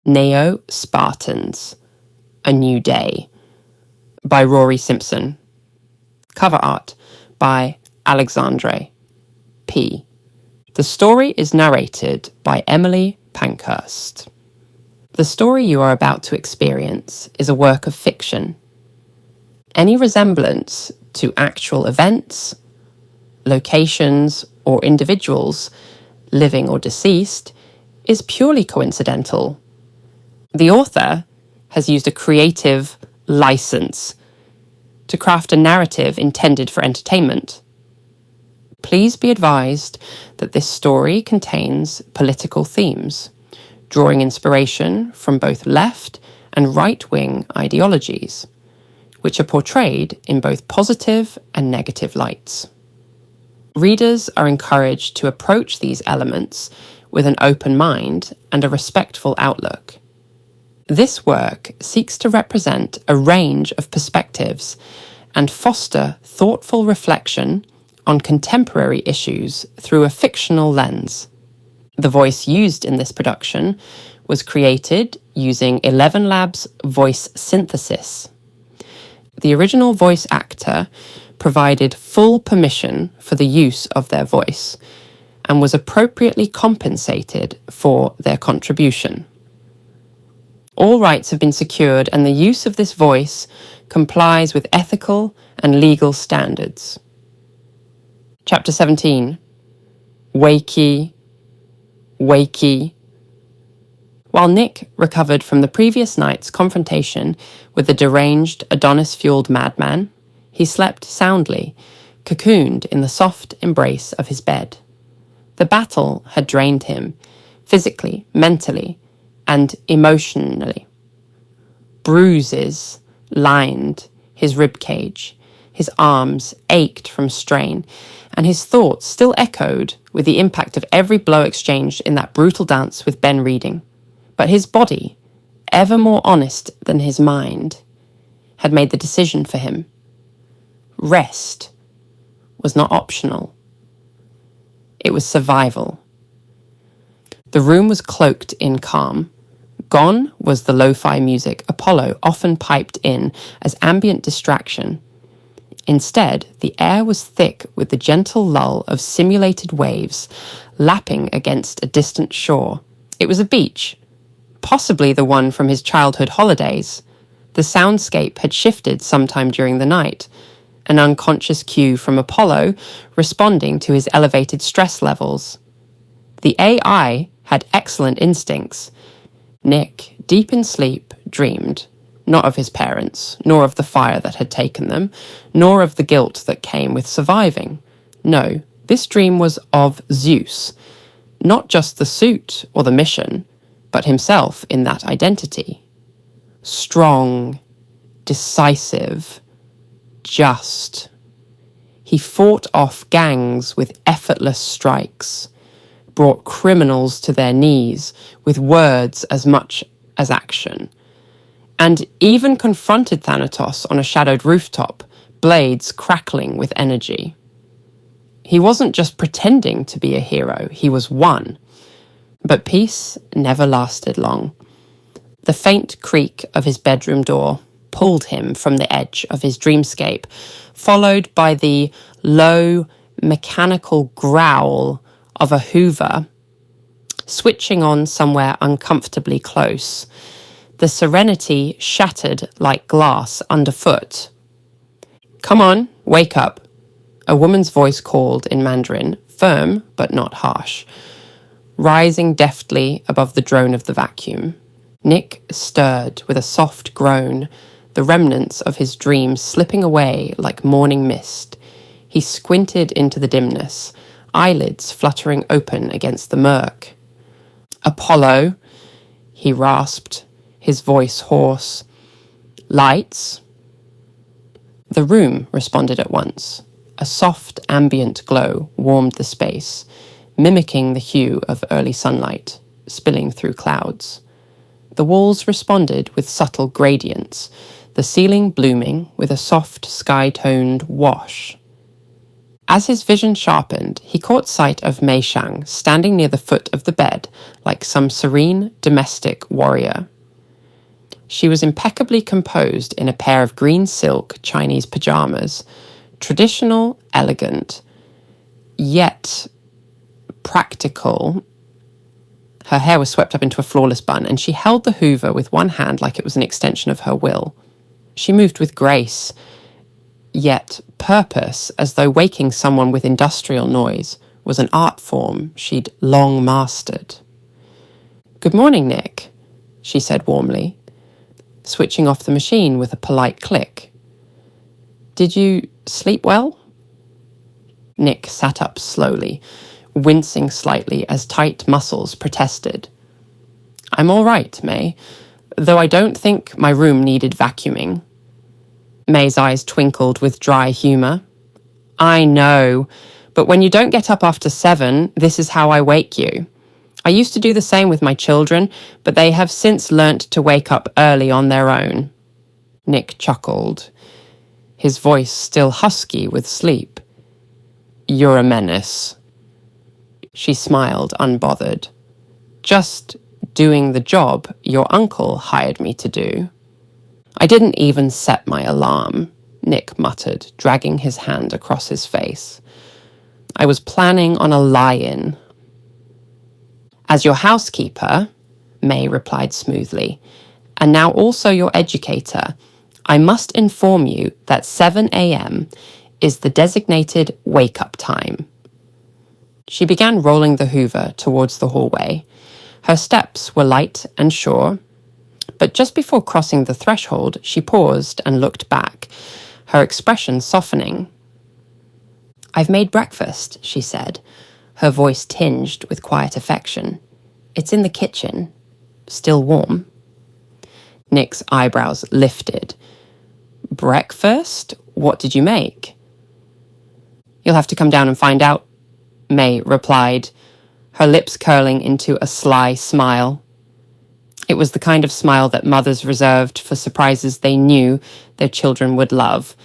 Neo-Spartans, A New Day, by Rory Simpson. Cover art by Alexandre P. The story is narrated by Emily Pankhurst. The story you are about to experience is a work of fiction. Any resemblance to actual events, locations, or individuals, living or deceased, is purely coincidental. The author has used a creative license to craft a narrative intended for entertainment. Please be advised that this story contains political themes, drawing inspiration from both left and right-wing ideologies, which are portrayed in both positive and negative lights. Readers are encouraged to approach these elements with an open mind and a respectful outlook. This work seeks to represent a range of perspectives and foster thoughtful reflection on contemporary issues through a fictional lens. The voice used in this production was created using Elevenlabs voice synthesis. The original voice actor provided full permission for the use of their voice and was appropriately compensated for their contribution. All rights have been secured and the use of this voice complies with ethical and legal standards. Chapter 17. Wakey, wakey. While Nick recovered from the previous night's confrontation with the deranged, Adonis-fueled madman, he slept soundly, cocooned in the soft embrace of his bed. The battle had drained him, physically, mentally, and emotionally. Bruises lined his ribcage, his arms ached from strain, and his thoughts still echoed with the impact of every blow exchanged in that brutal dance with Ben Reading. But his body, ever more honest than his mind, had made the decision for him. Rest was not optional. It was survival. The room was cloaked in calm. Gone was the lo-fi music Apollo often piped in as ambient distraction. Instead, the air was thick with the gentle lull of simulated waves lapping against a distant shore. It was a beach, possibly the one from his childhood holidays. The soundscape had shifted sometime during the night, an unconscious cue from Apollo responding to his elevated stress levels. The AI had excellent instincts. Nick, deep in sleep, dreamed, not of his parents, nor of the fire that had taken them, nor of the guilt that came with surviving. No, this dream was of Zeus, not just the suit or the mission, but himself in that identity. Strong, decisive, just. He fought off gangs with effortless strikes, brought criminals to their knees with words as much as action, and even confronted Thanatos on a shadowed rooftop, blades crackling with energy. He wasn't just pretending to be a hero, he was one. But peace never lasted long. The faint creak of his bedroom door pulled him from the edge of his dreamscape, followed by the low, mechanical growl of a Hoover switching on somewhere uncomfortably close. The serenity shattered like glass underfoot. "Come on, wake up," a woman's voice called in Mandarin, firm but not harsh, rising deftly above the drone of the vacuum. Nick stirred with a soft groan, the remnants of his dream slipping away like morning mist. He squinted into the dimness, eyelids fluttering open against the murk. "Apollo," he rasped, his voice hoarse. "Lights?" The room responded at once. A soft ambient glow warmed the space, mimicking the hue of early sunlight, spilling through clouds. The walls responded with subtle gradients, the ceiling blooming with a soft sky-toned wash. As his vision sharpened, he caught sight of Mei Shang standing near the foot of the bed like some serene domestic warrior. She was impeccably composed in a pair of green silk Chinese pajamas, traditional, elegant, yet practical. Her hair was swept up into a flawless bun, and she held the hoover with one hand like it was an extension of her will. She moved with grace, yet purpose, as though waking someone with industrial noise was an art form she'd long mastered. "Good morning, Nick," she said warmly, switching off the machine with a polite click. "Did you sleep well?" Nick sat up slowly, wincing slightly as tight muscles protested. "I'm all right, May, though I don't think my room needed vacuuming." May's eyes twinkled with dry humour. "I know, but when you don't get up after 7, this is how I wake you. I used to do the same with my children, but they have since learnt to wake up early on their own." Nick chuckled, his voice still husky with sleep. "You're a menace." She smiled, unbothered. "Just doing the job your uncle hired me to do." "I didn't even set my alarm," Nick muttered, dragging his hand across his face. "I was planning on a lie-in." "As your housekeeper," May replied smoothly, "and now also your educator, I must inform you that 7 a.m. is the designated wake-up time." She began rolling the hoover towards the hallway. Her steps were light and sure, but just before crossing the threshold, she paused and looked back, her expression softening. "I've made breakfast," she said, her voice tinged with quiet affection. "It's in the kitchen, still warm." Nick's eyebrows lifted. "Breakfast? What did you make?" "You'll have to come down and find out," May replied, her lips curling into a sly smile. It was the kind of smile that mothers reserved for surprises they knew their children would love.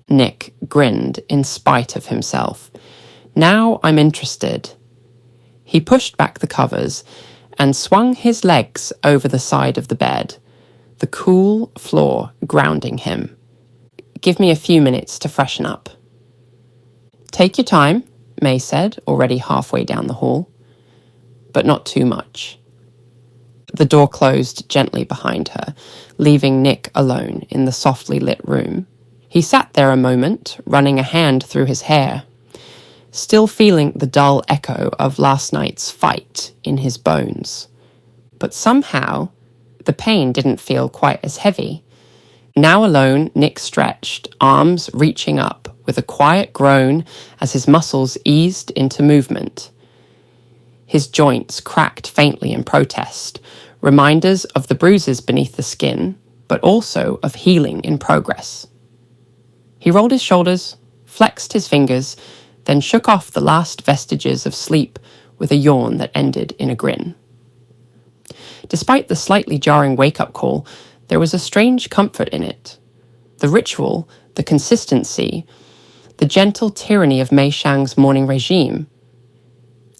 Nick grinned in spite of himself. "Now I'm interested." He pushed back the covers and swung his legs over the side of the bed, the cool floor grounding him. "Give me a few minutes to freshen up." "Take your time," May said, already halfway down the hall. "But not too much." The door closed gently behind her, leaving Nick alone in the softly lit room. He sat there a moment, running a hand through his hair, still feeling the dull echo of last night's fight in his bones. But somehow, the pain didn't feel quite as heavy. Now alone, Nick stretched, arms reaching up, with a quiet groan as his muscles eased into movement. His joints cracked faintly in protest, reminders of the bruises beneath the skin, but also of healing in progress. He rolled his shoulders, flexed his fingers, then shook off the last vestiges of sleep with a yawn that ended in a grin. Despite the slightly jarring wake-up call, there was a strange comfort in it. The ritual, the consistency, the gentle tyranny of Mei Shang's morning regime.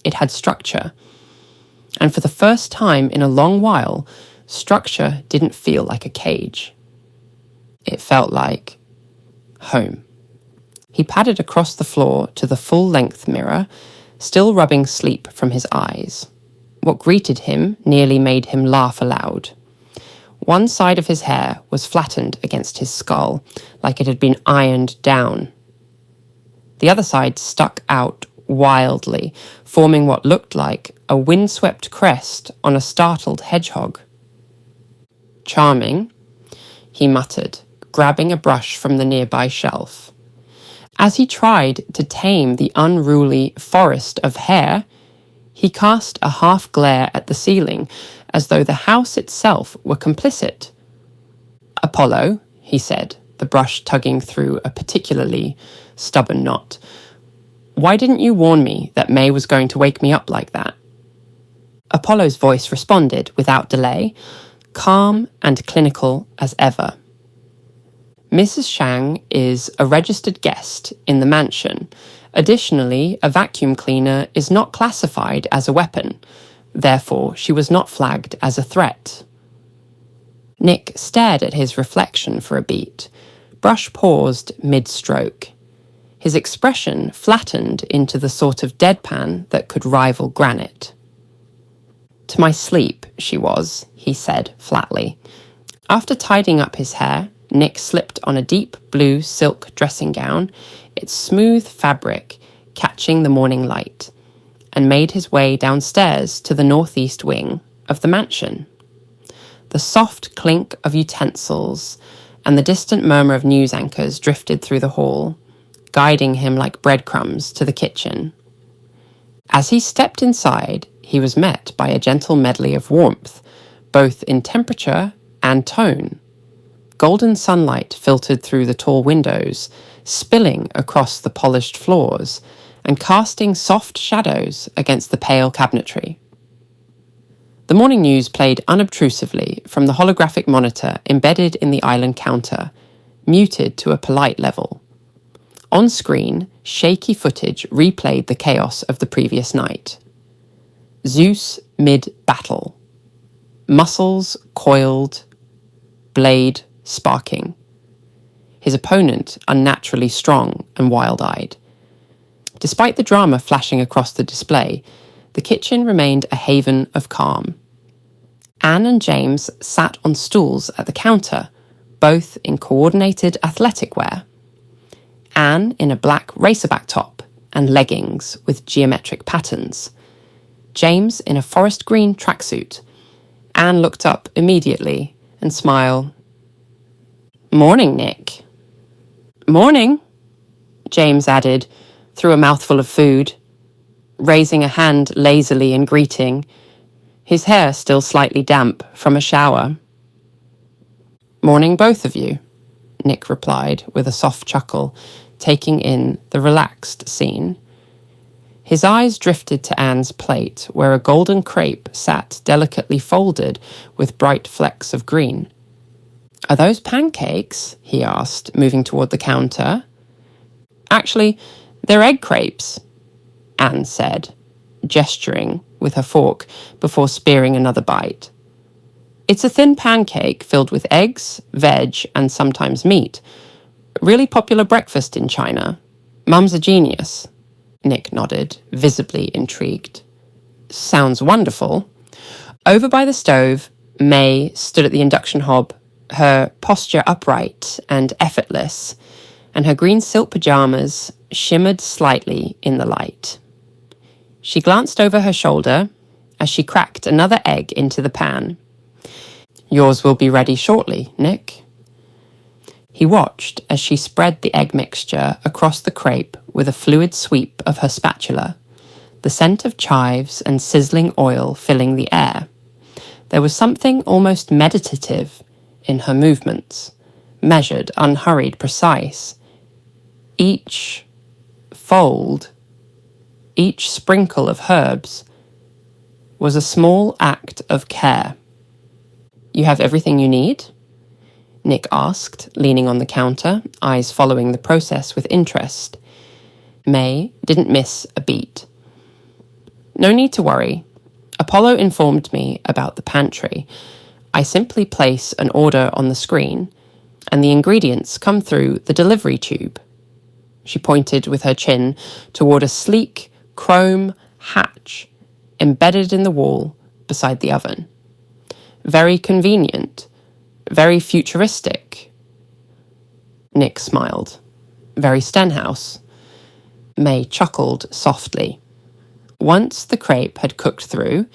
It had structure. And for the first time in a long while, structure didn't feel like a cage. It felt like home. He padded across the floor to the full-length mirror, still rubbing sleep from his eyes. What greeted him nearly made him laugh aloud. One side of his hair was flattened against his skull, like it had been ironed down. The other side stuck out wildly, forming what looked like a windswept crest on a startled hedgehog. "Charming," he muttered, grabbing a brush from the nearby shelf. As he tried to tame the unruly forest of hair, he cast a half glare at the ceiling, as though the house itself were complicit. "Apollo," he said, the brush tugging through a particularly stubborn knot, "why didn't you warn me that May was going to wake me up like that?" Apollo's voice responded without delay, calm and clinical as ever. Mrs. Shang is a registered guest in the mansion. Additionally, a vacuum cleaner is not classified as a weapon. Therefore, she was not flagged as a threat. Nick stared at his reflection for a beat. Brush paused mid-stroke. His expression flattened into the sort of deadpan that could rival granite. To my sleep, she was, he said flatly. After tidying up his hair, Nick slipped on a deep blue silk dressing gown, its smooth fabric catching the morning light, and made his way downstairs to the northeast wing of the mansion. The soft clink of utensils and the distant murmur of news anchors drifted through the hall, guiding him like breadcrumbs to the kitchen. As he stepped inside, he was met by a gentle medley of warmth, both in temperature and tone. Golden sunlight filtered through the tall windows, spilling across the polished floors and casting soft shadows against the pale cabinetry. The morning news played unobtrusively from the holographic monitor embedded in the island counter, muted to a polite level. On screen, shaky footage replayed the chaos of the previous night. Zeus mid-battle. Muscles coiled, blade sparking. His opponent unnaturally strong and wild-eyed. Despite the drama flashing across the display, the kitchen remained a haven of calm. Anne and James sat on stools at the counter, both in coordinated athletic wear. Anne in a black racerback top and leggings with geometric patterns. James in a forest green tracksuit. Anne looked up immediately and smiled. "Morning, Nick." "Morning," James added, through a mouthful of food, raising a hand lazily in greeting, his hair still slightly damp from a shower. "Morning, both of you," Nick replied with a soft chuckle, taking in the relaxed scene. His eyes drifted to Anne's plate, where a golden crepe sat delicately folded with bright flecks of green. "Are those pancakes?" he asked, moving toward the counter. "Actually, they're egg crepes," Anne said, gesturing with her fork before spearing another bite. "It's a thin pancake filled with eggs, veg, and sometimes meat. Really popular breakfast in China. Mum's a genius." Nick nodded, visibly intrigued. "Sounds wonderful." Over by the stove, May stood at the induction hob, her posture upright and effortless, and her green silk pajamas shimmered slightly in the light. She glanced over her shoulder as she cracked another egg into the pan. "Yours will be ready shortly, Nick." He watched as she spread the egg mixture across the crepe with a fluid sweep of her spatula, the scent of chives and sizzling oil filling the air. There was something almost meditative in her movements, measured, unhurried, precise. Each fold, each sprinkle of herbs, was a small act of care. "You have everything you need?" Nick asked, leaning on the counter, eyes following the process with interest. May didn't miss a beat. "No need to worry. Apollo informed me about the pantry. I simply place an order on the screen, and the ingredients come through the delivery tube." She pointed with her chin toward a sleek, chrome hatch embedded in the wall beside the oven. "Very convenient. Very futuristic." Nick smiled. "Very Stenhouse." May chuckled softly. Once the crepe had cooked through,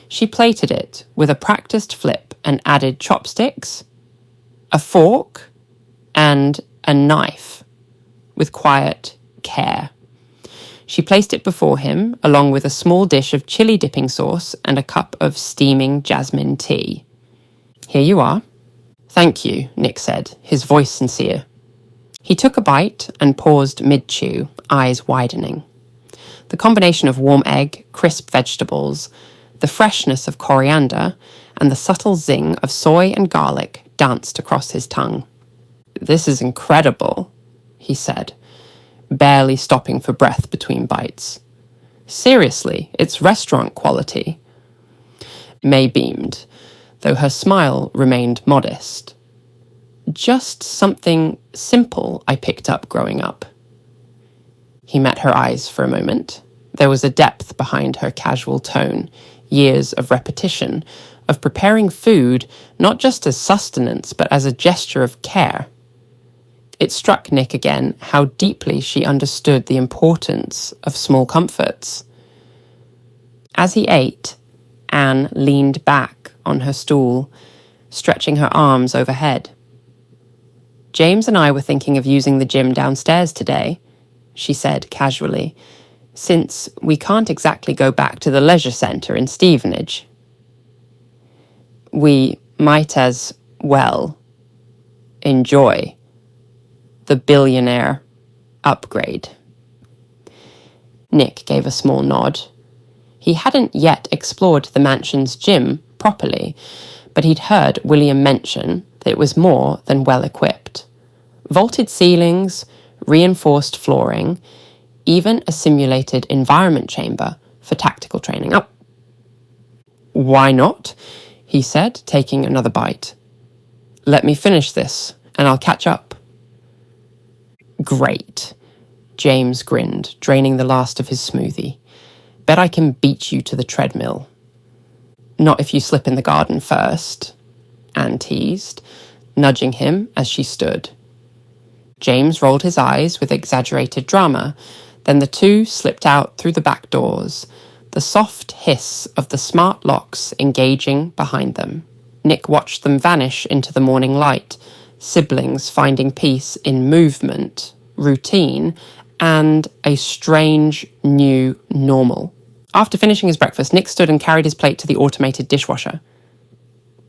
she plated it with a practiced flip and added chopsticks, a fork, and a knife with quiet care. She placed it before him, along with a small dish of chili dipping sauce and a cup of steaming jasmine tea. "Here you are." "Thank you," Nick said, his voice sincere. He took a bite and paused mid-chew, eyes widening. The combination of warm egg, crisp vegetables, the freshness of coriander, and the subtle zing of soy and garlic danced across his tongue. This is incredible, he said, barely stopping for breath between bites. Seriously, it's restaurant quality. May beamed, though her smile remained modest. Just something simple I picked up growing up. He met her eyes for a moment. There was a depth behind her casual tone, years of repetition, of preparing food not just as sustenance but as a gesture of care. It struck Nick again how deeply she understood the importance of small comforts. As he ate, Anne leaned back on her stool, stretching her arms overhead. James and I were thinking of using the gym downstairs today, she said casually, since we can't exactly go back to the leisure centre in Stevenage. We might as well enjoy the billionaire upgrade. Nick gave a small nod. He hadn't yet explored the mansion's gym properly, but he'd heard William mention that it was more than well equipped. Vaulted ceilings, reinforced flooring, even a simulated environment chamber for tactical training. Oh, why not? He said, taking another bite. Let me finish this, and I'll catch up. Great. James grinned, draining the last of his smoothie. Bet I can beat you to the treadmill. Not if you slip in the garden first, Anne teased, nudging him as she stood. James rolled his eyes with exaggerated drama. Then the two slipped out through the back doors, the soft hiss of the smart locks engaging behind them. Nick watched them vanish into the morning light, siblings finding peace in movement, routine, and a strange new normal. After finishing his breakfast, Nick stood and carried his plate to the automated dishwasher.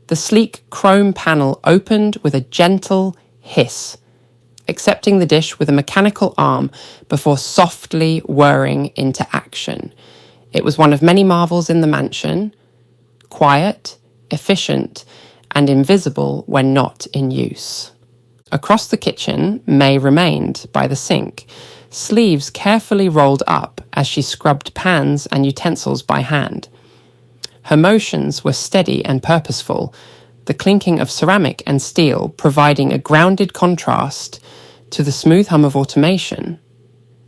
The sleek chrome panel opened with a gentle hiss, accepting the dish with a mechanical arm before softly whirring into action. It was one of many marvels in the mansion, quiet, efficient, and invisible when not in use. Across the kitchen, May remained by the sink, sleeves carefully rolled up as she scrubbed pans and utensils by hand. Her motions were steady and purposeful, the clinking of ceramic and steel providing a grounded contrast to the smooth hum of automation.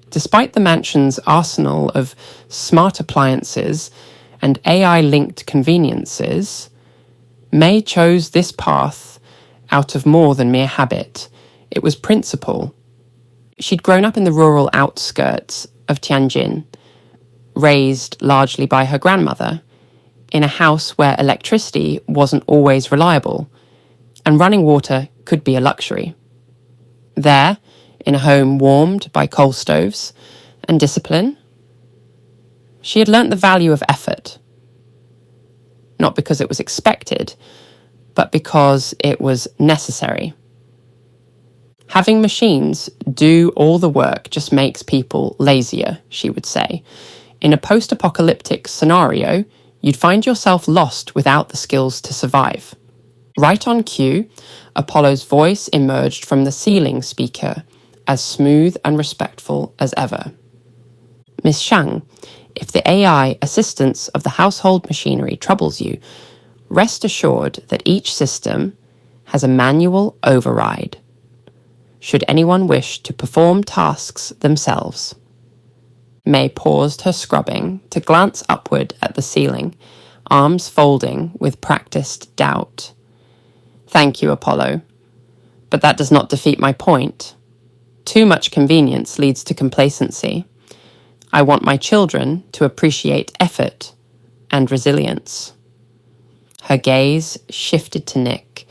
Despite the mansion's arsenal of smart appliances and AI-linked conveniences, May chose this path out of more than mere habit. It was principle. She'd grown up in the rural outskirts of Tianjin, raised largely by her grandmother, in a house where electricity wasn't always reliable, and running water could be a luxury. There, in a home warmed by coal stoves and discipline, she had learnt the value of effort. Not because it was expected, but because it was necessary. Having machines do all the work just makes people lazier, she would say. In a post-apocalyptic scenario, you'd find yourself lost without the skills to survive. Right on cue, Apollo's voice emerged from the ceiling speaker, as smooth and respectful as ever. Miss Shang, if the AI assistance of the household machinery troubles you, rest assured that each system has a manual override, should anyone wish to perform tasks themselves. May paused her scrubbing to glance upward at the ceiling, arms folding with practiced doubt. Thank you, Apollo. But that does not defeat my point. Too much convenience leads to complacency. I want my children to appreciate effort and resilience. Her gaze shifted to Nick,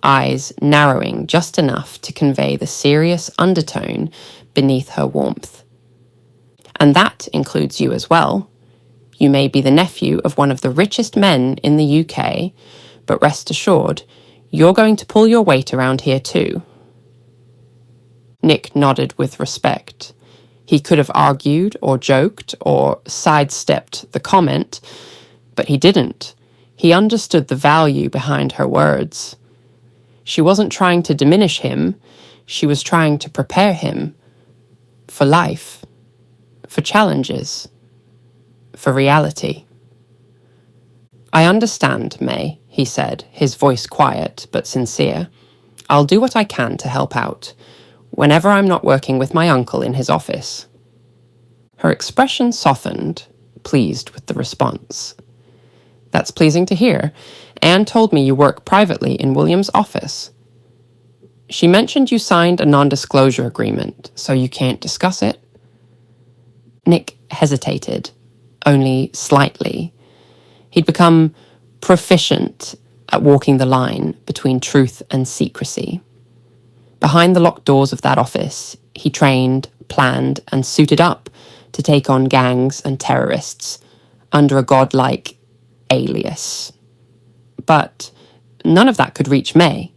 eyes narrowing just enough to convey the serious undertone beneath her warmth. And that includes you as well. You may be the nephew of one of the richest men in the UK, but rest assured, you're going to pull your weight around here too. Nick nodded with respect. He could have argued or joked or sidestepped the comment, but he didn't. He understood the value behind her words. She wasn't trying to diminish him. she was trying to prepare him for life, for challenges, for reality. "I understand, May," he said, his voice quiet but sincere. "I'll do what I can to help out, whenever I'm not working with my uncle in his office." Her expression softened, pleased with the response. "That's pleasing to hear. Anne told me you work privately in William's office. She mentioned you signed a non-disclosure agreement, so you can't discuss it?" Nick hesitated, only slightly. He'd become proficient at walking the line between truth and secrecy. Behind the locked doors of that office, he trained, planned, and suited up to take on gangs and terrorists under a godlike alias. But none of that could reach May,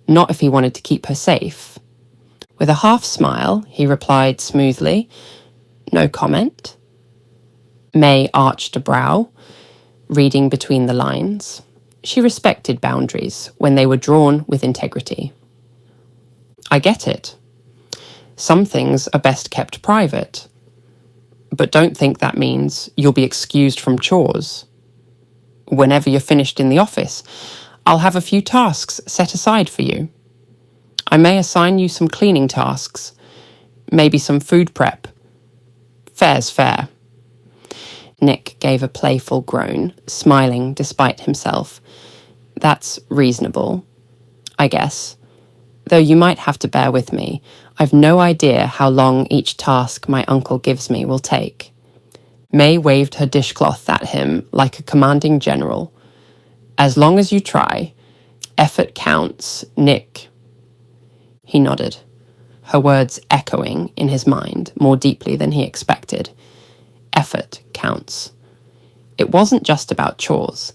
not if he wanted to keep her safe. With a half smile, he replied smoothly, "No comment." May arched a brow, reading between the lines. She respected boundaries when they were drawn with integrity. "I get it. Some things are best kept private. But don't think that means you'll be excused from chores. Whenever you're finished in the office, I'll have a few tasks set aside for you. I may assign you some cleaning tasks, maybe some food prep. Fair's fair." Nick gave a playful groan, smiling despite himself. "That's reasonable, I guess. Though you might have to bear with me. I've no idea how long each task my uncle gives me will take." May waved her dishcloth at him like a commanding general. "As long as you try. Effort counts, Nick." He nodded, her words echoing in his mind more deeply than he expected. Effort counts. It wasn't just about chores.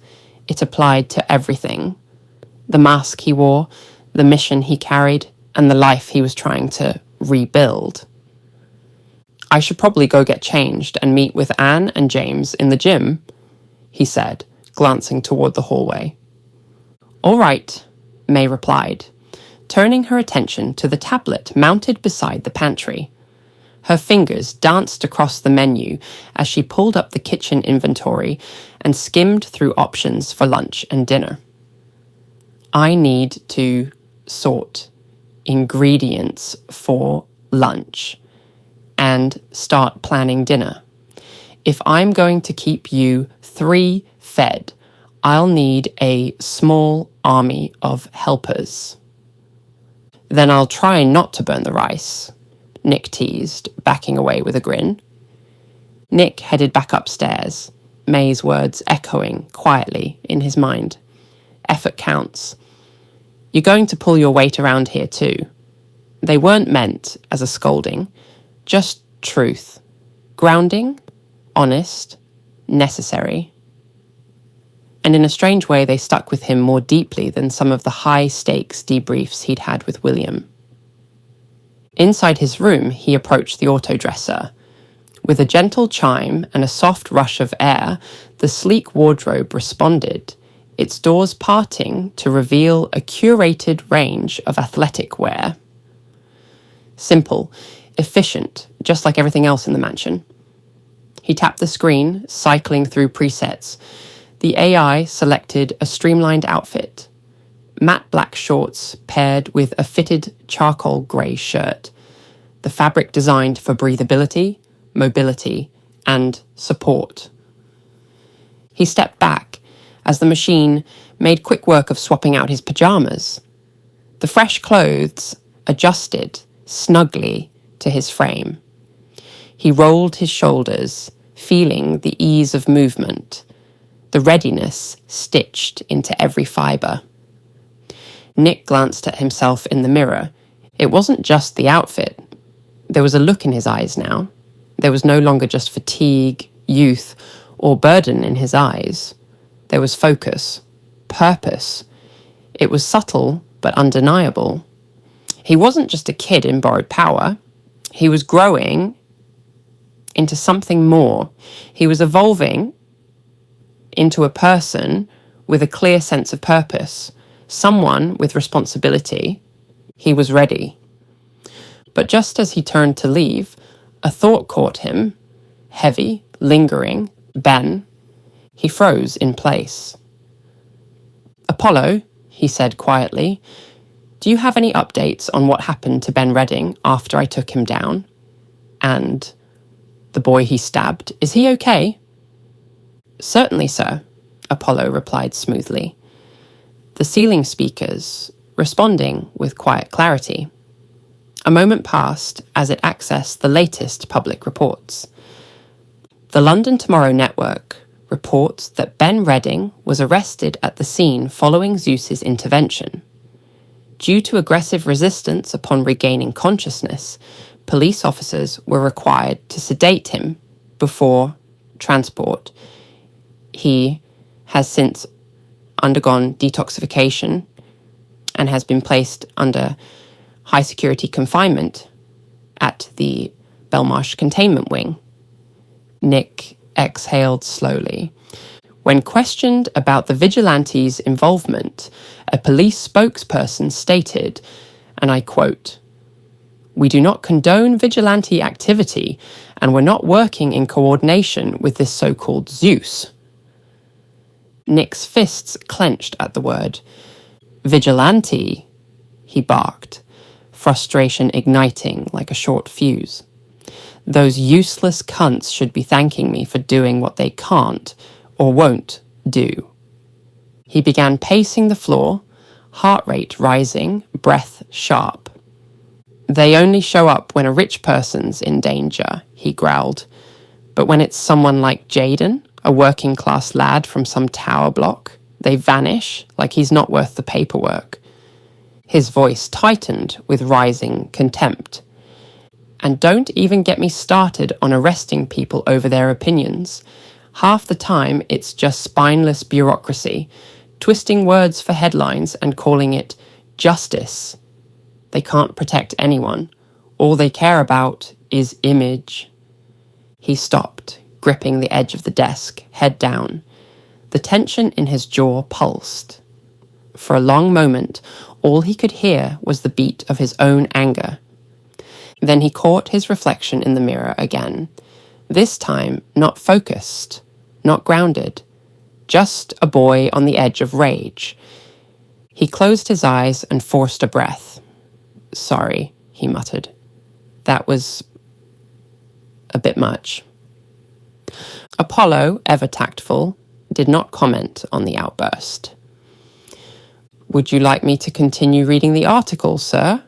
It applied to everything. The mask he wore, the mission he carried, and the life he was trying to rebuild. "I should probably go get changed and meet with Anne and James in the gym," he said, glancing toward the hallway. "All right," May replied, turning her attention to the tablet mounted beside the pantry. Her fingers danced across the menu as she pulled up the kitchen inventory and skimmed through options for lunch and dinner. "I need to sort ingredients for lunch and start planning dinner. If I'm going to keep you 3 fed, I'll need a small army of helpers." "Then I'll try not to burn the rice," Nick teased, backing away with a grin. Nick headed back upstairs, May's words echoing quietly in his mind. "Effort counts. You're going to pull your weight around here too." They weren't meant as a scolding, just truth. Grounding, honest, necessary. And in a strange way, they stuck with him more deeply than some of the high-stakes debriefs he'd had with William. Inside his room, he approached the auto-dresser. With a gentle chime and a soft rush of air, the sleek wardrobe responded, its doors parting to reveal a curated range of athletic wear. Simple, efficient, just like everything else in the mansion. He tapped the screen, cycling through presets. The AI selected a streamlined outfit. Matte black shorts paired with a fitted charcoal grey shirt. The fabric designed for breathability, mobility, and support. He stepped back as the machine made quick work of swapping out his pajamas. The fresh clothes adjusted snugly to his frame. He rolled his shoulders, feeling the ease of movement, the readiness stitched into every fibre. Nick glanced at himself in the mirror. It wasn't just the outfit. There was a look in his eyes now. There was no longer just fatigue, youth, or burden in his eyes. There was focus, purpose. It was subtle but undeniable. He wasn't just a kid in borrowed power. He was growing into something more. He was evolving into a person with a clear sense of purpose, someone with responsibility. He was ready. But just as he turned to leave, a thought caught him, heavy, lingering. Ben. He froze in place. "Apollo," he said quietly, "do you have any updates on what happened to Ben Redding after I took him down? And the boy he stabbed, is he okay?" "Certainly, sir," Apollo replied smoothly, the ceiling speakers responding with quiet clarity. A moment passed as it accessed the latest public reports. The London Tomorrow Network reports that Ben Redding was arrested at the scene following Zeus's intervention. Due to aggressive resistance upon regaining consciousness, police officers were required to sedate him before transport. He has since undergone detoxification and has been placed under high security confinement at the Belmarsh containment wing. Nick exhaled slowly. When questioned about the vigilante's involvement, a police spokesperson stated, and I quote, "We do not condone vigilante activity, and we're not working in coordination with this so-called Zeus." Nick's fists clenched at the word. "Vigilante," he barked, frustration igniting like a short fuse. "Those useless cunts should be thanking me for doing what they can't or won't do." He began pacing the floor, heart rate rising, breath sharp. "They only show up when a rich person's in danger," he growled. "But when it's someone like Jaden, a working-class lad from some tower block, they vanish like he's not worth the paperwork." His voice tightened with rising contempt. "And don't even get me started on arresting people over their opinions. Half the time it's just spineless bureaucracy, twisting words for headlines and calling it justice. They can't protect anyone. All they care about is image." He stopped, gripping the edge of the desk, head down. The tension in his jaw pulsed. For a long moment, all he could hear was the beat of his own anger. Then he caught his reflection in the mirror again, this time not focused, not grounded, just a boy on the edge of rage. He closed his eyes and forced a breath. "Sorry," he muttered. "That was a bit much." Apollo, ever tactful, did not comment on the outburst. "Would you like me to continue reading the article, sir?"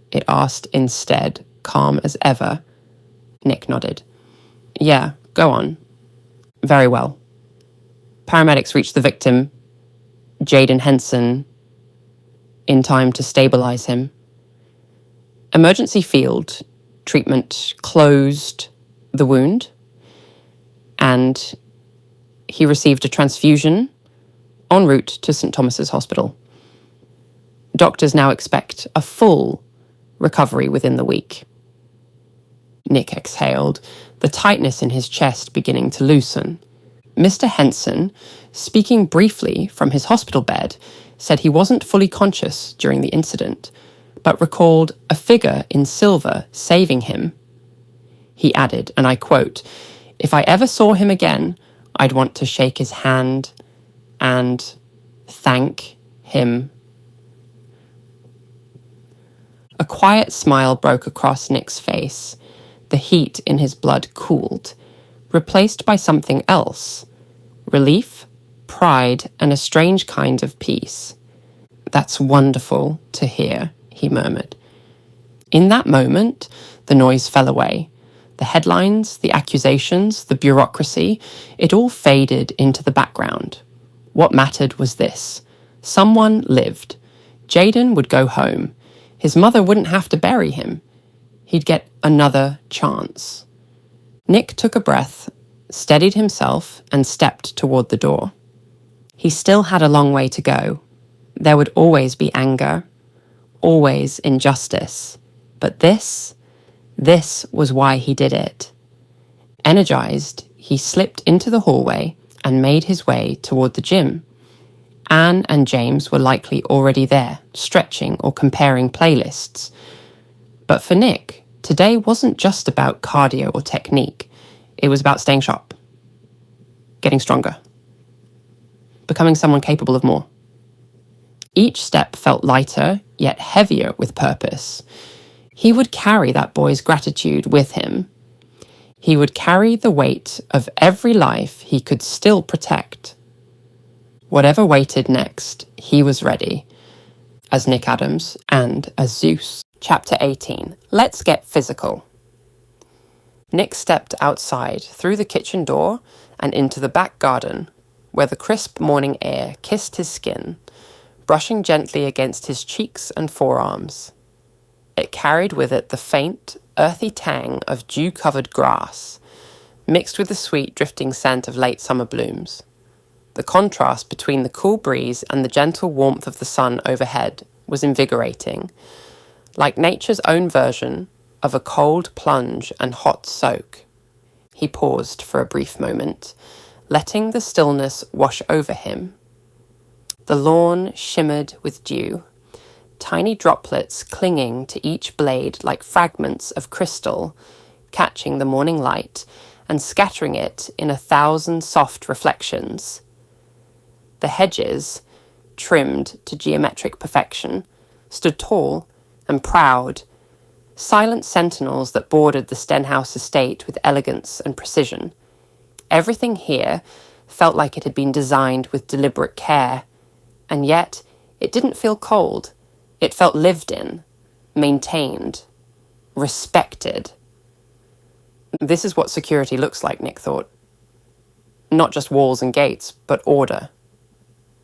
it asked instead, calm as ever. Nick nodded. "Yeah, go on." "Very well." Paramedics reached the victim, Jaden Henson, in time to stabilize him. Emergency field treatment closed the wound, and he received a transfusion en route to St. Thomas's Hospital. Doctors now expect a full recovery within the week. Nick exhaled, the tightness in his chest beginning to loosen. Mr. Henson, speaking briefly from his hospital bed, said he wasn't fully conscious during the incident, but recalled a figure in silver saving him. He added, and I quote, "If I ever saw him again, I'd want to shake his hand and thank him." A quiet smile broke across Nick's face. The heat in his blood cooled, replaced by something else. Relief, pride, and a strange kind of peace. "That's wonderful to hear," he murmured. In that moment, the noise fell away. The headlines, the accusations, the bureaucracy, it all faded into the background. What mattered was this. Someone lived. Jaden would go home. His mother wouldn't have to bury him. He'd get another chance. Nick took a breath, steadied himself, and stepped toward the door. He still had a long way to go. There would always be anger, always injustice. But this was why he did it. Energized, he slipped into the hallway and made his way toward the gym. Anne and James were likely already there, stretching or comparing playlists. But for Nick, today wasn't just about cardio or technique. It was about staying sharp, getting stronger, becoming someone capable of more. Each step felt lighter, yet heavier with purpose. He would carry that boy's gratitude with him. He would carry the weight of every life he could still protect. Whatever waited next, he was ready, as Nick Adams and as Zeus. Chapter 18. Let's get physical. Nick stepped outside, through the kitchen door, and into the back garden, where the crisp morning air kissed his skin, brushing gently against his cheeks and forearms. It carried with it the faint, earthy tang of dew-covered grass, mixed with the sweet, drifting scent of late summer blooms. The contrast between the cool breeze and the gentle warmth of the sun overhead was invigorating, like nature's own version of a cold plunge and hot soak. He paused for a brief moment, letting the stillness wash over him. The lawn shimmered with dew, tiny droplets clinging to each blade like fragments of crystal, catching the morning light and scattering it in 1,000 soft reflections. The hedges, trimmed to geometric perfection, stood tall and proud, silent sentinels that bordered the Stenhouse estate with elegance and precision. Everything here felt like it had been designed with deliberate care, and yet it didn't feel cold. It felt lived in, maintained, respected. This is what security looks like, Nick thought. Not just walls and gates, but order,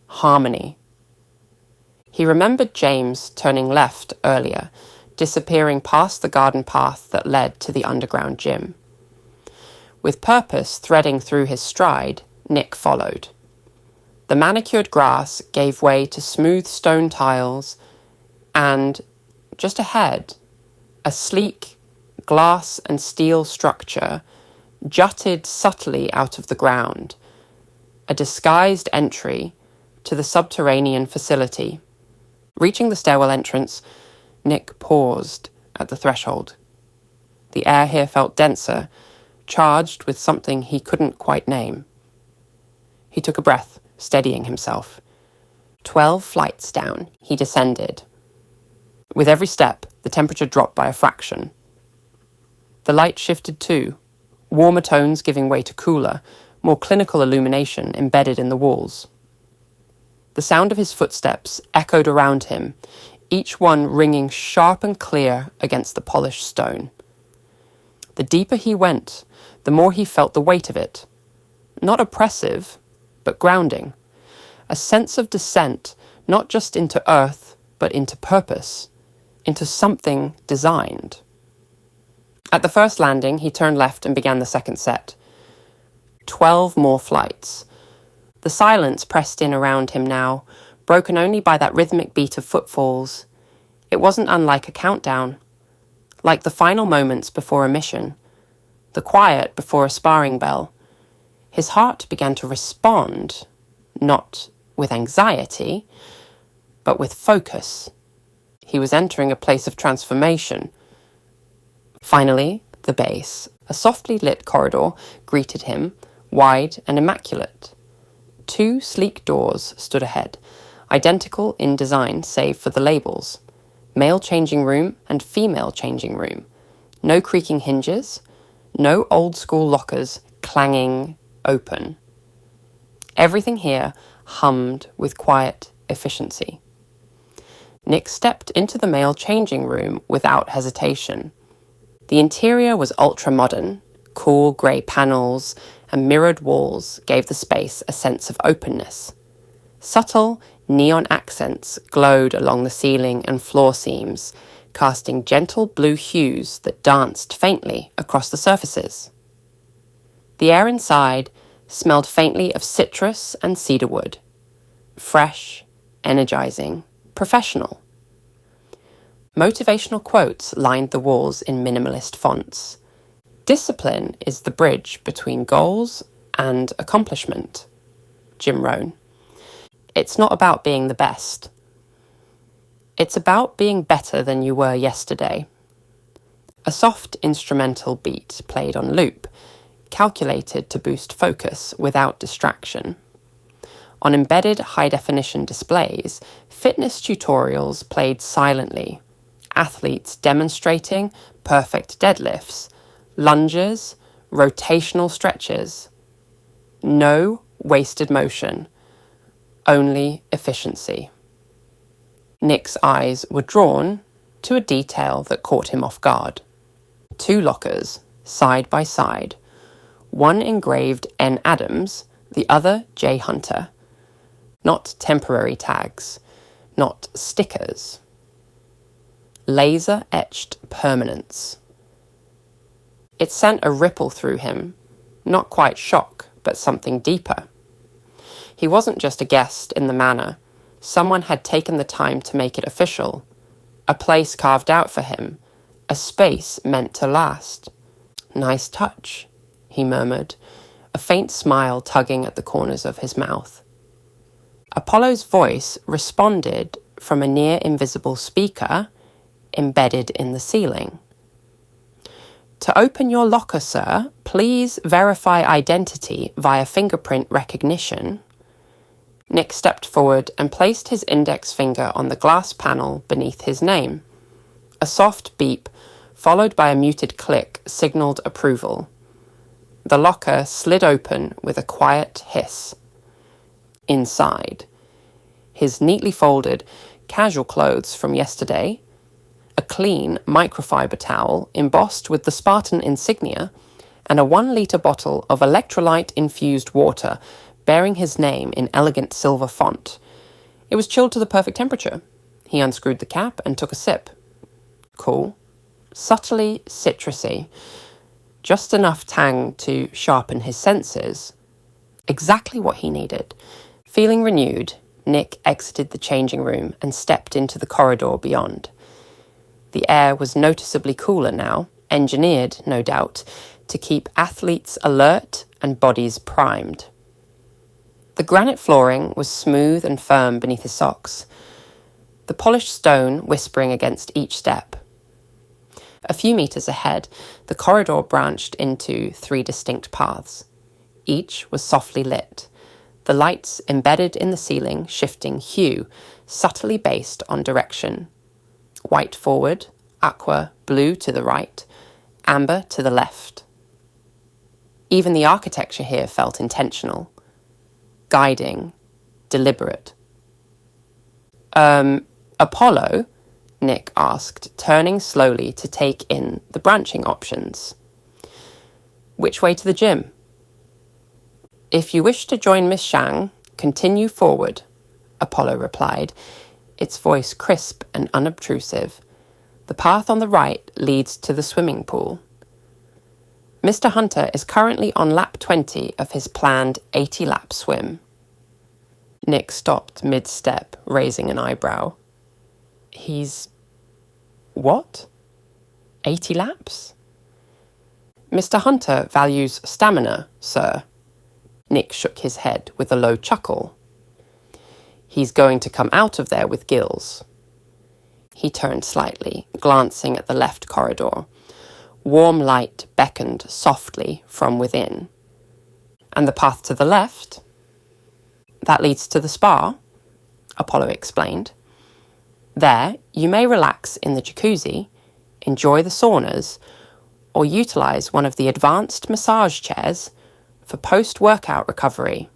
harmony. He remembered James turning left earlier, disappearing past the garden path that led to the underground gym. With purpose threading through his stride, Nick followed. The manicured grass gave way to smooth stone tiles, and, just ahead, a sleek glass and steel structure jutted subtly out of the ground, a disguised entry to the subterranean facility. Reaching the stairwell entrance, Nick paused at the threshold. The air here felt denser, charged with something he couldn't quite name. He took a breath, steadying himself. 12 flights down, he descended. With every step, the temperature dropped by a fraction. The light shifted too, warmer tones giving way to cooler, more clinical illumination embedded in the walls. The sound of his footsteps echoed around him, each one ringing sharp and clear against the polished stone. The deeper he went, the more he felt the weight of it. Not oppressive, but grounding. A sense of descent, not just into earth, but into purpose, into something designed. At the first landing, he turned left and began the second set. 12 more flights. The silence pressed in around him now, broken only by that rhythmic beat of footfalls. It wasn't unlike a countdown, like the final moments before a mission, the quiet before a sparring bell. His heart began to respond, not with anxiety, but with focus. He was entering a place of transformation. Finally, the base, a softly lit corridor, greeted him, wide and immaculate. 2 sleek doors stood ahead, identical in design save for the labels. Male changing room and female changing room. No creaking hinges, no old-school lockers clanging open. Everything here hummed with quiet efficiency. Nick stepped into the male changing room without hesitation. The interior was ultra-modern. Cool grey panels and mirrored walls gave the space a sense of openness. Subtle neon accents glowed along the ceiling and floor seams, casting gentle blue hues that danced faintly across the surfaces. The air inside smelled faintly of citrus and cedarwood. Fresh, energizing, professional. Motivational quotes lined the walls in minimalist fonts. Discipline is the bridge between goals and accomplishment. Jim Rohn. It's not about being the best. It's about being better than you were yesterday. A soft instrumental beat played on loop, calculated to boost focus without distraction. On embedded high-definition displays, fitness tutorials played silently, athletes demonstrating perfect deadlifts, lunges, rotational stretches. No wasted motion, only efficiency. Nick's eyes were drawn to a detail that caught him off guard. 2 lockers, side by side, one engraved N. Adams, the other J. Hunter. Not temporary tags, not stickers. Laser-etched permanence. It sent a ripple through him, not quite shock, but something deeper. He wasn't just a guest in the manor. Someone had taken the time to make it official. A place carved out for him, a space meant to last. Nice touch, he murmured, a faint smile tugging at the corners of his mouth. Apollo's voice responded from a near-invisible speaker embedded in the ceiling. To open your locker, sir, please verify identity via fingerprint recognition. Nick stepped forward and placed his index finger on the glass panel beneath his name. A soft beep, followed by a muted click, signaled approval. The locker slid open with a quiet hiss. Inside, his neatly folded, casual clothes from yesterday, a clean microfiber towel embossed with the Spartan insignia, and a 1-litre bottle of electrolyte-infused water bearing his name in elegant silver font. It was chilled to the perfect temperature. He unscrewed the cap and took a sip. Cool. Subtly citrusy. Just enough tang to sharpen his senses. Exactly what he needed. Feeling renewed, Nick exited the changing room and stepped into the corridor beyond. The air was noticeably cooler now, engineered, no doubt, to keep athletes alert and bodies primed. The granite flooring was smooth and firm beneath his socks, the polished stone whispering against each step. A few meters ahead, the corridor branched into 3 distinct paths. Each was softly lit, the lights embedded in the ceiling shifting hue, subtly based on direction. White forward, aqua, blue to the right, amber to the left. Even the architecture here felt intentional, guiding, deliberate. Apollo? Nick asked, turning slowly to take in the branching options. Which way to the gym? If you wish to join Miss Shang, continue forward, Apollo replied, its voice crisp and unobtrusive. The path on the right leads to the swimming pool. Mr. Hunter is currently on lap 20 of his planned 80-lap swim. Nick stopped mid-step, raising an eyebrow. He's... what? 80 laps? Mr. Hunter values stamina, sir. Nick shook his head with a low chuckle. He's going to come out of there with gills. He turned slightly, glancing at the left corridor. Warm light beckoned softly from within. And the path to the left? That leads to the spa, Apollo explained. There, you may relax in the jacuzzi, enjoy the saunas, or utilize one of the advanced massage chairs for post-workout recovery.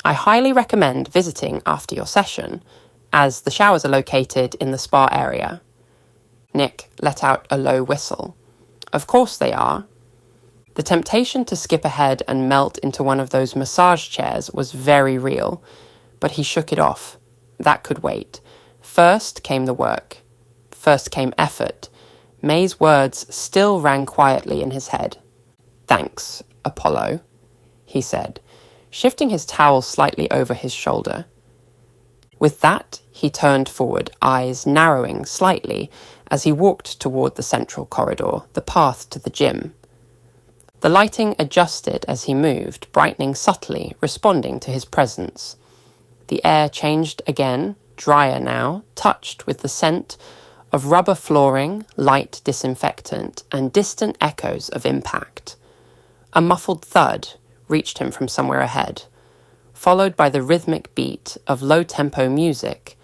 I highly recommend visiting after your session, as the showers are located in the spa area. Nick let out a low whistle. Of course they are. The temptation to skip ahead and melt into one of those massage chairs was very real, but he shook it off. That could wait. First came the work. First came effort. May's words still rang quietly in his head. Thanks, Apollo, he said, shifting his towel slightly over his shoulder. With that, he turned forward, eyes narrowing slightly as he walked toward the central corridor, the path to the gym. The lighting adjusted as he moved, brightening subtly, responding to his presence. The air changed again, drier now, touched with the scent of rubber flooring, light disinfectant, and distant echoes of impact. A muffled thud reached him from somewhere ahead, followed by the rhythmic beat of low-tempo music,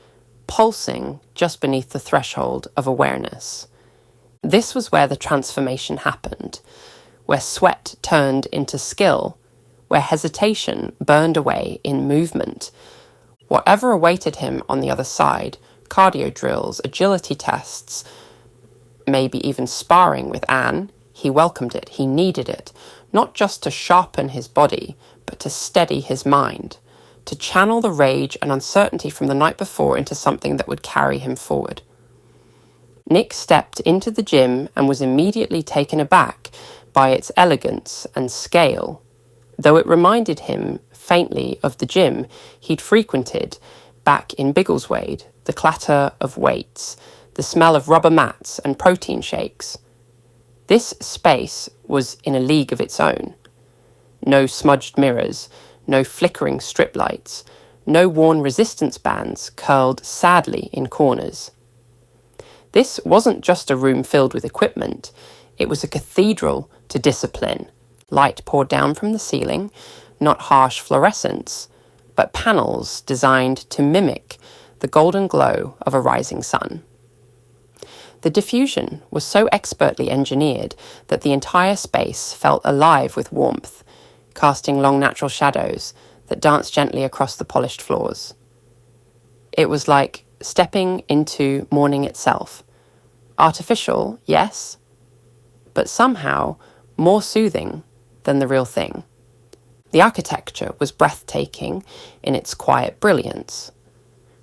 pulsing just beneath the threshold of awareness. This was where the transformation happened, where sweat turned into skill, where hesitation burned away in movement. Whatever awaited him on the other side, cardio drills, agility tests, maybe even sparring with Anne, he welcomed it, he needed it, not just to sharpen his body, but to steady his mind, to channel the rage and uncertainty from the night before into something that would carry him forward. Nick stepped into the gym and was immediately taken aback by its elegance and scale, though it reminded him faintly of the gym he'd frequented back in Biggleswade, the clatter of weights, the smell of rubber mats and protein shakes. This space was in a league of its own. No smudged mirrors, no flickering strip lights, no worn resistance bands curled sadly in corners. This wasn't just a room filled with equipment, it was a cathedral to discipline. Light poured down from the ceiling, not harsh fluorescence, but panels designed to mimic the golden glow of a rising sun. The diffusion was so expertly engineered that the entire space felt alive with warmth, casting long natural shadows that danced gently across the polished floors. It was like stepping into morning itself. Artificial, yes, but somehow more soothing than the real thing. The architecture was breathtaking in its quiet brilliance.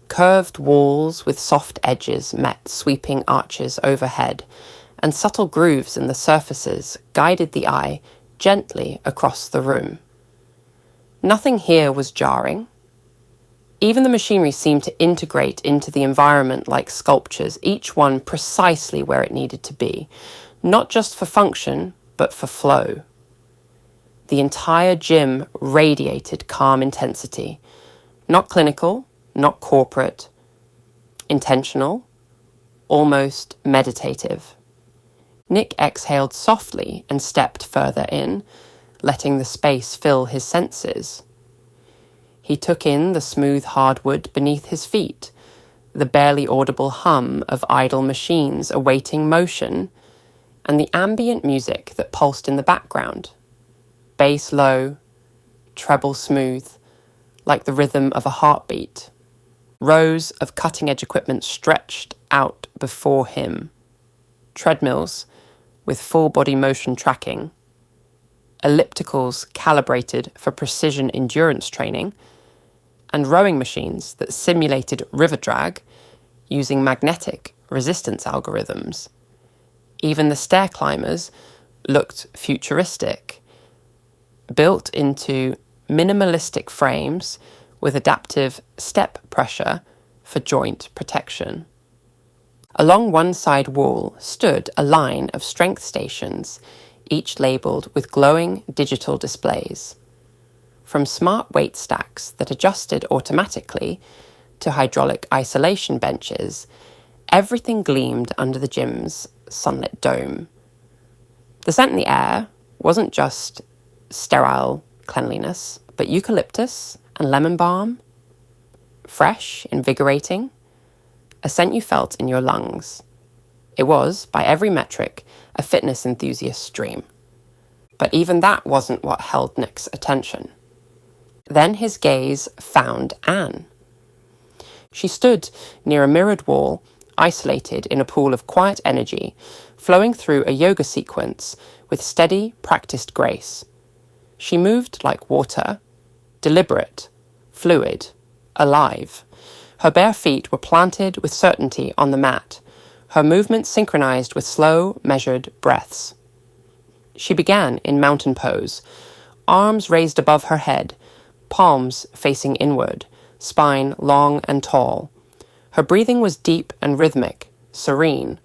Curved walls with soft edges met sweeping arches overhead, and subtle grooves in the surfaces guided the eye gently across the room. Nothing here was jarring. Even the machinery seemed to integrate into the environment like sculptures, each one precisely where it needed to be, not just for function, but for flow. The entire gym radiated calm intensity, not clinical, not corporate, intentional, almost meditative. Nick exhaled softly and stepped further in, letting the space fill his senses. He took in the smooth hardwood beneath his feet, the barely audible hum of idle machines awaiting motion, and the ambient music that pulsed in the background. Bass low, treble smooth, like the rhythm of a heartbeat. Rows of cutting-edge equipment stretched out before him. Treadmills with full-body motion tracking. Ellipticals calibrated for precision endurance training. And rowing machines that simulated river drag using magnetic resistance algorithms. Even the stair climbers looked futuristic, built into minimalistic frames with adaptive step pressure for joint protection. Along one side wall stood a line of strength stations, each labelled with glowing digital displays. From smart weight stacks that adjusted automatically to hydraulic isolation benches, everything gleamed under the gym's sunlit dome. The scent in the air wasn't just sterile cleanliness, but eucalyptus and lemon balm, fresh, invigorating, a scent you felt in your lungs. It was, by every metric, a fitness enthusiast's dream. But even that wasn't what held Nick's attention. Then his gaze found Anne. She stood near a mirrored wall, isolated in a pool of quiet energy, flowing through a yoga sequence with steady, practiced grace. She moved like water, deliberate, fluid, alive. Her bare feet were planted with certainty on the mat, her movements synchronized with slow, measured breaths. She began in mountain pose, arms raised above her head, palms facing inward, spine long and tall. Her breathing was deep and rhythmic, serene.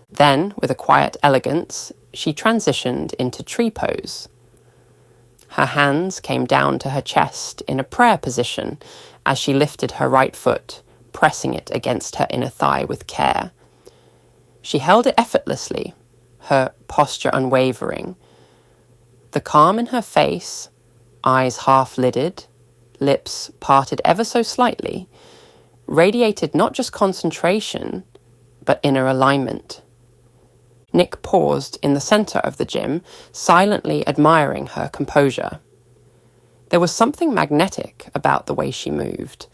Then, with a quiet elegance, she transitioned into tree pose. Her hands came down to her chest in a prayer position as she lifted her right foot, pressing it against her inner thigh with care. She held it effortlessly, her posture unwavering. The calm in her face, eyes half-lidded, lips parted ever so slightly, radiated not just concentration, but inner alignment. Nick paused in the centre of the gym, silently admiring her composure. There was something magnetic about the way she moved,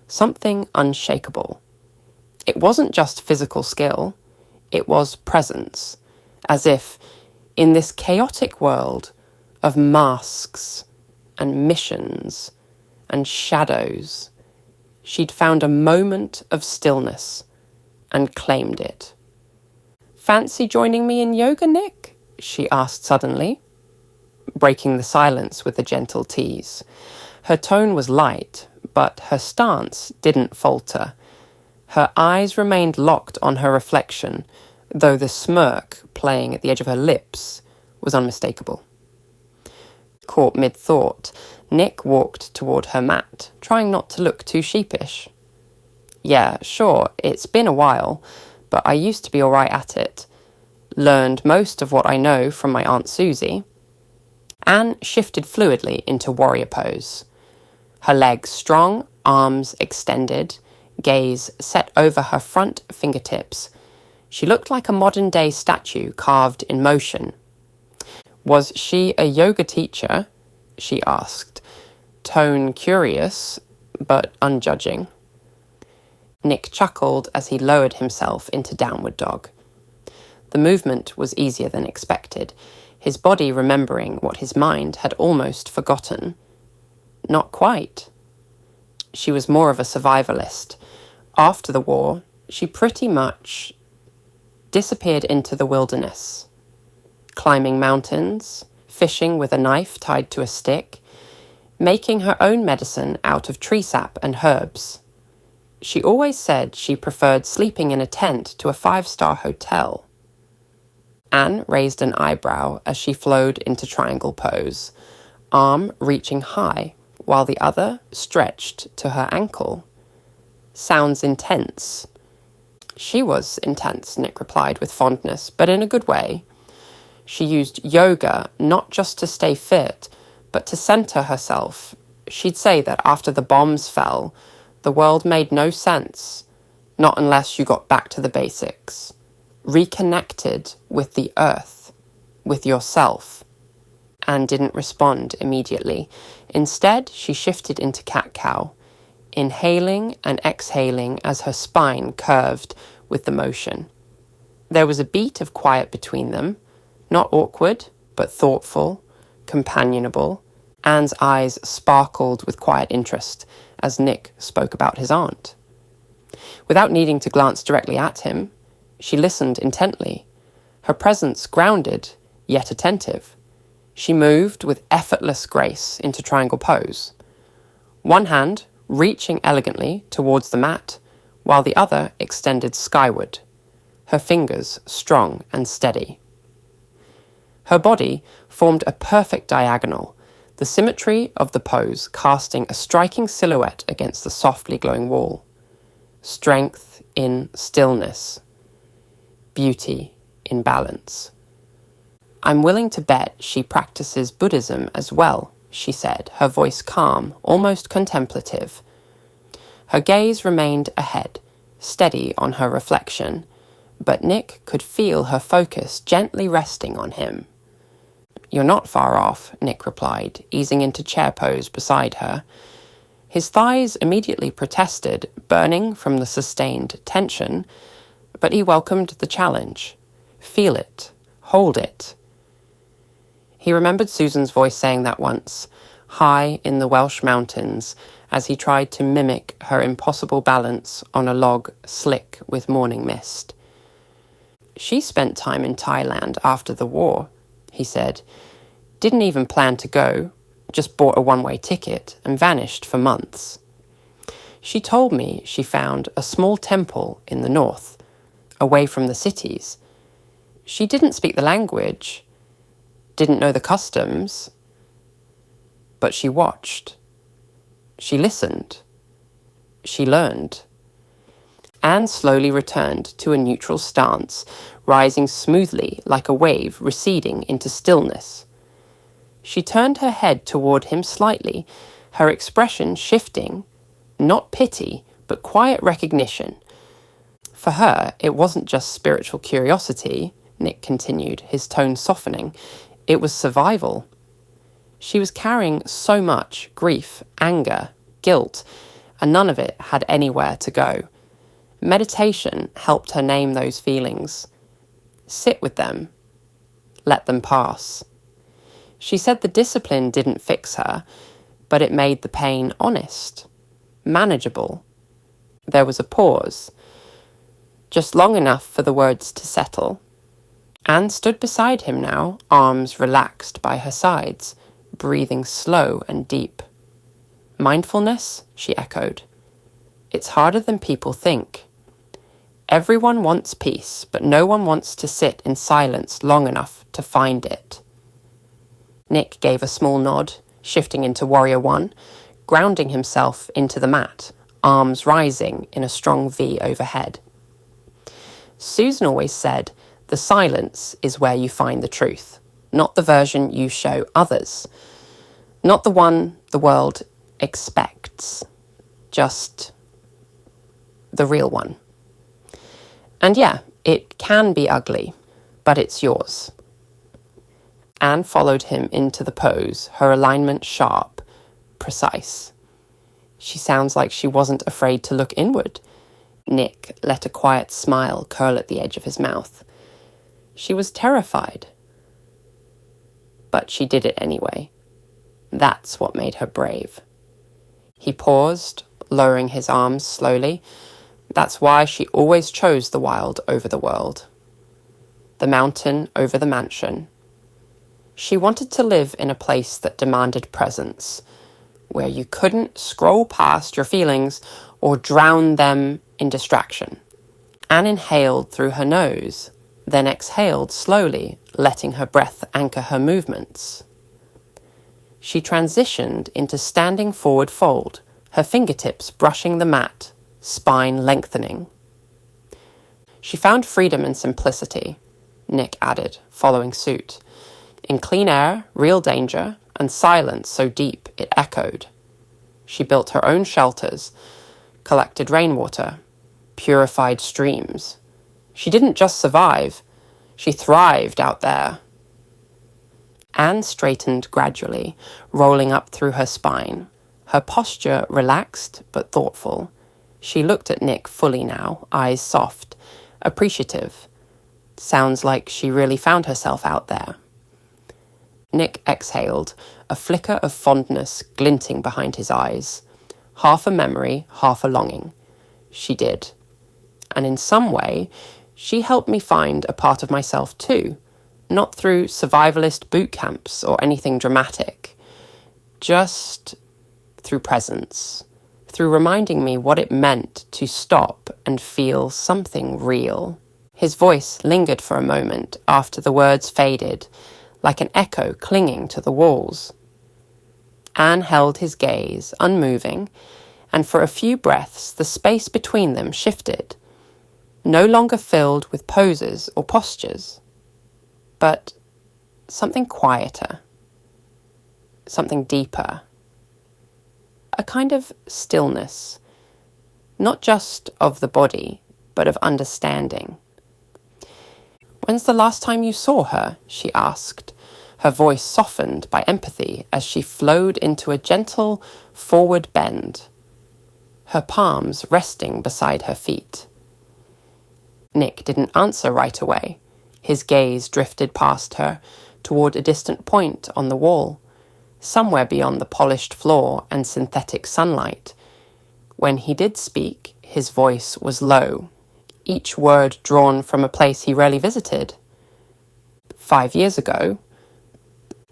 something unshakable. It wasn't just physical skill, it was presence, as if, in this chaotic world of masks and missions and shadows, she'd found a moment of stillness and claimed it. "Fancy joining me in yoga, Nick?" she asked suddenly, breaking the silence with a gentle tease. Her tone was light, but her stance didn't falter. Her eyes remained locked on her reflection, though the smirk playing at the edge of her lips was unmistakable. Caught mid-thought, Nick walked toward her mat, trying not to look too sheepish. "Yeah, sure, it's been a while, but I used to be all right at it. Learned most of what I know from my Aunt Susie." Anne shifted fluidly into warrior pose. Her legs strong, arms extended, gaze set over her front fingertips. She looked like a modern-day statue carved in motion. "Was she a yoga teacher?" she asked, tone curious, but unjudging. Nick chuckled as he lowered himself into downward dog. The movement was easier than expected, his body remembering what his mind had almost forgotten. Not quite. She was more of a survivalist. After the war, she pretty much disappeared into the wilderness, climbing mountains, fishing with a knife tied to a stick, making her own medicine out of tree sap and herbs. She always said she preferred sleeping in a tent to a 5-star hotel. Anne raised an eyebrow as she flowed into triangle pose, arm reaching high while the other stretched to her ankle. "Sounds intense." "She was intense," Nick replied with fondness, but in a good way. She used yoga not just to stay fit, but to center herself. She'd say that after the bombs fell, the world made no sense, not unless you got back to the basics. Reconnected with the earth, with yourself. Anne didn't respond immediately. Instead, she shifted into cat-cow, inhaling and exhaling as her spine curved with the motion. There was a beat of quiet between them, not awkward, but thoughtful, companionable. Anne's eyes sparkled with quiet interest as Nick spoke about his aunt. Without needing to glance directly at him, she listened intently, her presence grounded, yet attentive. She moved with effortless grace into triangle pose, one hand reaching elegantly towards the mat, while the other extended skyward, her fingers strong and steady. Her body formed a perfect diagonal, the symmetry of the pose casting a striking silhouette against the softly glowing wall. Strength in stillness. Beauty in balance. "I'm willing to bet she practices Buddhism as well," she said, her voice calm, almost contemplative. Her gaze remained ahead, steady on her reflection, but Nick could feel her focus gently resting on him. "You're not far off," Nick replied, easing into chair pose beside her. His thighs immediately protested, burning from the sustained tension, but he welcomed the challenge. Feel it. Hold it. He remembered Susan's voice saying that once, high in the Welsh mountains, as he tried to mimic her impossible balance on a log slick with morning mist. "She spent time in Thailand after the war," he said. "Didn't even plan to go, just bought a one-way ticket and vanished for months. She told me she found a small temple in the north, away from the cities. She didn't speak the language, didn't know the customs, but she watched. She listened. She learned." Anne slowly returned to a neutral stance, rising smoothly like a wave receding into stillness. She turned her head toward him slightly, her expression shifting, not pity, but quiet recognition. For her, it wasn't just spiritual curiosity, Nick continued, his tone softening. It was survival. She was carrying so much grief, anger, guilt, and none of it had anywhere to go. Meditation helped her name those feelings. Sit with them. Let them pass. She said the discipline didn't fix her, but it made the pain honest, manageable. There was a pause, just long enough for the words to settle. Anne stood beside him now, arms relaxed by her sides, breathing slow and deep. Mindfulness, she echoed. It's harder than people think. Everyone wants peace, but no one wants to sit in silence long enough to find it. Nick gave a small nod, shifting into Warrior 1, grounding himself into the mat, arms rising in a strong V overhead. Susan always said, the silence is where you find the truth, not the version you show others, not the one the world expects, just the real one. And yeah, it can be ugly, but it's yours. Anne followed him into the pose, her alignment sharp, precise. She sounds like she wasn't afraid to look inward. Nick let a quiet smile curl at the edge of his mouth. She was terrified. But she did it anyway. That's what made her brave. He paused, lowering his arms slowly. That's why she always chose the wild over the world. The mountain over the mansion. She wanted to live in a place that demanded presence, where you couldn't scroll past your feelings or drown them in distraction. Anne inhaled through her nose, then exhaled slowly, letting her breath anchor her movements. She transitioned into standing forward fold, her fingertips brushing the mat, spine lengthening. She found freedom in simplicity, Nick added, following suit. In clean air, real danger, and silence so deep it echoed. She built her own shelters, collected rainwater, purified streams. She didn't just survive, she thrived out there. Anne straightened gradually, rolling up through her spine, her posture relaxed but thoughtful. She looked at Nick fully now, eyes soft, appreciative. Sounds like she really found herself out there. Nick exhaled, a flicker of fondness glinting behind his eyes. Half a memory, half a longing. She did. And in some way, she helped me find a part of myself too, not through survivalist boot camps or anything dramatic, just through presence, through reminding me what it meant to stop and feel something real. His voice lingered for a moment after the words faded, like an echo clinging to the walls. Anne held his gaze, unmoving, and for a few breaths the space between them shifted, no longer filled with poses or postures, but something quieter, something deeper, a kind of stillness, not just of the body, but of understanding. "When's the last time you saw her?" she asked, her voice softened by empathy as she flowed into a gentle forward bend, her palms resting beside her feet. Nick didn't answer right away. His gaze drifted past her, toward a distant point on the wall, somewhere beyond the polished floor and synthetic sunlight. When he did speak, his voice was low, each word drawn from a place he rarely visited. 5 years ago.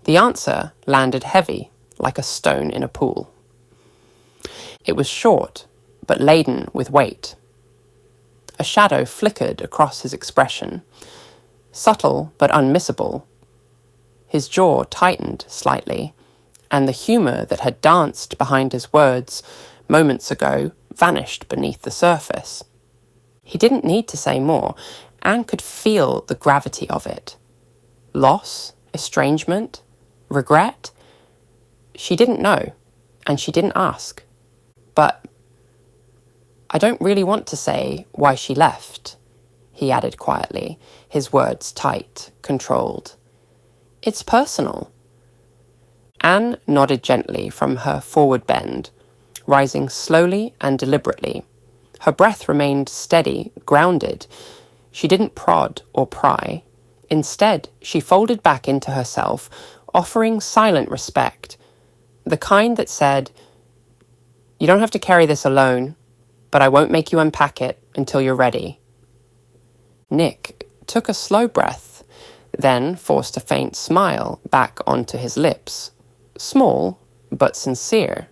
The answer landed heavy, like a stone in a pool. It was short, but laden with weight. A shadow flickered across his expression, subtle but unmissable. His jaw tightened slightly, and the humour that had danced behind his words moments ago vanished beneath the surface. He didn't need to say more. Anne could feel the gravity of it. Loss, estrangement, regret. She didn't know, and she didn't ask. But I don't really want to say why she left, he added quietly, his words tight, controlled. It's personal. Anne nodded gently from her forward bend, rising slowly and deliberately. Her breath remained steady, grounded. She didn't prod or pry. Instead, she folded back into herself, offering silent respect, the kind that said, "You don't have to carry this alone, but I won't make you unpack it until you're ready." Nick took a slow breath, then forced a faint smile back onto his lips, small but sincere.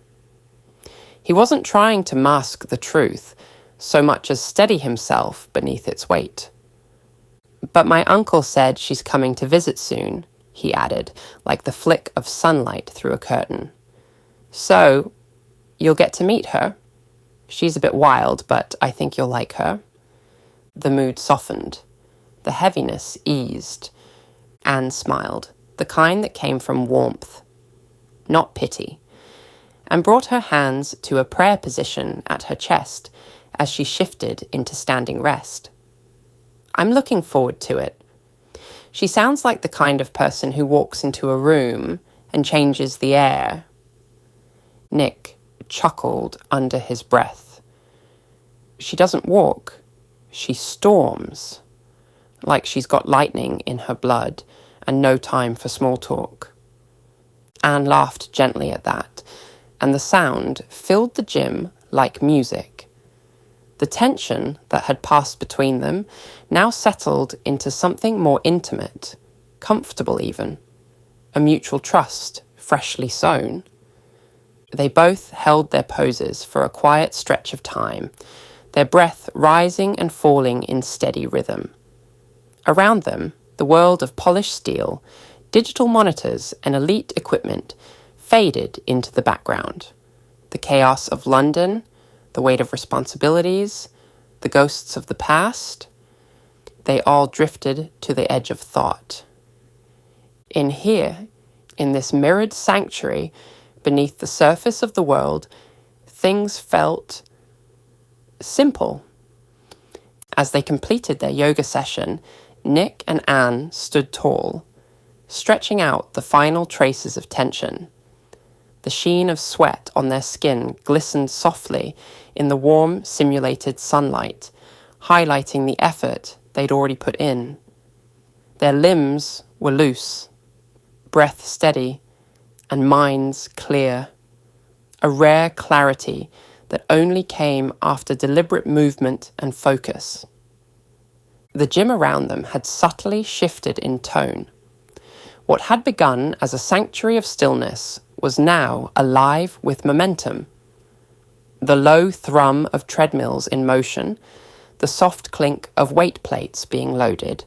He wasn't trying to mask the truth, so much as steady himself beneath its weight. "But my uncle said she's coming to visit soon," he added, like the flick of sunlight through a curtain. "So, you'll get to meet her. She's a bit wild, but I think you'll like her." The mood softened. The heaviness eased. Anne smiled, the kind that came from warmth, not pity, and brought her hands to a prayer position at her chest as she shifted into standing rest. "I'm looking forward to it. She sounds like the kind of person who walks into a room and changes the air." Nick chuckled under his breath. "She doesn't walk. She storms. Like she's got lightning in her blood and no time for small talk." Anne laughed gently at that, and the sound filled the gym like music. The tension that had passed between them now settled into something more intimate, comfortable even, a mutual trust freshly sown. They both held their poses for a quiet stretch of time, their breath rising and falling in steady rhythm. Around them, the world of polished steel, digital monitors, and elite equipment faded into the background. The chaos of London, the weight of responsibilities, the ghosts of the past, they all drifted to the edge of thought. In here, in this mirrored sanctuary, beneath the surface of the world, things felt simple. As they completed their yoga session, Nick and Anne stood tall, stretching out the final traces of tension. The sheen of sweat on their skin glistened softly in the warm, simulated sunlight, highlighting the effort they'd already put in. Their limbs were loose, breath steady, and minds clear. A rare clarity that only came after deliberate movement and focus. The gym around them had subtly shifted in tone. What had begun as a sanctuary of stillness was now alive with momentum. The low thrum of treadmills in motion, the soft clink of weight plates being loaded,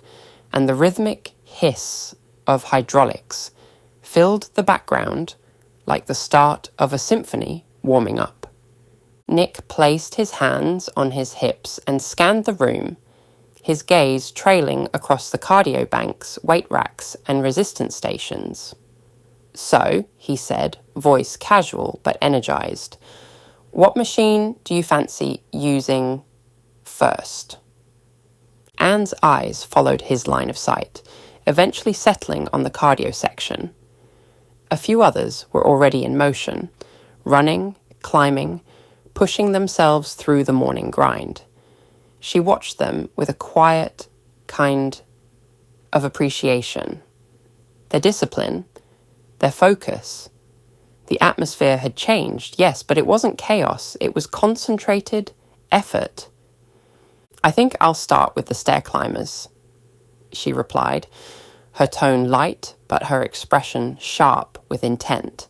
and the rhythmic hiss of hydraulics filled the background like the start of a symphony warming up. Nick placed his hands on his hips and scanned the room, his gaze trailing across the cardio banks, weight racks, and resistance stations. "So," he said, voice casual but energized, "what machine do you fancy using first?" Anne's eyes followed his line of sight, eventually settling on the cardio section. A few others were already in motion, running, climbing, pushing themselves through the morning grind. She watched them with a quiet kind of appreciation. Their discipline, their focus. The atmosphere had changed, yes, but it wasn't chaos. It was concentrated effort. "I think I'll start with the stair climbers," she replied, her tone light, but her expression sharp with intent.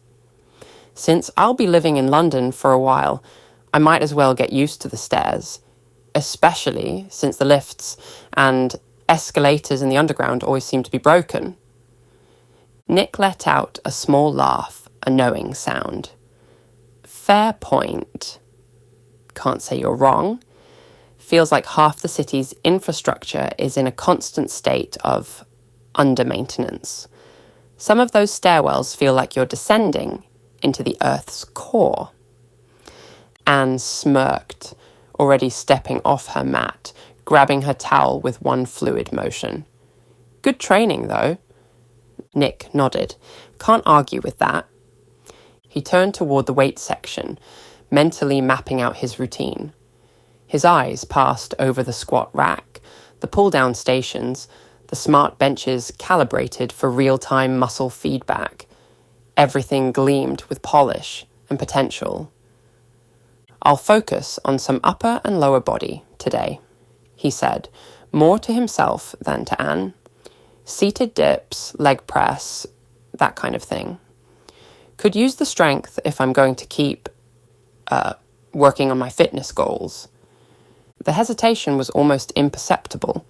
"Since I'll be living in London for a while, I might as well get used to the stairs, especially since the lifts and escalators in the underground always seem to be broken." Nick let out a small laugh, a knowing sound. "Fair point. Can't say you're wrong. feels like half the city's infrastructure is in a constant state of under-maintenance. Some of those stairwells feel like you're descending into the Earth's core. Anne smirked, already stepping off her mat, grabbing her towel with one fluid motion. Good training, though. Nick nodded. Can't argue with that. He turned toward the weight section, mentally mapping out his routine. His eyes passed over the squat rack, the pull-down stations, the smart benches calibrated for real-time muscle feedback. Everything gleamed with polish and potential. I'll focus on some upper and lower body today, he said, more to himself than to Anne. Seated dips, leg press, that kind of thing. Could use the strength if I'm going to keep working on my fitness goals. The hesitation was imperceptible, imperceptible,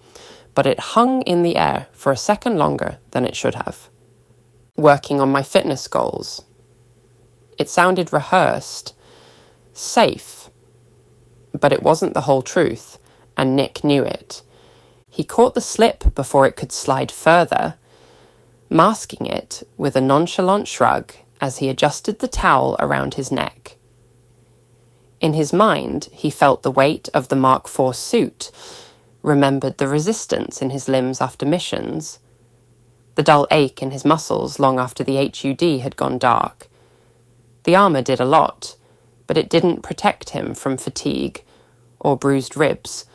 but it hung in the air for a second longer than it should have. Working on my fitness goals. It sounded rehearsed, safe, but it wasn't the whole truth, and Nick knew it. He caught the slip before it could slide further, masking it with a nonchalant shrug as he adjusted the towel around his neck. In his mind, he felt the weight of the Mark IV suit, remembered the resistance in his limbs after missions, the dull ache in his muscles long after the HUD had gone dark. The armour did a lot, but it didn't protect him from fatigue, or bruised ribs,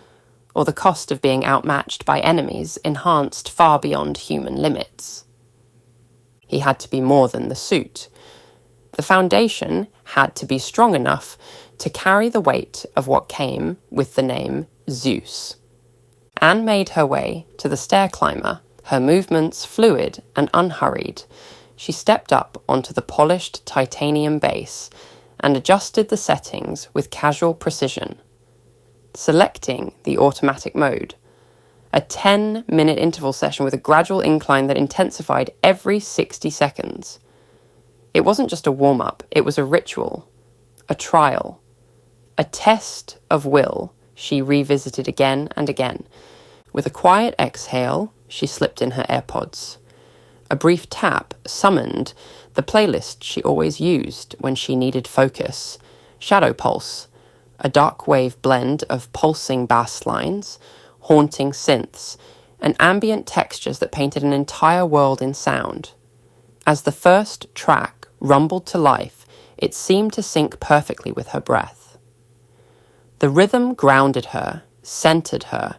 or the cost of being outmatched by enemies enhanced far beyond human limits. He had to be more than the suit. The foundation had to be strong enough to carry the weight of what came with the name Zeus. Anne made her way to the stair climber, her movements fluid and unhurried. She stepped up onto the polished titanium base and adjusted the settings with casual precision, selecting the automatic mode, a 10-minute interval session with a gradual incline that intensified every 60 seconds. It wasn't just a warm-up, it was a ritual, a trial, a test of will she revisited again and again. With a quiet exhale, she slipped in her AirPods. A brief tap summoned the playlist she always used when she needed focus, Shadow Pulse, a dark wave blend of pulsing bass lines, haunting synths, and ambient textures that painted an entire world in sound. As the first track rumbled to life, it seemed to sync perfectly with her breath. The rhythm grounded her, centered her,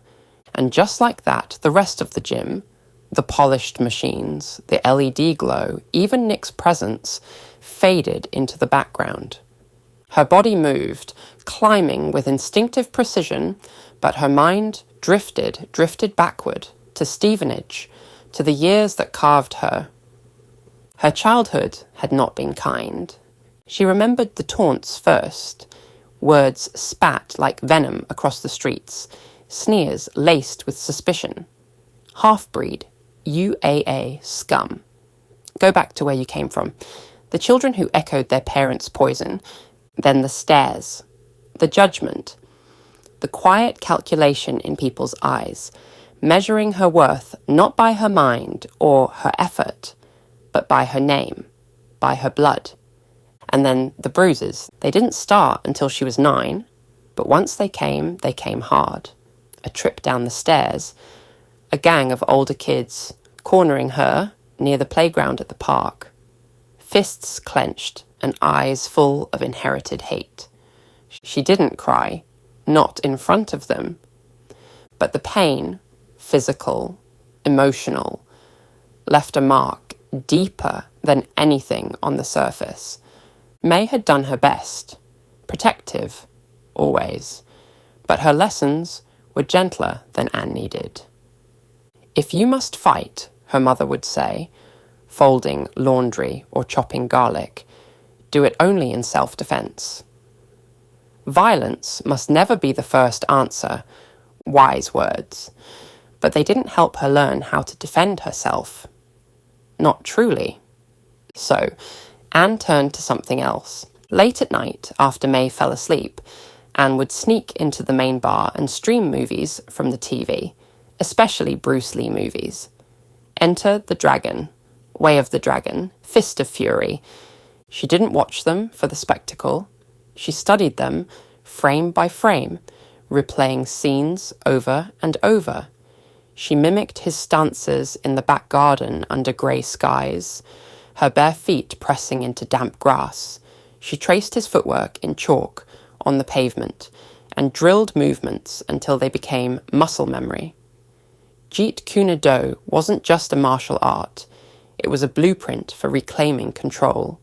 and just like that, the rest of the gym, the polished machines, the LED glow, even Nick's presence, faded into the background. Her body moved, climbing with instinctive precision, but her mind drifted backward, to Stevenage, to the years that carved her. Her childhood had not been kind. She remembered the taunts first, words spat like venom across the streets, sneers laced with suspicion. Half-breed, UAA scum. Go back to where you came from. The children who echoed their parents' poison, then the stares, the judgment, the quiet calculation in people's eyes, measuring her worth not by her mind or her effort, but by her name, by her blood. And then the bruises. They didn't start until she was 9, but once they came hard. A trip down the stairs, a gang of older kids cornering her near the playground at the park, fists clenched and eyes full of inherited hate. She didn't cry, not in front of them, but the pain, physical, emotional, left a mark deeper than anything on the surface. May had done her best, protective, always, but her lessons were gentler than Anne needed. If you must fight, her mother would say, folding laundry or chopping garlic, do it only in self-defense. Violence must never be the first answer, wise words, but they didn't help her learn how to defend herself. Not truly. So, Anne turned to something else. Late at night, after May fell asleep, Anne would sneak into the main bar and stream movies from the TV, especially Bruce Lee movies. Enter the Dragon, Way of the Dragon, Fist of Fury. She didn't watch them for the spectacle. She studied them frame by frame, replaying scenes over and over. She mimicked his stances in the back garden under grey skies, her bare feet pressing into damp grass. She traced his footwork in chalk on the pavement and drilled movements until they became muscle memory. Jeet Kune Do wasn't just a martial art, it was a blueprint for reclaiming control,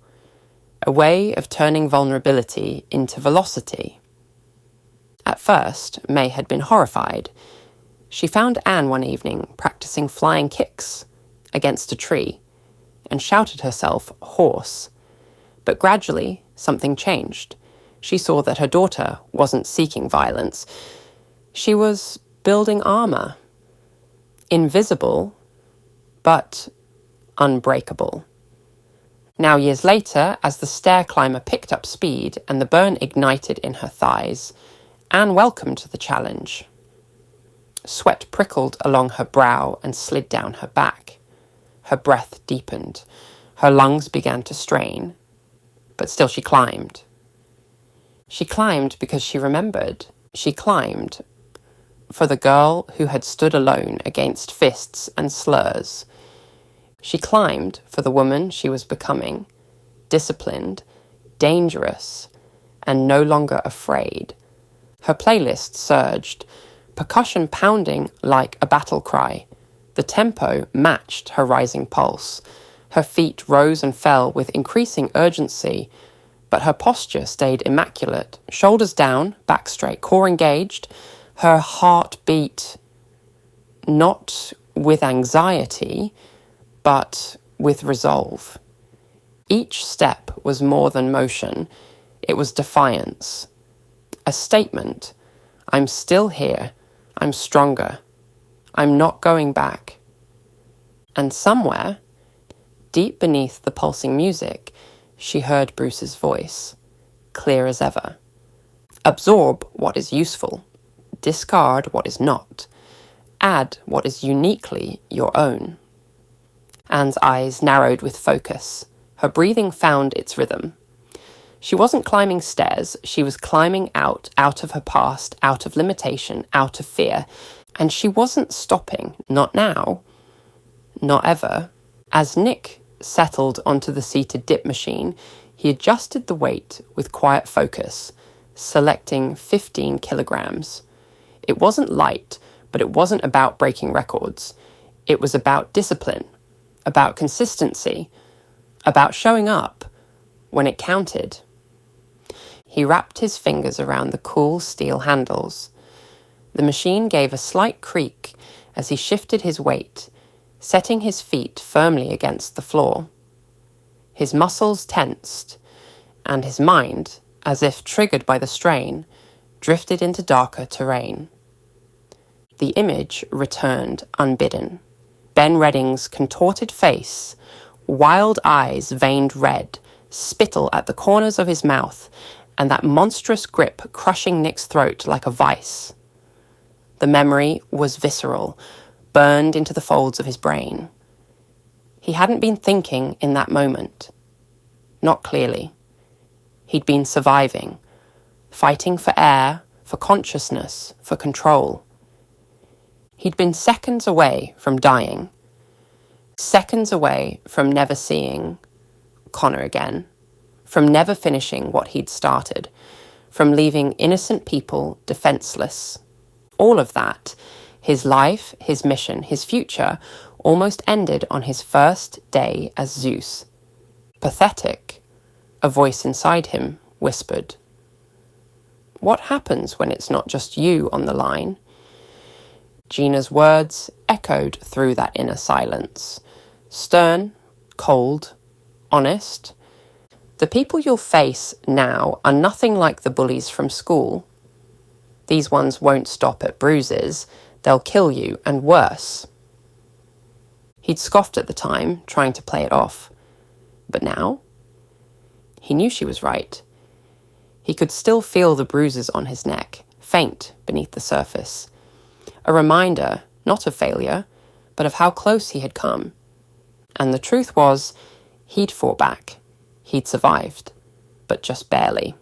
a way of turning vulnerability into velocity. At first, May had been horrified. She found Anne one evening practicing flying kicks against a tree and shouted herself hoarse. But gradually, something changed. She saw that her daughter wasn't seeking violence. She was building armor. Invisible, but unbreakable. Now, years later, as the stair climber picked up speed and the burn ignited in her thighs, Anne welcomed the challenge. Sweat prickled along her brow and slid down her back. Her breath deepened. Her lungs began to strain. But still she climbed. She climbed because she remembered. She climbed for the girl who had stood alone against fists and slurs. She climbed for the woman she was becoming, disciplined, dangerous, and no longer afraid. Her playlist surged, percussion pounding like a battle cry. The tempo matched her rising pulse. Her feet rose and fell with increasing urgency, but her posture stayed immaculate. Shoulders down, back straight, core engaged. Her heart beat not with anxiety, but with resolve. Each step was more than motion. It was defiance. A statement. I'm still here. I'm stronger. I'm not going back. And somewhere, deep beneath the pulsing music, she heard Bruce's voice, clear as ever. Absorb what is useful. Discard what is not. Add what is uniquely your own. Anne's eyes narrowed with focus. Her breathing found its rhythm. She wasn't climbing stairs, she was climbing out of her past, out of limitation, out of fear. And she wasn't stopping, not now, not ever. As Nick settled onto the seated dip machine, he adjusted the weight with quiet focus, selecting 15 kilograms. It wasn't light, but it wasn't about breaking records. It was about discipline, about consistency, about showing up when it counted. He wrapped his fingers around the cool steel handles. The machine gave a slight creak as he shifted his weight, setting his feet firmly against the floor. His muscles tensed, and his mind, as if triggered by the strain, drifted into darker terrain. The image returned unbidden. Ben Redding's contorted face, wild eyes veined red, spittle at the corners of his mouth, and that monstrous grip crushing Nick's throat like a vice. The memory was visceral, burned into the folds of his brain. He hadn't been thinking in that moment. Not clearly. He'd been surviving, fighting for air, for consciousness, for control. He'd been seconds away from dying, seconds away from never seeing Connor again, from never finishing what he'd started, from leaving innocent people defenseless. All of that, his life, his mission, his future, almost ended on his first day as Zeus. Pathetic, a voice inside him whispered. What happens when it's not just you on the line? Gina's words echoed through that inner silence. Stern, cold, honest. The people you'll face now are nothing like the bullies from school. These ones won't stop at bruises. They'll kill you, and worse. He'd scoffed at the time, trying to play it off. But now? He knew she was right. He could still feel the bruises on his neck, faint beneath the surface. A reminder, not of failure, but of how close he had come. And the truth was, he'd fought back. He'd survived, but just barely.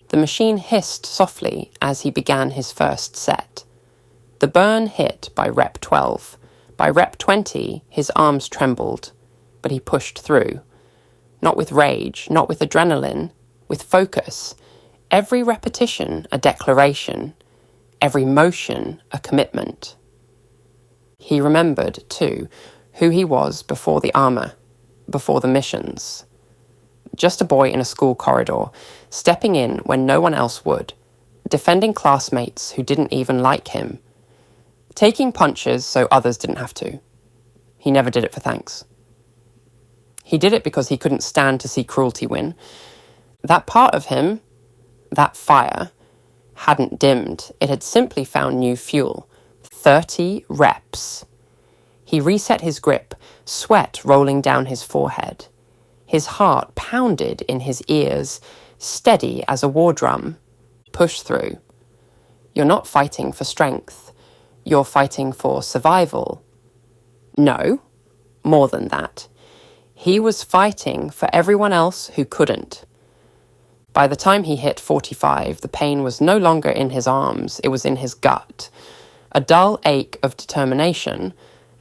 The machine hissed softly as he began his first set. The burn hit by rep 12. By rep 20, his arms trembled, but he pushed through. Not with rage, not with adrenaline, with focus. Every repetition a declaration, every motion a commitment. He remembered, too, who he was before the armor, before the missions. Just a boy in a school corridor, stepping in when no one else would, defending classmates who didn't even like him, taking punches so others didn't have to. He never did it for thanks. He did it because he couldn't stand to see cruelty win. That part of him, that fire, hadn't dimmed. It had simply found new fuel. 30 reps. He reset his grip, sweat rolling down his forehead. His heart pounded in his ears, steady as a war drum. Push through. You're not fighting for strength. You're fighting for survival. No, more than that. He was fighting for everyone else who couldn't. By the time he hit 45, the pain was no longer in his arms, it was in his gut. A dull ache of determination,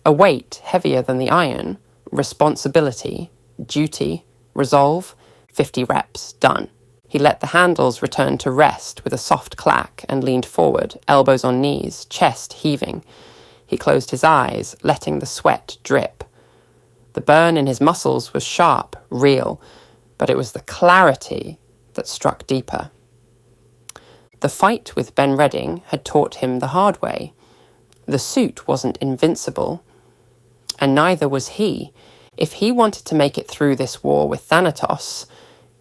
a weight heavier than the iron, responsibility, duty, resolve, 50 reps, done. He let the handles return to rest with a soft clack and leaned forward, elbows on knees, chest heaving. He closed his eyes, letting the sweat drip. The burn in his muscles was sharp, real, but it was the clarity that struck deeper. The fight with Ben Redding had taught him the hard way. The suit wasn't invincible, and neither was he. If he wanted to make it through this war with Thanatos,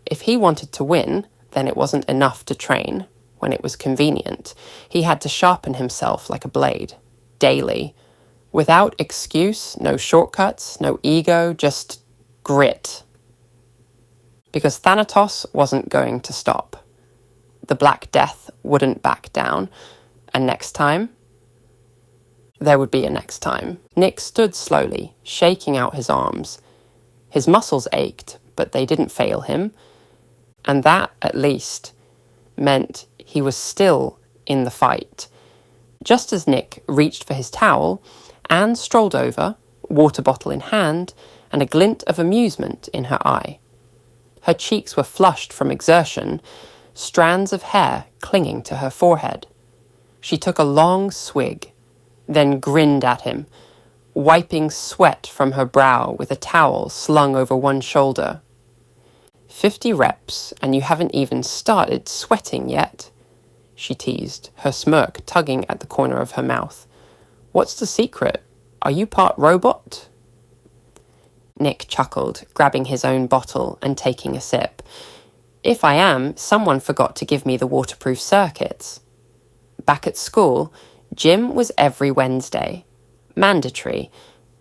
if he wanted to win, then it wasn't enough to train when it was convenient. He had to sharpen himself like a blade, daily. Without excuse, no shortcuts, no ego, just grit. Because Thanatos wasn't going to stop. The Black Death wouldn't back down. And next time? There would be a next time. Nick stood slowly, shaking out his arms. His muscles ached, but they didn't fail him. And that, at least, meant he was still in the fight. Just as Nick reached for his towel, Anne strolled over, water bottle in hand, and a glint of amusement in her eye. Her cheeks were flushed from exertion, strands of hair clinging to her forehead. She took a long swig, then grinned at him, wiping sweat from her brow with a towel slung over one shoulder. 50 reps, and you haven't even started sweating yet, she teased, her smirk tugging at the corner of her mouth. What's the secret? Are you part robot? Nick chuckled, grabbing his own bottle and taking a sip. If I am, someone forgot to give me the waterproof circuits. Back at school, gym was every Wednesday. Mandatory.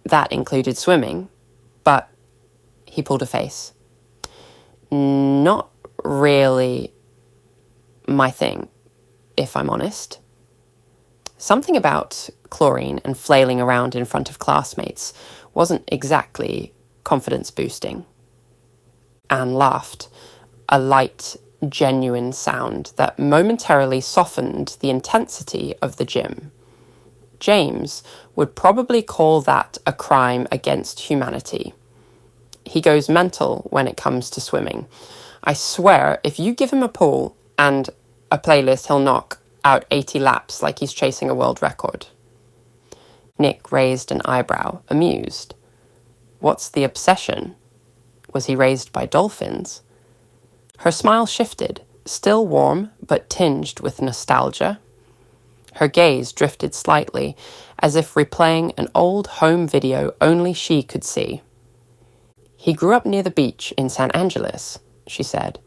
That included swimming. But he pulled a face. Not really my thing, if I'm honest. Something about chlorine and flailing around in front of classmates wasn't exactly confidence-boosting. Anne laughed, a light, genuine sound that momentarily softened the intensity of the gym. James would probably call that a crime against humanity. He goes mental when it comes to swimming. I swear, if you give him a pool and a playlist, he'll knock out 80 laps like he's chasing a world record. Nick raised an eyebrow, amused. What's the obsession? Was he raised by dolphins? Her smile shifted, still warm but tinged with nostalgia. Her gaze drifted slightly, as if replaying an old home video only she could see. He grew up near the beach in San Angeles, she said.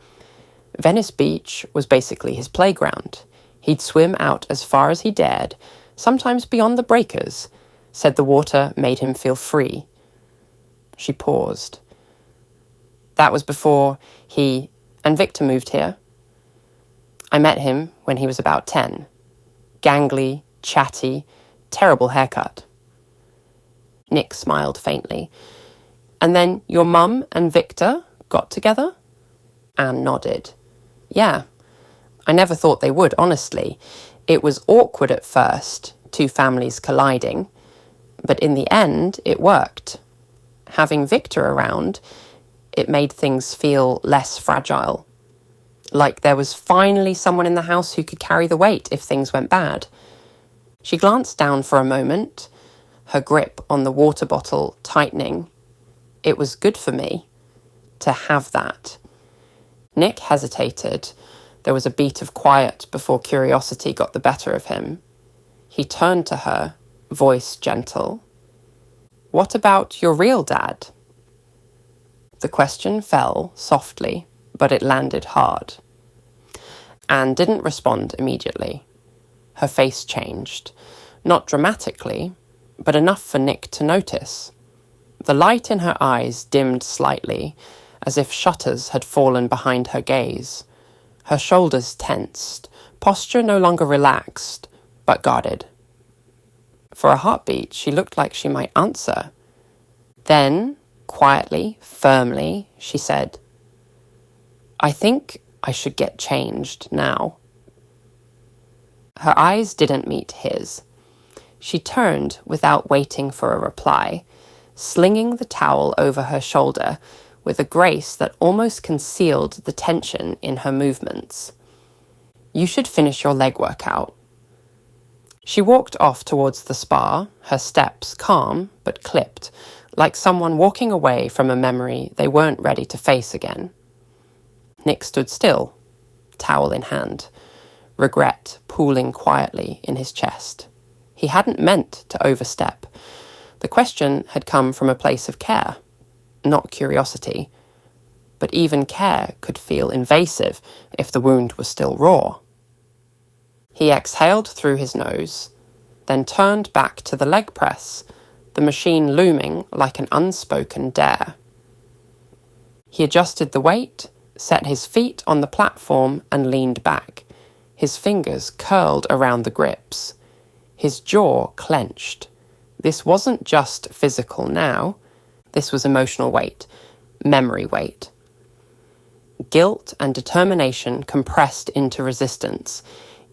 Venice Beach was basically his playground. He'd swim out as far as he dared, sometimes beyond the breakers, said the water made him feel free. She paused. That was before he and Victor moved here. I met him when he was about 10. Gangly, chatty, terrible haircut. Nick smiled faintly. And then your mum and Victor got together? Anne nodded. Yeah. I never thought they would, honestly. It was awkward at first, two families colliding, but in the end, it worked. Having Victor around, it made things feel less fragile. Like there was finally someone in the house who could carry the weight if things went bad. She glanced down for a moment, her grip on the water bottle tightening. It was good for me to have that. Nick hesitated. There was a beat of quiet before curiosity got the better of him. He turned to her, voice gentle. What about your real dad? The question fell softly, but it landed hard. Anne didn't respond immediately. Her face changed, not dramatically, but enough for Nick to notice. The light in her eyes dimmed slightly, as if shutters had fallen behind her gaze. Her shoulders tensed, posture no longer relaxed, but guarded. For a heartbeat, she looked like she might answer. Then, quietly, firmly, she said, I think I should get changed now. Her eyes didn't meet his. She turned without waiting for a reply, slinging the towel over her shoulder with a grace that almost concealed the tension in her movements. You should finish your leg workout. She walked off towards the spa, her steps calm but clipped, like someone walking away from a memory they weren't ready to face again. Nick stood still, towel in hand, regret pooling quietly in his chest. He hadn't meant to overstep. The question had come from a place of care, not curiosity. But even care could feel invasive if the wound was still raw. He exhaled through his nose, then turned back to the leg press, the machine looming like an unspoken dare. He adjusted the weight, set his feet on the platform and leaned back, his fingers curled around the grips. His jaw clenched. This wasn't just physical now. This was emotional weight, memory weight. Guilt and determination compressed into resistance.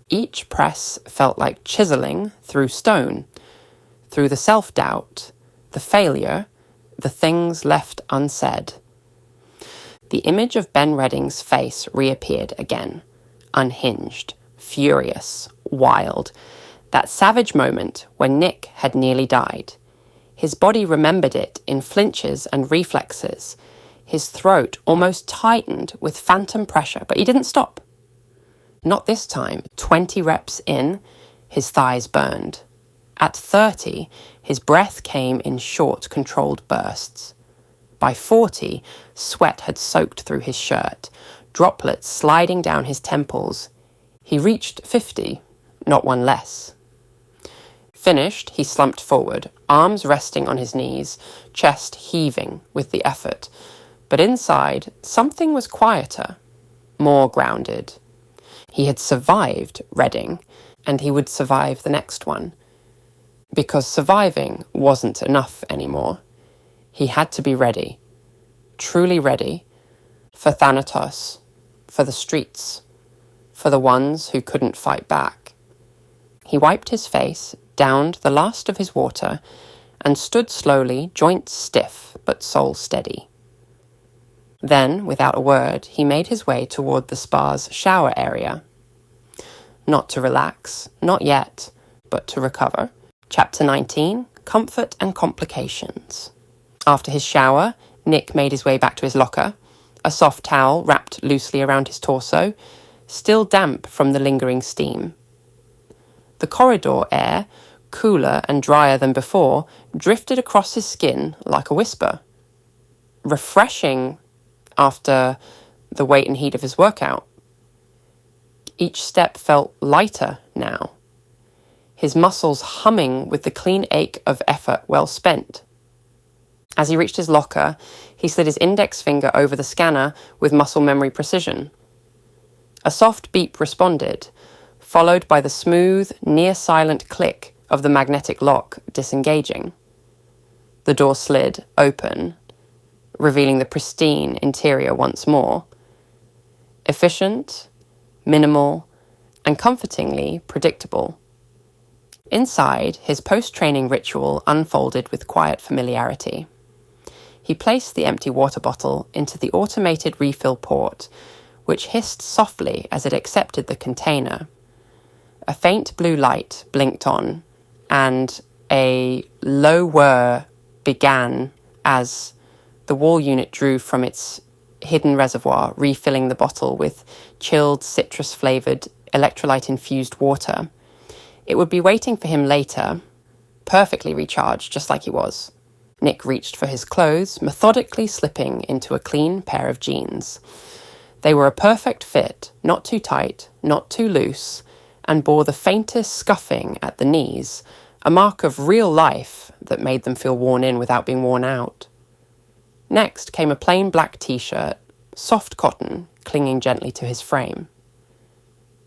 Each press felt like chiseling through stone, through the self-doubt, the failure, the things left unsaid. The image of Ben Redding's face reappeared again, unhinged, furious, wild. That savage moment when Nick had nearly died. His body remembered it in flinches and reflexes. His throat almost tightened with phantom pressure, but he didn't stop. Not this time. 20 reps in, his thighs burned. At 30, his breath came in short, controlled bursts. By 40, sweat had soaked through his shirt, droplets sliding down his temples. He reached 50, not one less. Finished, he slumped forward, arms resting on his knees, chest heaving with the effort. But inside, something was quieter, more grounded. He had survived Redding, and he would survive the next one. Because surviving wasn't enough anymore. He had to be ready, truly ready, for Thanatos, for the streets, for the ones who couldn't fight back. He wiped his face, downed the last of his water, and stood slowly, joints stiff but soul steady. Then, without a word, he made his way toward the spa's shower area. Not to relax, not yet, but to recover. Chapter 19, Comfort and Complications. After his shower, Nick made his way back to his locker, a soft towel wrapped loosely around his torso, still damp from the lingering steam. The corridor air, cooler and drier than before, drifted across his skin like a whisper. Refreshing after the weight and heat of his workout. Each step felt lighter now, his muscles humming with the clean ache of effort well spent. As he reached his locker, he slid his index finger over the scanner with muscle memory precision. A soft beep responded, followed by the smooth, near-silent click of the magnetic lock disengaging. The door slid open, revealing the pristine interior once more. Efficient, minimal, and comfortingly predictable. Inside, his post-training ritual unfolded with quiet familiarity. He placed the empty water bottle into the automated refill port, which hissed softly as it accepted the container. A faint blue light blinked on, and a low whir began as the wall unit drew from its hidden reservoir, refilling the bottle with chilled, citrus-flavoured, electrolyte-infused water. It would be waiting for him later, perfectly recharged, just like he was. Nick reached for his clothes, methodically slipping into a clean pair of jeans. They were a perfect fit, not too tight, not too loose, and bore the faintest scuffing at the knees, a mark of real life that made them feel worn in without being worn out. Next came a plain black t-shirt, soft cotton, clinging gently to his frame.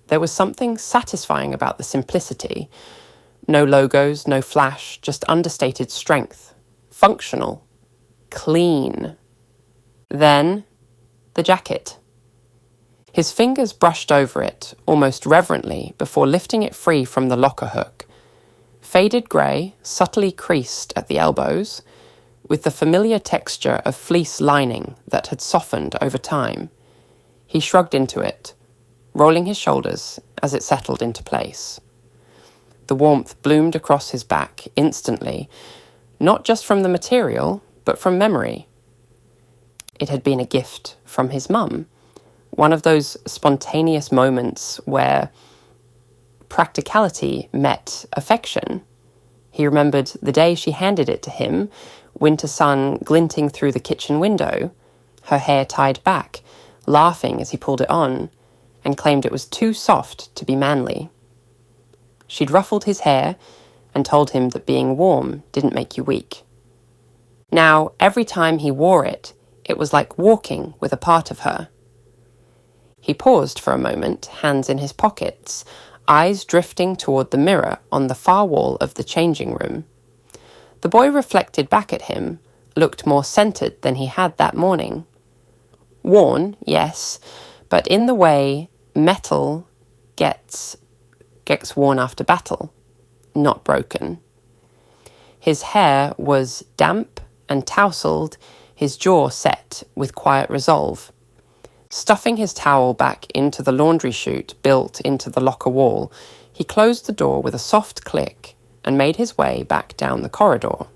There was something satisfying about the simplicity. No logos, no flash, just understated strength. Functional. Clean. Then, the jacket. His fingers brushed over it, almost reverently, before lifting it free from the locker hook. Faded grey, subtly creased at the elbows, with the familiar texture of fleece lining that had softened over time. He shrugged into it, rolling his shoulders as it settled into place. The warmth bloomed across his back instantly, not just from the material, but from memory. It had been a gift from his mum, one of those spontaneous moments where practicality met affection. He remembered the day she handed it to him, winter sun glinting through the kitchen window, her hair tied back, laughing as he pulled it on, and claimed it was too soft to be manly. She'd ruffled his hair and told him that being warm didn't make you weak. Now, every time he wore it, it was like walking with a part of her. He paused for a moment, hands in his pockets, eyes drifting toward the mirror on the far wall of the changing room. The boy reflected back at him, looked more centered than he had that morning. Worn, yes, but in the way metal gets worn after battle, not broken. His hair was damp and tousled, his jaw set with quiet resolve. Stuffing his towel back into the laundry chute built into the locker wall, he closed the door with a soft click and made his way back down the corridor.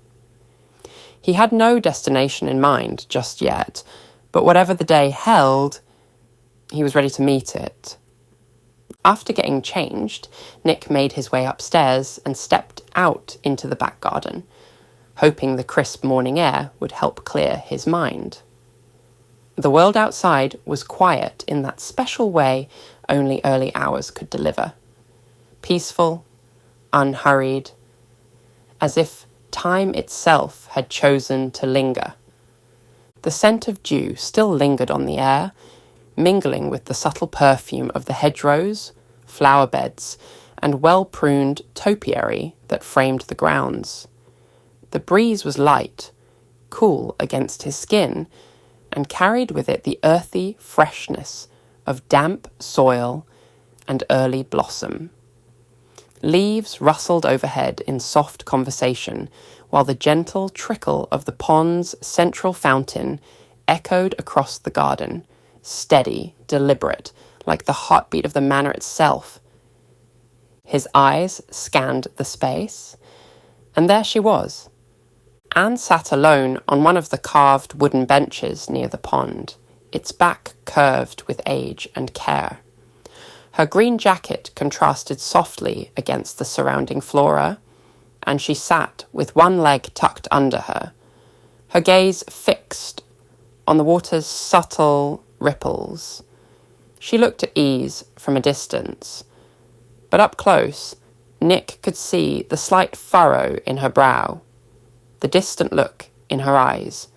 He had no destination in mind just yet, but whatever the day held, he was ready to meet it. After getting changed, Nick made his way upstairs and stepped out into the back garden, hoping the crisp morning air would help clear his mind. The world outside was quiet in that special way only early hours could deliver. Peaceful, unhurried, as if time itself had chosen to linger. The scent of dew still lingered on the air, mingling with the subtle perfume of the hedgerows, flower beds, and well-pruned topiary that framed the grounds. The breeze was light, cool against his skin, and carried with it the earthy freshness of damp soil and early blossom. Leaves rustled overhead in soft conversation, while the gentle trickle of the pond's central fountain echoed across the garden, steady, deliberate, like the heartbeat of the manor itself. His eyes scanned the space, and there she was. Anne sat alone on one of the carved wooden benches near the pond, its back curved with age and care. Her green jacket contrasted softly against the surrounding flora, and she sat with one leg tucked under her, her gaze fixed on the water's subtle ripples. She looked at ease from a distance, but up close, Nick could see the slight furrow in her brow, the distant look in her eyes,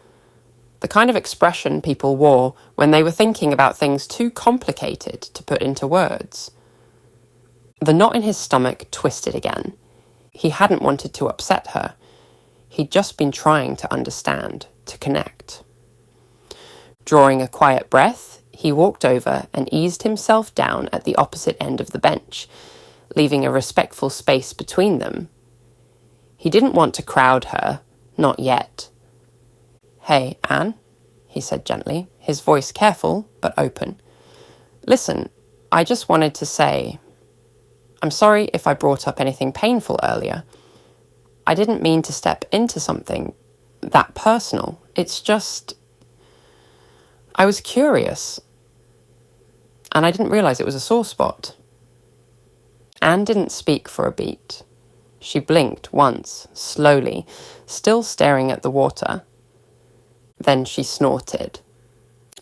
The kind of expression people wore when they were thinking about things too complicated to put into words. The knot in his stomach twisted again. He hadn't wanted to upset her. He'd just been trying to understand, to connect. Drawing a quiet breath, he walked over and eased himself down at the opposite end of the bench, leaving a respectful space between them. He didn't want to crowd her, not yet. "Hey, Anne," he said gently, his voice careful but open. "Listen, I just wanted to say, I'm sorry if I brought up anything painful earlier. I didn't mean to step into something that personal. It's just, I was curious, and I didn't realize it was a sore spot." Anne didn't speak for a beat. She blinked once, slowly, still staring at the water. Then she snorted.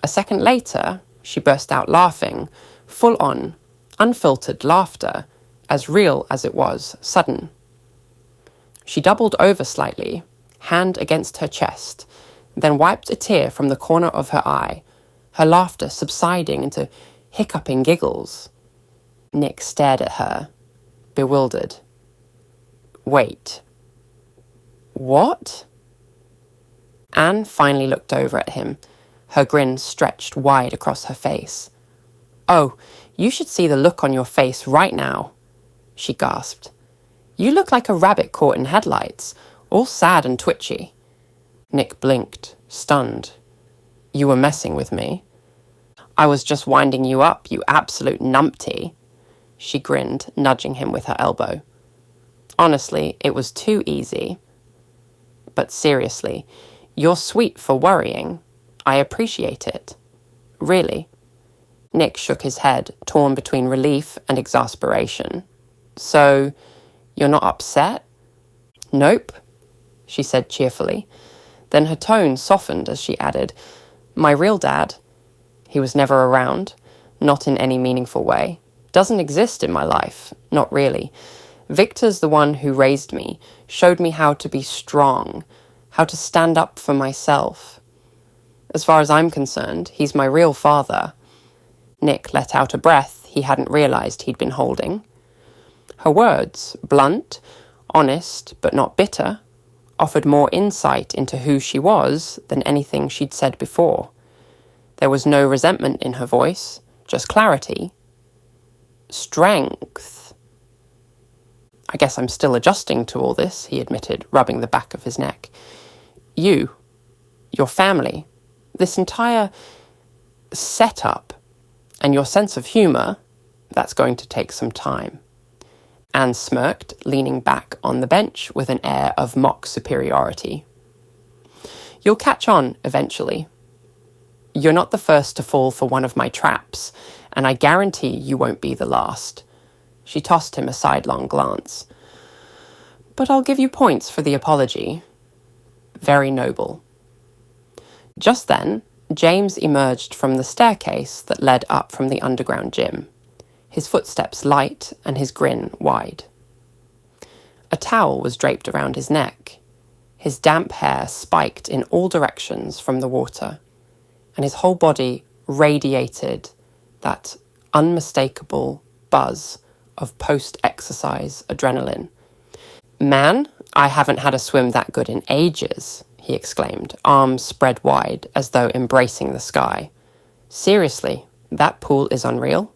A second later, she burst out laughing, full-on, unfiltered laughter, as real as it was sudden. She doubled over slightly, hand against her chest, then wiped a tear from the corner of her eye, her laughter subsiding into hiccuping giggles. Nick stared at her, bewildered. "Wait. What?" Anne finally looked over at him, her grin stretched wide across her face. "Oh, you should see the look on your face right now," she gasped. "You look like a rabbit caught in headlights, all sad and twitchy." Nick blinked, stunned. "You were messing with me?" "I was just winding you up, you absolute numpty," she grinned, nudging him with her elbow. "Honestly, it was too easy. But seriously, you're sweet for worrying. I appreciate it. Really." Nick shook his head, torn between relief and exasperation. "So, you're not upset?" "Nope," she said cheerfully. Then her tone softened as she added, "My real dad, he was never around, not in any meaningful way. Doesn't exist in my life, not really. Victor's the one who raised me, showed me how to be strong, how to stand up for myself. As far as I'm concerned, he's my real father." Nick let out a breath he hadn't realized he'd been holding. Her words, blunt, honest, but not bitter, offered more insight into who she was than anything she'd said before. There was no resentment in her voice, just clarity. "Strength." "I guess I'm still adjusting to all this," he admitted, rubbing the back of his neck. "You, your family, this entire setup, and your sense of humour, that's going to take some time." Anne smirked, leaning back on the bench with an air of mock superiority. "You'll catch on eventually. You're not the first to fall for one of my traps, and I guarantee you won't be the last." She tossed him a sidelong glance. "But I'll give you points for the apology. Very noble." Just then, James emerged from the staircase that led up from the underground gym, his footsteps light and his grin wide. A towel was draped around his neck, his damp hair spiked in all directions from the water, and his whole body radiated that unmistakable buzz of post-exercise adrenaline. "Man, I haven't had a swim that good in ages," he exclaimed, arms spread wide as though embracing the sky. "Seriously, that pool is unreal."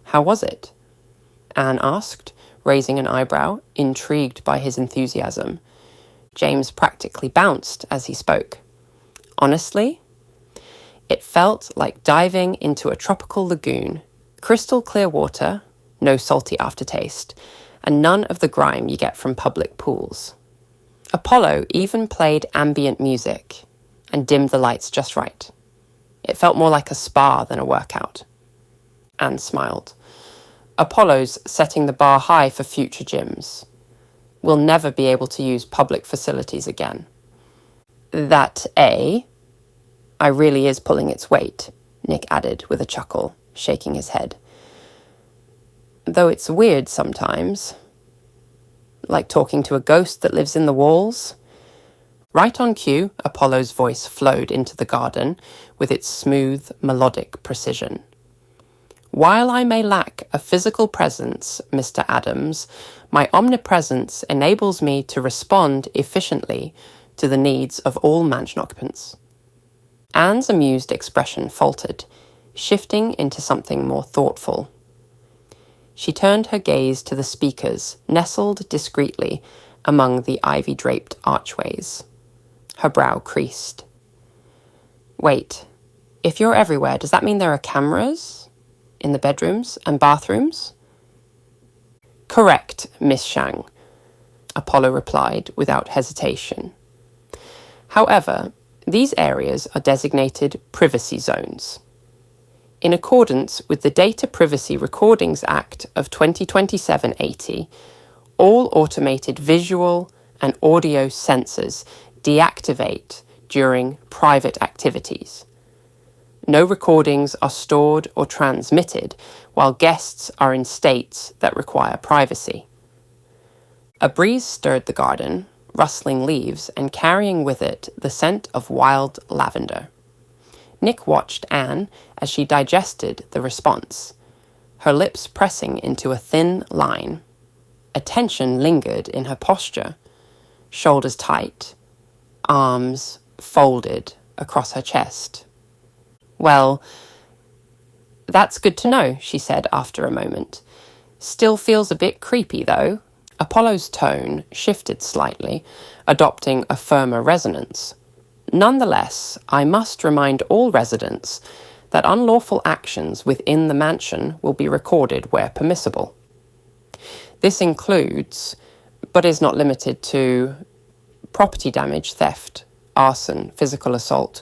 "How was it?" Anne asked, raising an eyebrow, intrigued by his enthusiasm. James practically bounced as he spoke. "Honestly, it felt like diving into a tropical lagoon. Crystal clear water, no salty aftertaste, and none of the grime you get from public pools. Apollo even played ambient music and dimmed the lights just right. It felt more like a spa than a workout." Anne smiled. "Apollo's setting the bar high for future gyms. We'll never be able to use public facilities again." "That I really is pulling its weight," Nick added with a chuckle, shaking his head. "Though it's weird sometimes. Like talking to a ghost that lives in the walls. Right on cue, Apollo's voice flowed into the garden with its smooth, melodic precision. While I may lack a physical presence, Mr. Adams, my omnipresence enables me to respond efficiently to the needs of all mansion occupants. Anne's amused expression faltered, shifting into something more thoughtful. She turned her gaze to the speakers, nestled discreetly among the ivy-draped archways. Her brow creased. Wait, if you're everywhere, does that mean there are cameras in the bedrooms and bathrooms? Correct, Miss Shang, Apollo replied without hesitation. However, these areas are designated privacy zones. In accordance with the Data Privacy Recordings Act of 2027-80, all automated visual and audio sensors deactivate during private activities. No recordings are stored or transmitted while guests are in states that require privacy. A breeze stirred the garden, rustling leaves and carrying with it the scent of wild lavender. Nick watched Anne as she digested the response, her lips pressing into a thin line. A tension lingered in her posture, shoulders tight, arms folded across her chest. Well, that's good to know, she said after a moment. Still feels a bit creepy, though. Apollo's tone shifted slightly, adopting a firmer resonance. Nonetheless, I must remind all residents that unlawful actions within the mansion will be recorded where permissible. This includes, but is not limited to, property damage, theft, arson, physical assault,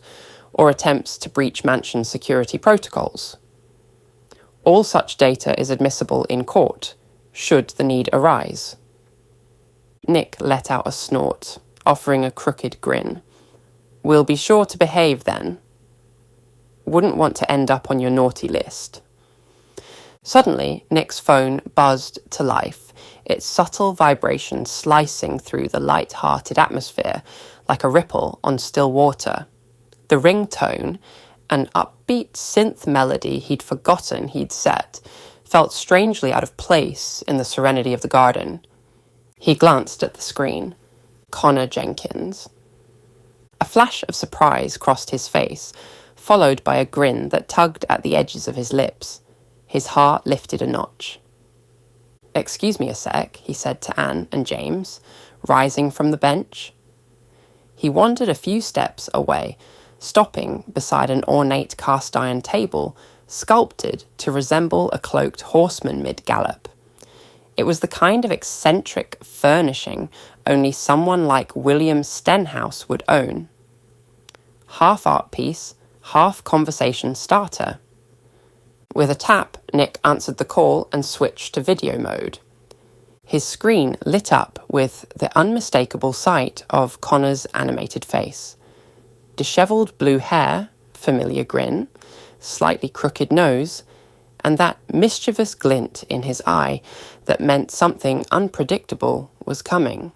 or attempts to breach mansion security protocols. All such data is admissible in court, should the need arise. Nick let out a snort, offering a crooked grin. We'll be sure to behave then. Wouldn't want to end up on your naughty list. Suddenly, Nick's phone buzzed to life, its subtle vibration slicing through the light-hearted atmosphere like a ripple on still water. The ringtone, an upbeat synth melody he'd forgotten he'd set, felt strangely out of place in the serenity of the garden. He glanced at the screen. Connor Jenkins. A flash of surprise crossed his face, followed by a grin that tugged at the edges of his lips. His heart lifted a notch. Excuse me a sec, he said to Anne and James, rising from the bench. He wandered a few steps away, stopping beside an ornate cast-iron table sculpted to resemble a cloaked horseman mid-gallop. It was the kind of eccentric furnishing only someone like William Stenhouse would own. Half art piece, half conversation starter. With a tap, Nick answered the call and switched to video mode. His screen lit up with the unmistakable sight of Connor's animated face. Dishevelled blue hair, familiar grin, slightly crooked nose, and that mischievous glint in his eye that meant something unpredictable was coming.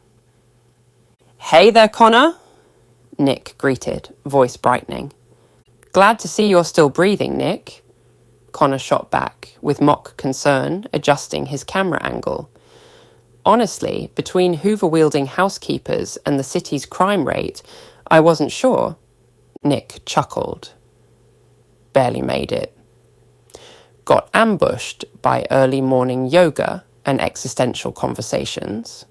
Hey there, Connor, Nick greeted, voice brightening. Glad to see you're still breathing, Nick. Connor shot back, with mock concern, adjusting his camera angle. Honestly, between Hoover-wielding housekeepers and the city's crime rate, I wasn't sure. Nick chuckled. Barely made it. Got ambushed by early morning yoga and existential conversations.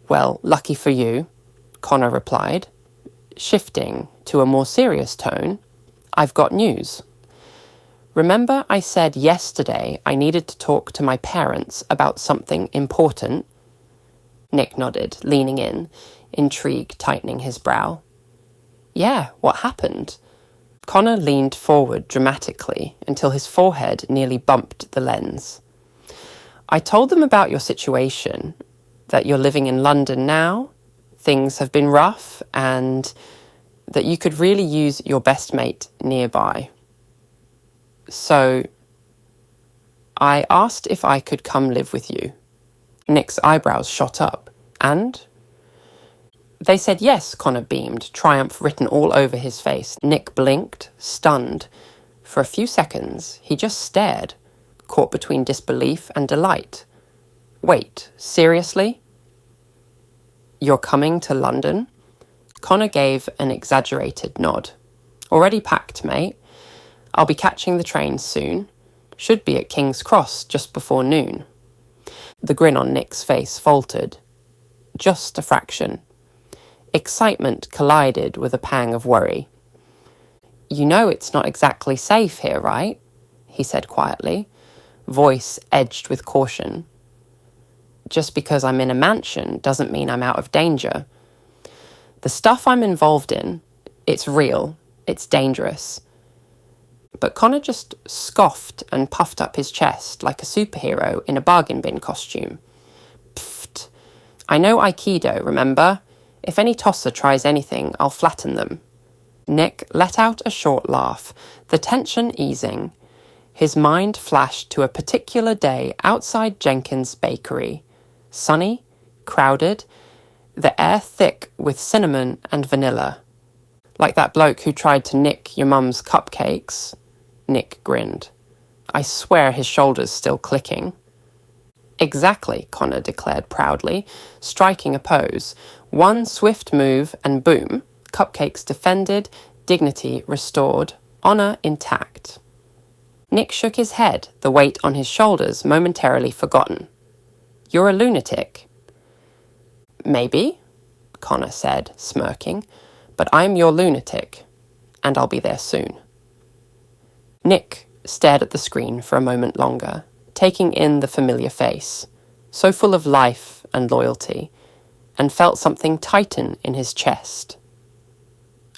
Well, lucky for you, Connor replied. Shifting to a more serious tone, I've got news. Remember I said yesterday I needed to talk to my parents about something important? Nick nodded, leaning in, intrigue tightening his brow. Yeah, what happened? Connor leaned forward dramatically until his forehead nearly bumped the lens. I told them about your situation, that you're living in London now, things have been rough, and that you could really use your best mate nearby. So, I asked if I could come live with you. Nick's eyebrows shot up. And? They said yes, Connor beamed, triumph written all over his face. Nick blinked, stunned. For a few seconds, he just stared, caught between disbelief and delight. Wait, seriously? You're coming to London? Connor gave an exaggerated nod. Already packed, mate. I'll be catching the train soon. Should be at King's Cross just before noon. The grin on Nick's face faltered. Just a fraction. Excitement collided with a pang of worry. You know it's not exactly safe here, right? He said quietly, voice edged with caution. Just because I'm in a mansion doesn't mean I'm out of danger. The stuff I'm involved in, it's real, it's dangerous. But Connor just scoffed and puffed up his chest like a superhero in a bargain bin costume. Pfft. I know Aikido, remember? If any tosser tries anything, I'll flatten them. Nick let out a short laugh, the tension easing. His mind flashed to a particular day outside Jenkins' bakery. Sunny, crowded, the air thick with cinnamon and vanilla. Like that bloke who tried to nick your mum's cupcakes. Nick grinned. I swear his shoulders still clicking. Exactly, Connor declared proudly, striking a pose. One swift move and boom, cupcakes defended, dignity restored, honour intact. Nick shook his head, the weight on his shoulders momentarily forgotten. You're a lunatic. Maybe, Connor said, smirking, but I'm your lunatic, and I'll be there soon. Nick stared at the screen for a moment longer, taking in the familiar face, so full of life and loyalty, and felt something tighten in his chest.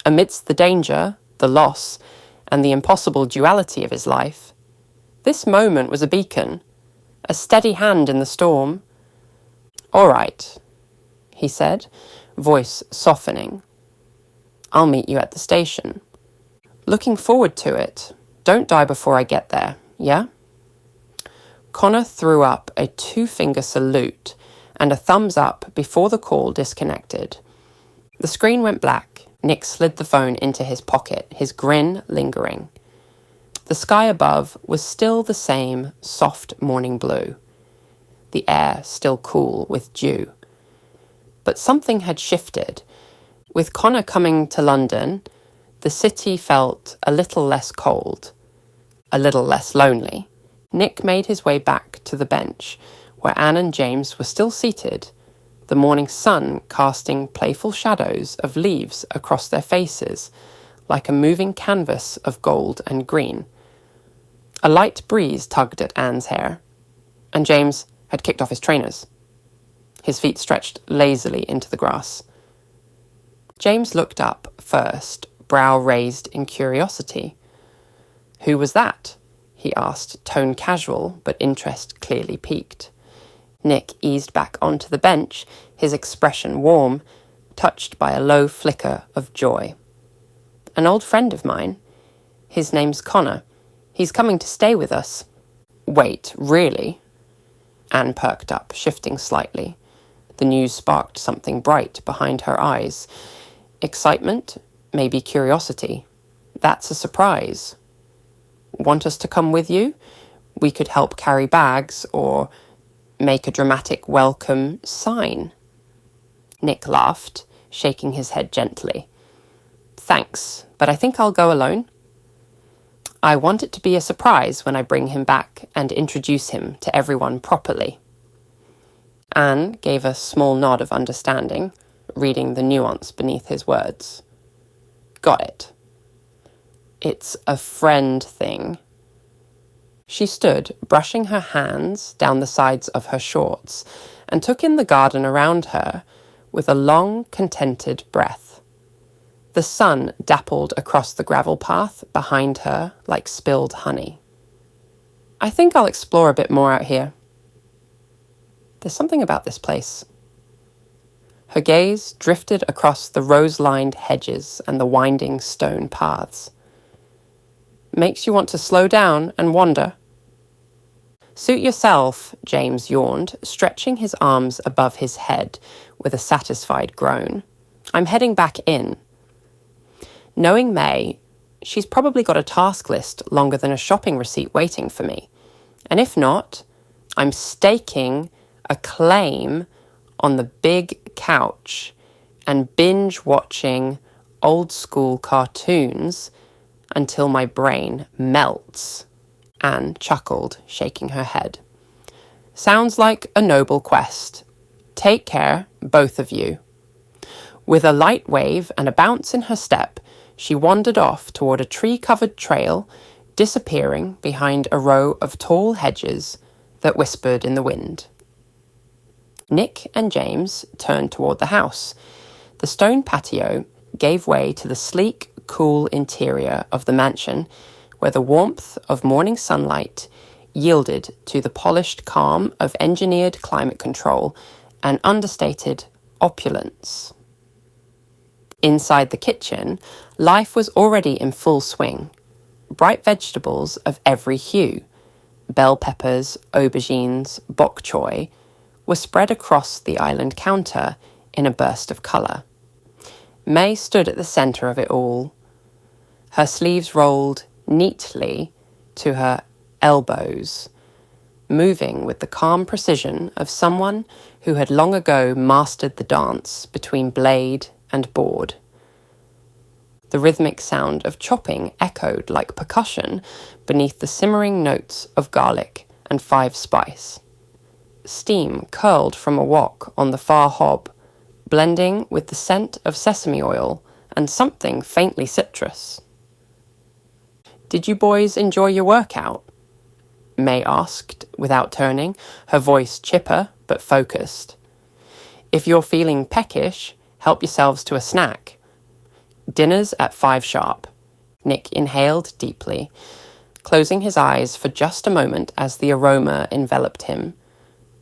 Amidst the danger, the loss, and the impossible duality of his life, this moment was a beacon, a steady hand in the storm. All right, he said, voice softening. I'll meet you at the station. Looking forward to it. Don't die before I get there, yeah? Connor threw up a 2-finger salute and a thumbs up before the call disconnected. The screen went black. Nick slid the phone into his pocket, his grin lingering. The sky above was still the same soft morning blue. The air still cool with dew. But something had shifted. With Connor coming to London, the city felt a little less cold, a little less lonely. Nick made his way back to the bench, where Anne and James were still seated, the morning sun casting playful shadows of leaves across their faces, like a moving canvas of gold and green. A light breeze tugged at Anne's hair, and James had kicked off his trainers. His feet stretched lazily into the grass. James looked up first, brow raised in curiosity. Who was that? He asked, tone casual, but interest clearly piqued. Nick eased back onto the bench, his expression warm, touched by a low flicker of joy. An old friend of mine. His name's Connor. He's coming to stay with us. Wait, really? Anne perked up, shifting slightly. The news sparked something bright behind her eyes. Excitement, maybe curiosity. That's a surprise. Want us to come with you? We could help carry bags or make a dramatic welcome sign. Nick laughed, shaking his head gently. Thanks, but I think I'll go alone. I want it to be a surprise when I bring him back and introduce him to everyone properly. Anne gave a small nod of understanding, reading the nuance beneath his words. Got it. It's a friend thing. She stood, brushing her hands down the sides of her shorts, and took in the garden around her with a long, contented breath. The sun dappled across the gravel path behind her like spilled honey. I think I'll explore a bit more out here. There's something about this place. Her gaze drifted across the rose-lined hedges and the winding stone paths. Makes you want to slow down and wander. Suit yourself, James yawned, stretching his arms above his head with a satisfied groan. I'm heading back in. Knowing May, she's probably got a task list longer than a shopping receipt waiting for me. And if not, I'm staking a claim on the big couch and binge watching old school cartoons until my brain melts. Anne chuckled, shaking her head. Sounds like a noble quest. Take care, both of you. With a light wave and a bounce in her step, she wandered off toward a tree-covered trail, disappearing behind a row of tall hedges that whispered in the wind. Nick and James turned toward the house. The stone patio gave way to the sleek, cool interior of the mansion, where the warmth of morning sunlight yielded to the polished calm of engineered climate control and understated opulence. Inside the kitchen, life was already in full swing. Bright vegetables of every hue, bell peppers, aubergines, bok choy, were spread across the island counter in a burst of colour. May stood at the centre of it all, her sleeves rolled neatly to her elbows, moving with the calm precision of someone who had long ago mastered the dance between blade and board. The rhythmic sound of chopping echoed like percussion beneath the simmering notes of garlic and 5-spice. Steam curled from a wok on the far hob, blending with the scent of sesame oil and something faintly citrus. "Did you boys enjoy your workout?" May asked without turning, her voice chipper but focused. "If you're feeling peckish, help yourselves to a snack. Dinner's at 5 sharp." Nick inhaled deeply, closing his eyes for just a moment as the aroma enveloped him.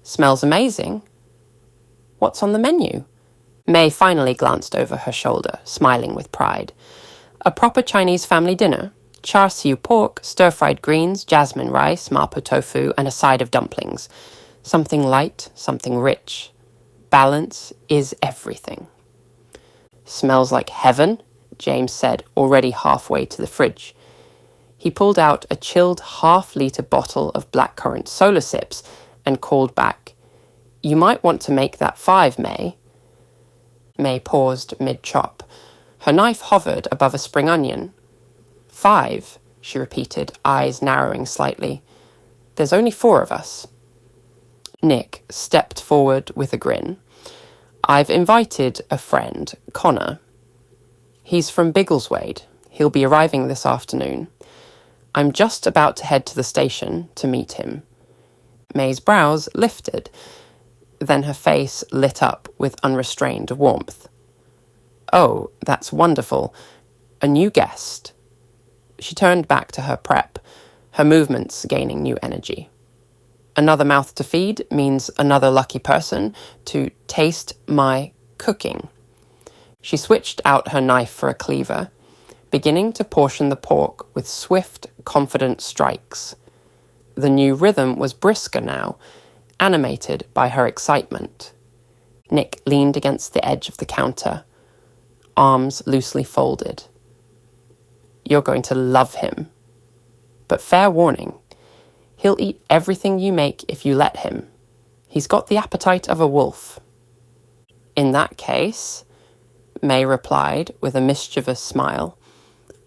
"Smells amazing. What's on the menu?" May finally glanced over her shoulder, smiling with pride. "A proper Chinese family dinner. Char siu pork, stir-fried greens, jasmine rice, mapo tofu, and a side of dumplings. Something light, something rich. Balance is everything." "Smells like heaven," James said, already halfway to the fridge. He pulled out a chilled half-litre bottle of blackcurrant solar sips and called back, "You might want to make that 5, May." May paused mid-chop. Her knife hovered above a spring onion. 5, she repeated, eyes narrowing slightly. "There's only 4 of us." Nick stepped forward with a grin. "I've invited a friend, Connor. He's from Biggleswade. He'll be arriving this afternoon. I'm just about to head to the station to meet him." May's brows lifted, then her face lit up with unrestrained warmth. "Oh, that's wonderful. A new guest." She turned back to her prep, her movements gaining new energy. "Another mouth to feed means another lucky person to taste my cooking." She switched out her knife for a cleaver, beginning to portion the pork with swift, confident strikes. The new rhythm was brisker now, animated by her excitement. Nick leaned against the edge of the counter, arms loosely folded. "You're going to love him. But fair warning, he'll eat everything you make if you let him. He's got the appetite of a wolf." "In that case," May replied with a mischievous smile,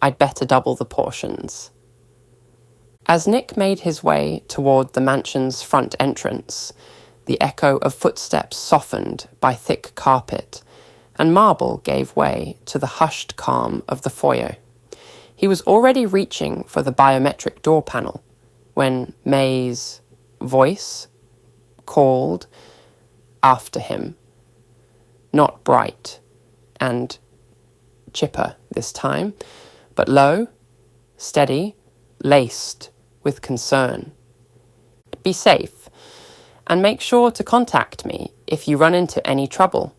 "I'd better double the portions." As Nick made his way toward the mansion's front entrance, the echo of footsteps softened by thick carpet, and marble gave way to the hushed calm of the foyer. He was already reaching for the biometric door panel when May's voice called after him, not bright and chipper this time, but low, steady, laced with concern. "Be safe, and make sure to contact me if you run into any trouble."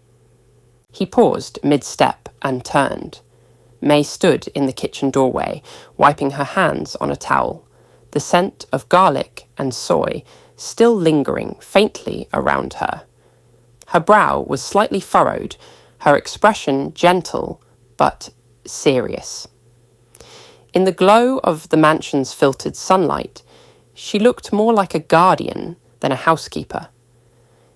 He paused mid-step and turned. May stood in the kitchen doorway, wiping her hands on a towel, the scent of garlic and soy still lingering faintly around her. Her brow was slightly furrowed, her expression gentle but serious. In the glow of the mansion's filtered sunlight, she looked more like a guardian than a housekeeper.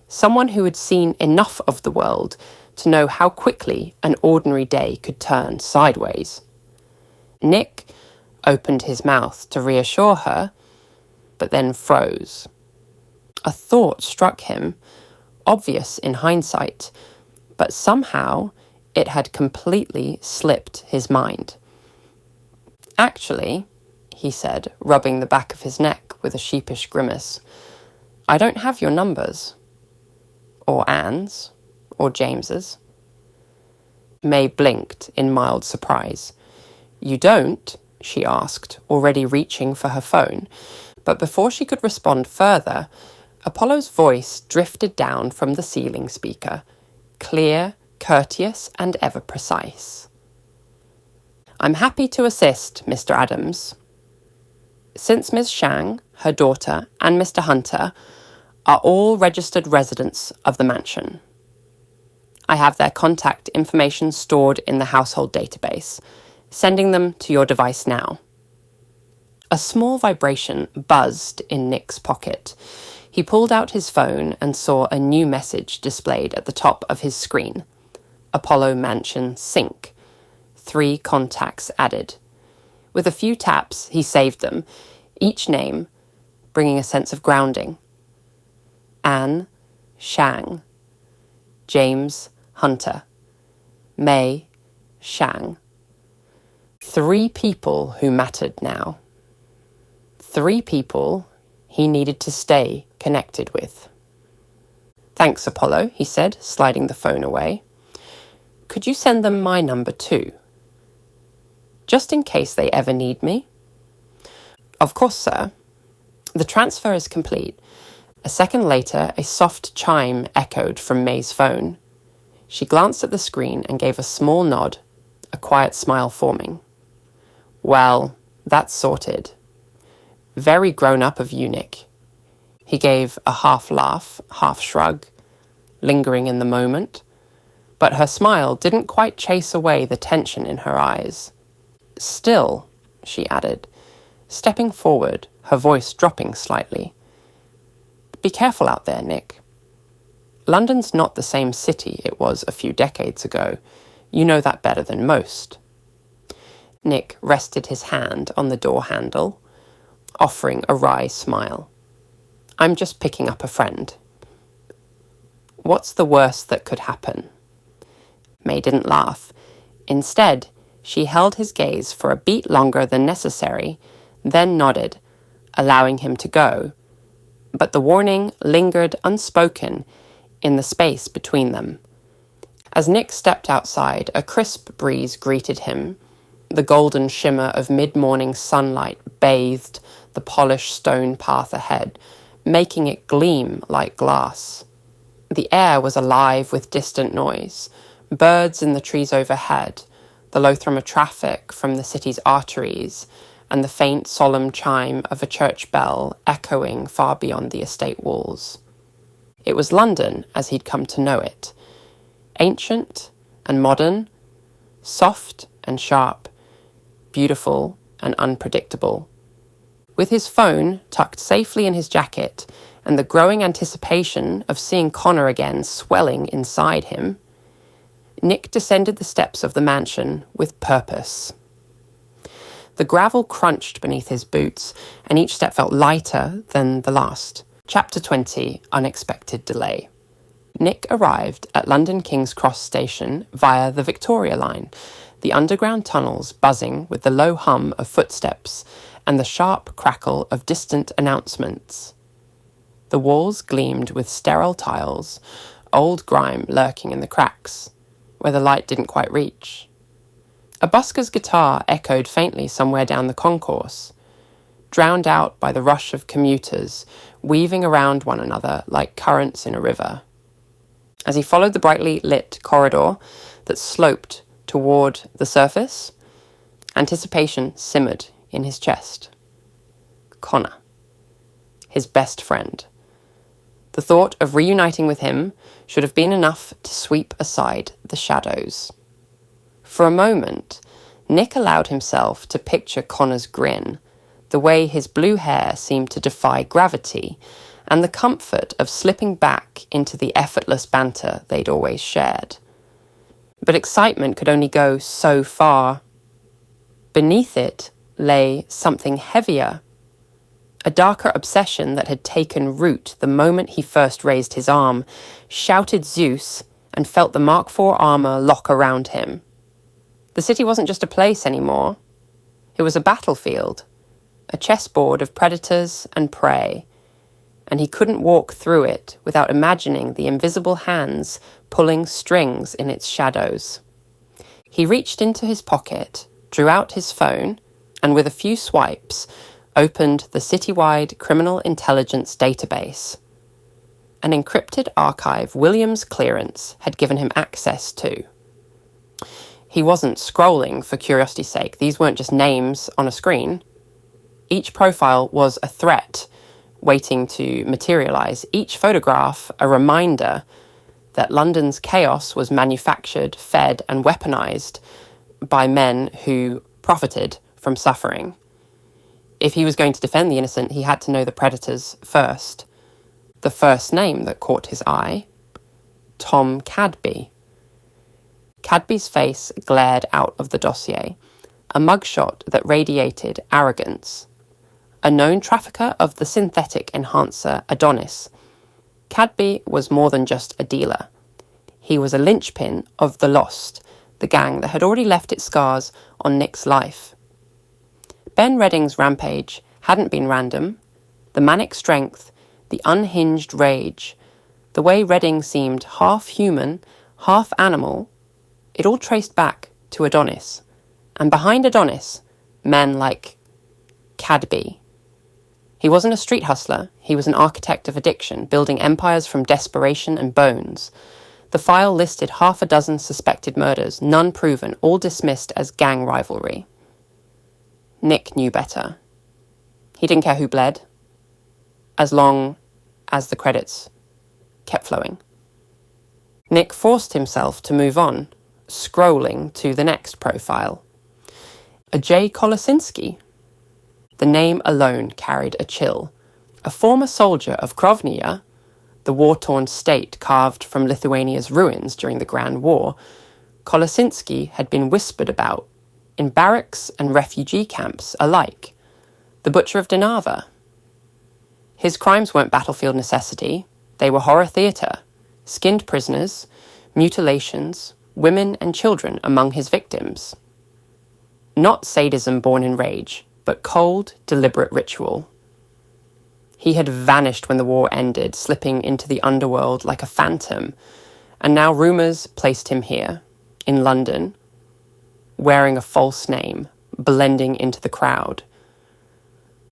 Someone who had seen enough of the world to know how quickly an ordinary day could turn sideways. Nick opened his mouth to reassure her, but then froze. A thought struck him, obvious in hindsight, but somehow it had completely slipped his mind. "Actually," he said, rubbing the back of his neck with a sheepish grimace, "I don't have your numbers. Or Anne's. Or James's." May blinked in mild surprise. "You don't?" she asked, already reaching for her phone. But before she could respond further, Apollo's voice drifted down from the ceiling speaker, clear, courteous, and ever precise. "I'm happy to assist, Mr. Adams. Since Ms. Shang, her daughter, and Mr. Hunter are all registered residents of the mansion, I have their contact information stored in the household database, sending them to your device now." A small vibration buzzed in Nick's pocket. He pulled out his phone and saw a new message displayed at the top of his screen. Apollo Mansion Sync. 3 contacts added. With a few taps, he saved them, each name bringing a sense of grounding. Anne Shang. James Hunter. May Shang. 3 people who mattered now. 3 people he needed to stay connected with. "Thanks, Apollo," he said, sliding the phone away. "Could you send them my number too? Just in case they ever need me?" "Of course, sir." The transfer is complete. A second later, a soft chime echoed from May's phone. She glanced at the screen and gave a small nod, a quiet smile forming. "Well, that's sorted. Very grown up of you, Nick." He gave a half laugh, half shrug, lingering in the moment, but her smile didn't quite chase away the tension in her eyes. "Still," she added, stepping forward, her voice dropping slightly, "be careful out there, Nick. London's not the same city it was a few decades ago. You know that better than most." Nick rested his hand on the door handle, offering a wry smile. "I'm just picking up a friend. What's the worst that could happen?" May didn't laugh. Instead, she held his gaze for a beat longer than necessary, then nodded, allowing him to go. But the warning lingered unspoken in the space between them. As Nick stepped outside, a crisp breeze greeted him. The golden shimmer of mid-morning sunlight bathed the polished stone path ahead, making it gleam like glass. The air was alive with distant noise, birds in the trees overhead, the low thrum of traffic from the city's arteries, and the faint, solemn chime of a church bell echoing far beyond the estate walls. It was London as he'd come to know it, ancient and modern, soft and sharp, beautiful and unpredictable. With his phone tucked safely in his jacket and the growing anticipation of seeing Connor again swelling inside him, Nick descended the steps of the mansion with purpose. The gravel crunched beneath his boots, and each step felt lighter than the last. Chapter 20, Unexpected Delay. Nick arrived at London King's Cross Station via the Victoria Line, the underground tunnels buzzing with the low hum of footsteps and the sharp crackle of distant announcements. The walls gleamed with sterile tiles, old grime lurking in the cracks, where the light didn't quite reach. A busker's guitar echoed faintly somewhere down the concourse, drowned out by the rush of commuters weaving around one another like currents in a river. As he followed the brightly lit corridor that sloped toward the surface, anticipation simmered in his chest. Connor, his best friend, The thought of reuniting with him should have been enough to sweep aside the shadows. For a moment, Nick allowed himself to picture Connor's grin, the way his blue hair seemed to defy gravity, and the comfort of slipping back into the effortless banter they'd always shared. But excitement could only go so far. Beneath it lay something heavier, a darker obsession that had taken root the moment he first raised his arm, shouted Zeus, and felt the Mark IV armor lock around him. The city wasn't just a place anymore. It was a battlefield, a chessboard of predators and prey, and he couldn't walk through it without imagining the invisible hands pulling strings in its shadows. He reached into his pocket, drew out his phone, and with a few swipes, opened the citywide criminal intelligence database. An encrypted archive William's clearance had given him access to. He wasn't scrolling for curiosity's sake. These weren't just names on a screen. Each profile was a threat waiting to materialize, each photograph a reminder that London's chaos was manufactured, fed, and weaponized by men who profited from suffering. If he was going to defend the innocent, he had to know the predators first. The first name that caught his eye, Tom Cadby. Cadby's face glared out of the dossier, a mugshot that radiated arrogance. A known trafficker of the synthetic enhancer Adonis, Cadby was more than just a dealer. He was a linchpin of the Lost, the gang that had already left its scars on Nick's life. Ben Redding's rampage hadn't been random. The manic strength, the unhinged rage, the way Redding seemed half human, half animal, it all traced back to Adonis. And behind Adonis, men like Cadby. He wasn't a street hustler, he was an architect of addiction, building empires from desperation and bones. The file listed 6 suspected murders, none proven, all dismissed as gang rivalry. Nick knew better. He didn't care who bled, as long as the credits kept flowing. Nick forced himself to move on, scrolling to the next profile. A J. Kolosinski. The name alone carried a chill. A former soldier of Krovnia, the war-torn state carved from Lithuania's ruins during the Grand War, Kolosinski had been whispered about in barracks and refugee camps alike. The Butcher of Dinava. His crimes weren't battlefield necessity, they were horror theatre. Skinned prisoners, mutilations, women and children among his victims. Not sadism born in rage, but cold, deliberate ritual. He had vanished when the war ended, slipping into the underworld like a phantom, and now rumours placed him here, in London, wearing a false name, blending into the crowd.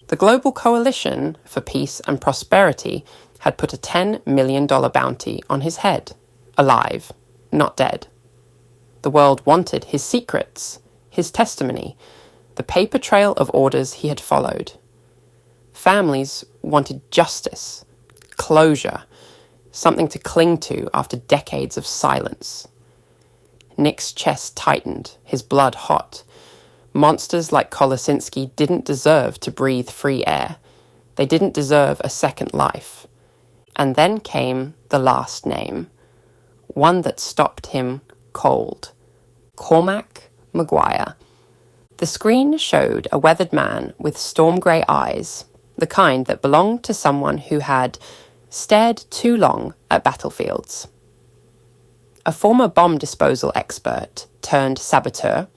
The Global Coalition for Peace and Prosperity had put a $10 million bounty on his head, alive, not dead. The world wanted his secrets, his testimony, the paper trail of orders he had followed. Families wanted justice, closure, something to cling to after decades of silence. Nick's chest tightened, his blood hot. Monsters like Kolosinski didn't deserve to breathe free air. They didn't deserve a second life. And then came the last name, one that stopped him cold. Cormac Maguire. The screen showed a weathered man with storm-grey eyes, the kind that belonged to someone who had stared too long at battlefields. A former bomb disposal expert turned saboteur,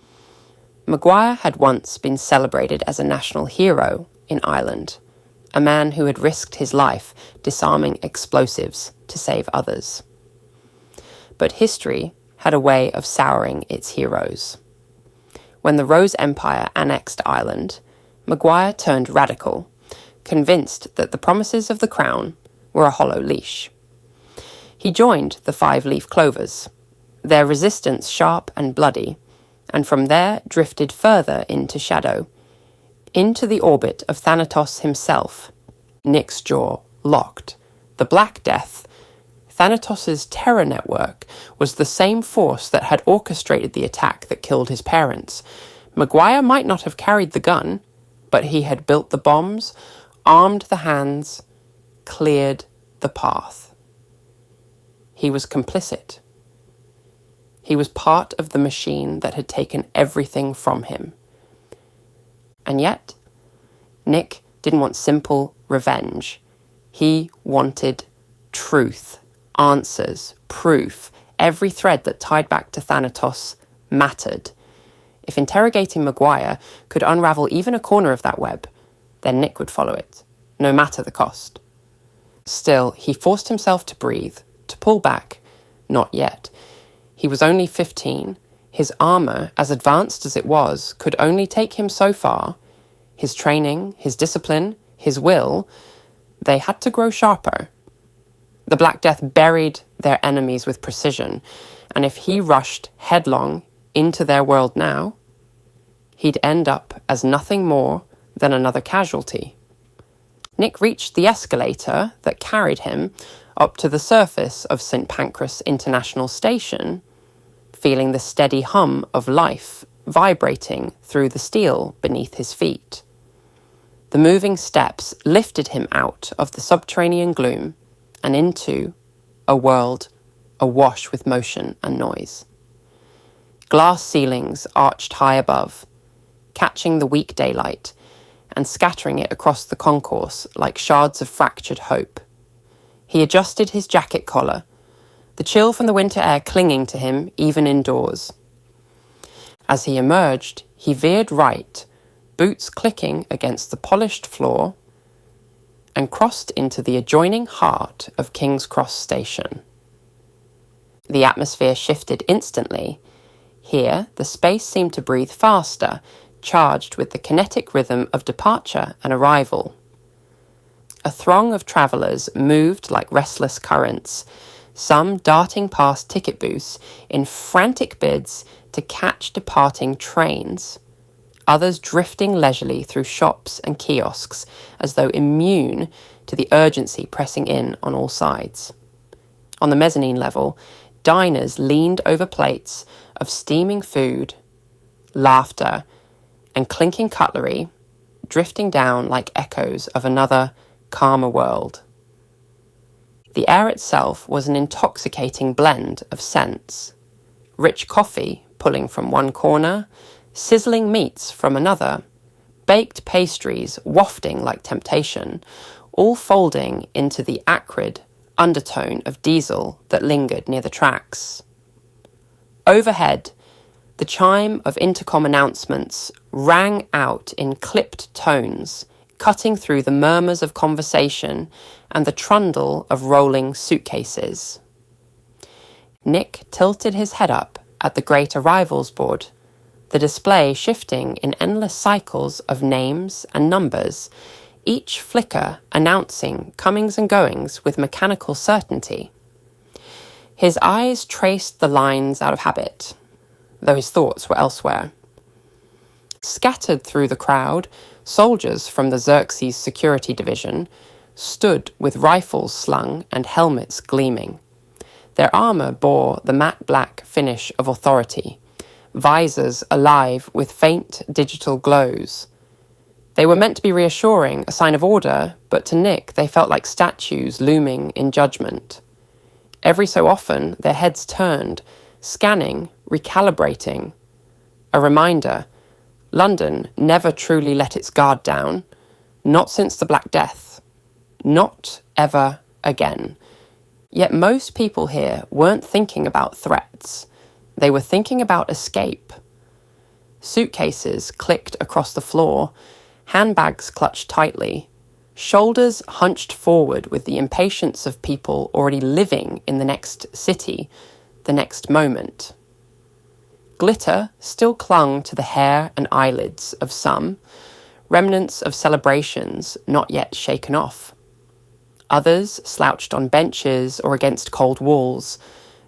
Maguire had once been celebrated as a national hero in Ireland, a man who had risked his life disarming explosives to save others. But history had a way of souring its heroes. When the Rose Empire annexed Ireland, Maguire turned radical, convinced that the promises of the crown were a hollow leash. He joined the Five-Leaf Clovers, their resistance sharp and bloody, and from there drifted further into shadow, into the orbit of Thanatos himself. Nick's jaw locked, The Black Death, Thanatos' terror network, was the same force that had orchestrated the attack that killed his parents. Maguire might not have carried the gun, but he had built the bombs, armed the hands, cleared the path. He was complicit. He was part of the machine that had taken everything from him. And yet, Nick didn't want simple revenge. He wanted truth, answers, proof. Every thread that tied back to Thanatos mattered. If interrogating Maguire could unravel even a corner of that web, then Nick would follow it, no matter the cost. Still, he forced himself to breathe, to pull back. Not yet. He was only 15. His armour, as advanced as it was, could only take him so far. His training, his discipline, his will, they had to grow sharper. The Black Death buried their enemies with precision, and if he rushed headlong into their world now, he'd end up as nothing more than another casualty. Nick reached the escalator that carried him up to the surface of St. Pancras International Station, feeling the steady hum of life vibrating through the steel beneath his feet. The moving steps lifted him out of the subterranean gloom and into a world awash with motion and noise. Glass ceilings arched high above, catching the weak daylight and scattering it across the concourse like shards of fractured hope. He adjusted his jacket collar, the chill from the winter air clinging to him even indoors. As he emerged, he veered right, boots clicking against the polished floor, and crossed into the adjoining heart of King's Cross Station. The atmosphere shifted instantly. Here, the space seemed to breathe faster, charged with the kinetic rhythm of departure and arrival. A throng of travellers moved like restless currents, some darting past ticket booths in frantic bids to catch departing trains, others drifting leisurely through shops and kiosks as though immune to the urgency pressing in on all sides. On the mezzanine level, diners leaned over plates of steaming food, laughter, and clinking cutlery, drifting down like echoes of another, calmer world. The air itself was an intoxicating blend of scents. Rich coffee pulling from one corner, sizzling meats from another, baked pastries wafting like temptation, all folding into the acrid undertone of diesel that lingered near the tracks. Overhead, the chime of intercom announcements rang out in clipped tones, cutting through the murmurs of conversation and the trundle of rolling suitcases. Nick tilted his head up at the great arrivals board, the display shifting in endless cycles of names and numbers, each flicker announcing comings and goings with mechanical certainty. His eyes traced the lines out of habit, though his thoughts were elsewhere. Scattered through the crowd, soldiers from the Xerxes Security Division stood with rifles slung and helmets gleaming. Their armour bore the matte black finish of authority, visors alive with faint digital glows. They were meant to be reassuring, a sign of order, but to Nick they felt like statues looming in judgment. Every so often their heads turned, scanning, recalibrating. A reminder, London never truly let its guard down, not since the Black Death, not ever again. Yet most people here weren't thinking about threats. They were thinking about escape. Suitcases clicked across the floor, handbags clutched tightly, shoulders hunched forward with the impatience of people already living in the next city, the next moment. Glitter still clung to the hair and eyelids of some, remnants of celebrations not yet shaken off. Others slouched on benches or against cold walls,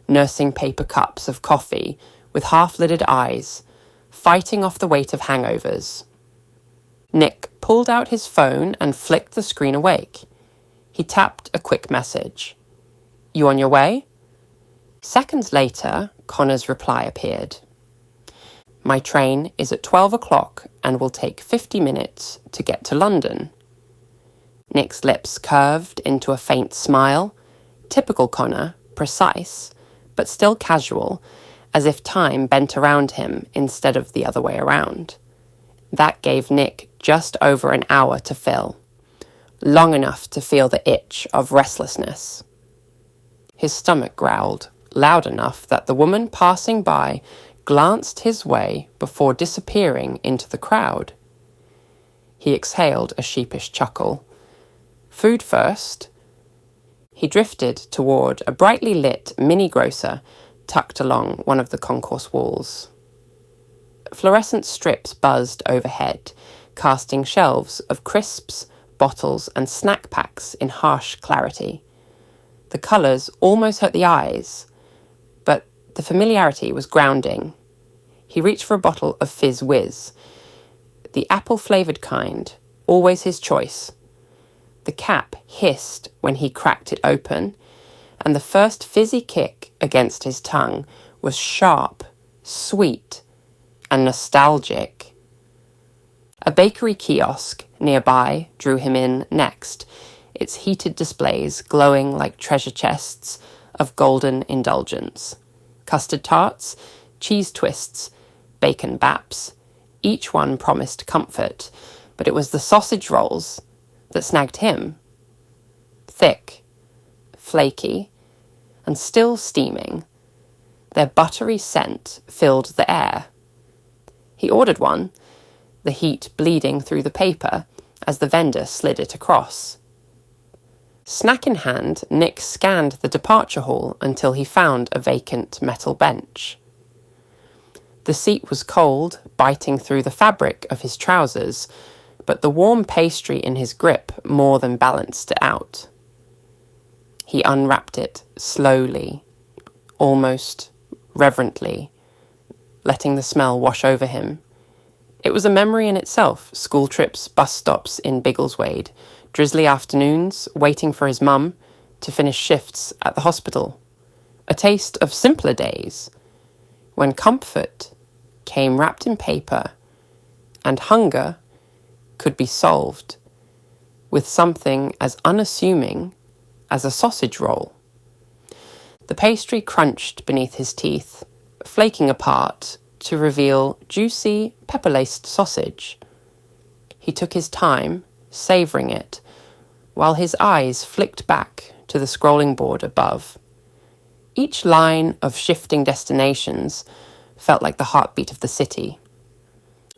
nursing paper cups of coffee with half-lidded eyes, fighting off the weight of hangovers. Nick pulled out his phone and flicked the screen awake. He tapped a quick message. "You on your way?" Seconds later, Connor's reply appeared. "My train is at 12 o'clock and will take 50 minutes to get to London." Nick's lips curved into a faint smile, typical Connor, precise, but still casual, as if time bent around him instead of the other way around. That gave Nick just over an hour to fill, long enough to feel the itch of restlessness. His stomach growled, loud enough that the woman passing by glanced his way before disappearing into the crowd. He exhaled a sheepish chuckle. Food first. He drifted toward a brightly lit mini-grocer tucked along one of the concourse walls. Fluorescent strips buzzed overhead, casting shelves of crisps, bottles, and snack packs in harsh clarity. The colours almost hurt the eyes, but the familiarity was grounding. He reached for a bottle of Fizz Whiz, the apple-flavoured kind, always his choice. The cap hissed when he cracked it open, and the first fizzy kick against his tongue was sharp, sweet, and nostalgic. A bakery kiosk nearby drew him in next, its heated displays glowing like treasure chests of golden indulgence. Custard tarts, cheese twists, bacon baps, each one promised comfort, but it was the sausage rolls that snagged him. Thick, flaky, and still steaming, their buttery scent filled the air. He ordered one, the heat bleeding through the paper as the vendor slid it across. Snack in hand, Nick scanned the departure hall until he found a vacant metal bench. The seat was cold, biting through the fabric of his trousers, but the warm pastry in his grip more than balanced it out. He unwrapped it slowly, almost reverently, letting the smell wash over him. It was a memory in itself, school trips, bus stops in Biggleswade, drizzly afternoons, waiting for his mum to finish shifts at the hospital. A taste of simpler days, when comfort came wrapped in paper and hunger could be solved with something as unassuming as a sausage roll. The pastry crunched beneath his teeth, flaking apart to reveal juicy, pepper-laced sausage. He took his time, savouring it, while his eyes flicked back to the scrolling board above. Each line of shifting destinations felt like the heartbeat of the city.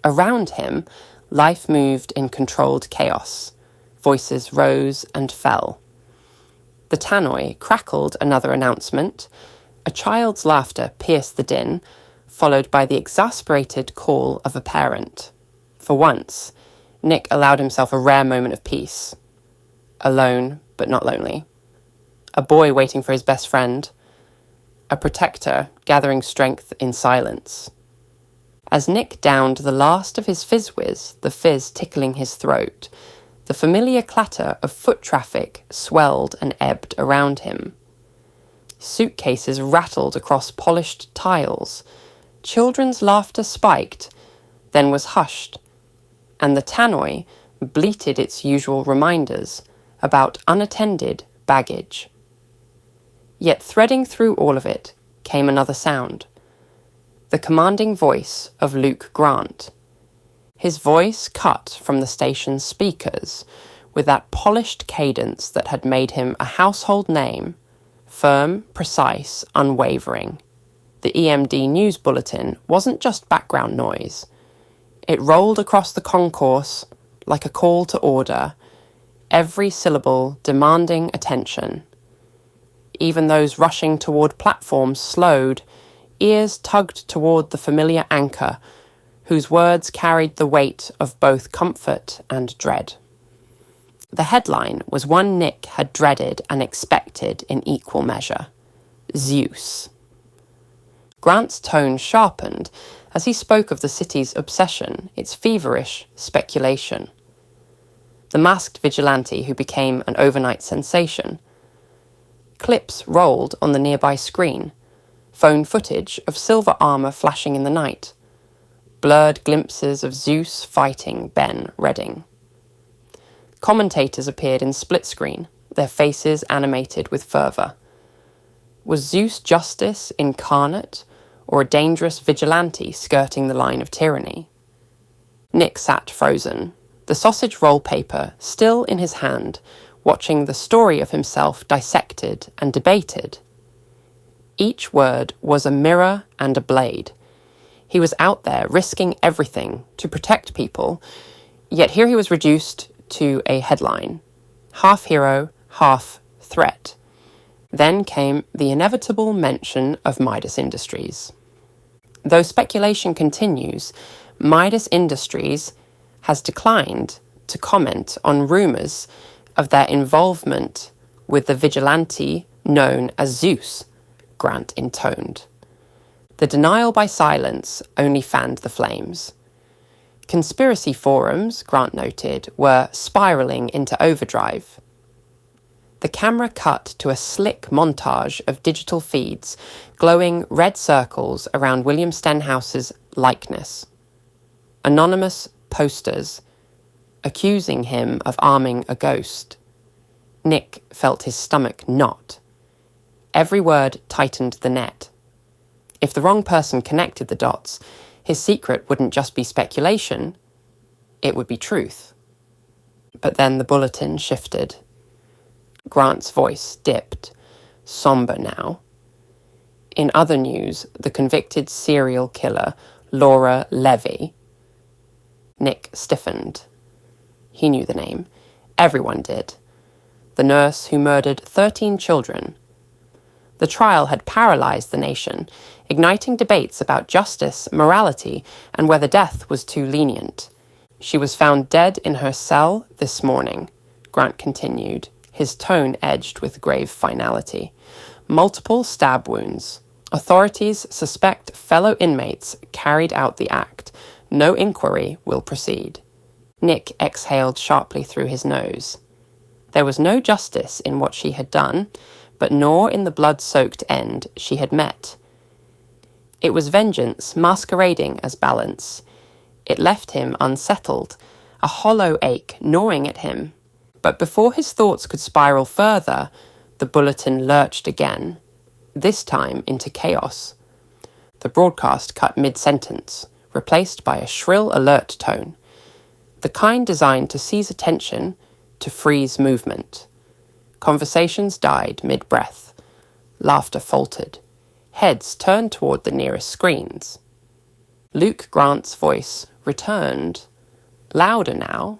Around him, life moved in controlled chaos. Voices rose and fell. The tannoy crackled another announcement. A child's laughter pierced the din, followed by the exasperated call of a parent. For once, Nick allowed himself a rare moment of peace. Alone, but not lonely. A boy waiting for his best friend. A protector gathering strength in silence. As Nick downed the last of his Fizz Whiz, the fizz tickling his throat, the familiar clatter of foot traffic swelled and ebbed around him. Suitcases rattled across polished tiles. Children's laughter spiked, then was hushed, and the tannoy bleated its usual reminders about unattended baggage. Yet threading through all of it came another sound, the commanding voice of Luke Grant. His voice cut from the station's speakers with that polished cadence that had made him a household name, firm, precise, unwavering. The EMD news bulletin wasn't just background noise. It rolled across the concourse like a call to order, every syllable demanding attention. Even those rushing toward platforms slowed, ears tugged toward the familiar anchor, whose words carried the weight of both comfort and dread. The headline was one Nick had dreaded and expected in equal measure: Zeus. Grant's tone sharpened as he spoke of the city's obsession, its feverish speculation. the masked vigilante who became an overnight sensation. Clips rolled on the nearby screen, phone footage of silver armour flashing in the night, blurred glimpses of Zeus fighting Ben Redding. Commentators appeared in split screen, their faces animated with fervour. Was Zeus justice incarnate, or a dangerous vigilante skirting the line of tyranny? Nick sat frozen, the sausage roll paper still in his hand, watching the story of himself dissected and debated. Each word was a mirror and a blade. He was out there risking everything to protect people, yet here he was reduced to a headline. Half hero, half threat. Then came the inevitable mention of Midas Industries. Though speculation continues, Midas Industries has declined to comment on rumours of their involvement with the vigilante known as Zeus, Grant intoned. The denial by silence only fanned the flames. Conspiracy forums, Grant noted, were spiralling into overdrive. The camera cut to a slick montage of digital feeds, glowing red circles around William Stenhouse's likeness. Anonymous posters accusing him of arming a ghost. Nick felt his stomach knot. Every word tightened the net. If the wrong person connected the dots, his secret wouldn't just be speculation, it would be truth. But then the bulletin shifted. Grant's voice dipped, somber now. In other news, the convicted serial killer, Laura Levy. Nick stiffened. He knew the name. Everyone did. The nurse who murdered 13 children. The trial had paralysed the nation, igniting debates about justice, morality, and whether death was too lenient. She was found dead in her cell this morning, Grant continued, his tone edged with grave finality. Multiple stab wounds. Authorities suspect fellow inmates carried out the act. No inquiry will proceed. Nick exhaled sharply through his nose. There was no justice in what she had done, but nor in the blood-soaked end she had met. It was vengeance masquerading as balance. It left him unsettled, a hollow ache gnawing at him. But before his thoughts could spiral further, the bulletin lurched again, this time into chaos. The broadcast cut mid-sentence, replaced by a shrill alert tone, the kind designed to seize attention, to freeze movement. Conversations died mid-breath. Laughter faltered. Heads turned toward the nearest screens. Luke Grant's voice returned, louder now,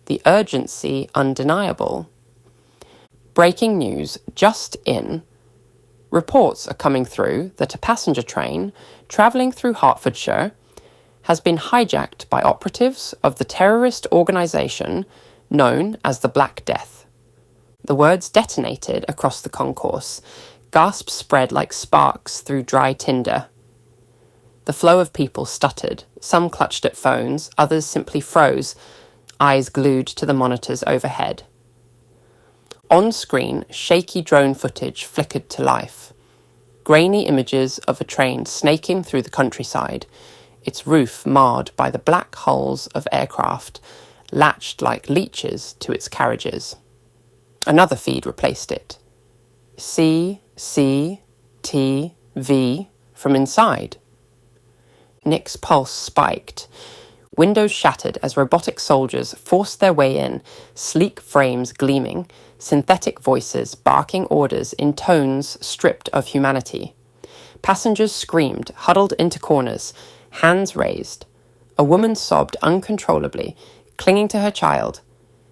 the urgency undeniable. Breaking news just in. Reports are coming through that a passenger train travelling through Hertfordshire has been hijacked by operatives of the terrorist organisation known as the Black Death. The words detonated across the concourse. Gasps spread like sparks through dry tinder. The flow of people stuttered. Some clutched at phones, others simply froze, eyes glued to the monitors overhead. On screen, shaky drone footage flickered to life. Grainy images of a train snaking through the countryside, its roof marred by the black hulls of aircraft, latched like leeches to its carriages. Another feed replaced it. C, T, V from inside. Nick's pulse spiked. Windows shattered as robotic soldiers forced their way in, sleek frames gleaming, synthetic voices barking orders in tones stripped of humanity. Passengers screamed, huddled into corners, hands raised. A woman sobbed uncontrollably, clinging to her child.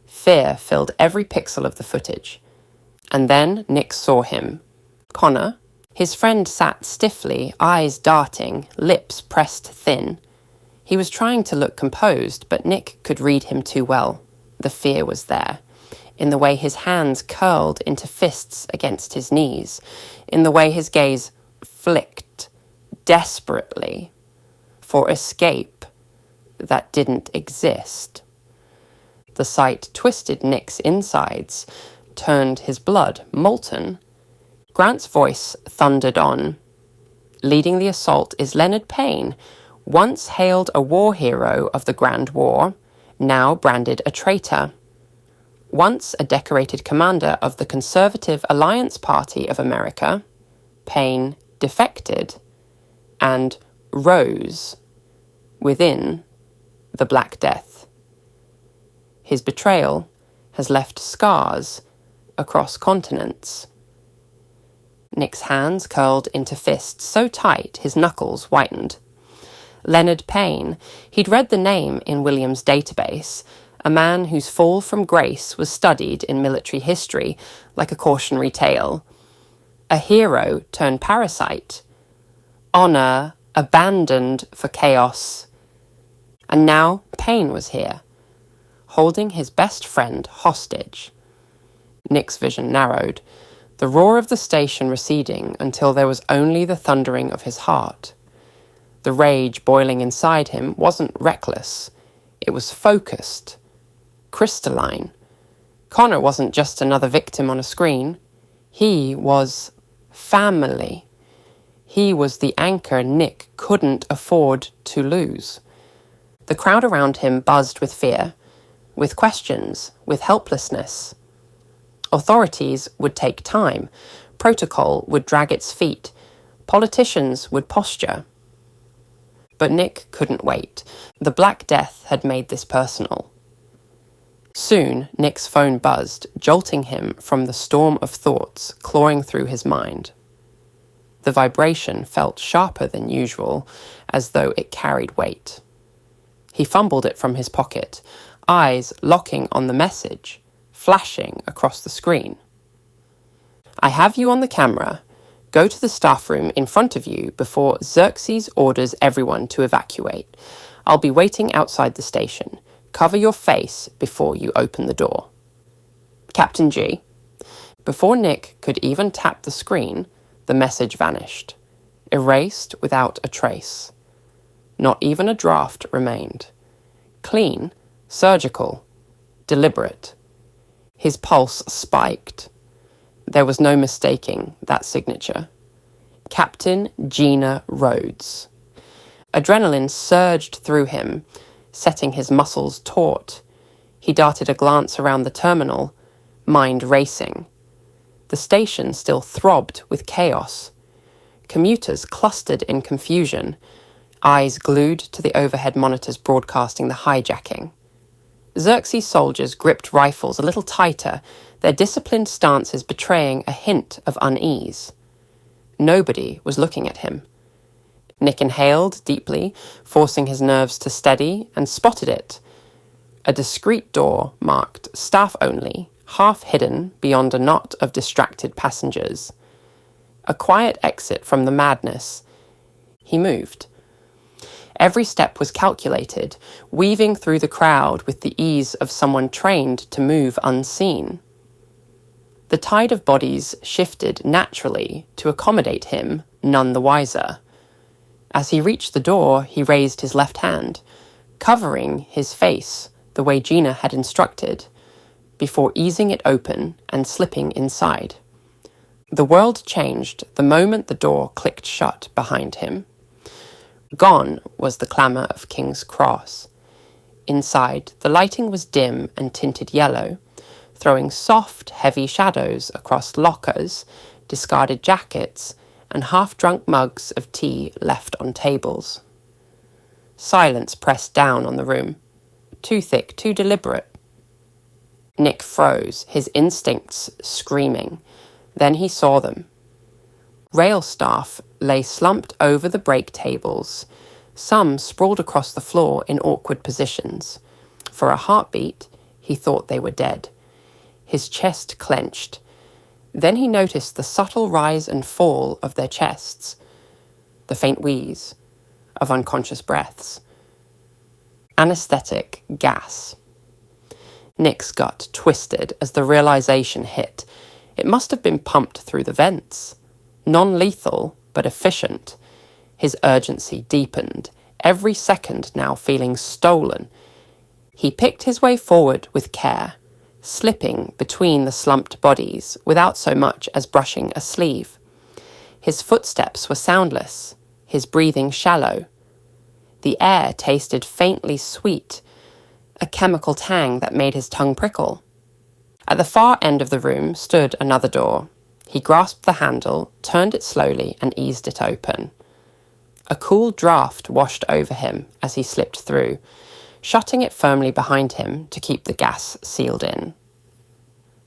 Fear filled every pixel of the footage. And then Nick saw him. Connor. His friend sat stiffly, eyes darting, lips pressed thin. He was trying to look composed, but Nick could read him too well. The fear was there, in the way his hands curled into fists against his knees, in the way his gaze flicked, desperately, for escape that didn't exist. The sight twisted Nick's insides, turned his blood molten. Grant's voice thundered on. Leading the assault is Leonard Payne, once hailed a war hero of the Grand War, now branded a traitor. Once a decorated commander of the Conservative Alliance Party of America, Payne defected and rose within the Black Death. His betrayal has left scars across continents. Nick's hands curled into fists so tight his knuckles whitened. Leonard Payne, he'd read the name in William's database, a man whose fall from grace was studied in military history like a cautionary tale. A hero turned parasite. Honour abandoned for chaos. And now Payne was here, holding his best friend hostage. Nick's vision narrowed, the roar of the station receding until there was only the thundering of his heart. The rage boiling inside him wasn't reckless. It was focused, crystalline. Connor wasn't just another victim on a screen. He was family. He was the anchor Nick couldn't afford to lose. The crowd around him buzzed with fear, with questions, with helplessness. Authorities would take time. Protocol would drag its feet. Politicians would posture. But Nick couldn't wait. The Black Death had made this personal. Soon, Nick's phone buzzed, jolting him from the storm of thoughts clawing through his mind. The vibration felt sharper than usual, as though it carried weight. He fumbled it from his pocket, eyes locking on the message, flashing across the screen. I have you on the camera. Go to the staff room in front of you before Xerxes orders everyone to evacuate. I'll be waiting outside the station. Cover your face before you open the door. Captain G. Before Nick could even tap the screen, the message vanished, erased without a trace. Not even a draft remained. Clean, surgical, deliberate. His pulse spiked. There was no mistaking that signature. Captain Gina Rhodes. Adrenaline surged through him, setting his muscles taut. He darted a glance around the terminal, mind racing. The station still throbbed with chaos. Commuters clustered in confusion, eyes glued to the overhead monitors broadcasting the hijacking. Xerxes soldiers gripped rifles a little tighter, their disciplined stances betraying a hint of unease. Nobody was looking at him. Nick inhaled deeply, forcing his nerves to steady, and spotted it. A discreet door marked staff only, half hidden beyond a knot of distracted passengers. A quiet exit from the madness. He moved. Every step was calculated, weaving through the crowd with the ease of someone trained to move unseen. The tide of bodies shifted naturally to accommodate him, none the wiser. As he reached the door, he raised his left hand, covering his face the way Gina had instructed, before easing it open and slipping inside. The world changed the moment the door clicked shut behind him. Gone was the clamour of King's Cross. Inside, the lighting was dim and tinted yellow, throwing soft, heavy shadows across lockers, discarded jackets, and half-drunk mugs of tea left on tables. Silence pressed down on the room. Too thick, too deliberate. Nick froze, his instincts screaming. Then he saw them. Rail staff lay slumped over the break tables, some sprawled across the floor in awkward positions. For a heartbeat, he thought they were dead. His chest clenched. Then he noticed the subtle rise and fall of their chests, the faint wheeze of unconscious breaths. Anesthetic gas. Nick's gut twisted as the realization hit. It must have been pumped through the vents. Non-lethal, but efficient. His urgency deepened, every second now feeling stolen. He picked his way forward with care, slipping between the slumped bodies without so much as brushing a sleeve. His footsteps were soundless, his breathing shallow. The air tasted faintly sweet, a chemical tang that made his tongue prickle. At the far end of the room stood another door. He grasped the handle, turned it slowly, and eased it open. A cool draught washed over him as he slipped through, shutting it firmly behind him to keep the gas sealed in.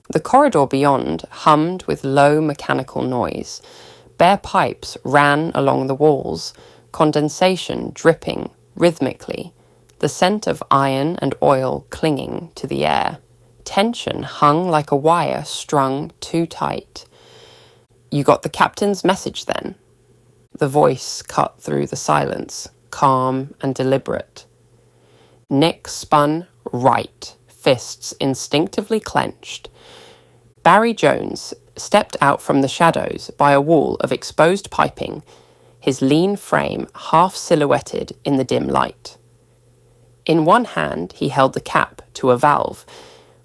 The corridor beyond hummed with low mechanical noise. Bare pipes ran along the walls, condensation dripping rhythmically, the scent of iron and oil clinging to the air. Tension hung like a wire strung too tight. "You got the captain's message then?" The voice cut through the silence, calm and deliberate. Nick spun right, fists instinctively clenched. Barry Jones stepped out from the shadows by a wall of exposed piping, his lean frame half silhouetted in the dim light. In one hand, he held the cap to a valve,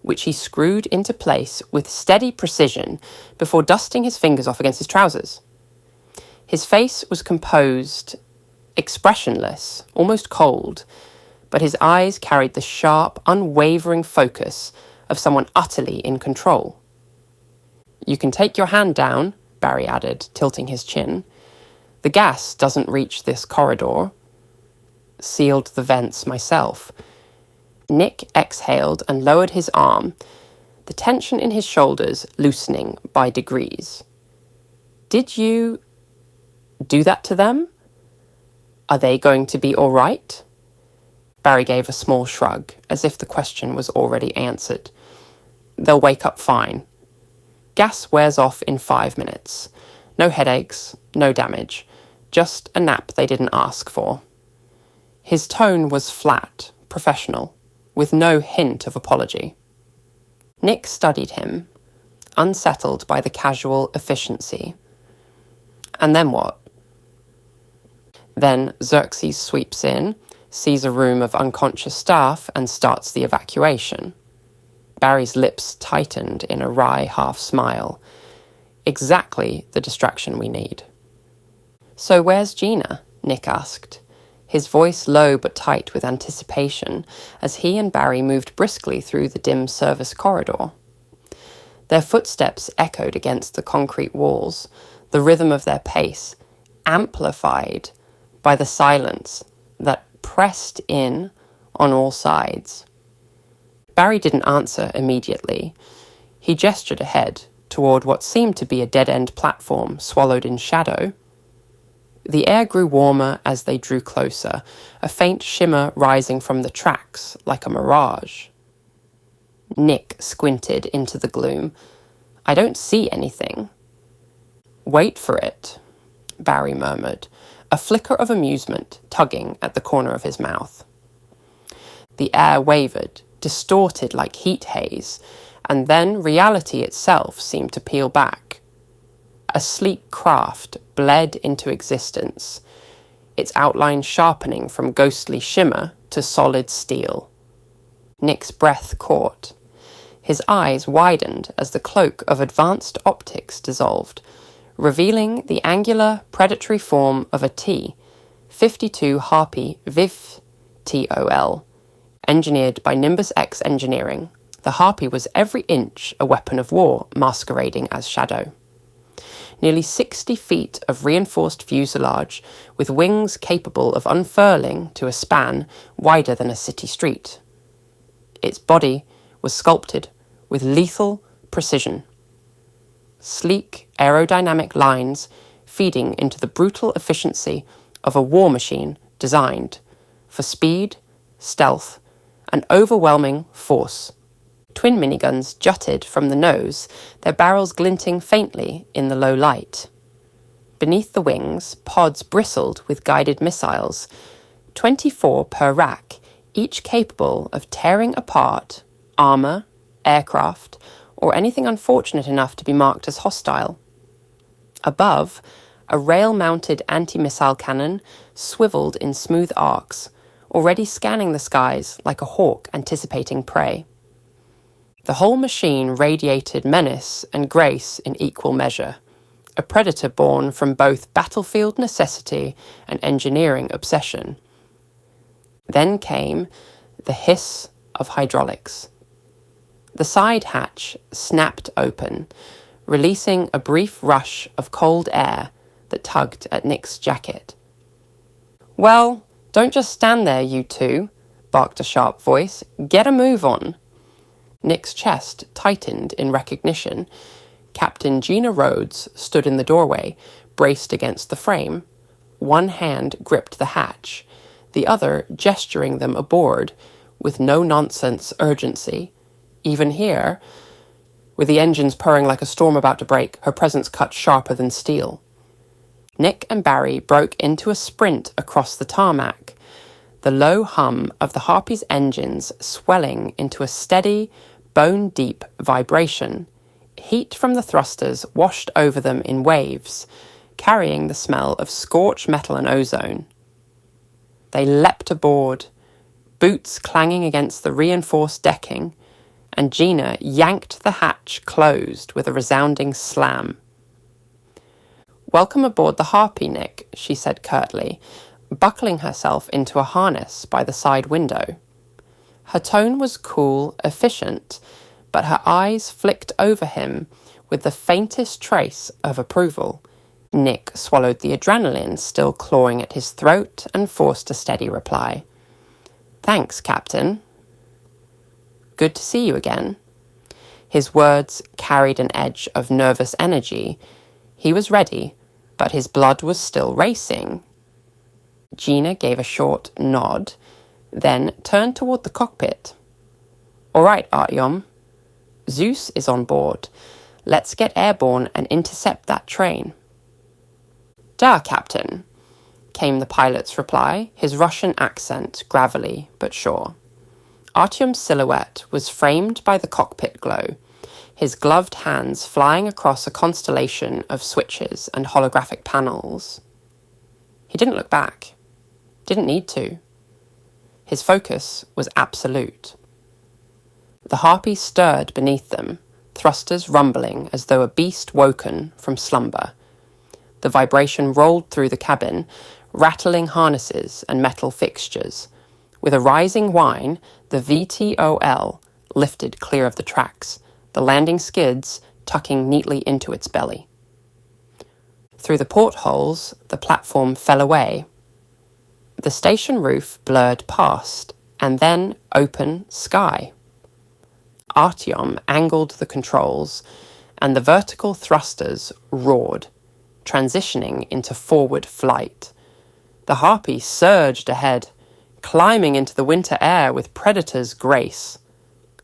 which he screwed into place with steady precision before dusting his fingers off against his trousers. His face was composed, expressionless, almost cold, but his eyes carried the sharp, unwavering focus of someone utterly in control. "You can take your hand down," Barry added, tilting his chin. "The gas doesn't reach this corridor." Sealed the vents myself. Nick exhaled and lowered his arm, the tension in his shoulders loosening by degrees. "Did you do that to them? Are they going to be all right?" Barry gave a small shrug, as if the question was already answered. "They'll wake up fine. Gas wears off in 5 minutes. No headaches, no damage. Just a nap they didn't ask for." His tone was flat, professional, with no hint of apology. Nick studied him, unsettled by the casual efficiency. "And then what?" "Then Xerxes sweeps in, sees a room of unconscious staff, and starts the evacuation." Barry's lips tightened in a wry half-smile. "Exactly the distraction we need." "So where's Gina?" Nick asked, his voice low but tight with anticipation as he and Barry moved briskly through the dim service corridor. Their footsteps echoed against the concrete walls, the rhythm of their pace amplified by the silence that pressed in on all sides. Barry didn't answer immediately. He gestured ahead toward what seemed to be a dead-end platform swallowed in shadow. The air grew warmer as they drew closer, a faint shimmer rising from the tracks like a mirage. Nick squinted into the gloom. "I don't see anything." "Wait for it," Barry murmured, a flicker of amusement tugging at the corner of his mouth. The air wavered, distorted like heat haze, and then reality itself seemed to peel back. A sleek craft bled into existence, its outline sharpening from ghostly shimmer to solid steel. Nick's breath caught. His eyes widened as the cloak of advanced optics dissolved, revealing the angular, predatory form of a T-52 Harpy Viv TOL, engineered by Nimbus X Engineering. The Harpy was every inch a weapon of war masquerading as shadow. Nearly 60 feet of reinforced fuselage, with wings capable of unfurling to a span wider than a city street. Its body was sculpted with lethal precision. Sleek, aerodynamic lines feeding into the brutal efficiency of a war machine designed for speed, stealth, and overwhelming force. Twin miniguns jutted from the nose, their barrels glinting faintly in the low light. Beneath the wings, pods bristled with guided missiles, 24 per rack, each capable of tearing apart armor, aircraft, or anything unfortunate enough to be marked as hostile. Above, a rail-mounted anti-missile cannon swiveled in smooth arcs, already scanning the skies like a hawk anticipating prey. The whole machine radiated menace and grace in equal measure, a predator born from both battlefield necessity and engineering obsession. Then came the hiss of hydraulics. The side hatch snapped open, releasing a brief rush of cold air that tugged at Nick's jacket. "Well, don't just stand there, you two," barked a sharp voice. "Get a move on." Nick's chest tightened in recognition. Captain Gina Rhodes stood in the doorway, braced against the frame. One hand gripped the hatch, the other gesturing them aboard with no-nonsense urgency. Even here, with the engines purring like a storm about to break, her presence cut sharper than steel. Nick and Barry broke into a sprint across the tarmac, the low hum of the Harpy's engines swelling into a steady, bone-deep vibration. Heat from the thrusters washed over them in waves, carrying the smell of scorched metal and ozone. They leapt aboard, boots clanging against the reinforced decking, and Gina yanked the hatch closed with a resounding slam. "Welcome aboard the Harpy, Nick," she said curtly, buckling herself into a harness by the side window. Her tone was cool, efficient, but her eyes flicked over him with the faintest trace of approval. Nick swallowed the adrenaline still clawing at his throat and forced a steady reply. "Thanks, Captain." "Good to see you again." His words carried an edge of nervous energy. He was ready, but his blood was still racing. Gina gave a short nod, then turned toward the cockpit. "All right, Artyom. Zeus is on board. Let's get airborne and intercept that train." "Da, Captain," came the pilot's reply, his Russian accent gravelly but sure. Artyom's silhouette was framed by the cockpit glow, his gloved hands flying across a constellation of switches and holographic panels. He didn't look back. Didn't need to. His focus was absolute. The Harpy stirred beneath them, thrusters rumbling as though a beast woken from slumber. The vibration rolled through the cabin, rattling harnesses and metal fixtures. With a rising whine, the VTOL lifted clear of the tracks, the landing skids tucking neatly into its belly. Through the portholes, the platform fell away. The station roof blurred past, and then open sky. Artyom angled the controls, and the vertical thrusters roared, transitioning into forward flight. The Harpy surged ahead, climbing into the winter air with Predator's grace.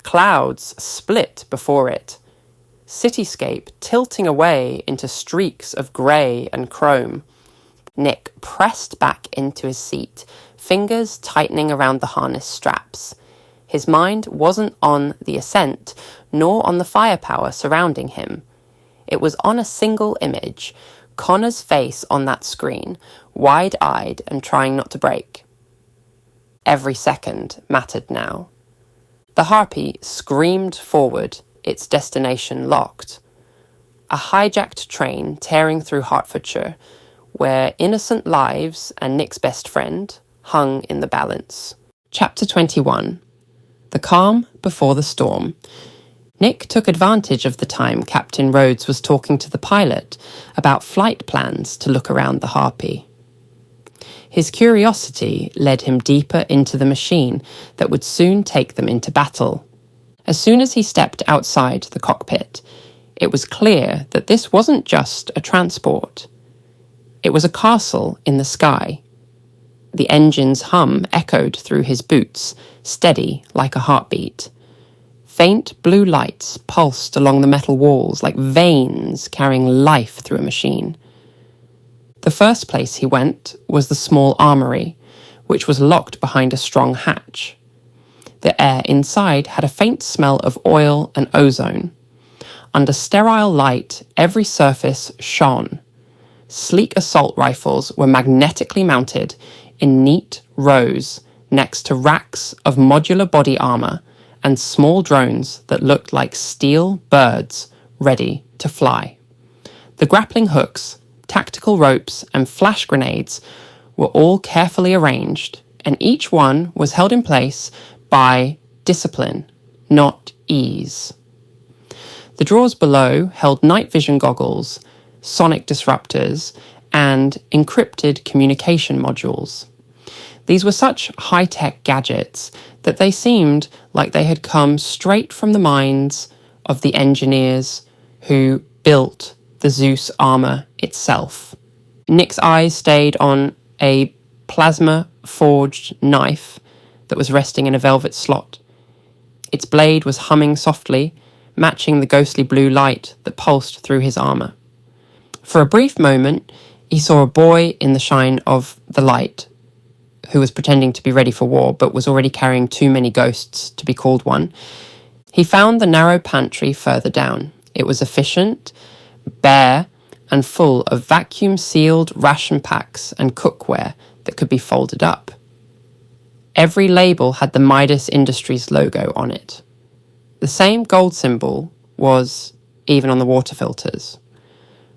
Clouds split before it, cityscape tilting away into streaks of grey and chrome. Nick pressed back into his seat, fingers tightening around the harness straps. His mind wasn't on the ascent, nor on the firepower surrounding him. It was on a single image, Connor's face on that screen, wide-eyed and trying not to break. Every second mattered now. The Harpy screamed forward, its destination locked. A hijacked train tearing through Hertfordshire, where innocent lives and Nick's best friend hung in the balance. Chapter 21. The Calm Before the Storm. Nick took advantage of the time Captain Rhodes was talking to the pilot about flight plans to look around the Harpy. His curiosity led him deeper into the machine that would soon take them into battle. As soon as he stepped outside the cockpit, it was clear that this wasn't just a transport. It was a castle in the sky. The engine's hum echoed through his boots, steady like a heartbeat. Faint blue lights pulsed along the metal walls like veins carrying life through a machine. The first place he went was the small armory, which was locked behind a strong hatch. The air inside had a faint smell of oil and ozone. Under sterile light, every surface shone. Sleek assault rifles were magnetically mounted in neat rows, next to racks of modular body armor and small drones that looked like steel birds ready to fly. The grappling hooks, tactical ropes, and flash grenades were all carefully arranged, and each one was held in place by discipline, not ease. The drawers below held night vision goggles, sonic disruptors, and encrypted communication modules. These were such high-tech gadgets that they seemed like they had come straight from the minds of the engineers who built the Zeus armor itself. Nick's eyes stayed on a plasma-forged knife that was resting in a velvet slot. Its blade was humming softly, matching the ghostly blue light that pulsed through his armor. For a brief moment, he saw a boy in the shine of the light, who was pretending to be ready for war, but was already carrying too many ghosts to be called one. He found the narrow pantry further down. It was efficient, bare, and full of vacuum-sealed ration packs and cookware that could be folded up. Every label had the Midas Industries logo on it. The same gold symbol was even on the water filters.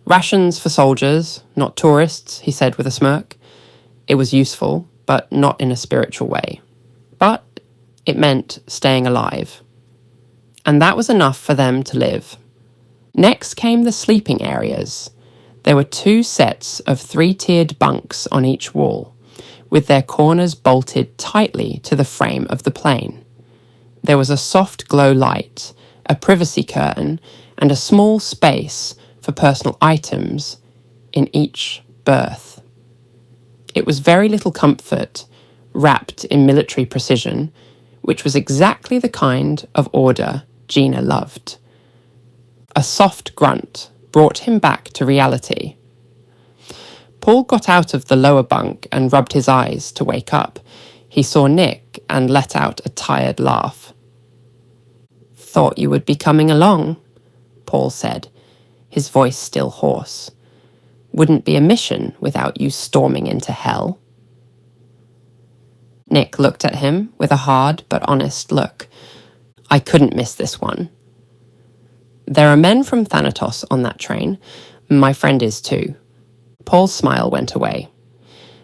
Rations for soldiers, not tourists, he said with a smirk. It was useful, but not in a spiritual way. But it meant staying alive. And that was enough for them to live. Next came the sleeping areas. There were 2 sets of 3-tiered bunks on each wall, with their corners bolted tightly to the frame of the plane. There was a soft glow light, a privacy curtain, and a small space for personal items in each berth. It was very little comfort, wrapped in military precision, which was exactly the kind of order Gina loved. A soft grunt brought him back to reality. Paul got out of the lower bunk and rubbed his eyes to wake up. He saw Nick and let out a tired laugh. "Thought you would be coming along," Paul said, his voice still hoarse. "Wouldn't be a mission without you storming into hell." Nick looked at him with a hard but honest look. "I couldn't miss this one. There are men from Thanatos on that train. My friend is too." Paul's smile went away.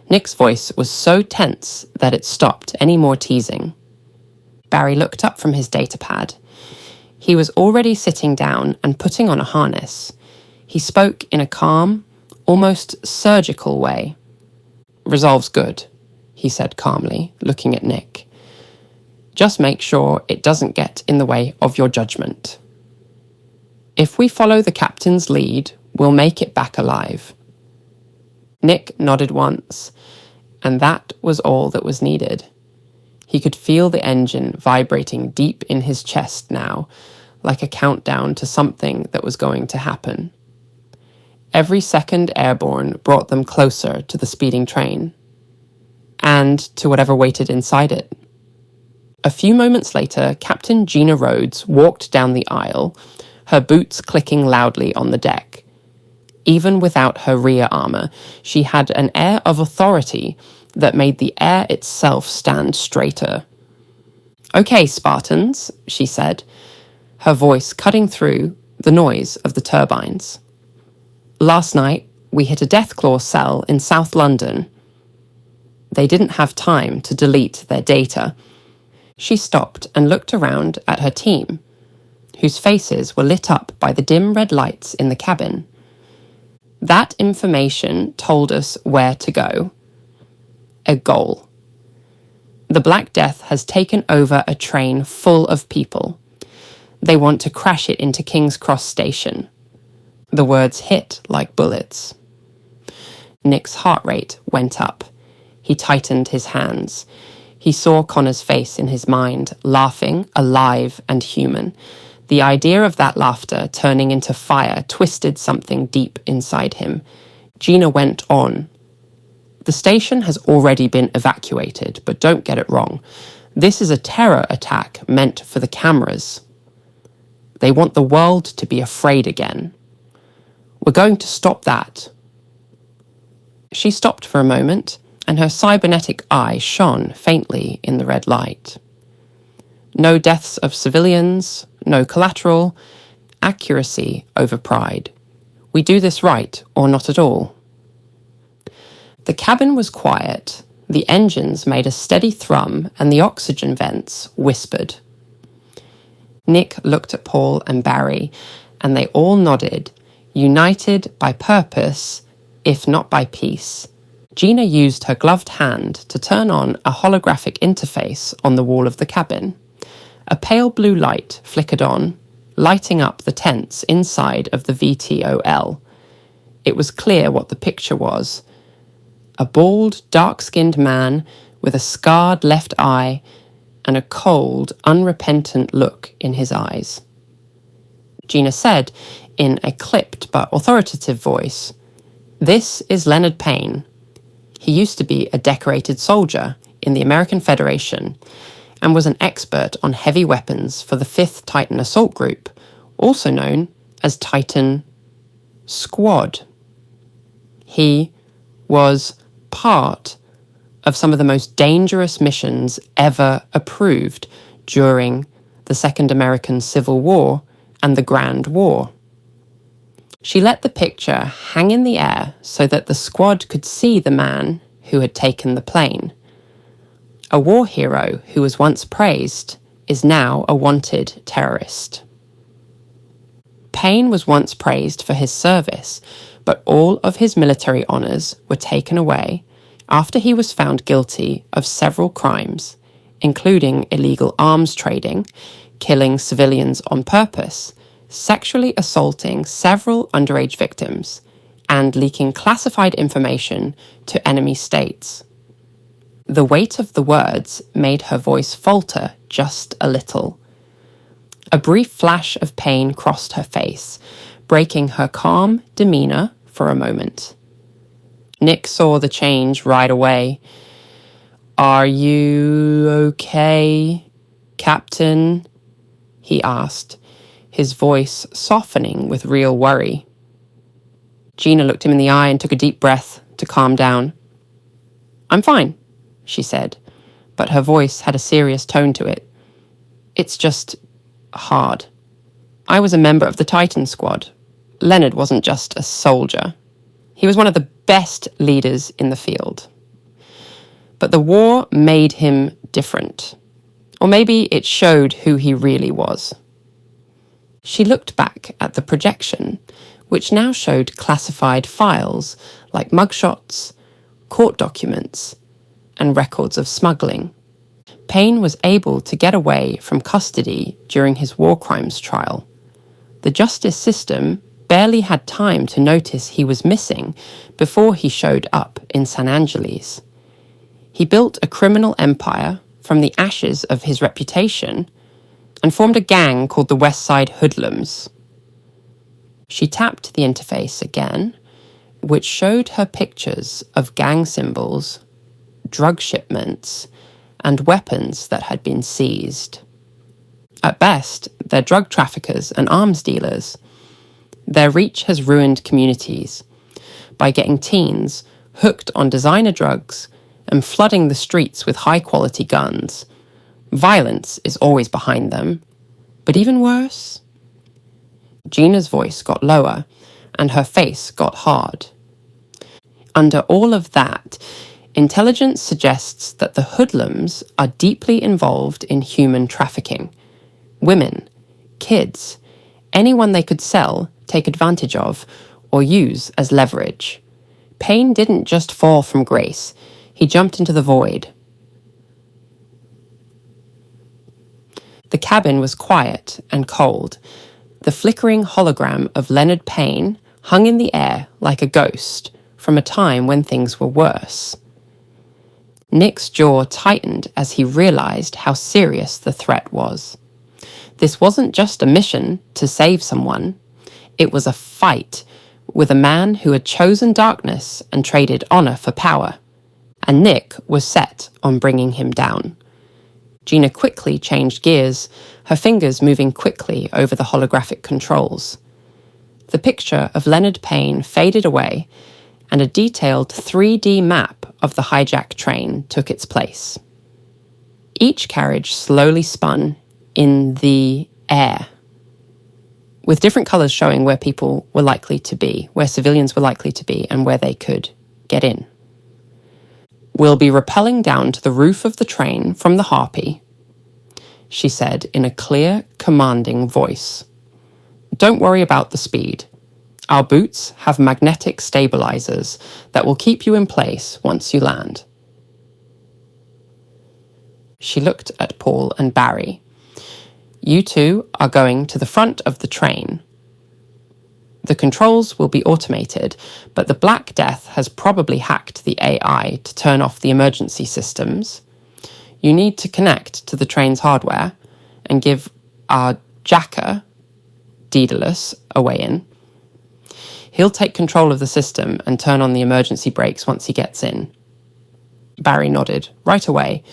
Nick's voice was so tense that it stopped any more teasing. Barry looked up from his datapad. He was already sitting down and putting on a harness. He spoke in a calm, almost surgical way. "Resolve's good," he said calmly, looking at Nick. "Just make sure it doesn't get in the way of your judgment. If we follow the captain's lead, we'll make it back alive." Nick nodded once, and that was all that was needed. He could feel the engine vibrating deep in his chest now, like a countdown to something that was going to happen. Every second airborne brought them closer to the speeding train, and to whatever waited inside it. A few moments later, Captain Gina Rhodes walked down the aisle, her boots clicking loudly on the deck. Even without her rear armor, she had an air of authority that made the air itself stand straighter. "Okay, Spartans," she said, her voice cutting through the noise of the turbines. "Last night, we hit a Deathclaw cell in South London. They didn't have time to delete their data." She stopped and looked around at her team, whose faces were lit up by the dim red lights in the cabin. "That information told us where to go. A goal. The Black Death has taken over a train full of people. They want to crash it into King's Cross Station." The words hit like bullets. Nick's heart rate went up. He tightened his hands. He saw Connor's face in his mind, laughing, alive and human. The idea of that laughter turning into fire twisted something deep inside him. Gina went on. "The station has already been evacuated, but don't get it wrong. This is a terror attack meant for the cameras. They want the world to be afraid again. We're going to stop that." She stopped for a moment, and her cybernetic eye shone faintly in the red light. No deaths of civilians, no collateral, accuracy over pride. We do this right or not at all. The cabin was quiet, the engines made a steady thrum and the oxygen vents whispered. Nick looked at Paul and Barry, and they all nodded, united by purpose, if not by peace. Gina used her gloved hand to turn on a holographic interface on the wall of the cabin. A pale blue light flickered on, lighting up the tents inside of the VTOL. It was clear what the picture was. A bald, dark-skinned man with a scarred left eye and a cold, unrepentant look in his eyes. Gina said, in a clipped but authoritative voice, "This is Leonard Payne. He used to be a decorated soldier in the American Federation and was an expert on heavy weapons for the 5th Titan Assault Group, also known as Titan Squad. He was part of some of the most dangerous missions ever approved during the Second American Civil War and the Grand War." She let the picture hang in the air so that the squad could see the man who had taken the plane. A war hero who was once praised is now a wanted terrorist. Payne was once praised for his service, but all of his military honours were taken away after he was found guilty of several crimes, including illegal arms trading, killing civilians on purpose, sexually assaulting several underage victims, and leaking classified information to enemy states. The weight of the words made her voice falter just a little. A brief flash of pain crossed her face, breaking her calm demeanour for a moment. Nick saw the change right away. "Are you okay, Captain?" he asked, his voice softening with real worry. Gina looked him in the eye and took a deep breath to calm down. "I'm fine," she said, but her voice had a serious tone to it. "It's just hard. I was a member of the Titan Squad. Leonard wasn't just a soldier. He was one of the best leaders in the field. But the war made him different. Or maybe it showed who he really was." She looked back at the projection, which now showed classified files like mugshots, court documents, and records of smuggling. Payne was able to get away from custody during his war crimes trial. The justice system barely had time to notice he was missing before he showed up in San Angeles. He built a criminal empire from the ashes of his reputation and formed a gang called the West Side Hoodlums. She tapped the interface again, which showed her pictures of gang symbols, drug shipments, and weapons that had been seized. At best, they're drug traffickers and arms dealers. Their reach has ruined communities by getting teens hooked on designer drugs and flooding the streets with high-quality guns. Violence is always behind them. But even worse? Gina's voice got lower, and her face got hard. Under all of that, intelligence suggests that the hoodlums are deeply involved in human trafficking. Women, kids, anyone they could sell, take advantage of, or use as leverage. Payne didn't just fall from grace, he jumped into the void. The cabin was quiet and cold. The flickering hologram of Leonard Payne hung in the air like a ghost from a time when things were worse. Nick's jaw tightened as he realized how serious the threat was. This wasn't just a mission to save someone. It was a fight with a man who had chosen darkness and traded honor for power. And Nick was set on bringing him down. Gina quickly changed gears, her fingers moving quickly over the holographic controls. The picture of Leonard Payne faded away, and a detailed 3D map of the hijacked train took its place. Each carriage slowly spun in the air, with different colours showing where people were likely to be, where civilians were likely to be, and where they could get in. "We'll be rappelling down to the roof of the train from the Harpy," she said in a clear, commanding voice. "Don't worry about the speed. Our boots have magnetic stabilizers that will keep you in place once you land." She looked at Paul and Barry. "You two are going to the front of the train. The controls will be automated, but the Black Death has probably hacked the AI to turn off the emergency systems. You need to connect to the train's hardware and give our jacker, Daedalus, a way in. He'll take control of the system and turn on the emergency brakes once he gets in." Barry nodded. "Right away.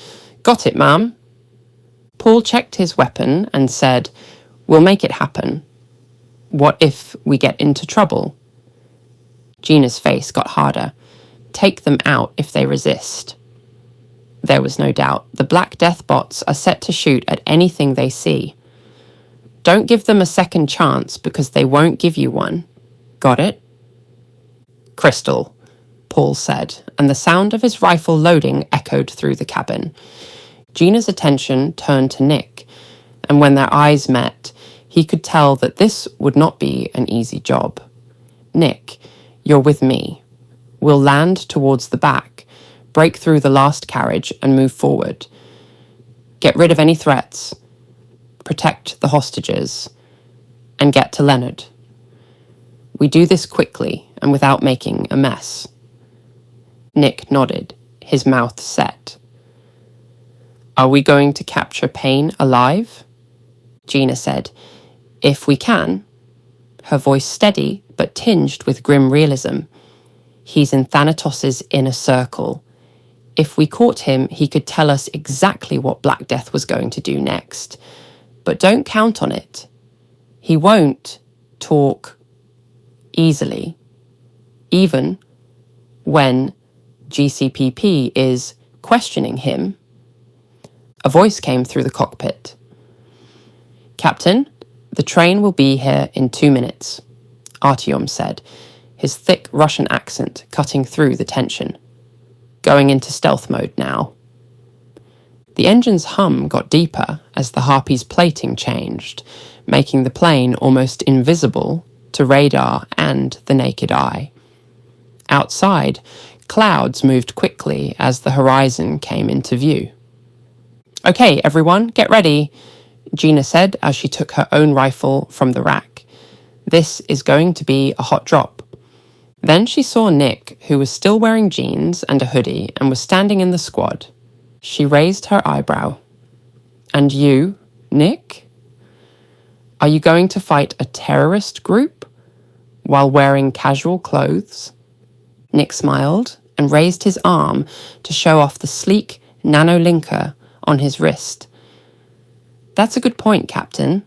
Got it, ma'am." Paul checked his weapon and said, "We'll make it happen. What if we get into trouble?" Gina's face got harder. "Take them out if they resist." There was no doubt. The Black Death bots are set to shoot at anything they see. Don't give them a second chance because they won't give you one. Got it? "Crystal," Paul said, and the sound of his rifle loading echoed through the cabin. Gina's attention turned to Nick, and when their eyes met, he could tell that this would not be an easy job. "Nick, you're with me. We'll land towards the back, break through the last carriage and move forward. Get rid of any threats, protect the hostages, and get to Leonard. We do this quickly and without making a mess." Nick nodded, his mouth set. "Are we going to capture Payne alive?" Gina said. "If we can." Her voice steady but tinged with grim realism. "He's in Thanatos's inner circle. If we caught him, he could tell us exactly what Black Death was going to do next. But don't count on it. He won't talk easily, even when GCPP is questioning him." A voice came through the cockpit. "Captain, the train will be here in 2 minutes," Artyom said, his thick Russian accent cutting through the tension. "Going into stealth mode now." The engine's hum got deeper as the Harpy's plating changed, making the plane almost invisible to radar and the naked eye. Outside, clouds moved quickly as the horizon came into view. "Okay, everyone, get ready," Gina said as she took her own rifle from the rack. "This is going to be a hot drop." Then she saw Nick, who was still wearing jeans and a hoodie and was standing in the squad. She raised her eyebrow. "And you, Nick? Are you going to fight a terrorist group while wearing casual clothes?" Nick smiled and raised his arm to show off the sleek nanolinker on his wrist. "That's a good point, Captain.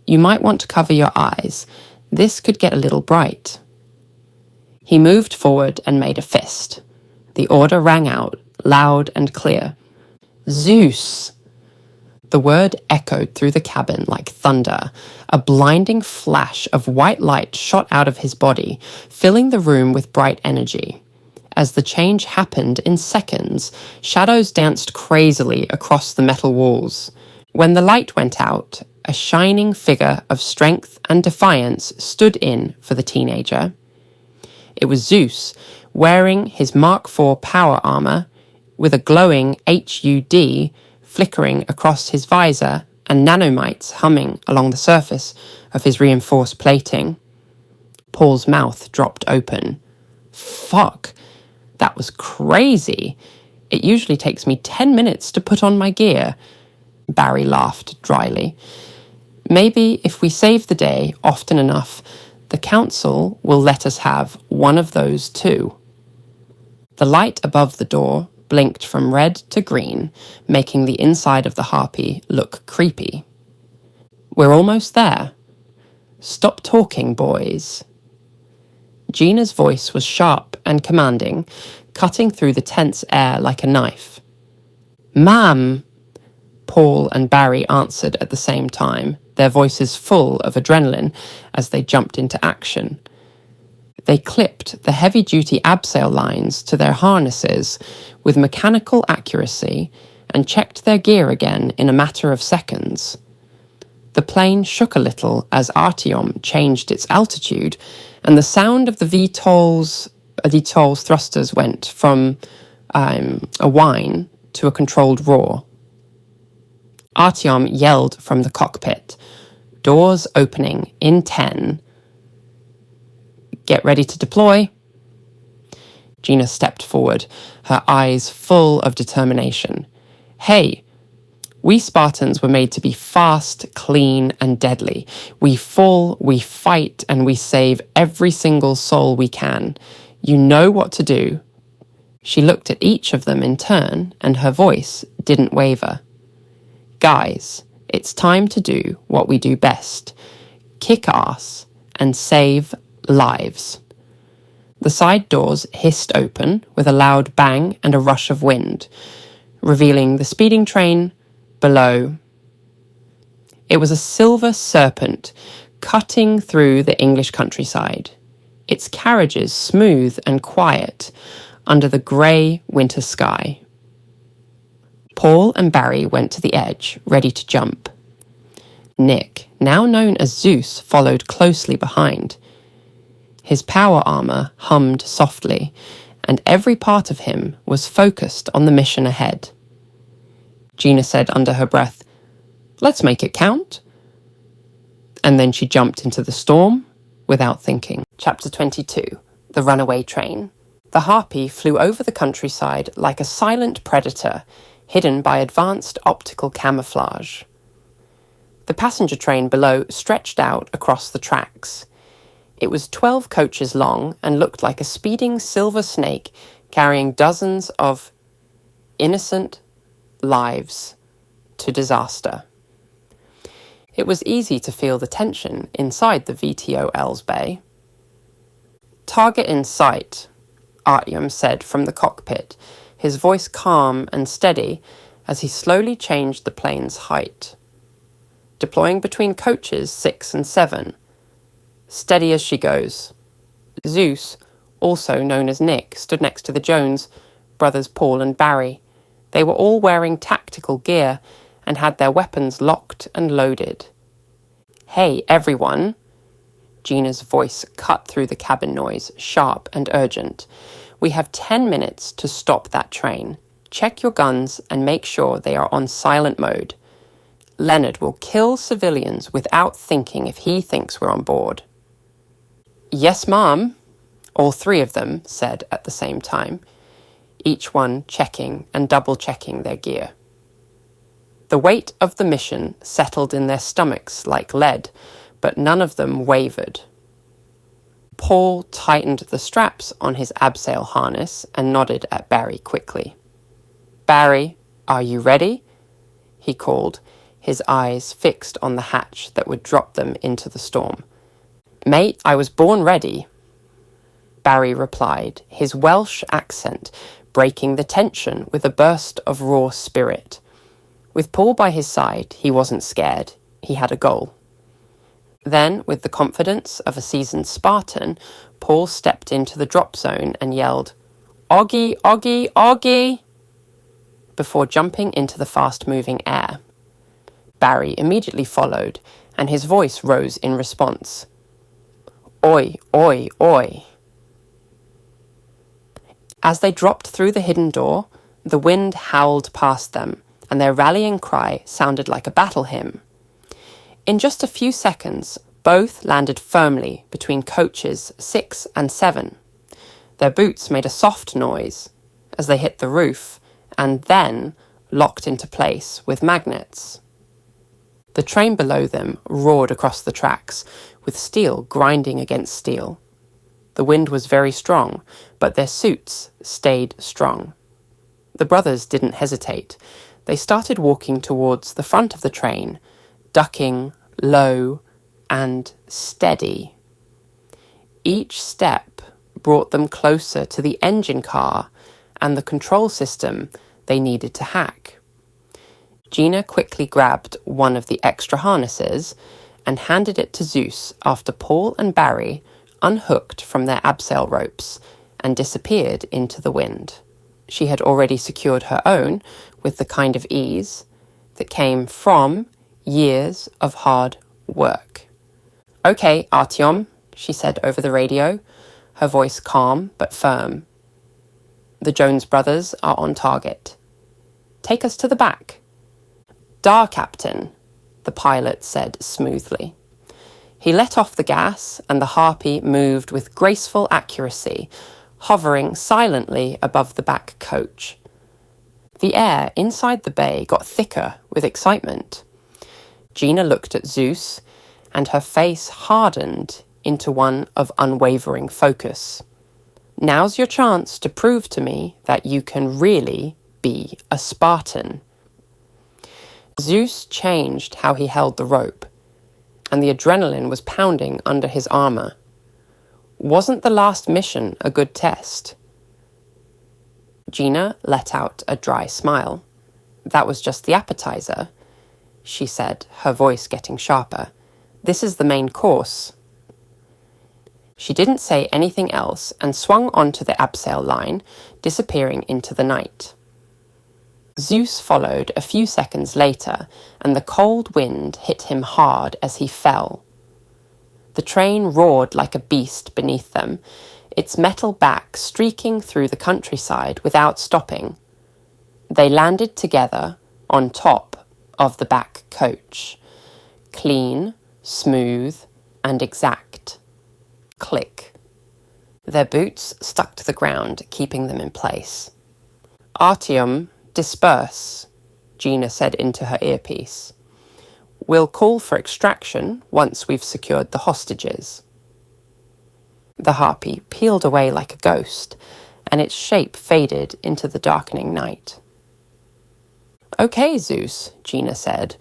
You might want to cover your eyes. This could get a little bright." He moved forward and made a fist. The order rang out, loud and clear. "Zeus!" The word echoed through the cabin like thunder. A blinding flash of white light shot out of his body, filling the room with bright energy. As the change happened in seconds, shadows danced crazily across the metal walls. When the light went out, a shining figure of strength and defiance stood in for the teenager. It was Zeus, wearing his Mark IV power armor, with a glowing HUD flickering across his visor and nanomites humming along the surface of his reinforced plating. Paul's mouth dropped open. "Fuck, that was crazy. It usually takes me 10 minutes to put on my gear." Barry laughed dryly. "Maybe if we save the day often enough, the council will let us have one of those too." The light above the door blinked from red to green, making the inside of the Harpy look creepy. "We're almost there. Stop talking, boys." Gina's voice was sharp and commanding, cutting through the tense air like a knife. "Ma'am!" Paul and Barry answered at the same time, their voices full of adrenaline as they jumped into action. They clipped the heavy-duty abseil lines to their harnesses with mechanical accuracy and checked their gear again in a matter of seconds. The plane shook a little as Artyom changed its altitude, and the sound of the VTOL's thrusters went from a whine to a controlled roar. Artyom yelled from the cockpit, "Doors opening in 10. Get ready to deploy." Gina stepped forward, her eyes full of determination. "Hey, we Spartans were made to be fast, clean, and deadly. We fall, we fight, and we save every single soul we can. You know what to do." She looked at each of them in turn, and her voice didn't waver. "Guys, it's time to do what we do best. Kick ass and save lives." The side doors hissed open with a loud bang and a rush of wind, revealing the speeding train below. It was a silver serpent cutting through the English countryside, its carriages smooth and quiet under the grey winter sky. Paul and Barry went to the edge, ready to jump. Nick, now known as Zeus, followed closely behind. His power armor hummed softly, and every part of him was focused on the mission ahead. Gina said under her breath, "Let's make it count." And then she jumped into the storm without thinking. Chapter 22. The Runaway Train. The Harpy flew over the countryside like a silent predator, hidden by advanced optical camouflage. The passenger train below stretched out across the tracks. It was 12 coaches long and looked like a speeding silver snake carrying dozens of innocent lives to disaster. It was easy to feel the tension inside the VTOL's bay. "Target in sight," Artyom said from the cockpit, his voice calm and steady as he slowly changed the plane's height. "Deploying between coaches 6 and 7. Steady as she goes." Zeus, also known as Nick, stood next to the Jones brothers Paul and Barry. They were all wearing tactical gear and had their weapons locked and loaded. "Hey, everyone!" Gina's voice cut through the cabin noise, sharp and urgent. "We have 10 minutes to stop that train. Check your guns and make sure they are on silent mode. Leonard will kill civilians without thinking if he thinks we're on board." "Yes, Mom," all three of them said at the same time, each one checking and double-checking their gear. The weight of the mission settled in their stomachs like lead, but none of them wavered. Paul tightened the straps on his abseil harness and nodded at Barry quickly. "Barry, are you ready?" he called, his eyes fixed on the hatch that would drop them into the storm. "Mate, I was born ready," Barry replied, his Welsh accent breaking the tension with a burst of raw spirit. With Paul by his side, he wasn't scared. He had a goal. Then, with the confidence of a seasoned Spartan, Paul stepped into the drop zone and yelled, "Oggy, Oggy, Oggy!" before jumping into the fast-moving air. Barry immediately followed, and his voice rose in response. "Oi, oi, oi!" As they dropped through the hidden door, the wind howled past them, and their rallying cry sounded like a battle hymn. In just a few seconds, both landed firmly between coaches 6 and 7. Their boots made a soft noise as they hit the roof, and then locked into place with magnets. The train below them roared across the tracks, with steel grinding against steel. The wind was very strong, but their suits stayed strong. The brothers didn't hesitate. They started walking towards the front of the train, ducking low and steady. Each step brought them closer to the engine car and the control system they needed to hack. Gina quickly grabbed one of the extra harnesses and handed it to Zeus after Paul and Barry unhooked from their abseil ropes and disappeared into the wind. She had already secured her own with the kind of ease that came from years of hard work. "Okay, Artyom," she said over the radio, her voice calm but firm. "The Jones brothers are on target. Take us to the back." "Da, Captain," the pilot said smoothly. He let off the gas and the Harpy moved with graceful accuracy, hovering silently above the back coach. The air inside the bay got thicker with excitement. Gina looked at Zeus, and her face hardened into one of unwavering focus. "Now's your chance to prove to me that you can really be a Spartan." Zeus changed how he held the rope, and the adrenaline was pounding under his armor. Wasn't the last mission a good test? Gina let out a dry smile. "That was just the appetizer," she said, her voice getting sharper. "This is the main course." She didn't say anything else and swung onto the abseil line, disappearing into the night. Zeus followed a few seconds later, and the cold wind hit him hard as he fell. The train roared like a beast beneath them, its metal back streaking through the countryside without stopping. They landed together on top of the back coach. Clean, smooth, and exact. Click. Their boots stuck to the ground, keeping them in place. "Artyom, disperse," Gina said into her earpiece. "We'll call for extraction once we've secured the hostages." The Harpy peeled away like a ghost, and its shape faded into the darkening night. "Okay, Zeus," Gina said,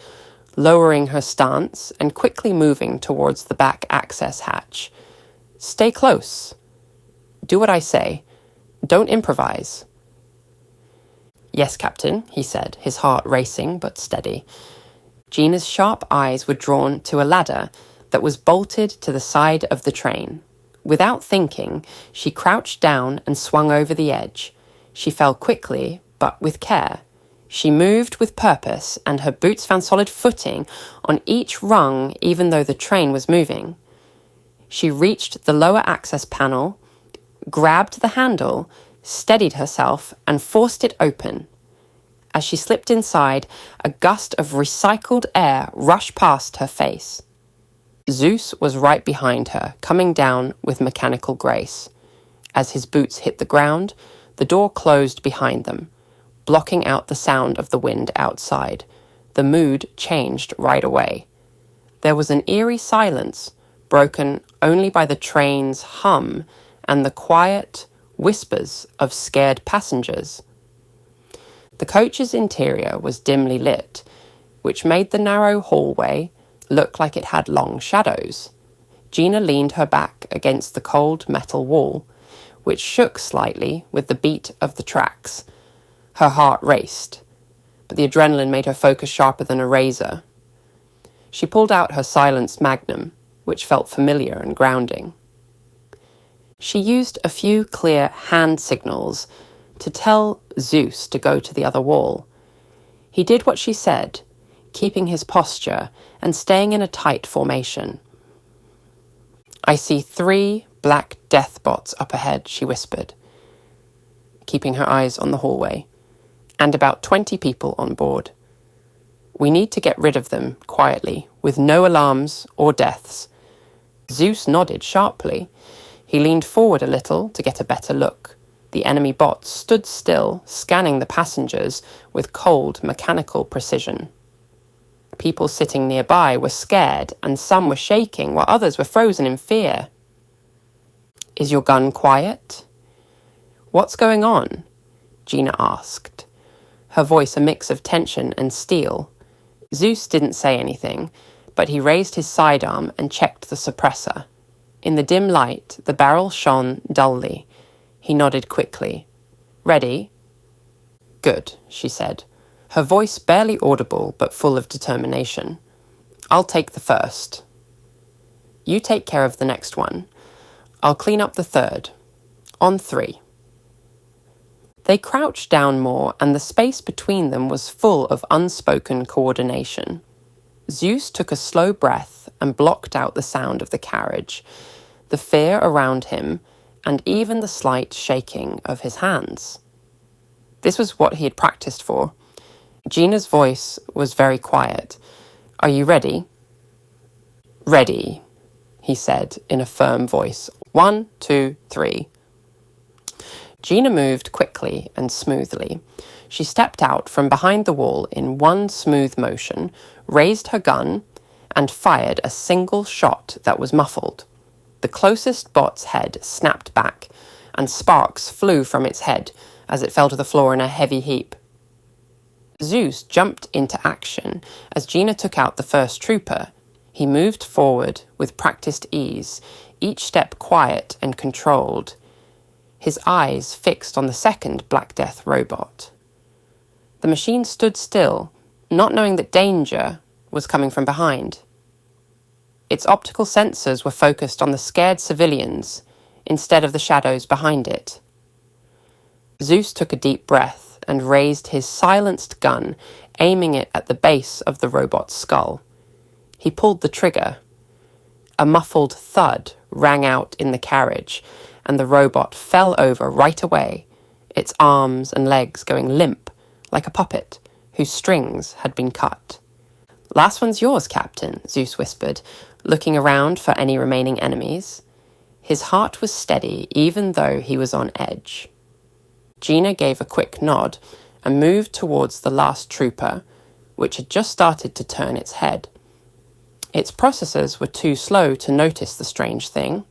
lowering her stance and quickly moving towards the back access hatch. "Stay close. Do what I say. Don't improvise." "Yes, Captain," he said, his heart racing but steady. Gina's sharp eyes were drawn to a ladder that was bolted to the side of the train. Without thinking, she crouched down and swung over the edge. She fell quickly, but with care. She moved with purpose, and her boots found solid footing on each rung, even though the train was moving. She reached the lower access panel, grabbed the handle, steadied herself, and forced it open. As she slipped inside, a gust of recycled air rushed past her face. Zeus was right behind her, coming down with mechanical grace. As his boots hit the ground, the door closed behind them, blocking out the sound of the wind outside. The mood changed right away. There was an eerie silence, broken only by the train's hum and the quiet whispers of scared passengers. The coach's interior was dimly lit, which made the narrow hallway look like it had long shadows. Gina leaned her back against the cold metal wall, which shook slightly with the beat of the tracks. Her heart raced, but the adrenaline made her focus sharper than a razor. She pulled out her silenced magnum, which felt familiar and grounding. She used a few clear hand signals to tell Zeus to go to the other wall. He did what she said, keeping his posture and staying in a tight formation. "I see 3 black death bots up ahead," she whispered, keeping her eyes on the hallway, "and about 20 people on board. We need to get rid of them quietly, with no alarms or deaths." Zeus nodded sharply. He leaned forward a little to get a better look. The enemy bots stood still, scanning the passengers with cold, mechanical precision. People sitting nearby were scared, and some were shaking, while others were frozen in fear. "Is your gun quiet?" "What's going on?" Gina asked, her voice a mix of tension and steel. Zeus didn't say anything, but he raised his sidearm and checked the suppressor. In the dim light, the barrel shone dully. He nodded quickly. "Ready?" "Good," she said, her voice barely audible but full of determination. "I'll take the first. You take care of the next one. I'll clean up the third. On 3. They crouched down more, and the space between them was full of unspoken coordination. Zeus took a slow breath and blocked out the sound of the carriage, the fear around him, and even the slight shaking of his hands. This was what he had practiced for. Gina's voice was very quiet. "Are you ready?" "Ready," he said in a firm voice. 1, 2, 3. Gina moved quickly and smoothly. She stepped out from behind the wall in one smooth motion, raised her gun, and fired a single shot that was muffled. The closest bot's head snapped back, and sparks flew from its head as it fell to the floor in a heavy heap. Zeus jumped into action as Gina took out the first trooper. He moved forward with practiced ease, each step quiet and controlled, his eyes fixed on the second Black Death robot. The machine stood still, not knowing that danger was coming from behind. Its optical sensors were focused on the scared civilians instead of the shadows behind it. Zeus took a deep breath and raised his silenced gun, aiming it at the base of the robot's skull. He pulled the trigger. A muffled thud rang out in the carriage, and the robot fell over right away, its arms and legs going limp like a puppet whose strings had been cut. "Last one's yours, Captain," Zeus whispered, looking around for any remaining enemies. His heart was steady even though he was on edge. Gina gave a quick nod and moved towards the last trooper, which had just started to turn its head. Its processors were too slow to notice the strange thing.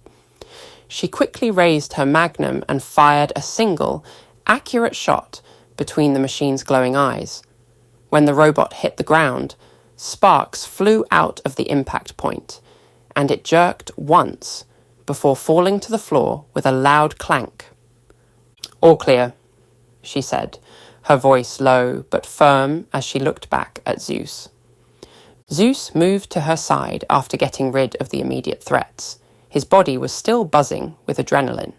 She quickly raised her magnum and fired a single, accurate shot between the machine's glowing eyes. When the robot hit the ground, sparks flew out of the impact point, and it jerked once before falling to the floor with a loud clank. "All clear," she said, her voice low but firm as she looked back at Zeus. Zeus moved to her side after getting rid of the immediate threats. His body was still buzzing with adrenaline.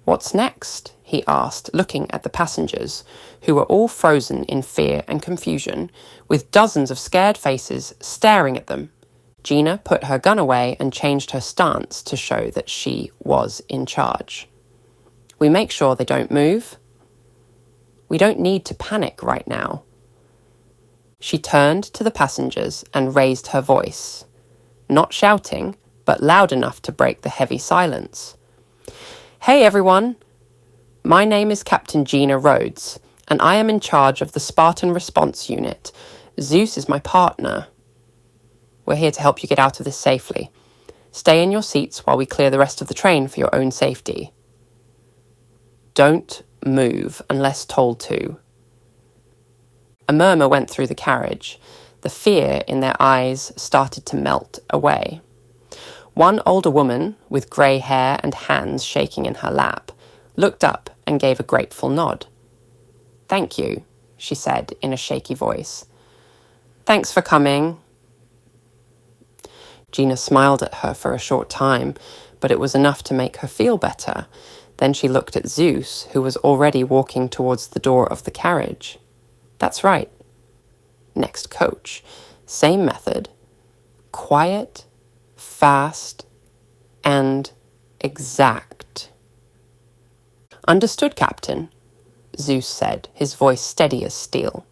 "What's next?" he asked, looking at the passengers, who were all frozen in fear and confusion, with dozens of scared faces staring at them. Gina put her gun away and changed her stance to show that she was in charge. "We make sure they don't move. We don't need to panic right now." She turned to the passengers and raised her voice, not shouting, but loud enough to break the heavy silence. "Hey everyone! My name is Captain Gina Rhodes, and I am in charge of the Spartan Response Unit. Zeus is my partner. We're here to help you get out of this safely. Stay in your seats while we clear the rest of the train for your own safety. Don't move unless told to." A murmur went through the carriage. The fear in their eyes started to melt away. One older woman, with grey hair and hands shaking in her lap, looked up and gave a grateful nod. "Thank you," she said in a shaky voice. "Thanks for coming." Gina smiled at her for a short time, but it was enough to make her feel better. Then she looked at Zeus, who was already walking towards the door of the carriage. That's right. Next coach. Same method. Quiet, fast, and exact. "Understood, Captain," Zeus said, his voice steady as steel.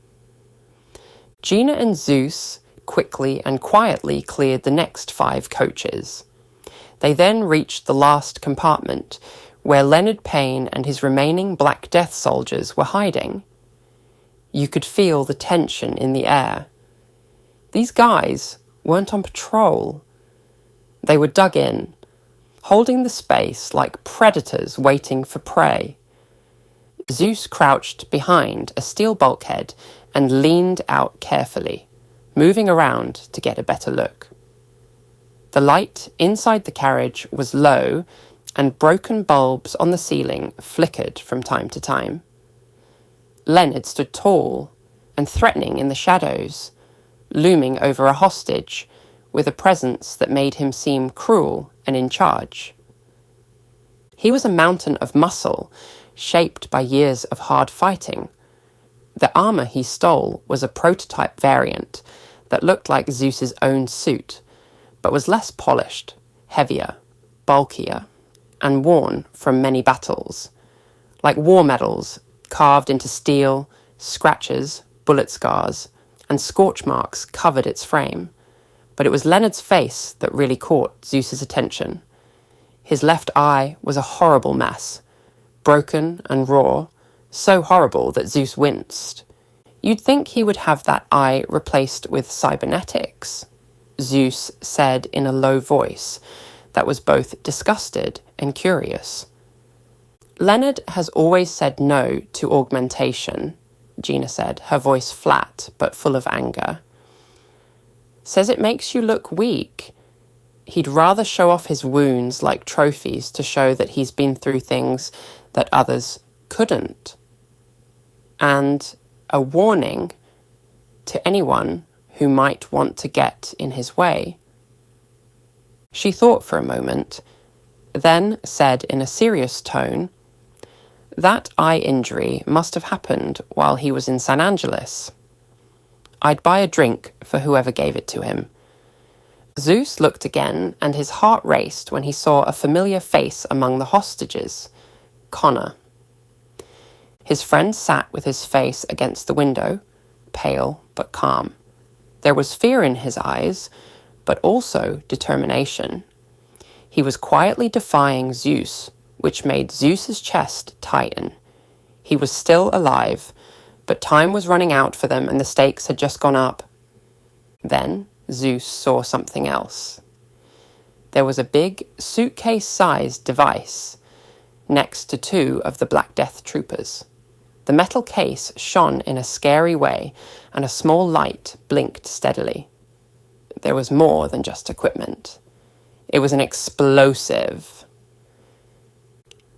Gina and Zeus quickly and quietly cleared the next 5 coaches. They then reached the last compartment, where Leonard Payne and his remaining Black Death soldiers were hiding. You could feel the tension in the air. These guys weren't on patrol. They were dug in, holding the space like predators waiting for prey. Zeus crouched behind a steel bulkhead and leaned out carefully, moving around to get a better look. The light inside the carriage was low, and broken bulbs on the ceiling flickered from time to time. Leonard stood tall and threatening in the shadows, looming over a hostage, with a presence that made him seem cruel and in charge. He was a mountain of muscle, shaped by years of hard fighting. The armor he stole was a prototype variant that looked like Zeus's own suit, but was less polished, heavier, bulkier, and worn from many battles, like war medals carved into steel, scratches, bullet scars, and scorch marks covered its frame. But it was Leonard's face that really caught Zeus's attention. His left eye was a horrible mess, broken and raw, so horrible that Zeus winced. You'd think he would have that eye replaced with cybernetics, Zeus said in a low voice that was both disgusted and curious. Leonard has always said no to augmentation, Gina said, her voice flat but full of anger. Says it makes you look weak. He'd rather show off his wounds like trophies to show that he's been through things that others couldn't. And a warning to anyone who might want to get in his way. She thought for a moment, then said in a serious tone, "That eye injury must have happened while he was in San Angeles. I'd buy a drink for whoever gave it to him." Zeus looked again, and his heart raced when he saw a familiar face among the hostages, Connor. His friend sat with his face against the window, pale but calm. There was fear in his eyes, but also determination. He was quietly defying Zeus, which made Zeus's chest tighten. He was still alive, but time was running out for them and the stakes had just gone up. Then Zeus saw something else. There was a big suitcase-sized device next to two of the Black Death troopers. The metal case shone in a scary way, and a small light blinked steadily. There was more than just equipment. It was an explosive.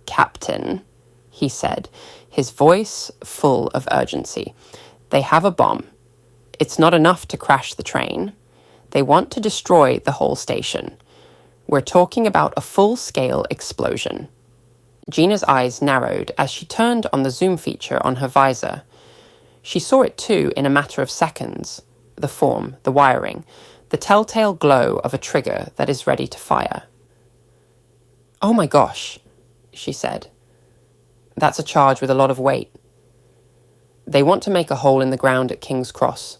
"Captain," he said, his voice full of urgency, "they have a bomb. It's not enough to crash the train. They want to destroy the whole station. We're talking about a full-scale explosion." Gina's eyes narrowed as she turned on the zoom feature on her visor. She saw it too in a matter of seconds. The form, the wiring, the telltale glow of a trigger that is ready to fire. "Oh my gosh," she said. "That's a charge with a lot of weight. They want to make a hole in the ground at King's Cross."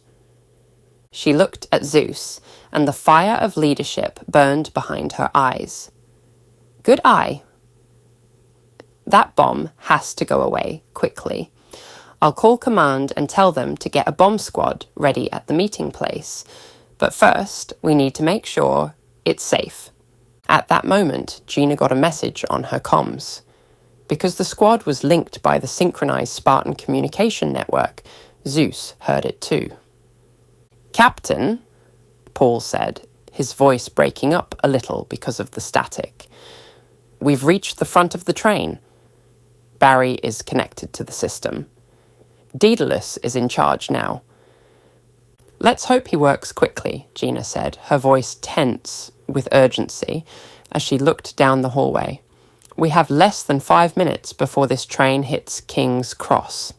She looked at Zeus, and the fire of leadership burned behind her eyes. "Good eye. That bomb has to go away quickly. I'll call command and tell them to get a bomb squad ready at the meeting place. But first, we need to make sure it's safe." At that moment, Gina got a message on her comms. Because the squad was linked by the synchronized Spartan communication network, Zeus heard it too. "Captain," Paul said, his voice breaking up a little because of the static. "We've reached the front of the train. Barry is connected to the system. Daedalus is in charge now." "Let's hope he works quickly," Gina said, her voice tense with urgency as she looked down the hallway. "We have less than 5 minutes before this train hits King's Cross.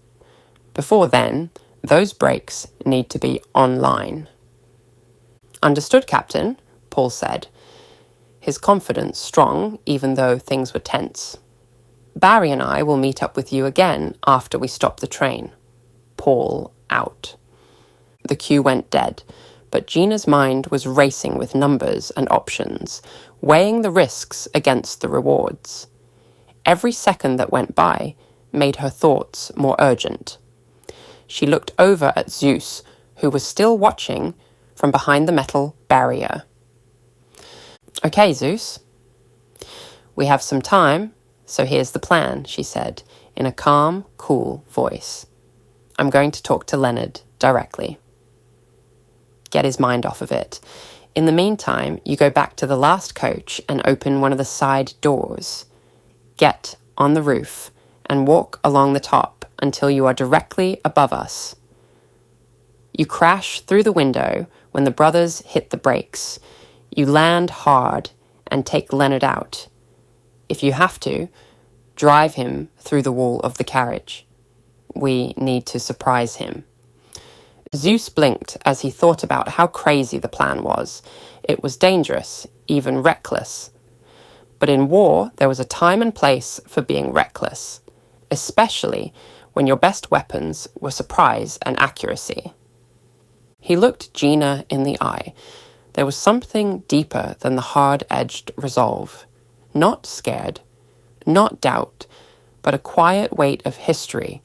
Before then, those brakes need to be online." "Understood, Captain," Paul said, his confidence strong even though things were tense. "Barry and I will meet up with you again after we stop the train." Paul out. The queue went dead, but Gina's mind was racing with numbers and options, weighing the risks against the rewards. Every second that went by made her thoughts more urgent. She looked over at Zeus, who was still watching from behind the metal barrier. "Okay, Zeus. We have some time, so here's the plan," she said, in a calm, cool voice. "I'm going to talk to Leonard directly. Get his mind off of it. In the meantime, you go back to the last coach and open one of the side doors. Get on the roof and walk along the top until you are directly above us. You crash through the window when the brothers hit the brakes. You land hard and take Leonard out. If you have to, drive him through the wall of the carriage. We need to surprise him. Zeus blinked as he thought about how crazy the plan was. It was dangerous, even reckless. But in war, there was a time and place for being reckless, especially when your best weapons were surprise and accuracy. He looked Gina in the eye. There was something deeper than the hard-edged resolve. Not scared, not doubt, but a quiet weight of history,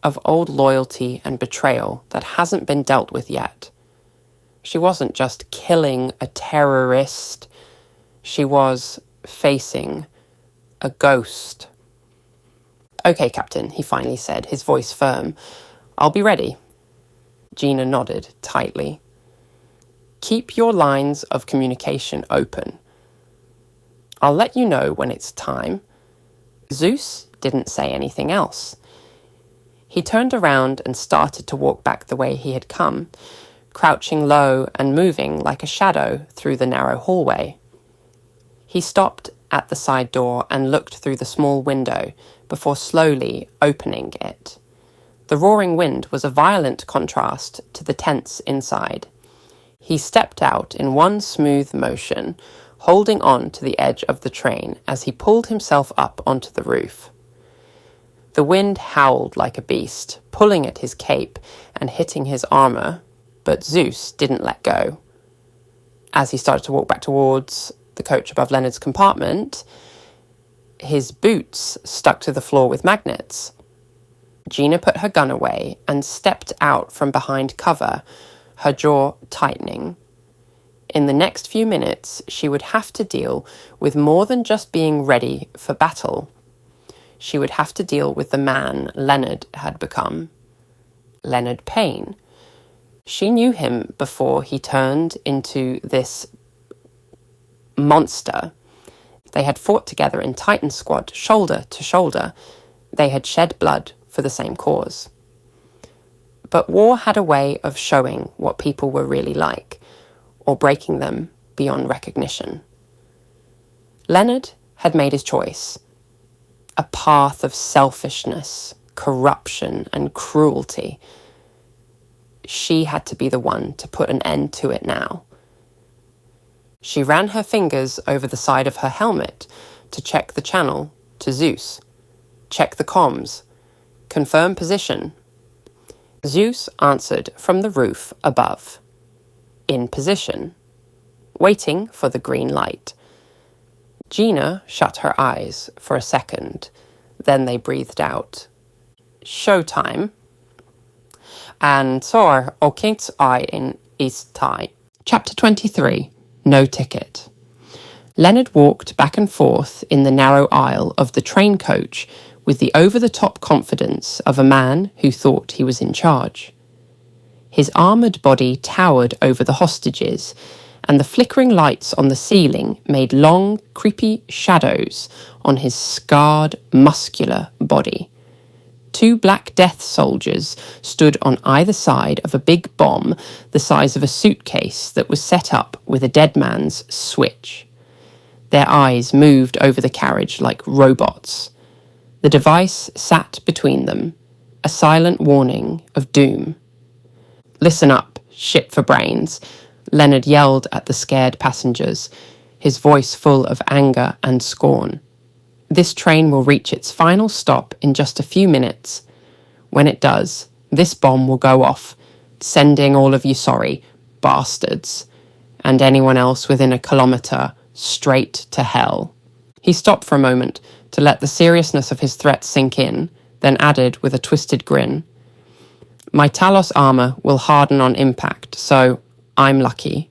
of old loyalty and betrayal that hasn't been dealt with yet. She wasn't just killing a terrorist. She was facing a ghost. "Okay, Captain," he finally said, his voice firm. "I'll be ready." Gina nodded tightly. "Keep your lines of communication open. I'll let you know when it's time." Zeus didn't say anything else. He turned around and started to walk back the way he had come, crouching low and moving like a shadow through the narrow hallway. He stopped at the side door and looked through the small window before slowly opening it. The roaring wind was a violent contrast to the tense inside. He stepped out in one smooth motion, holding on to the edge of the train as he pulled himself up onto the roof. The wind howled like a beast, pulling at his cape and hitting his armor, but Zeus didn't let go. As he started to walk back towards the coach above Leonard's compartment, his boots stuck to the floor with magnets. Gina put her gun away and stepped out from behind cover, her jaw tightening. In the next few minutes, she would have to deal with more than just being ready for battle. She would have to deal with the man Leonard had become. Leonard Payne. She knew him before he turned into this monster. They had fought together in Titan Squad, shoulder to shoulder. They had shed blood for the same cause. But war had a way of showing what people were really like, or breaking them beyond recognition. Leonard had made his choice. A path of selfishness, corruption, and cruelty. She had to be the one to put an end to it now. She ran her fingers over the side of her helmet to check the channel to Zeus, check the comms, confirm position. Zeus answered from the roof above. In position, waiting for the green light. Gina shut her eyes for a second, then they breathed out. Showtime. And så åkte I in East Thai. Chapter 23. No ticket. Leonard walked back and forth in the narrow aisle of the train coach with the over-the-top confidence of a man who thought he was in charge. His armoured body towered over the hostages, and the flickering lights on the ceiling made long, creepy shadows on his scarred, muscular body. 2 Black Death soldiers stood on either side of a big bomb the size of a suitcase that was set up with a dead man's switch. Their eyes moved over the carriage like robots. The device sat between them, a silent warning of doom. "Listen up, shit for brains," Leonard yelled at the scared passengers, his voice full of anger and scorn. "This train will reach its final stop in just a few minutes. When it does, this bomb will go off, sending all of you sorry bastards, and anyone else within a kilometre straight to hell." He stopped for a moment to let the seriousness of his threat sink in, then added with a twisted grin, "My Talos armour will harden on impact, so I'm lucky.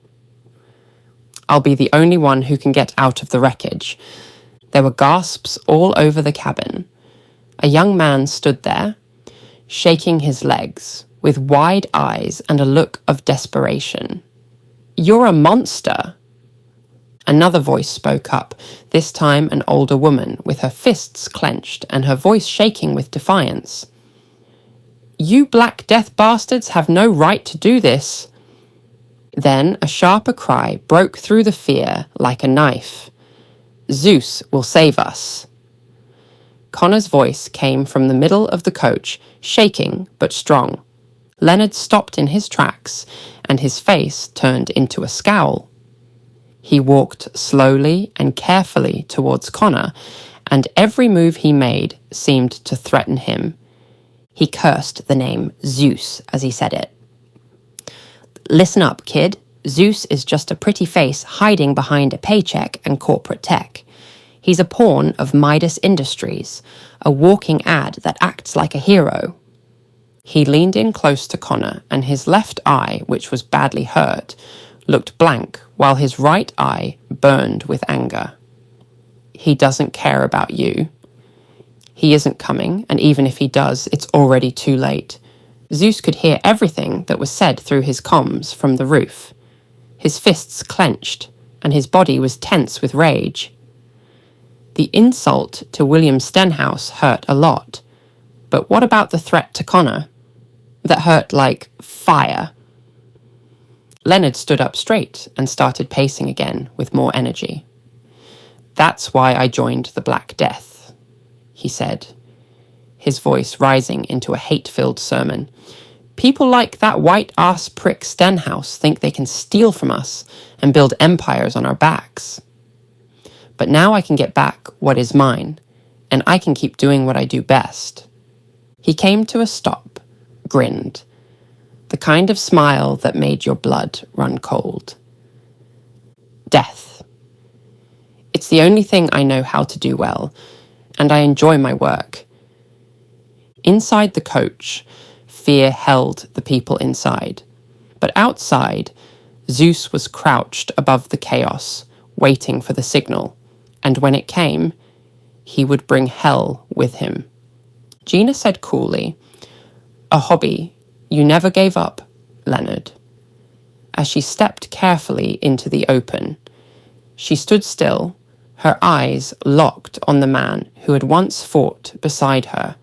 I'll be the only one who can get out of the wreckage." There were gasps all over the cabin. A young man stood there, shaking his legs, with wide eyes and a look of desperation. "You're a monster." Another voice spoke up, this time an older woman, with her fists clenched and her voice shaking with defiance. "You Black Death bastards have no right to do this." Then a sharper cry broke through the fear like a knife. "Zeus will save us." Connor's voice came from the middle of the coach, shaking but strong. Leonard stopped in his tracks, and his face turned into a scowl. He walked slowly and carefully towards Connor, and every move he made seemed to threaten him. He cursed the name Zeus as he said it. "Listen up, kid. Zeus is just a pretty face hiding behind a paycheck and corporate tech. He's a pawn of Midas Industries, a walking ad that acts like a hero." He leaned in close to Connor, and his left eye, which was badly hurt, looked blank, while his right eye burned with anger. "He doesn't care about you. He isn't coming, and even if he does, it's already too late." Zeus could hear everything that was said through his comms from the roof. His fists clenched, and his body was tense with rage. The insult to William Stenhouse hurt a lot, but what about the threat to Connor? That hurt like fire. Leonard stood up straight and started pacing again with more energy. "That's why I joined the Black Death," he said, his voice rising into a hate-filled sermon. "People like that white-ass prick Stenhouse think they can steal from us and build empires on our backs. But now I can get back what is mine, and I can keep doing what I do best." He came to a stop, grinned, the kind of smile that made your blood run cold. "Death. It's the only thing I know how to do well, and I enjoy my work." Inside the coach, fear held the people inside, but outside, Zeus was crouched above the chaos, waiting for the signal, and when it came, he would bring hell with him. Gina said coolly, "A hobby you never gave up, Leonard." As she stepped carefully into the open, she stood still, her eyes locked on the man who had once fought beside her.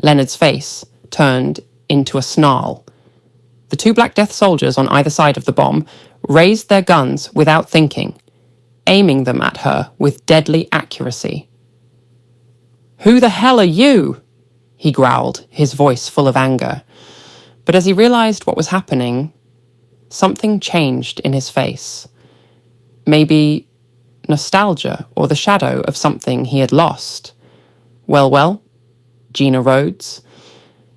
Leonard's face turned into a snarl. The two Black Death soldiers on either side of the bomb raised their guns without thinking, aiming them at her with deadly accuracy. "Who the hell are you?" he growled, his voice full of anger. But as he realized what was happening, something changed in his face. Maybe nostalgia or the shadow of something he had lost. Well, Gina Rhodes,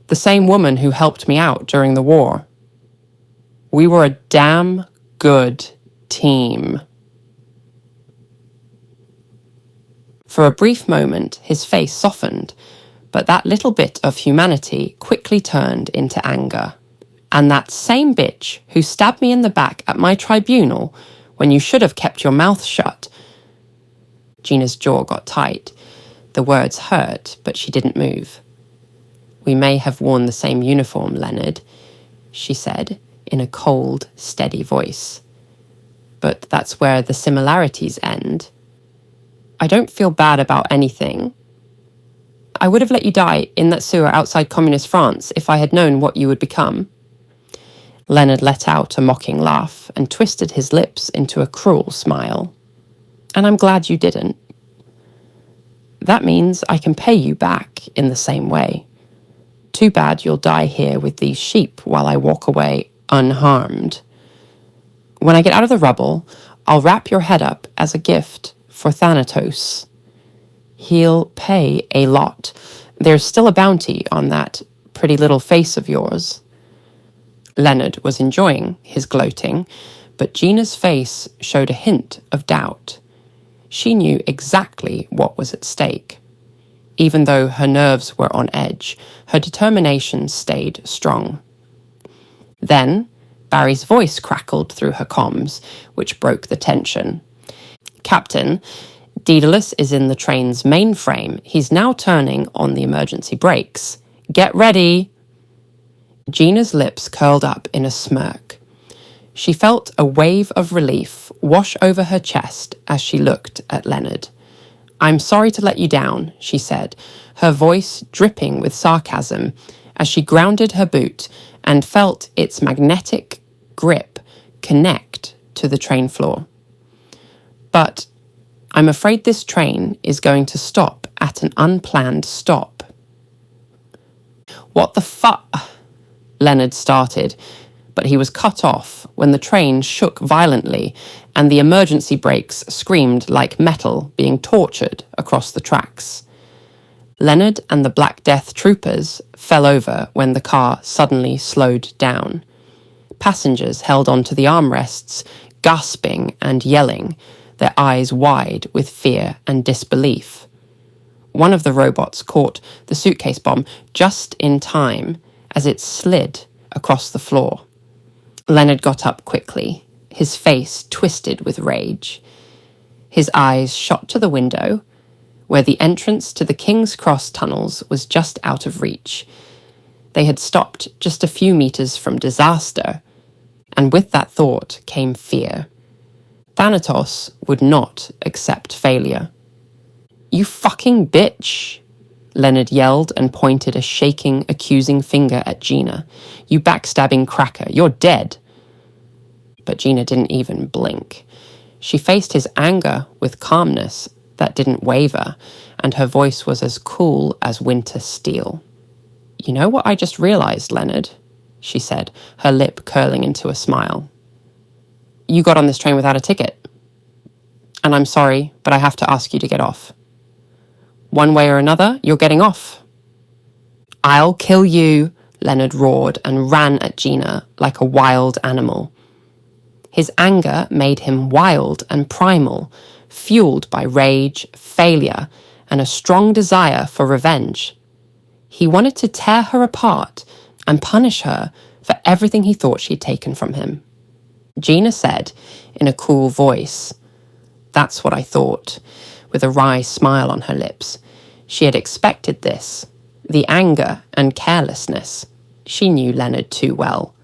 the same woman who helped me out during the war. We were a damn good team. For a brief moment, his face softened, but that little bit of humanity quickly turned into anger. "And that same bitch who stabbed me in the back at my tribunal when you should have kept your mouth shut." Gina's jaw got tight. The words hurt, but she didn't move. "We may have worn the same uniform, Leonard," she said, in a cold, steady voice. "But that's where the similarities end. I don't feel bad about anything. I would have let you die in that sewer outside communist France if I had known what you would become." Leonard let out a mocking laugh and twisted his lips into a cruel smile. "And I'm glad you didn't. That means I can pay you back in the same way. Too bad you'll die here with these sheep while I walk away unharmed. When I get out of the rubble, I'll wrap your head up as a gift for Thanatos. He'll pay a lot. There's still a bounty on that pretty little face of yours." Leonard was enjoying his gloating, but Gina's face showed a hint of doubt. She knew exactly what was at stake. Even though her nerves were on edge, her determination stayed strong. Then, Barry's voice crackled through her comms, which broke the tension. "Captain, Daedalus is in the train's mainframe. He's now turning on the emergency brakes. Get ready." Gina's lips curled up in a smirk. She felt a wave of relief wash over her chest as she looked at Leonard. "I'm sorry to let you down," she said, her voice dripping with sarcasm as she grounded her boot and felt its magnetic grip connect to the train floor. "But I'm afraid this train is going to stop at an unplanned stop." "What the fuck?" Leonard started, but he was cut off when the train shook violently and the emergency brakes screamed like metal being tortured across the tracks. Leonard and the Black Death troopers fell over when the car suddenly slowed down. Passengers held onto the armrests, gasping and yelling, their eyes wide with fear and disbelief. One of the robots caught the suitcase bomb just in time as it slid across the floor. Leonard got up quickly, his face twisted with rage. His eyes shot to the window, where the entrance to the King's Cross tunnels was just out of reach. They had stopped just a few meters from disaster, and with that thought came fear. Thanatos would not accept failure. "You fucking bitch!" Leonard yelled and pointed a shaking, accusing finger at Gina. "You backstabbing cracker, you're dead!" But Gina didn't even blink. She faced his anger with calmness that didn't waver, and her voice was as cool as winter steel. "You know what I just realized, Leonard?" she said, her lip curling into a smile. "You got on this train without a ticket. And I'm sorry, but I have to ask you to get off. One way or another, you're getting off." "I'll kill you," Leonard roared and ran at Gina like a wild animal. His anger made him wild and primal, fueled by rage, failure, and a strong desire for revenge. He wanted to tear her apart and punish her for everything he thought she'd taken from him. Gina said, in a cool voice, "That's what I thought," with a wry smile on her lips. She had expected this, the anger and carelessness. She knew Leonard too well.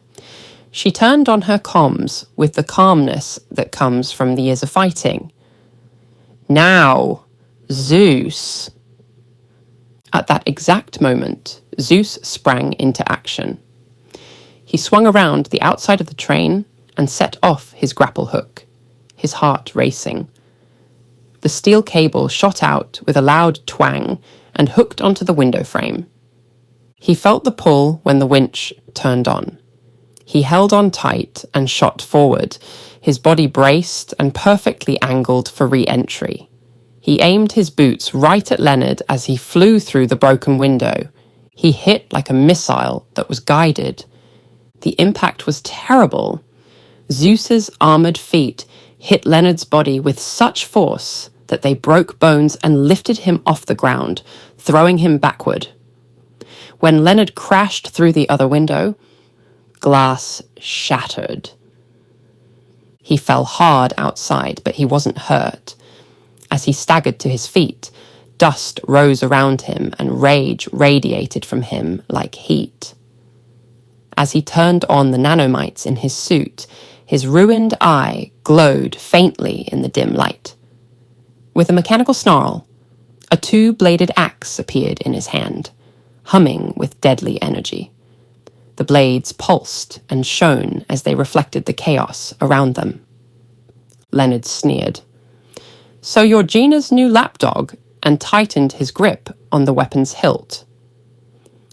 She turned on her comms with the calmness that comes from the years of fighting. "Now, Zeus." At that exact moment, Zeus sprang into action. He swung around the outside of the train and set off his grapple hook, his heart racing. The steel cable shot out with a loud twang and hooked onto the window frame. He felt the pull when the winch turned on. He held on tight and shot forward, his body braced and perfectly angled for re-entry. He aimed his boots right at Leonard as he flew through the broken window. He hit like a missile that was guided. The impact was terrible. Zeus's armored feet hit Leonard's body with such force that they broke bones and lifted him off the ground, throwing him backward. When Leonard crashed through the other window, glass shattered. He fell hard outside, but he wasn't hurt. As he staggered to his feet, dust rose around him and rage radiated from him like heat. As he turned on the nanomites in his suit, his ruined eye glowed faintly in the dim light. With a mechanical snarl, a two-bladed axe appeared in his hand, humming with deadly energy. The blades pulsed and shone as they reflected the chaos around them. Leonard sneered. "So you're Gina's new lapdog," and tightened his grip on the weapon's hilt.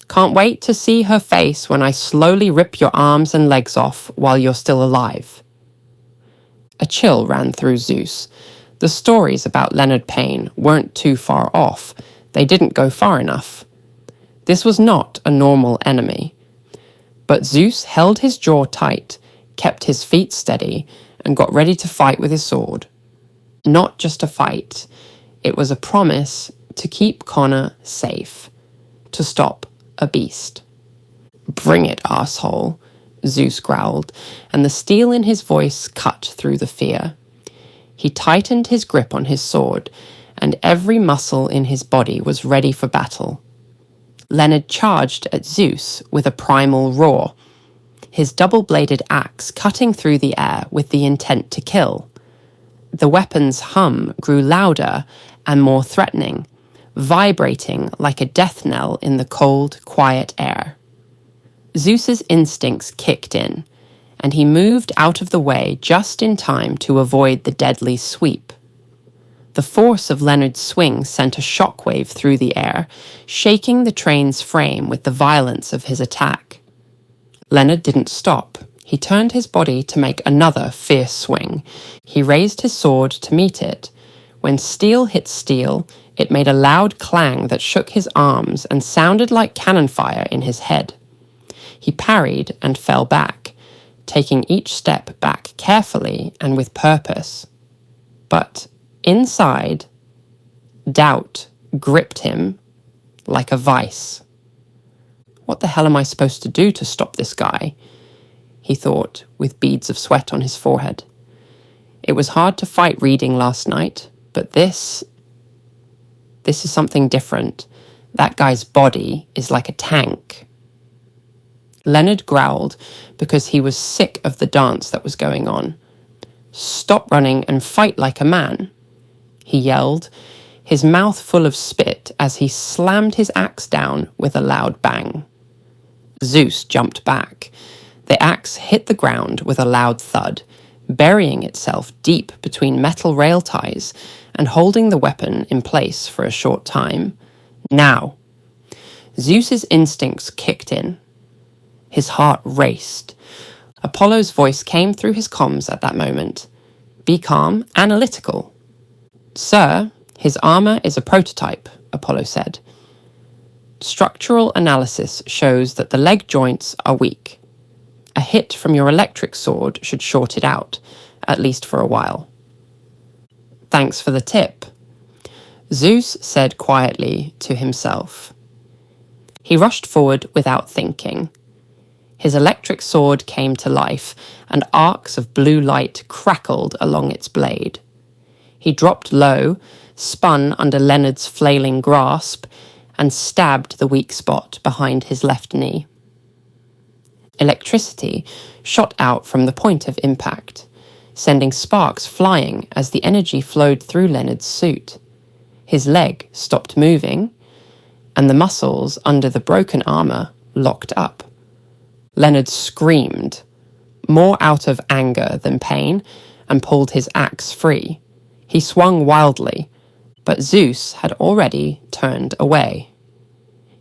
"Can't wait to see her face when I slowly rip your arms and legs off while you're still alive." A chill ran through Zeus. The stories about Leonard Payne weren't too far off. They didn't go far enough. This was not a normal enemy. But Zeus held his jaw tight, kept his feet steady, and got ready to fight with his sword. Not just a fight. It was a promise to keep Connor safe, to stop a beast. "Bring it, asshole," Zeus growled, and the steel in his voice cut through the fear. He tightened his grip on his sword, and every muscle in his body was ready for battle. Leonard charged at Zeus with a primal roar. his double-bladed axe cutting through the air with the intent to kill. The weapon's hum grew louder and more threatening, vibrating like a death knell in the cold, quiet air. Zeus's instincts kicked in, and he moved out of the way just in time to avoid the deadly sweep. The force of Leonard's swing sent a shockwave through the air, shaking the train's frame with the violence of his attack. Leonard didn't stop. He turned his body to make another fierce swing. He raised his sword to meet it. When steel hit steel, it made a loud clang that shook his arms and sounded like cannon fire in his head. He parried and fell back, taking each step back carefully and with purpose. But inside, doubt gripped him like a vice. What the hell am I supposed to do to stop this guy? He thought, with beads of sweat on his forehead. It was hard to fight reading last night, but this is something different. That guy's body is like a tank. Leonard growled because he was sick of the dance that was going on. Stop running and fight like a man, he yelled, his mouth full of spit as he slammed his axe down with a loud bang. Zeus jumped back. The axe hit the ground with a loud thud, burying itself deep between metal rail ties and holding the weapon in place for a short time. Now! Zeus's instincts kicked in. His heart raced. Apollo's voice came through his comms at that moment. Be calm, analytical. Sir, his armor is a prototype, Apollo said. Structural analysis shows that the leg joints are weak. A hit from your electric sword should short it out, at least for a while. Thanks for the tip, Zeus said quietly to himself. He rushed forward without thinking. His electric sword came to life, and arcs of blue light crackled along its blade. He dropped low, spun under Leonard's flailing grasp, and stabbed the weak spot behind his left knee. Electricity shot out from the point of impact, sending sparks flying as the energy flowed through Leonard's suit. His leg stopped moving, and the muscles under the broken armor locked up. Leonard screamed, more out of anger than pain, and pulled his axe free. He swung wildly, but Zeus had already turned away.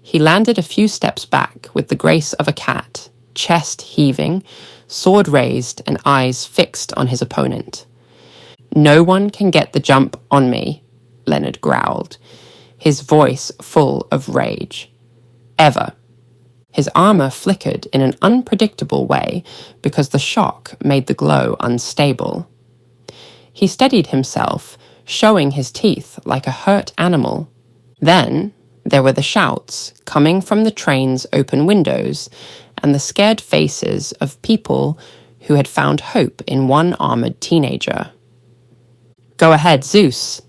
He landed a few steps back with the grace of a cat, chest heaving, sword raised, and eyes fixed on his opponent. No one can get the jump on me, Leonard growled, his voice full of rage. Ever. His armor flickered in an unpredictable way because the shock made the glow unstable. He steadied himself, showing his teeth like a hurt animal. Then there were the shouts coming from the train's open windows and the scared faces of people who had found hope in one armored teenager. Go ahead, Zeus.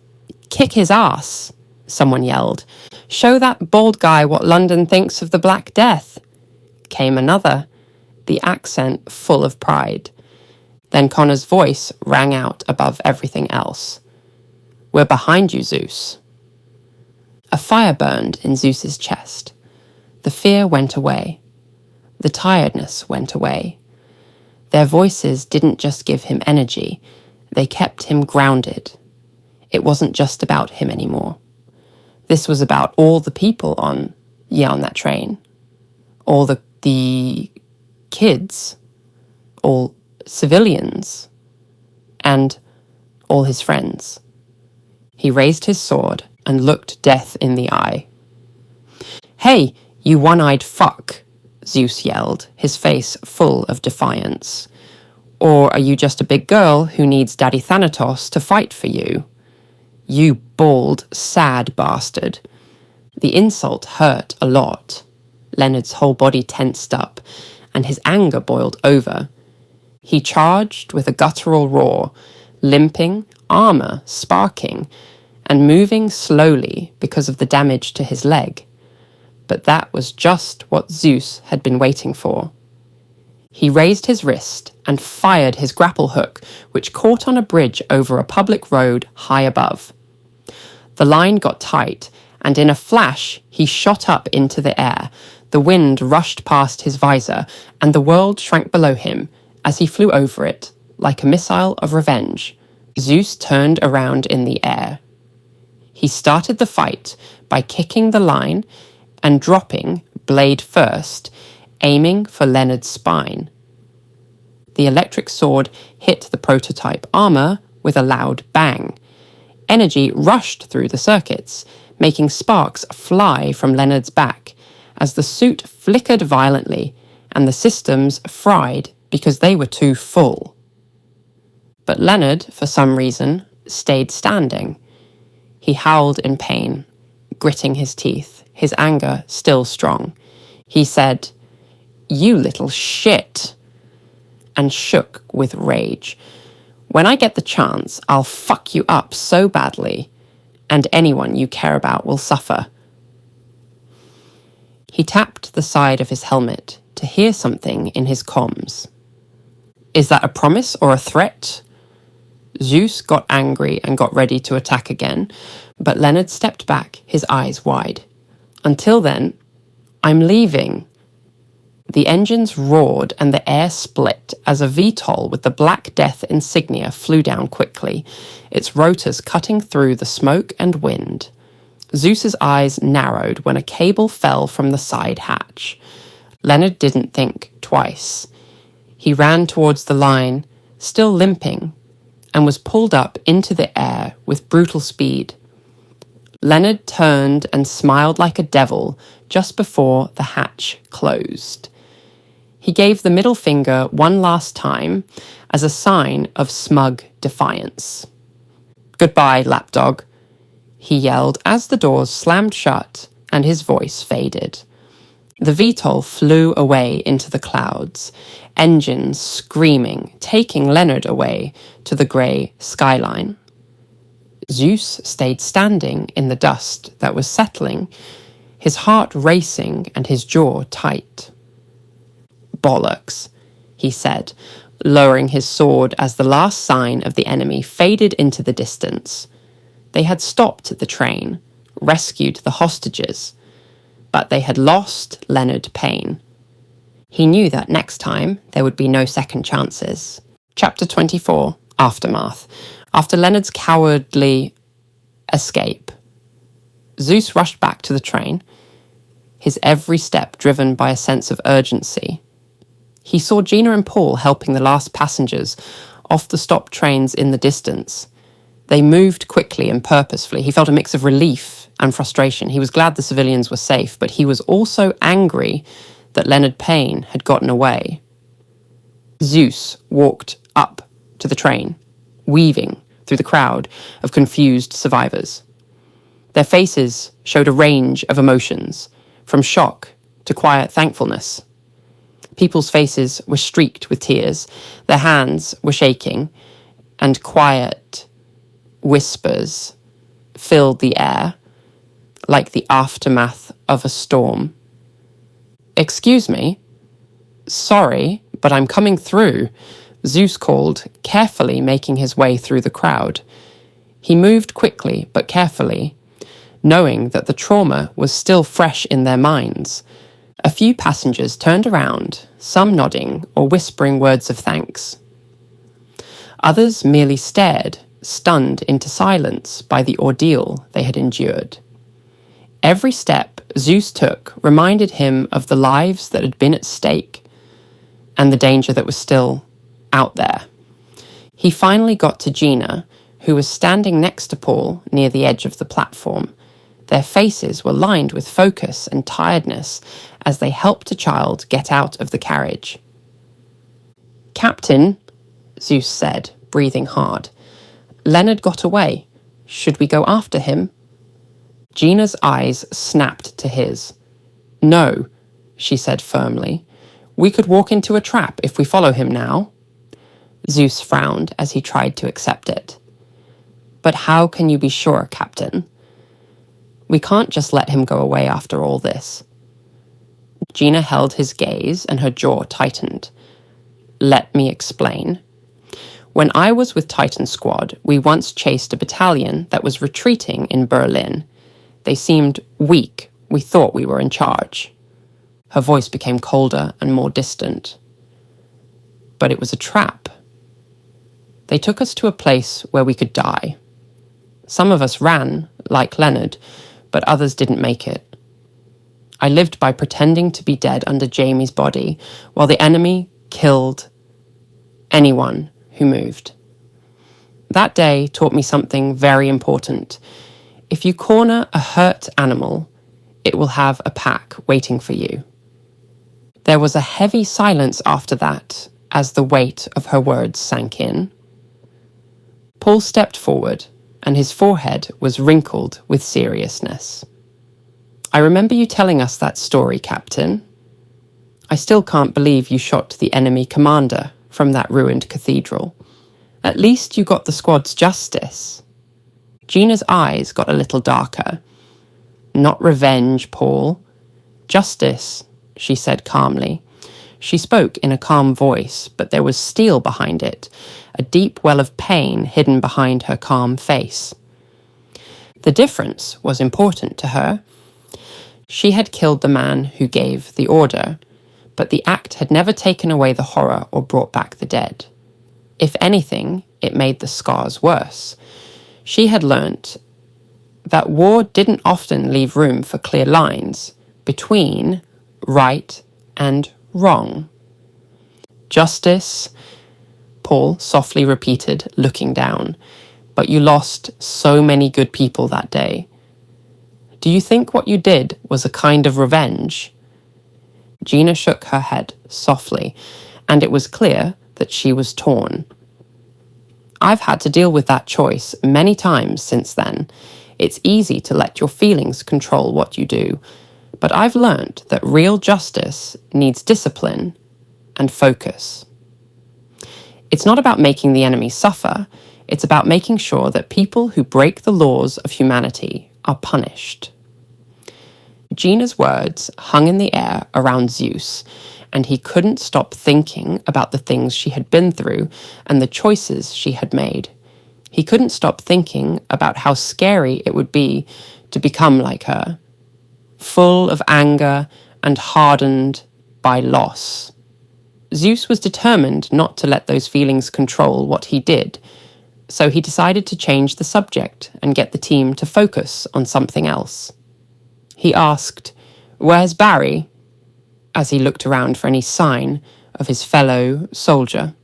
Kick his ass, someone yelled. Show that bald guy what London thinks of the Black Death. Came another, the accent full of pride. Then Connor's voice rang out above everything else. We're behind you, Zeus. A fire burned in Zeus's chest. The fear went away. The tiredness went away. Their voices didn't just give him energy, they kept him grounded. It wasn't just about him anymore. This was about all the people on that train. All the kids, all civilians, and all his friends. He raised his sword and looked death in the eye. Hey, you one-eyed fuck, Zeus yelled, his face full of defiance. Or are you just a big girl who needs Daddy Thanatos to fight for you? You bald, sad bastard. The insult hurt a lot. Leonard's whole body tensed up, and his anger boiled over. He charged with a guttural roar, limping, armor sparking, and moving slowly because of the damage to his leg. But that was just what Zeus had been waiting for. He raised his wrist and fired his grapple hook, which caught on a bridge over a public road high above. The line got tight, and in a flash he shot up into the air. The wind rushed past his visor, and the world shrank below him as he flew over it, like a missile of revenge. Zeus turned around in the air. He started the fight by kicking the line and dropping, blade first, aiming for Leonard's spine. The electric sword hit the prototype armor with a loud bang. Energy rushed through the circuits, making sparks fly from Leonard's back as the suit flickered violently and the systems fried because they were too full. But Leonard, for some reason, stayed standing. He howled in pain, gritting his teeth, his anger still strong. He said, "You little shit," and shook with rage. "When I get the chance, I'll fuck you up so badly, and anyone you care about will suffer." He tapped the side of his helmet to hear something in his comms. "Is that a promise or a threat?" Zeus got angry and got ready to attack again, but Leonard stepped back, his eyes wide. "Until then, I'm leaving." The engines roared and the air split as a VTOL with the Black Death insignia flew down quickly, its rotors cutting through the smoke and wind. Zeus's eyes narrowed when a cable fell from the side hatch. Leonard didn't think twice. He ran towards the line, still limping, and was pulled up into the air with brutal speed. Leonard turned and smiled like a devil just before the hatch closed. He gave the middle finger one last time as a sign of smug defiance. "Goodbye, lapdog," he yelled as the doors slammed shut and his voice faded. The VTOL flew away into the clouds, engines screaming, taking Leonard away to the grey skyline. Zeus stayed standing in the dust that was settling, his heart racing and his jaw tight. "Bollocks," he said, lowering his sword as the last sign of the enemy faded into the distance. They had stopped the train, rescued the hostages, but they had lost Leonard Payne. He knew that next time there would be no second chances. Chapter 24, Aftermath. After Leonard's cowardly escape, Zeus rushed back to the train, his every step driven by a sense of urgency. He saw Gina and Paul helping the last passengers off the stopped trains in the distance. They moved quickly and purposefully. He felt a mix of relief and frustration. He was glad the civilians were safe, but he was also angry that Leonard Payne had gotten away. Zeus walked up to the train, weaving through the crowd of confused survivors. Their faces showed a range of emotions, from shock to quiet thankfulness. People's faces were streaked with tears, their hands were shaking, and quiet whispers filled the air, like the aftermath of a storm. "Excuse me? Sorry, but I'm coming through," Zeus called, carefully making his way through the crowd. He moved quickly but carefully, knowing that the trauma was still fresh in their minds. A few passengers turned around, some nodding or whispering words of thanks. Others merely stared, stunned into silence by the ordeal they had endured. Every step Zeus took reminded him of the lives that had been at stake and the danger that was still out there. He finally got to Gina, who was standing next to Paul near the edge of the platform. Their faces were lined with focus and tiredness as they helped a child get out of the carriage. "Captain," Zeus said, breathing hard, "Leonard got away. Should we go after him?" Gina's eyes snapped to his. "No," she said firmly. "We could walk into a trap if we follow him now." Zeus frowned as he tried to accept it. "But how can you be sure, Captain? We can't just let him go away after all this." Gina held his gaze and her jaw tightened. Let me explain. When I was with Titan Squad, we once chased a battalion that was retreating in Berlin. They seemed weak. We thought we were in charge. Her voice became colder and more distant. But it was a trap. They took us to a place where we could die. Some of us ran, like Leonard, but others didn't make it. I lived by pretending to be dead under Jamie's body, while the enemy killed anyone who moved. That day taught me something very important. If you corner a hurt animal, it will have a pack waiting for you. There was a heavy silence after that, as the weight of her words sank in. Paul stepped forward, and his forehead was wrinkled with seriousness. I remember you telling us that story, Captain. I still can't believe you shot the enemy commander from that ruined cathedral. At least you got the squad's justice. Gina's eyes got a little darker. Not revenge, Paul. Justice, she said calmly. She spoke in a calm voice, but there was steel behind it, a deep well of pain hidden behind her calm face. The difference was important to her. She had killed the man who gave the order, but the act had never taken away the horror or brought back the dead. If anything, it made the scars worse. She had learnt that war didn't often leave room for clear lines between right and wrong. Justice, Paul softly repeated, looking down. But you lost so many good people that day. Do you think what you did was a kind of revenge? Gina shook her head softly, and it was clear that she was torn. I've had to deal with that choice many times since then. It's easy to let your feelings control what you do, but I've learned that real justice needs discipline and focus. It's not about making the enemy suffer, it's about making sure that people who break the laws of humanity are punished. Gina's words hung in the air around Zeus, and he couldn't stop thinking about the things she had been through and the choices she had made. He couldn't stop thinking about how scary it would be to become like her, full of anger and hardened by loss. Zeus was determined not to let those feelings control what he did, so he decided to change the subject and get the team to focus on something else. He asked, "Where's Barry?" as he looked around for any sign of his fellow soldier.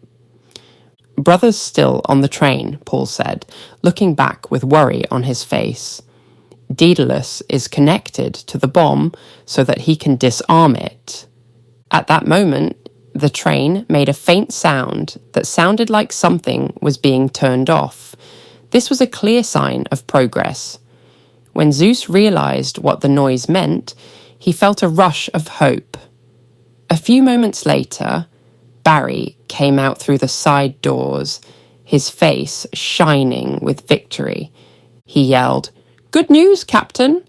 "Brother's still on the train," Paul said, looking back with worry on his face. "Daedalus is connected to the bomb so that he can disarm it." At that moment, the train made a faint sound that sounded like something was being turned off. This was a clear sign of progress. When Zeus realized what the noise meant, he felt a rush of hope. A few moments later, Barry came out through the side doors, his face shining with victory. He yelled, "Good news, Captain,"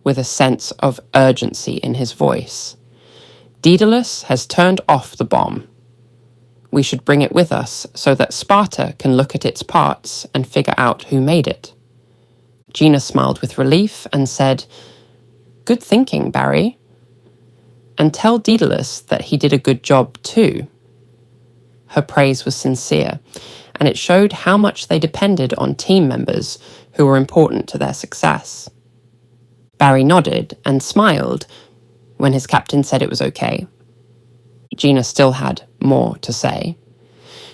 with a sense of urgency in his voice. "Daedalus has turned off the bomb. We should bring it with us so that Sparta can look at its parts and figure out who made it." Gina smiled with relief and said, "Good thinking, Barry. And tell Daedalus that he did a good job too." Her praise was sincere, and it showed how much they depended on team members who were important to their success. Barry nodded and smiled when his captain said it was okay. Gina still had more to say.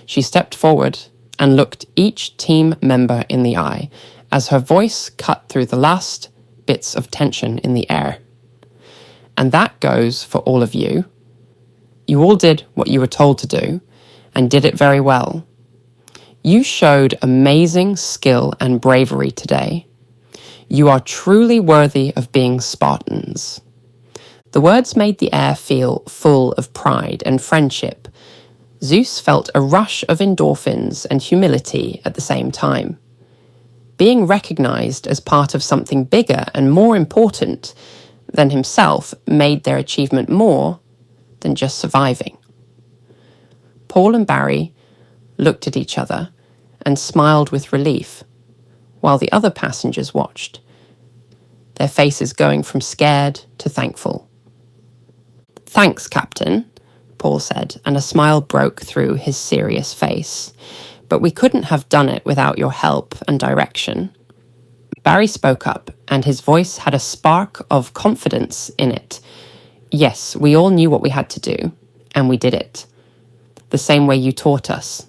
She stepped forward and looked each team member in the eye as her voice cut through the last bits of tension in the air. "And that goes for all of you. You all did what you were told to do, and did it very well. You showed amazing skill and bravery today. You are truly worthy of being Spartans." The words made the air feel full of pride and friendship. Zeus felt a rush of endorphins and humility at the same time. Being recognized as part of something bigger and more important than himself made their achievement more than just surviving. Paul and Barry looked at each other and smiled with relief, while the other passengers watched, their faces going from scared to thankful. "Thanks, Captain," Paul said, and a smile broke through his serious face. "But we couldn't have done it without your help and direction." Barry spoke up, and his voice had a spark of confidence in it. "Yes, we all knew what we had to do, and we did it. The same way you taught us."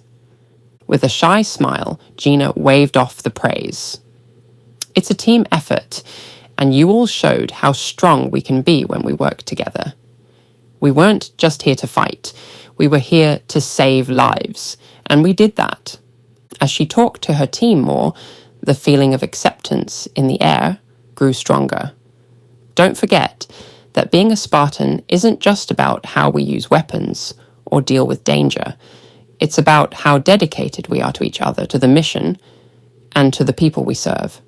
With a shy smile, Gina waved off the praise. "It's a team effort, and you all showed how strong we can be when we work together. We weren't just here to fight, we were here to save lives, and we did that." As she talked to her team more, the feeling of acceptance in the air grew stronger. Don't forget that being a Spartan isn't just about how we use weapons or deal with danger. It's about how dedicated we are to each other, to the mission, and to the people we serve.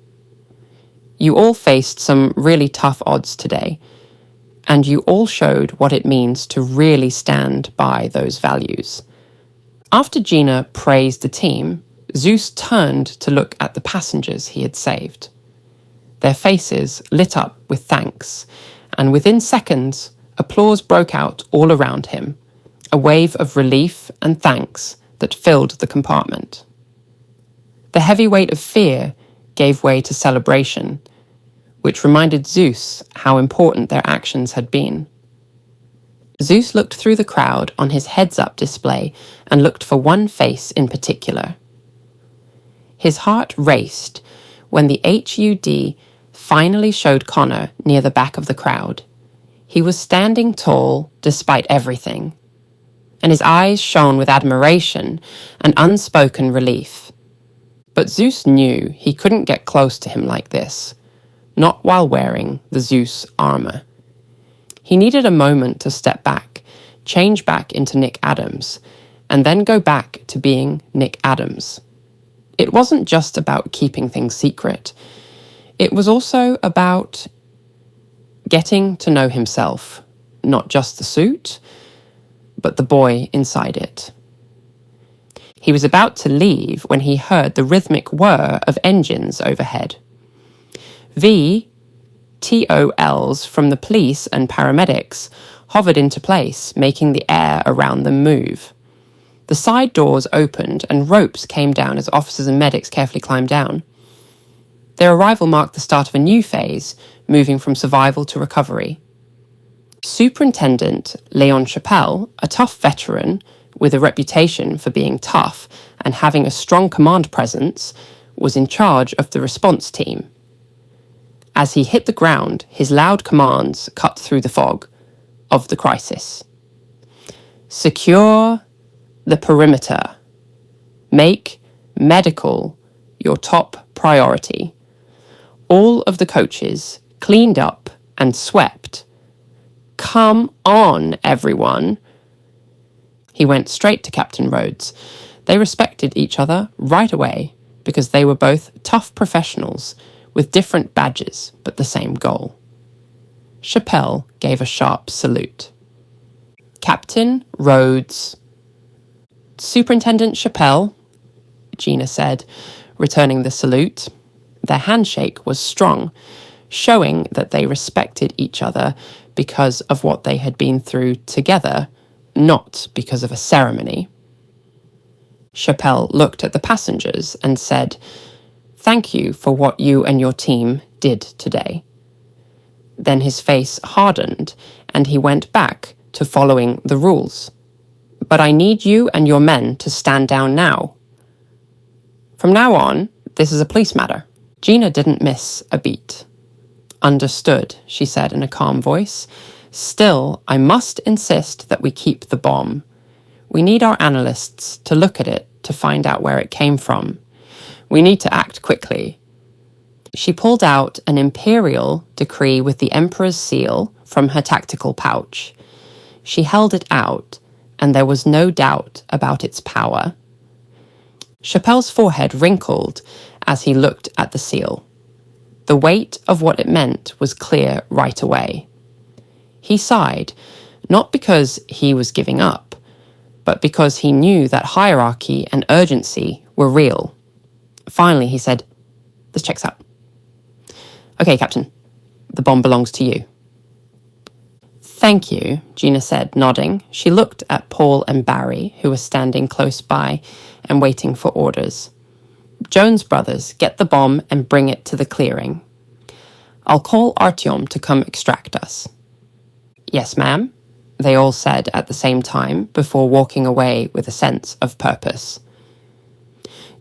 You all faced some really tough odds today, and you all showed what it means to really stand by those values. After Gina praised the team, Zeus turned to look at the passengers he had saved. Their faces lit up with thanks, and within seconds, applause broke out all around him, a wave of relief and thanks that filled the compartment. The heavy weight of fear gave way to celebration, which reminded Zeus how important their actions had been. Zeus looked through the crowd on his heads-up display and looked for one face in particular. His heart raced when the HUD finally showed Connor near the back of the crowd. He was standing tall despite everything, and his eyes shone with admiration and unspoken relief. But Zeus knew he couldn't get close to him like this, not while wearing the Zeus armor. He needed a moment to step back, change back into Nick Adams, and then go back to being Nick Adams. It wasn't just about keeping things secret. It was also about getting to know himself, not just the suit, but the boy inside it. He was about to leave when he heard the rhythmic whir of engines overhead. VTOLs from the police and paramedics hovered into place, making the air around them move. The side doors opened and ropes came down as officers and medics carefully climbed down. Their arrival marked the start of a new phase, moving from survival to recovery. Superintendent Leon Chappelle, a tough veteran with a reputation for being tough and having a strong command presence, was in charge of the response team. As he hit the ground, his loud commands cut through the fog of the crisis. Secure the perimeter. Make medical your top priority. All of the coaches cleaned up and swept. Come on, everyone. He went straight to Captain Rhodes. They respected each other right away because they were both tough professionals with different badges but the same goal. Chappelle gave a sharp salute. Captain Rhodes. Superintendent Chappelle, Gina said, returning the salute. Their handshake was strong, showing that they respected each other because of what they had been through together, not because of a ceremony. Chappelle looked at the passengers and said, "Thank you for what you and your team did today." Then his face hardened and he went back to following the rules. "But I need you and your men to stand down now. From now on, this is a police matter." Gina didn't miss a beat. "Understood," she said in a calm voice. "Still, I must insist that we keep the bomb. We need our analysts to look at it to find out where it came from. We need to act quickly." She pulled out an imperial decree with the Emperor's seal from her tactical pouch. She held it out, and there was no doubt about its power. Chappelle's forehead wrinkled as he looked at the seal. The weight of what it meant was clear right away. He sighed, not because he was giving up, but because he knew that hierarchy and urgency were real. Finally, he said, "This checks out." "Okay, Captain. The bomb belongs to you." "Thank you," Gina said, nodding. She looked at Paul and Barry, who were standing close by and waiting for orders. "Jones Brothers, get the bomb and bring it to the clearing. I'll call Artyom to come extract us." "Yes, ma'am," they all said at the same time before walking away with a sense of purpose.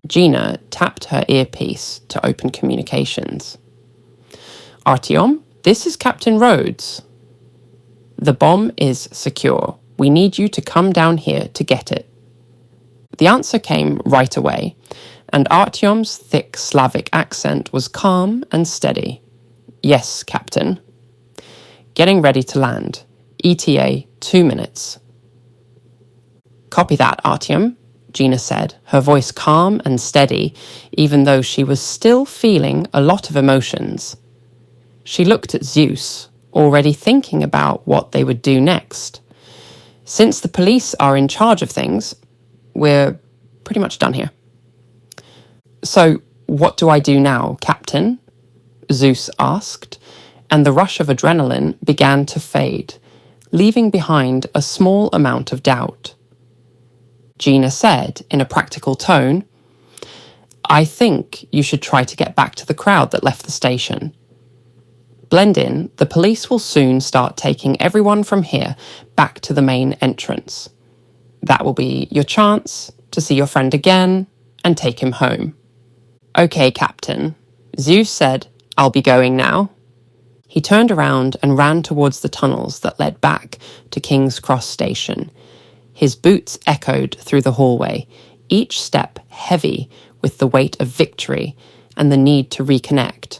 Gina tapped her earpiece to open communications. "Artyom, this is Captain Rhodes. The bomb is secure. We need you to come down here to get it." The answer came right away, and Artyom's thick Slavic accent was calm and steady. "Yes, Captain." "Getting ready to land. ETA 2 minutes." "Copy that, Artyom," Gina said, her voice calm and steady, even though she was still feeling a lot of emotions. She looked at Zeus, already thinking about what they would do next. Since the police are in charge of things, we're pretty much done here. "So, what do I do now, Captain?" Zeus asked, and the rush of adrenaline began to fade, leaving behind a small amount of doubt. Gina said, in a practical tone, "I think you should try to get back to the crowd that left the station. Blend in, the police will soon start taking everyone from here back to the main entrance. That will be your chance to see your friend again and take him home." "Okay, Captain." Zeus said, "I'll be going now." He turned around and ran towards the tunnels that led back to King's Cross Station. His boots echoed through the hallway, each step heavy with the weight of victory and the need to reconnect.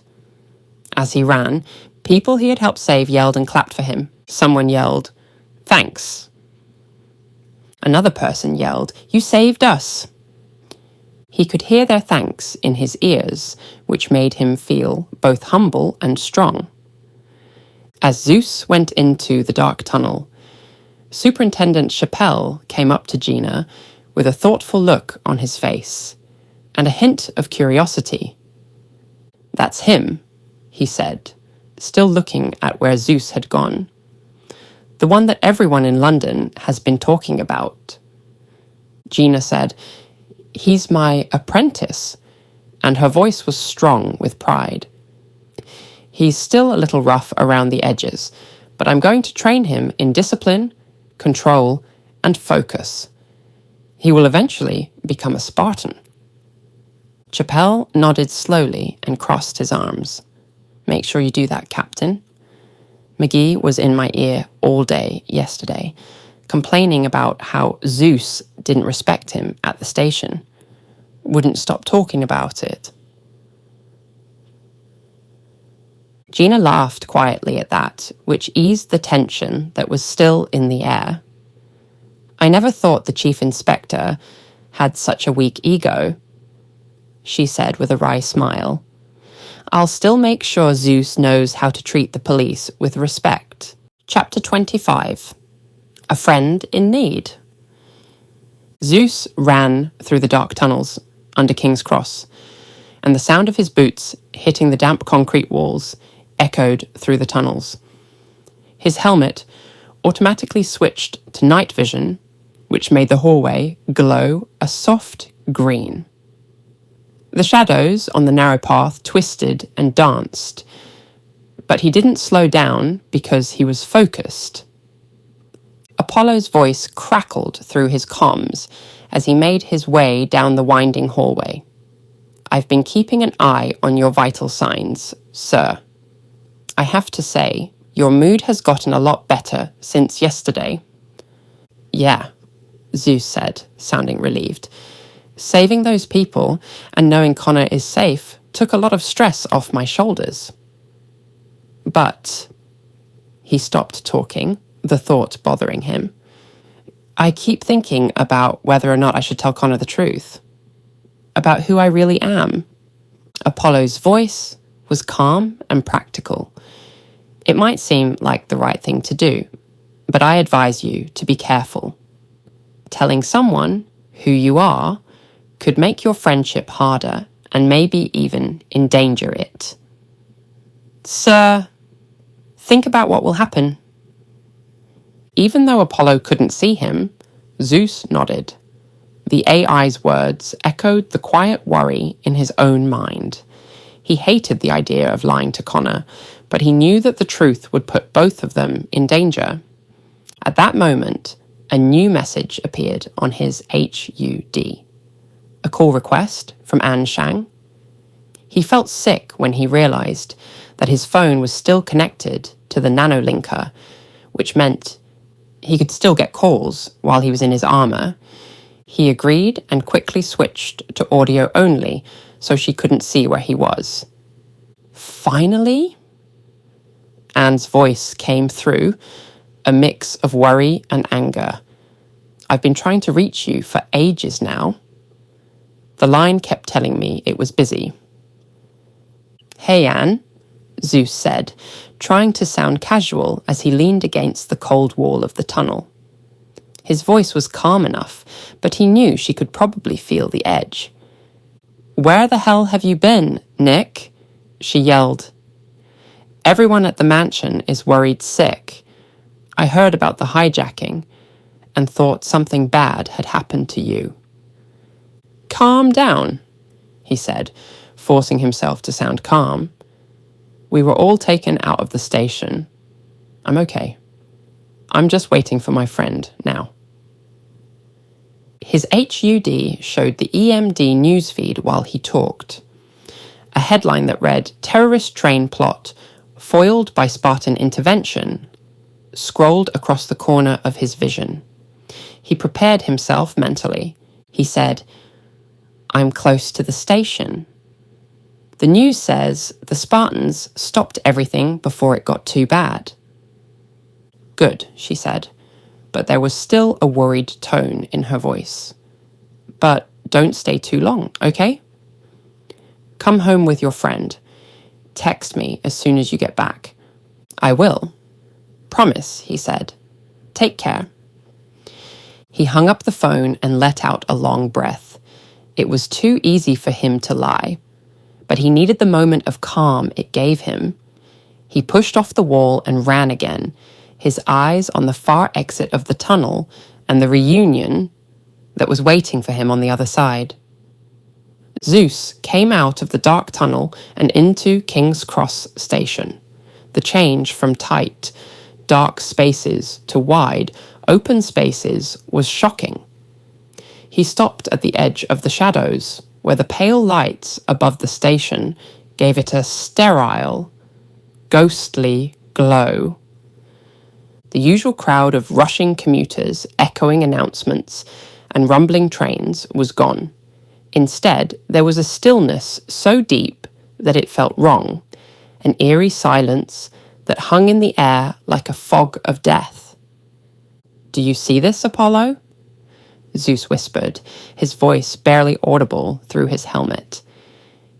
As he ran, people he had helped save yelled and clapped for him. Someone yelled, "Thanks." Another person yelled, "You saved us." He could hear their thanks in his ears, which made him feel both humble and strong. As Zeus went into the dark tunnel, Superintendent Chappelle came up to Gina with a thoughtful look on his face and a hint of curiosity. "That's him," he said, still looking at where Zeus had gone. "The one that everyone in London has been talking about." Gina said, "He's my apprentice," and her voice was strong with pride. "He's still a little rough around the edges, but I'm going to train him in discipline, control, and focus. He will eventually become a Spartan." Chappelle nodded slowly and crossed his arms. "Make sure you do that, Captain." McGee was in my ear all day yesterday, complaining about how Zeus didn't respect him at the station. Wouldn't stop talking about it. Gina laughed quietly at that, which eased the tension that was still in the air. "I never thought the chief inspector had such a weak ego," she said with a wry smile. "I'll still make sure Zeus knows how to treat the police with respect." Chapter 25. A Friend in Need. Zeus ran through the dark tunnels under King's Cross, and the sound of his boots hitting the damp concrete walls echoed through the tunnels. His helmet automatically switched to night vision, which made the hallway glow a soft green. The shadows on the narrow path twisted and danced, but he didn't slow down because he was focused. Apollo's voice crackled through his comms as he made his way down the winding hallway. "I've been keeping an eye on your vital signs, sir. I have to say, your mood has gotten a lot better since yesterday." "Yeah," Zeus said, sounding relieved. "Saving those people and knowing Connor is safe took a lot of stress off my shoulders." "But," he stopped talking, the thought bothering him, "I keep thinking about whether or not I should tell Connor the truth. About who I really am." Apollo's voice was calm and practical. "It might seem like the right thing to do, but I advise you to be careful." Telling someone who you are could make your friendship harder and maybe even endanger it. Sir, think about what will happen. Even though Apollo couldn't see him, Zeus nodded. The AI's words echoed the quiet worry in his own mind. He hated the idea of lying to Connor, but he knew that the truth would put both of them in danger. At that moment, a new message appeared on his HUD. A call request from Anne Shang. He felt sick when he realized that his phone was still connected to the nanolinker, which meant he could still get calls while he was in his armor. He agreed and quickly switched to audio only so she couldn't see where he was. Finally? Anne's voice came through, a mix of worry and anger. I've been trying to reach you for ages now. The line kept telling me it was busy. Hey, Anne, Zeus said, trying to sound casual as he leaned against the cold wall of the tunnel. His voice was calm enough, but he knew she could probably feel the edge. Where the hell have you been, Nick? She yelled. Everyone at the mansion is worried sick. I heard about the hijacking and thought something bad had happened to you. Calm down, he said, forcing himself to sound calm. We were all taken out of the station. I'm okay. I'm just waiting for my friend now. His HUD showed the EMD newsfeed while he talked. A headline that read, Terrorist Train Plot, Foiled by Spartan Intervention, scrolled across the corner of his vision. He prepared himself mentally. He said, I'm close to the station. The news says the Spartans stopped everything before it got too bad. Good, she said, but there was still a worried tone in her voice. But don't stay too long, okay? Come home with your friend. Text me as soon as you get back. I will. Promise, he said. Take care. He hung up the phone and let out a long breath. It was too easy for him to lie, but he needed the moment of calm it gave him. He pushed off the wall and ran again, his eyes on the far exit of the tunnel and the reunion that was waiting for him on the other side. Zeus came out of the dark tunnel and into King's Cross Station. The change from tight, dark spaces to wide, open spaces was shocking. He stopped at the edge of the shadows, where the pale lights above the station gave it a sterile, ghostly glow. The usual crowd of rushing commuters, echoing announcements, and rumbling trains was gone. Instead, there was a stillness so deep that it felt wrong, an eerie silence that hung in the air like a fog of death. Do you see this, Apollo? Zeus whispered, his voice barely audible through his helmet.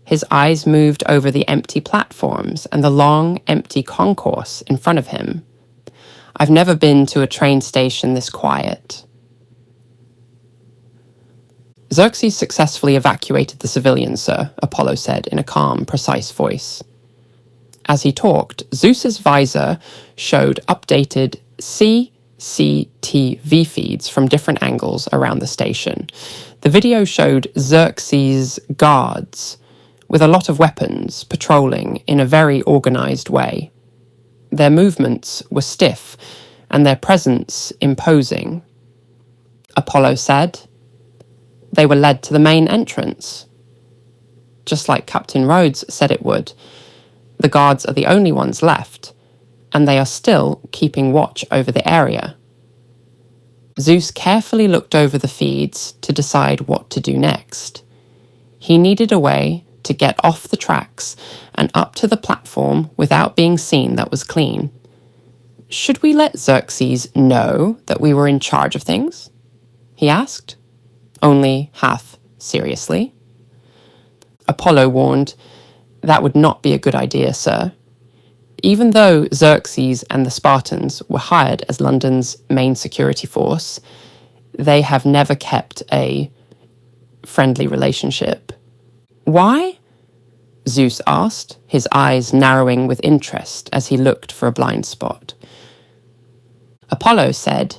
His eyes moved over the empty platforms and the long, empty concourse in front of him. I've never been to a train station this quiet. Xerxes successfully evacuated the civilians, sir, Apollo said in a calm, precise voice. As he talked, Zeus's visor showed updated CCTV feeds from different angles around the station. The video showed Xerxes' guards, with a lot of weapons, patrolling in a very organized way. Their movements were stiff, and their presence imposing. Apollo said, they were led to the main entrance. Just like Captain Rhodes said it would. The guards are the only ones left, and they are still keeping watch over the area. Zeus carefully looked over the feeds to decide what to do next. He needed a way to get off the tracks and up to the platform without being seen that was clean. Should we let Xerxes know that we were in charge of things? He asked, only half seriously. Apollo warned, that would not be a good idea, sir. Even though Xerxes and the Spartans were hired as London's main security force, They have never kept a friendly relationship. Why? Zeus asked, his eyes narrowing with interest as he looked for a blind spot. Apollo said,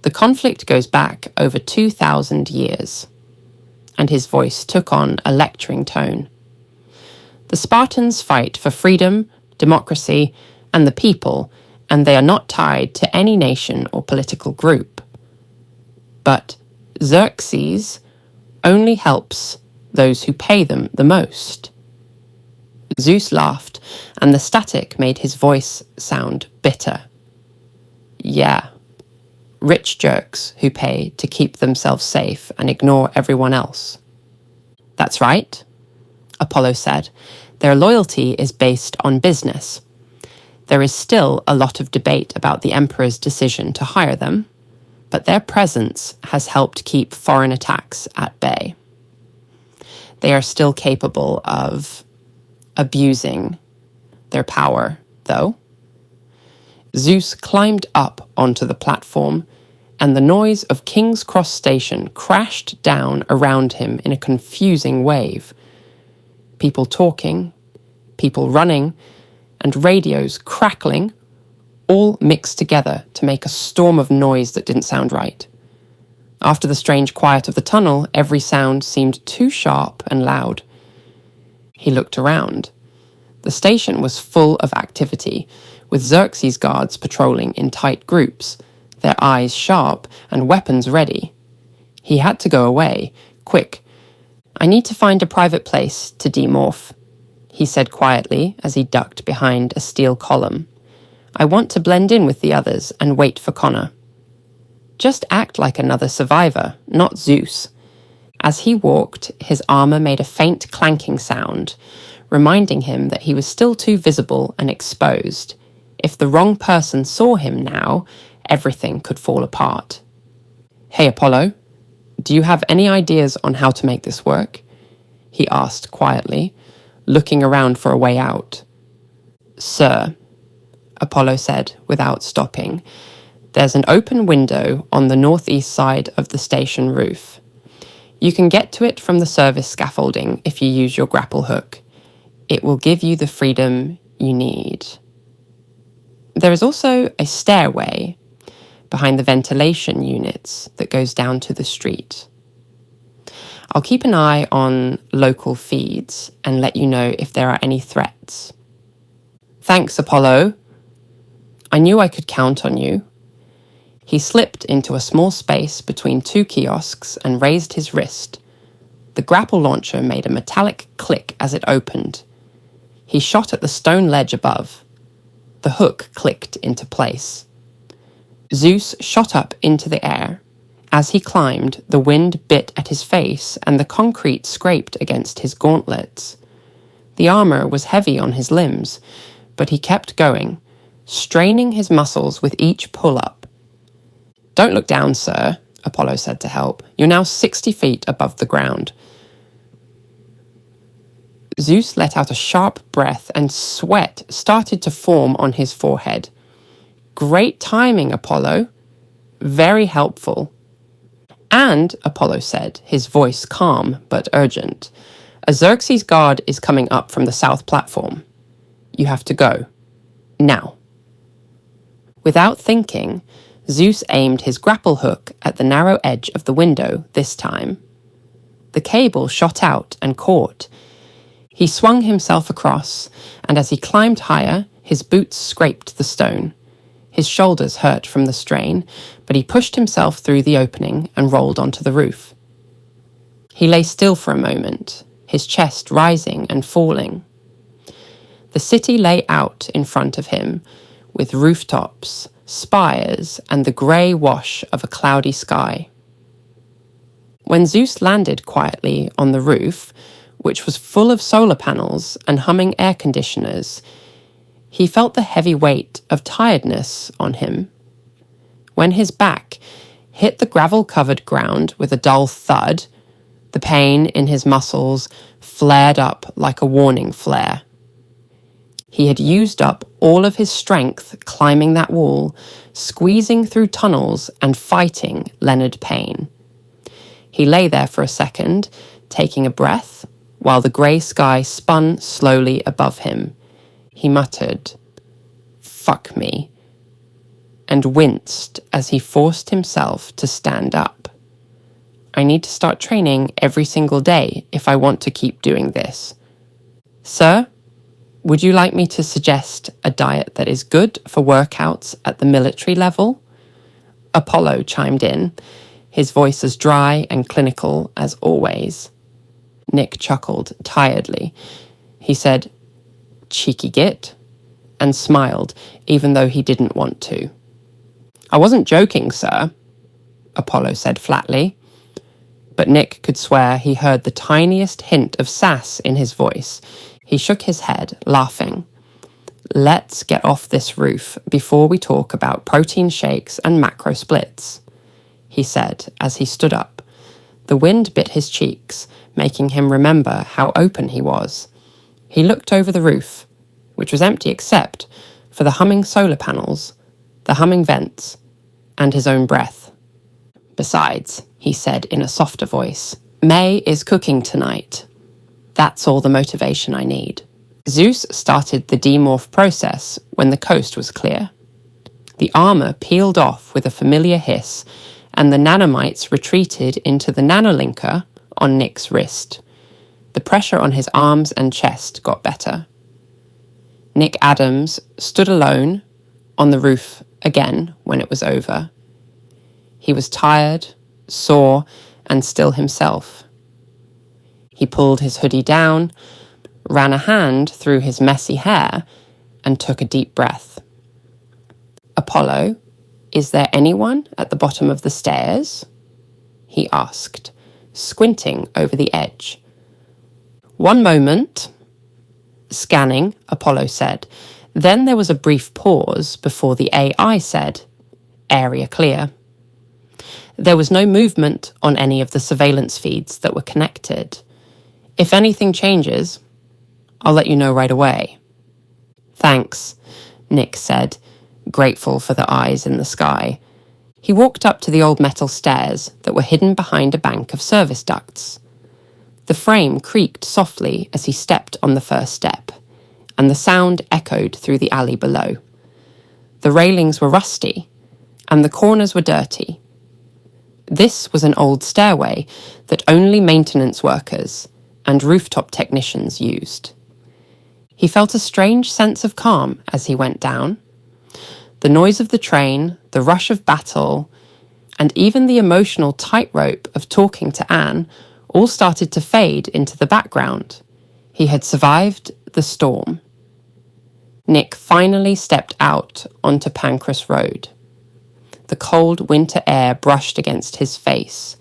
"The conflict goes back over 2,000 years." And his voice took on a lecturing tone. "The Spartans fight for freedom, democracy, and the people, and they are not tied to any nation or political group. But Xerxes only helps those who pay them the most." Zeus laughed, and the static made his voice sound bitter. "Yeah, rich jerks who pay to keep themselves safe and ignore everyone else." "That's right," Apollo said. "Their loyalty is based on business. There is still a lot of debate about the emperor's decision to hire them, but their presence has helped keep foreign attacks at bay. They are still capable of abusing their power, though." Zeus climbed up onto the platform, and the noise of King's Cross Station crashed down around him in a confusing wave. People talking, people running, and radios crackling, all mixed together to make a storm of noise that didn't sound right. After the strange quiet of the tunnel, every sound seemed too sharp and loud. He looked around. The station was full of activity, with Xerxes guards patrolling in tight groups, their eyes sharp and weapons ready. He had to go away, quick. "I need to find a private place to demorph," he said quietly as he ducked behind a steel column. "I want to blend in with the others and wait for Connor." "Just act like another survivor, not Zeus." As he walked, his armor made a faint clanking sound, reminding him that he was still too visible and exposed. If the wrong person saw him now, everything could fall apart. "Hey, Apollo, do you have any ideas on how to make this work?" he asked quietly, looking around for a way out. "Sir," Apollo said without stopping, "there's an open window on the northeast side of the station roof. You can get to it from the service scaffolding if you use your grapple hook. It will give you the freedom you need. There is also a stairway behind the ventilation units that goes down to the street. I'll keep an eye on local feeds and let you know if there are any threats." "Thanks, Apollo. I knew I could count on you." He slipped into a small space between two kiosks and raised his wrist. The grapple launcher made a metallic click as it opened. He shot at the stone ledge above. The hook clicked into place. Zeus shot up into the air. As he climbed, the wind bit at his face and the concrete scraped against his gauntlets. The armor was heavy on his limbs, but he kept going, straining his muscles with each pull-up. "Don't look down, sir," Apollo said to help. "You're now 60 feet above the ground." Zeus let out a sharp breath and sweat started to form on his forehead. "Great timing, Apollo. Very helpful." "And," Apollo said, his voice calm but urgent, "a Xerxes guard is coming up from the south platform. You have to go. Now." Without thinking, Zeus aimed his grapple hook at the narrow edge of the window this time. The cable shot out and caught. He swung himself across, and as he climbed higher, his boots scraped the stone. His shoulders hurt from the strain, but he pushed himself through the opening and rolled onto the roof. He lay still for a moment, his chest rising and falling. The city lay out in front of him, with rooftops, spires, and the grey wash of a cloudy sky. When Zeus landed quietly on the roof, which was full of solar panels and humming air conditioners, he felt the heavy weight of tiredness on him. When his back hit the gravel-covered ground with a dull thud, the pain in his muscles flared up like a warning flare. He had used up all of his strength climbing that wall, squeezing through tunnels and fighting Leonard Payne. He lay there for a second, taking a breath, while the grey sky spun slowly above him. He muttered, "Fuck me," and winced as he forced himself to stand up. "I need to start training every single day if I want to keep doing this. Sir, would you like me to suggest a diet that is good for workouts at the military level?" Apollo chimed in, his voice as dry and clinical as always. Nick chuckled tiredly. He said, "Cheeky git," and smiled, even though he didn't want to. "I wasn't joking, sir," Apollo said flatly. But Nick could swear he heard the tiniest hint of sass in his voice. He shook his head, laughing. "Let's get off this roof before we talk about protein shakes and macro splits," he said as he stood up. The wind bit his cheeks, making him remember how open he was. He looked over the roof, which was empty except for the humming solar panels, the humming vents, and his own breath. "Besides," he said in a softer voice, "May is cooking tonight. That's all the motivation I need." Zeus started the demorph process when the coast was clear. The armor peeled off with a familiar hiss, and the nanomites retreated into the nanolinker on Nick's wrist. The pressure on his arms and chest got better. Nick Adams stood alone on the roof again when it was over. He was tired, sore, and still himself. He pulled his hoodie down, ran a hand through his messy hair, and took a deep breath. "Apollo, is there anyone at the bottom of the stairs?" he asked, squinting over the edge. "One moment." Scanning, Apollo said. Then there was a brief pause before the AI said, "Area clear." There was no movement on any of the surveillance feeds that were connected. "If anything changes, I'll let you know right away." "Thanks," Nick said, grateful for the eyes in the sky. He walked up to the old metal stairs that were hidden behind a bank of service ducts. The frame creaked softly as he stepped on the first step, and the sound echoed through the alley below. The railings were rusty, and the corners were dirty. This was an old stairway that only maintenance workers and rooftop technicians used. He felt a strange sense of calm as he went down. The noise of the train, the rush of battle, and even the emotional tightrope of talking to Anne all started to fade into the background. He had survived the storm. Nick finally stepped out onto Pancras Road. The cold winter air brushed against his face,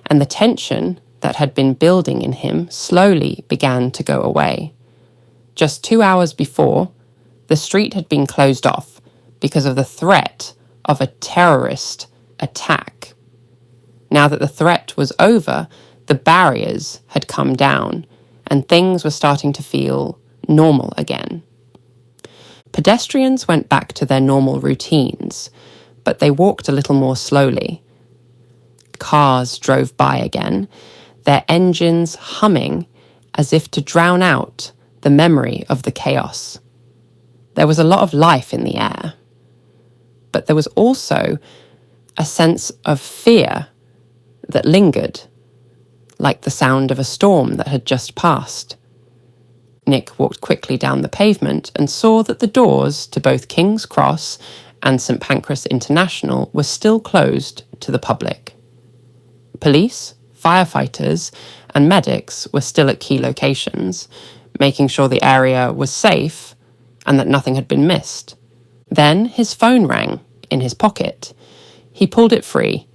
and the tension that had been building in him slowly began to go away. Just 2 hours before, the street had been closed off because of the threat of a terrorist attack. Now that the threat was over, the barriers had come down, and things were starting to feel normal again. Pedestrians went back to their normal routines, but they walked a little more slowly. Cars drove by again, their engines humming as if to drown out the memory of the chaos. There was a lot of life in the air, but there was also a sense of fear that lingered, like the sound of a storm that had just passed. Nick walked quickly down the pavement and saw that the doors to both King's Cross and St Pancras International were still closed to the public. Police, firefighters, and medics were still at key locations, making sure the area was safe and that nothing had been missed. Then his phone rang in his pocket. He pulled it free,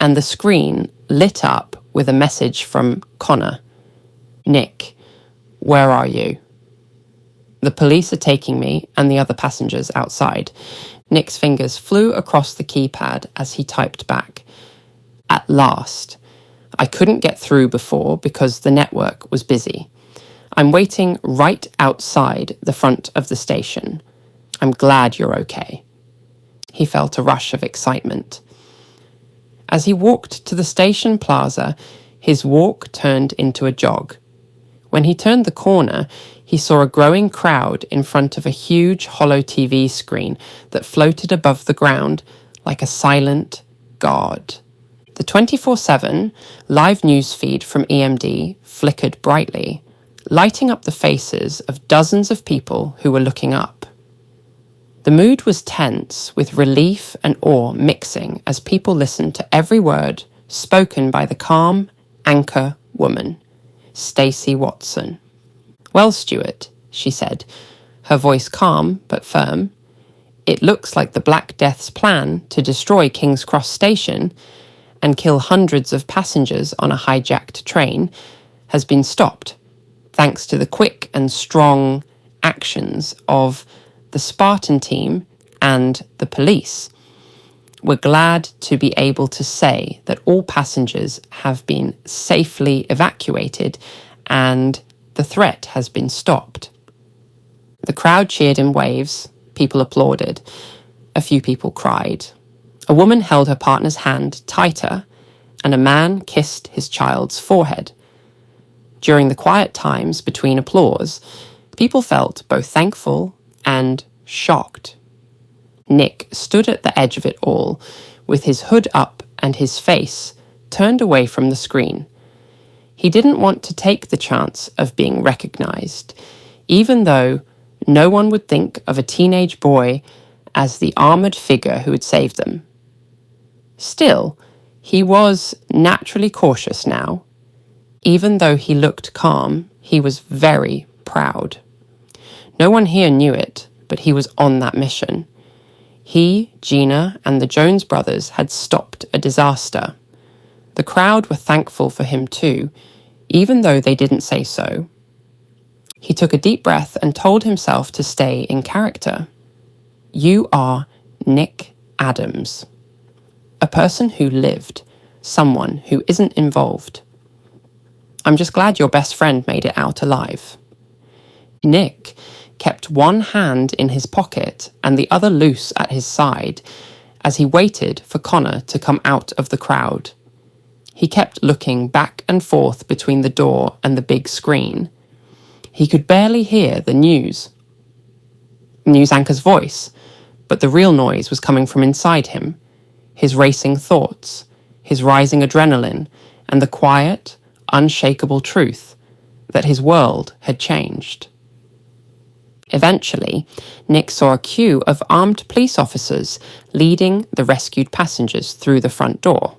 and the screen lit up with a message from Connor. "Nick, where are you? The police are taking me and the other passengers outside." Nick's fingers flew across the keypad as he typed back. "At last. I couldn't get through before because the network was busy. I'm waiting right outside the front of the station. I'm glad you're okay." He felt a rush of excitement. As he walked to the station plaza, his walk turned into a jog. When he turned the corner, he saw a growing crowd in front of a huge hollow TV screen that floated above the ground like a silent guard. The 24/7 live news feed from EMD flickered brightly, lighting up the faces of dozens of people who were looking up. The mood was tense, with relief and awe mixing as people listened to every word spoken by the calm anchor woman, Stacey Watson. "Well, Stuart," she said, her voice calm but firm, "it looks like the Black Death's plan to destroy King's Cross Station and kill hundreds of passengers on a hijacked train has been stopped, thanks to the quick and strong actions of the Spartan team and the police. We're glad to be able to say that all passengers have been safely evacuated and the threat has been stopped." The crowd cheered in waves, people applauded, a few people cried. A woman held her partner's hand tighter, and a man kissed his child's forehead. During the quiet times between applause, people felt both thankful and shocked. Nick stood at the edge of it all, with his hood up and his face turned away from the screen. He didn't want to take the chance of being recognized, even though no one would think of a teenage boy as the armored figure who had saved them. Still, he was naturally cautious now. Even though he looked calm, he was very proud. No one here knew it, but he was on that mission. He, Gina, and the Jones brothers had stopped a disaster. The crowd were thankful for him too, even though they didn't say so. He took a deep breath and told himself to stay in character. "You are Nick Adams. A person who lived, someone who isn't involved. I'm just glad your best friend made it out alive." Nick kept one hand in his pocket and the other loose at his side as he waited for Connor to come out of the crowd. He kept looking back and forth between the door and the big screen. He could barely hear the news anchor's voice, but the real noise was coming from inside him, his racing thoughts, his rising adrenaline, and the quiet, unshakable truth that his world had changed. Eventually, Nick saw a queue of armed police officers leading the rescued passengers through the front door.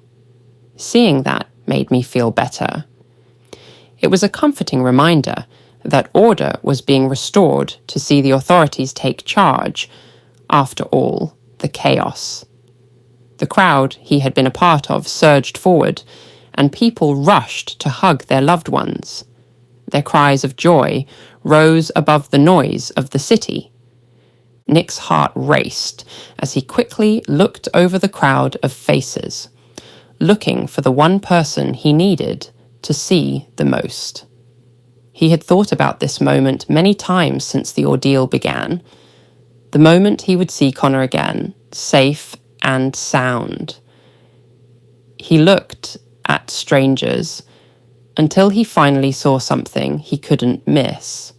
Seeing that made me feel better. It was a comforting reminder that order was being restored to see the authorities take charge after all the chaos. The crowd he had been a part of surged forward, and people rushed to hug their loved ones. Their cries of joy rose above the noise of the city. Nick's heart raced as he quickly looked over the crowd of faces, looking for the one person he needed to see the most. He had thought about this moment many times since the ordeal began. The moment he would see Connor again, safe and sound. He looked at strangers until he finally saw something he couldn't miss.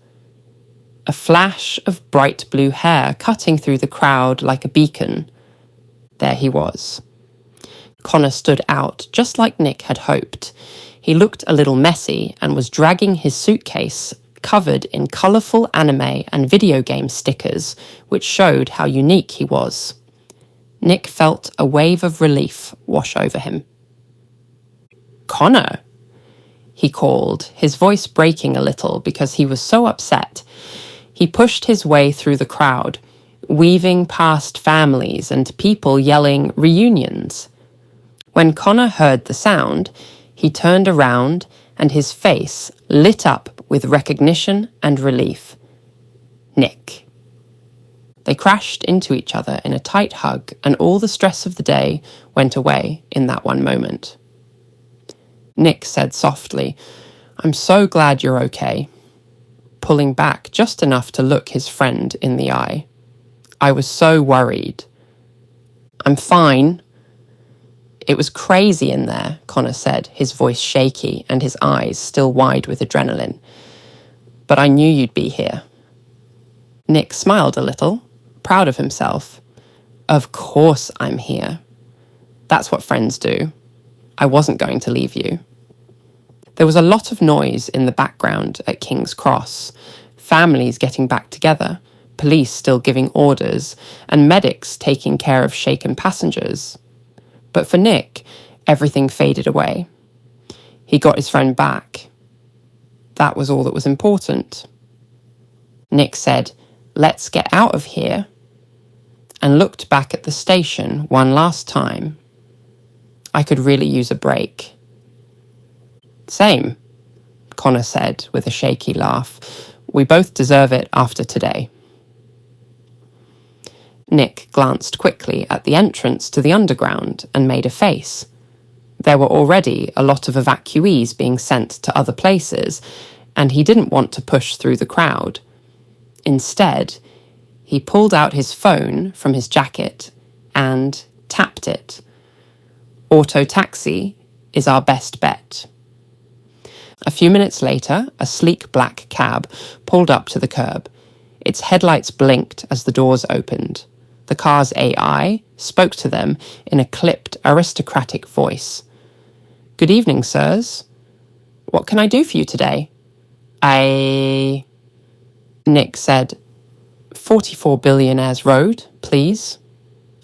A flash of bright blue hair cutting through the crowd like a beacon. There he was. Connor stood out, just like Nick had hoped. He looked a little messy and was dragging his suitcase covered in colourful anime and video game stickers, which showed how unique he was. Nick felt a wave of relief wash over him. "Connor," he called, his voice breaking a little because he was so upset. He pushed his way through the crowd, weaving past families and people yelling reunions. When Connor heard the sound, he turned around and his face lit up with recognition and relief. Nick. They crashed into each other in a tight hug, and all the stress of the day went away in that one moment. Nick said softly, "I'm so glad you're okay." pulling back just enough to look his friend in the eye. I was so worried. I'm fine. It was crazy in there, Connor said, his voice shaky and his eyes still wide with adrenaline. But I knew you'd be here. Nick smiled a little, proud of himself. Of course I'm here. That's what friends do. I wasn't going to leave you. There was a lot of noise in the background at King's Cross, families getting back together, police still giving orders, and medics taking care of shaken passengers. But for Nick, everything faded away. He got his friend back. That was all that was important. Nick said, "Let's get out of here," and looked back at the station one last time. I could really use a break. Same, Connor said with a shaky laugh. We both deserve it after today. Nick glanced quickly at the entrance to the underground and made a face. There were already a lot of evacuees being sent to other places, and he didn't want to push through the crowd. Instead, he pulled out his phone from his jacket and tapped it. Auto taxi is our best bet. A few minutes later, a sleek black cab pulled up to the curb. Its headlights blinked as the doors opened. The car's AI spoke to them in a clipped, aristocratic voice. "Good evening, sirs. What can I do for you today?" Nick said, 44 Billionaires Road, please,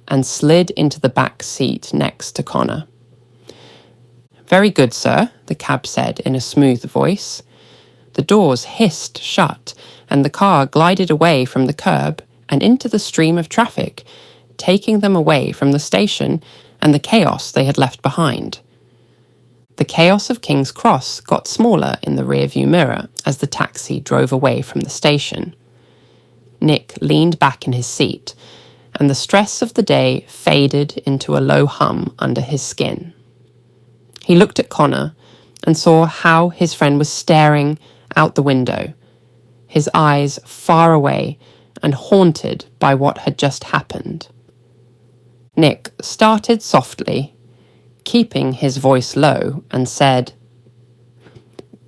and slid into the back seat next to Connor. "Very good, sir," the cab said in a smooth voice. The doors hissed shut, and the car glided away from the curb and into the stream of traffic, taking them away from the station and the chaos they had left behind. The chaos of King's Cross got smaller in the rearview mirror as the taxi drove away from the station. Nick leaned back in his seat, and the stress of the day faded into a low hum under his skin. He looked at Connor and saw how his friend was staring out the window, his eyes far away and haunted by what had just happened. Nick started softly, keeping his voice low, and said,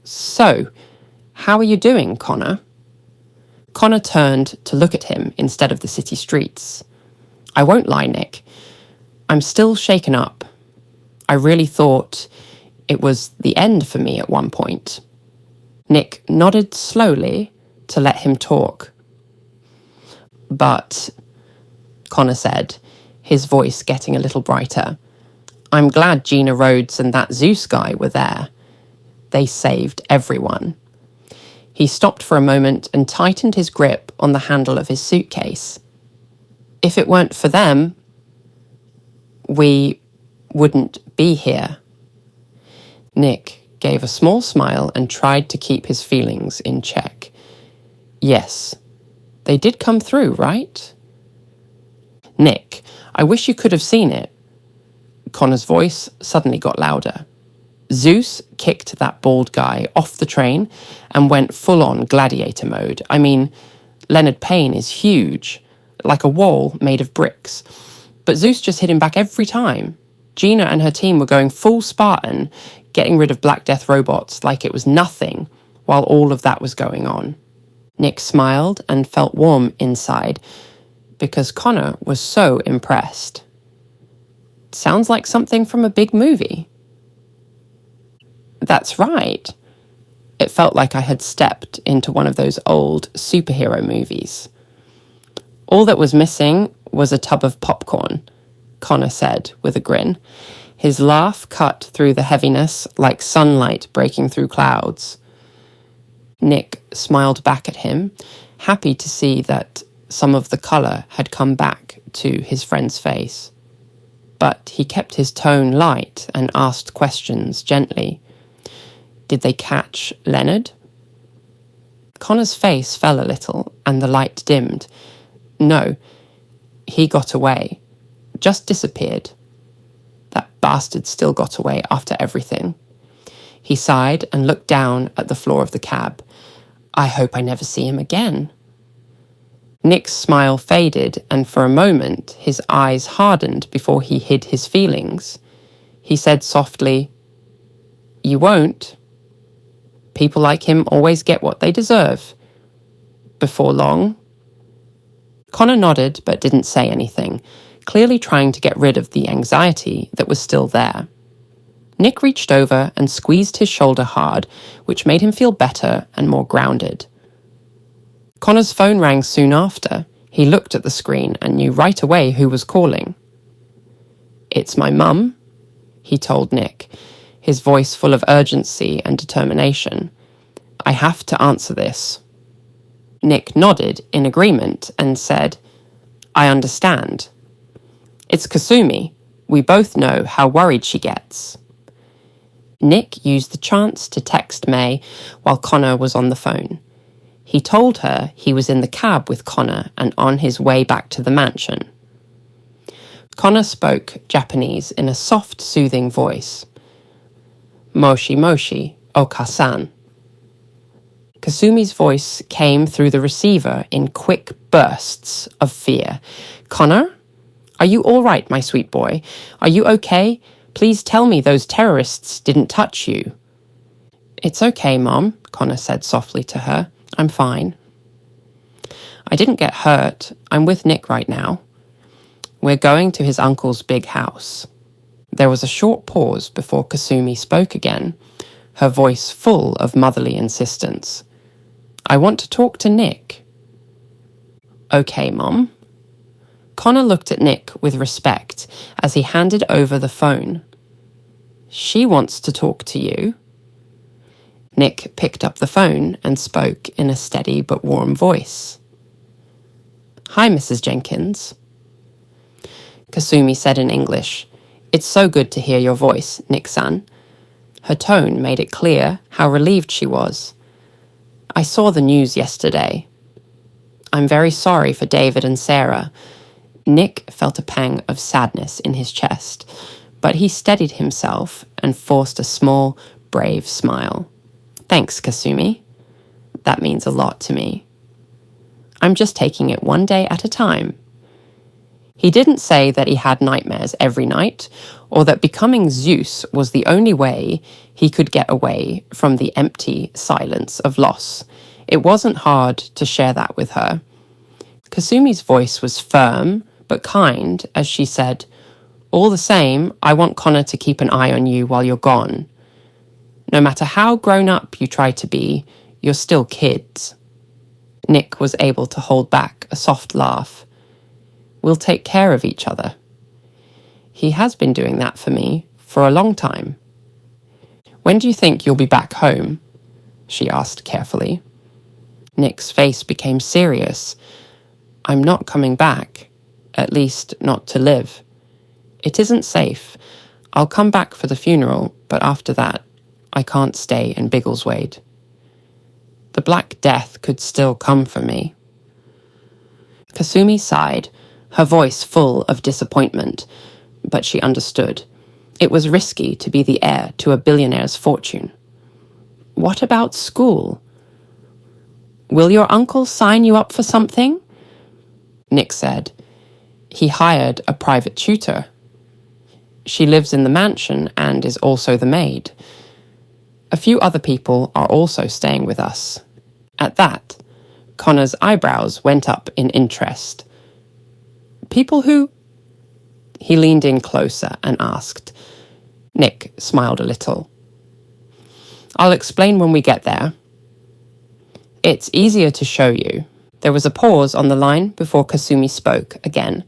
"So, how are you doing, Connor?" Connor turned to look at him instead of the city streets. "I won't lie, Nick. I'm still shaken up. I really thought it was the end for me at one point." Nick nodded slowly to let him talk. "But," Connor said, his voice getting a little brighter, "I'm glad Gina Rhodes and that Zeus guy were there. They saved everyone." He stopped for a moment and tightened his grip on the handle of his suitcase. "If it weren't for them, we wouldn't be here." Nick gave a small smile and tried to keep his feelings in check. "Yes, they did come through, right?" "Nick, I wish you could have seen it." Connor's voice suddenly got louder. Zeus kicked that bald guy off the train and went full-on gladiator mode. I mean, Leonard Payne is huge, like a wall made of bricks. But Zeus just hit him back every time. Gina and her team were going full Spartan, getting rid of Black Death robots like it was nothing while all of that was going on. Nick smiled and felt warm inside because Connor was so impressed. Sounds like something from a big movie. That's right. It felt like I had stepped into one of those old superhero movies. All that was missing was a tub of popcorn, Connor said with a grin. His laugh cut through the heaviness like sunlight breaking through clouds. Nick smiled back at him, happy to see that some of the colour had come back to his friend's face. But he kept his tone light and asked questions gently. Did they catch Leonard? Connor's face fell a little and the light dimmed. No, he got away. Just disappeared. That bastard still got away after everything. He sighed and looked down at the floor of the cab. I hope I never see him again. Nick's smile faded, and for a moment his eyes hardened before he hid his feelings. He said softly, "You won't. People like him always get what they deserve. Before long." Connor nodded but didn't say anything, clearly trying to get rid of the anxiety that was still there. Nick reached over and squeezed his shoulder hard, which made him feel better and more grounded. Connor's phone rang soon after. He looked at the screen and knew right away who was calling. "It's my mum," he told Nick, his voice full of urgency and determination. "I have to answer this." Nick nodded in agreement and said, "I understand. It's Kasumi. We both know how worried she gets." Nick used the chance to text May while Connor was on the phone. He told her he was in the cab with Connor and on his way back to the mansion. Connor spoke Japanese in a soft, soothing voice. "Moshi moshi, Oka-san." Kasumi's voice came through the receiver in quick bursts of fear. "Connor? Are you all right, my sweet boy? Are you okay? Please tell me those terrorists didn't touch you." "It's okay, Mom," Connor said softly to her. "I'm fine. I didn't get hurt. I'm with Nick right now. We're going to his uncle's big house." There was a short pause before Kasumi spoke again, her voice full of motherly insistence. "I want to talk to Nick." "Okay, Mom." Connor looked at Nick with respect as he handed over the phone. "She wants to talk to you." Nick picked up the phone and spoke in a steady but warm voice. "Hi, Mrs. Jenkins." Kasumi said in English, "It's so good to hear your voice, Nick-san." Her tone made it clear how relieved she was. "I saw the news yesterday. I'm very sorry for David and Sarah." Nick felt a pang of sadness in his chest, but he steadied himself and forced a small, brave smile. "Thanks, Kasumi. That means a lot to me. I'm just taking it one day at a time." He didn't say that he had nightmares every night, or that becoming Zeus was the only way he could get away from the empty silence of loss. It wasn't hard to share that with her. Kasumi's voice was firm but kind as she said, "All the same, I want Connor to keep an eye on you while you're gone. No matter how grown up you try to be, you're still kids." Nick was able to hold back a soft laugh. "We'll take care of each other. He has been doing that for me for a long time." "When do you think you'll be back home?" she asked carefully. Nick's face became serious. "I'm not coming back, at least not to live. It isn't safe. I'll come back for the funeral, but after that, I can't stay in Biggleswade. The Black Death could still come for me." Kasumi sighed, her voice full of disappointment, but she understood. It was risky to be the heir to a billionaire's fortune. "What about school? Will your uncle sign you up for something?" Nick said. "He hired a private tutor. She lives in the mansion and is also the maid. A few other people are also staying with us." At that, Connor's eyebrows went up in interest. "People who?" He leaned in closer and asked. Nick smiled a little. "I'll explain when we get there. It's easier to show you." There was a pause on the line before Kasumi spoke again,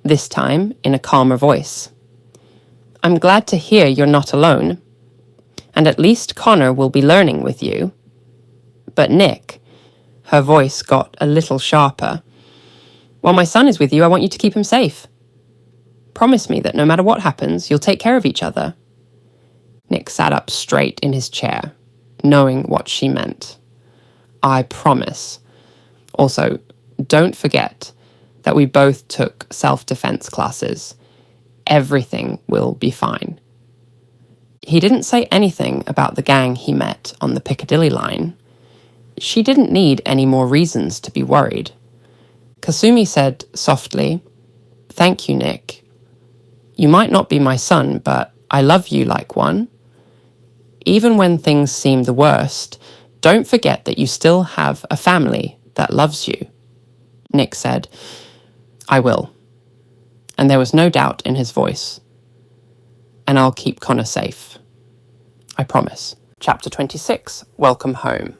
this time in a calmer voice. "I'm glad to hear you're not alone. And at least Connor will be learning with you. But Nick," her voice got a little sharper, "while my son is with you, I want you to keep him safe. Promise me that no matter what happens, you'll take care of each other." Nick sat up straight in his chair, knowing what she meant. "I promise. Also, don't forget that we both took self-defense classes. Everything will be fine." He didn't say anything about the gang he met on the Piccadilly line. She didn't need any more reasons to be worried. Kasumi said softly, "Thank you, Nick. You might not be my son, but I love you like one. Even when things seem the worst, don't forget that you still have a family that loves you." Nick said, "I will." And there was no doubt in his voice. "And I'll keep Connor safe. I promise." Chapter 26, Welcome Home.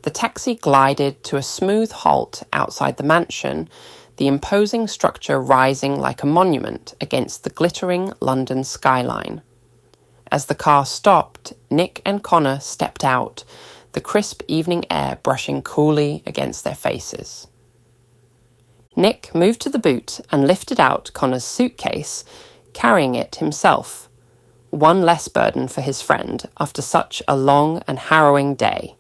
The taxi glided to a smooth halt outside the mansion, the imposing structure rising like a monument against the glittering London skyline. As the car stopped, Nick and Connor stepped out, the crisp evening air brushing coolly against their faces. Nick moved to the boot and lifted out Connor's suitcase, carrying it himself. One less burden for his friend after such a long and harrowing day.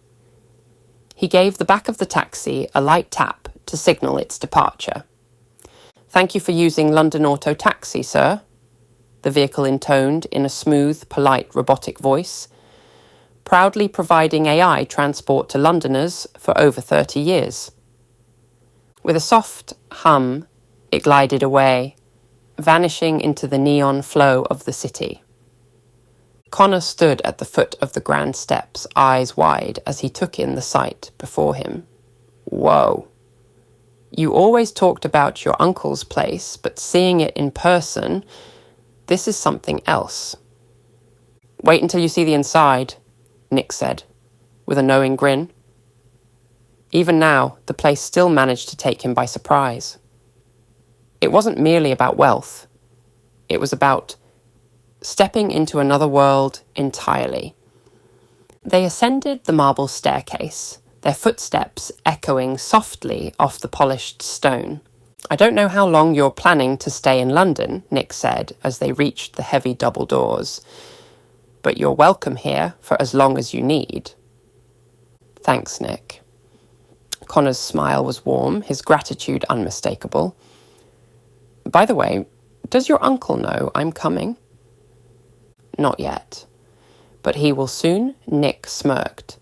He gave the back of the taxi a light tap to signal its departure. "Thank you for using London Auto Taxi, sir," the vehicle intoned in a smooth, polite, robotic voice. "Proudly providing AI transport to Londoners for over 30 years. With a soft hum, it glided away, vanishing into the neon flow of the city. Connor stood at the foot of the grand steps, eyes wide, as he took in the sight before him. Whoa. You always talked about your uncle's place, but seeing it in person, this is something else. "Wait until you see the inside," Nick said, with a knowing grin. Even now, the place still managed to take him by surprise. It wasn't merely about wealth. It was about stepping into another world entirely. They ascended the marble staircase, their footsteps echoing softly off the polished stone. "I don't know how long you're planning to stay in London," Nick said as they reached the heavy double doors, "but you're welcome here for as long as you need." "Thanks, Nick." Connor's smile was warm, his gratitude unmistakable. "By the way, does your uncle know I'm coming?" "Not yet, but he will soon," Nick smirked,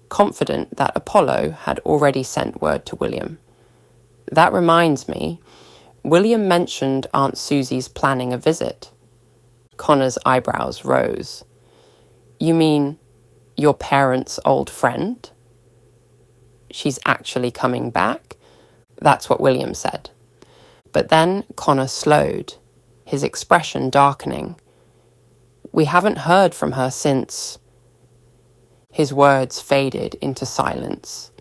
confident that Apollo had already sent word to William. "That reminds me, William mentioned Aunt Susie's planning a visit." Connor's eyebrows rose. "You mean your parents' old friend? She's actually coming back?" That's what William said. But then Connor slowed, his expression darkening. "We haven't heard from her since..." His words faded into silence.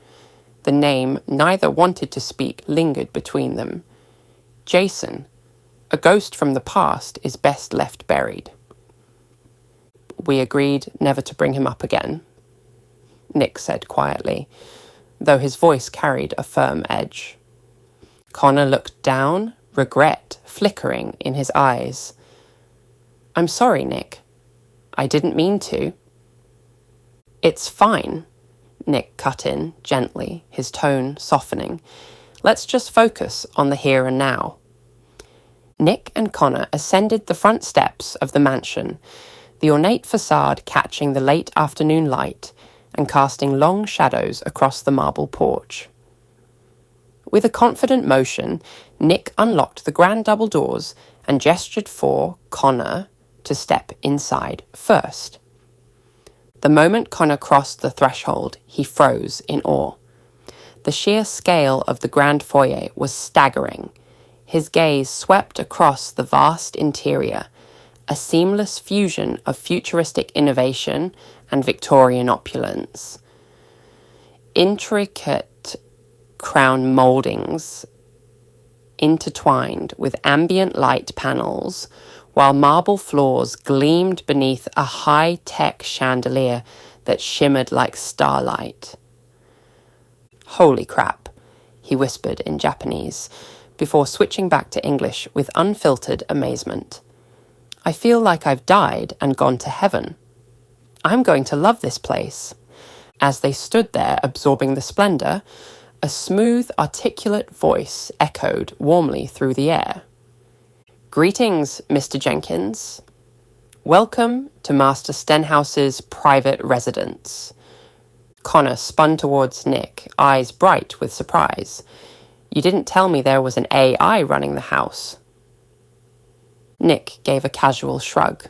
The name neither wanted to speak lingered between them. Jason, a ghost from the past, is best left buried. "We agreed never to bring him up again," Nick said quietly, though his voice carried a firm edge. Connor looked down, regret flickering in his eyes. "I'm sorry, Nick. I didn't mean to." "It's fine," Nick cut in gently, his tone softening. "Let's just focus on the here and now." Nick and Connor ascended the front steps of the mansion, the ornate facade catching the late afternoon light and casting long shadows across the marble porch. With a confident motion, Nick unlocked the grand double doors and gestured for Connor to step inside first. The moment Connor crossed the threshold, he froze in awe. The sheer scale of the grand foyer was staggering. His gaze swept across the vast interior, a seamless fusion of futuristic innovation and Victorian opulence. Intricate crown mouldings intertwined with ambient light panels, while marble floors gleamed beneath a high-tech chandelier that shimmered like starlight. "Holy crap," he whispered in Japanese, before switching back to English with unfiltered amazement. "I feel like I've died and gone to heaven. I'm going to love this place." As they stood there absorbing the splendor, a smooth, articulate voice echoed warmly through the air. "Greetings, Mr. Jenkins. Welcome to Master Stenhouse's private residence. Connor spun towards Nick, eyes bright with surprise. You didn't tell me there was an AI running the house. Nick gave a casual shrug,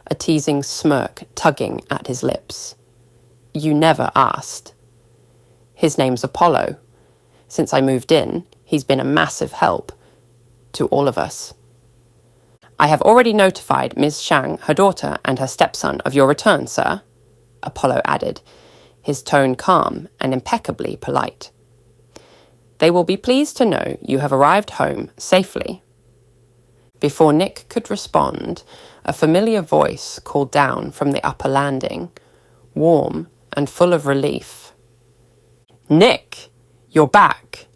a teasing smirk tugging at his lips. You never asked. His name's Apollo. Since I moved in, he's been a massive help to all of us. I have already notified Ms. Shang, her daughter, and her stepson of your return, sir, Apollo added, his tone calm and impeccably polite. They will be pleased to know you have arrived home safely. Before Nick could respond, a familiar voice called down from the upper landing, warm and full of relief. Nick, you're back!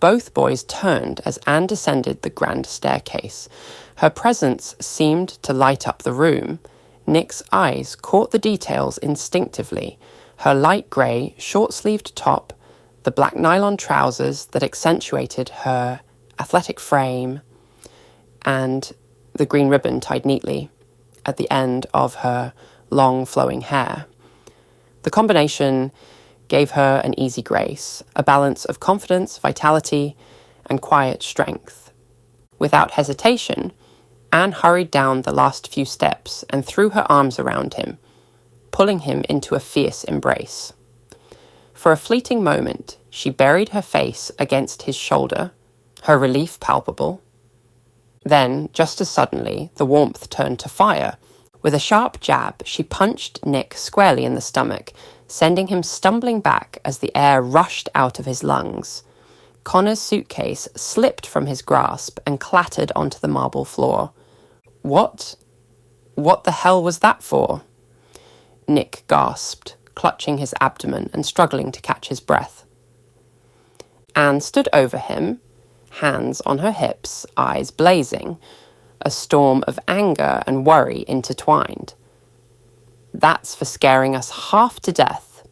Both boys turned as Anne descended the grand staircase. Her presence seemed to light up the room. Nick's eyes caught the details instinctively. Her light grey, short-sleeved top, the black nylon trousers that accentuated her athletic frame, and the green ribbon tied neatly at the end of her long flowing hair. The combination gave her an easy grace, a balance of confidence, vitality, and quiet strength. Without hesitation, Anne hurried down the last few steps and threw her arms around him, pulling him into a fierce embrace. For a fleeting moment, she buried her face against his shoulder, her relief palpable. Then, just as suddenly, the warmth turned to fire. With a sharp jab, she punched Nick squarely in the stomach, sending him stumbling back as the air rushed out of his lungs. Connor's suitcase slipped from his grasp and clattered onto the marble floor. What the hell was that for? Nick gasped, clutching his abdomen and struggling to catch his breath. Anne stood over him, hands on her hips, eyes blazing, a storm of anger and worry intertwined. That's for scaring us half to death.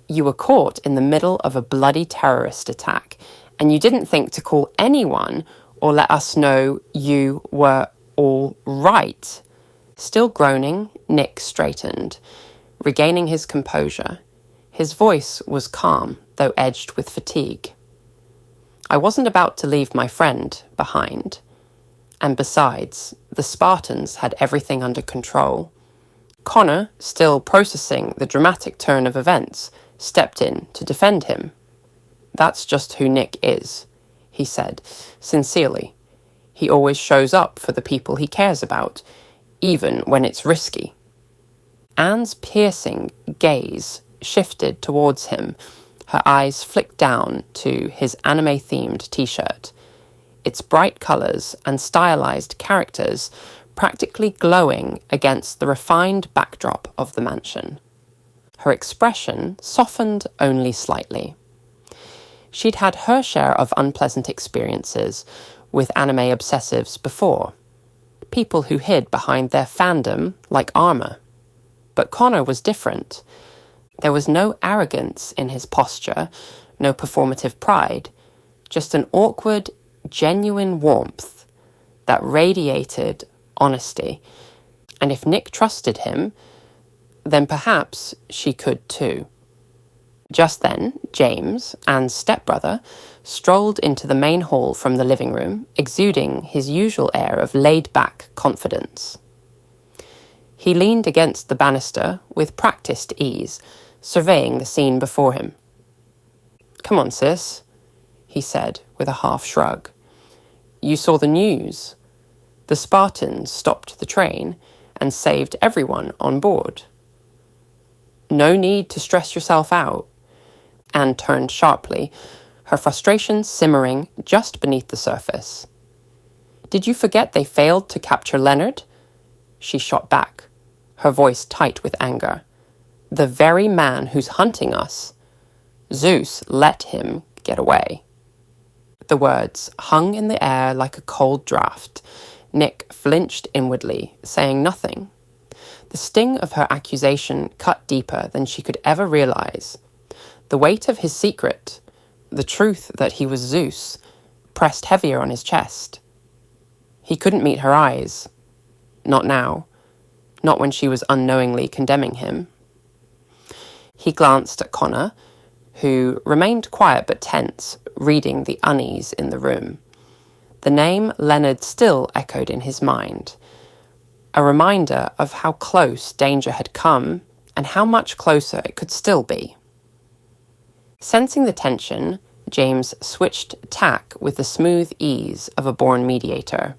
You were caught in the middle of a bloody terrorist attack, and you didn't think to call anyone or let us know you were all right. Still groaning, Nick straightened, regaining his composure. His voice was calm, though edged with fatigue. I wasn't about to leave my friend behind. And besides, the Spartans had everything under control. Connor, still processing the dramatic turn of events, stepped in to defend him. That's just who Nick is, he said, sincerely. He always shows up for the people he cares about, even when it's risky. Anne's piercing gaze shifted towards him. Her eyes flicked down to his anime-themed t-shirt, its bright colours and stylized characters practically glowing against the refined backdrop of the mansion. Her expression softened only slightly. She'd had her share of unpleasant experiences with anime obsessives before, people who hid behind their fandom like armour. But Connor was different. There was no arrogance in his posture, no performative pride, just an awkward, genuine warmth that radiated honesty. And if Nick trusted him, then perhaps she could too. Just then, James, Anne's stepbrother, strolled into the main hall from the living room, exuding his usual air of laid-back confidence. He leaned against the banister with practiced ease, surveying the scene before him. Come on, sis, he said with a half shrug. You saw the news. The Spartans stopped the train and saved everyone on board. No need to stress yourself out. Anne turned sharply, her frustration simmering just beneath the surface. Did you forget they failed to capture Leonard? She shot back, her voice tight with anger. The very man who's hunting us. Zeus let him get away. The words hung in the air like a cold draft. Nick flinched inwardly, saying nothing. The sting of her accusation cut deeper than she could ever realize. The weight of his secret, the truth that he was Zeus, pressed heavier on his chest. He couldn't meet her eyes. Not now. Not when she was unknowingly condemning him. He glanced at Connor, who remained quiet but tense, reading the unease in the room. The name Leonard still echoed in his mind, a reminder of how close danger had come and how much closer it could still be. Sensing the tension, James switched tack with the smooth ease of a born mediator.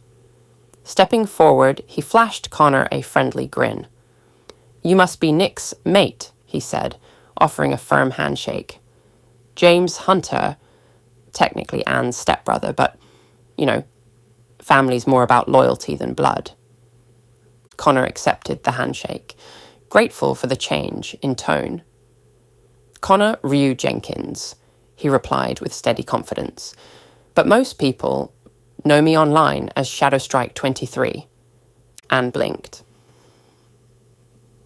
Stepping forward, he flashed Connor a friendly grin. "You must be Nick's mate," he said, offering a firm handshake. James Hunter, technically Anne's stepbrother, but, family's more about loyalty than blood. Connor accepted the handshake, grateful for the change in tone. "Connor Ryu Jenkins," he replied with steady confidence, "but most people know me online as Shadowstrike23. Anne blinked.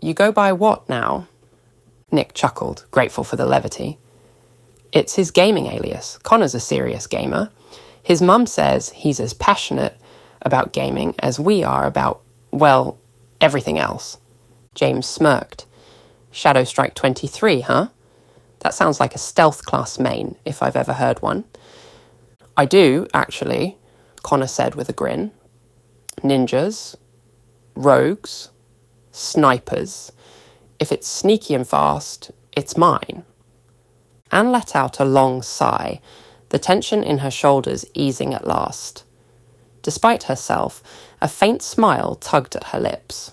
"You go by what now?" Nick chuckled, grateful for the levity. "It's his gaming alias. Connor's a serious gamer. His mum says he's as passionate about gaming as we are about, well, everything else." James smirked. "Shadowstrike23, huh? That sounds like a stealth class main, if I've ever heard one." "I do, actually," Connor said with a grin. "Ninjas, rogues, snipers. If it's sneaky and fast, it's mine." Anne let out a long sigh, the tension in her shoulders easing at last. Despite herself, a faint smile tugged at her lips.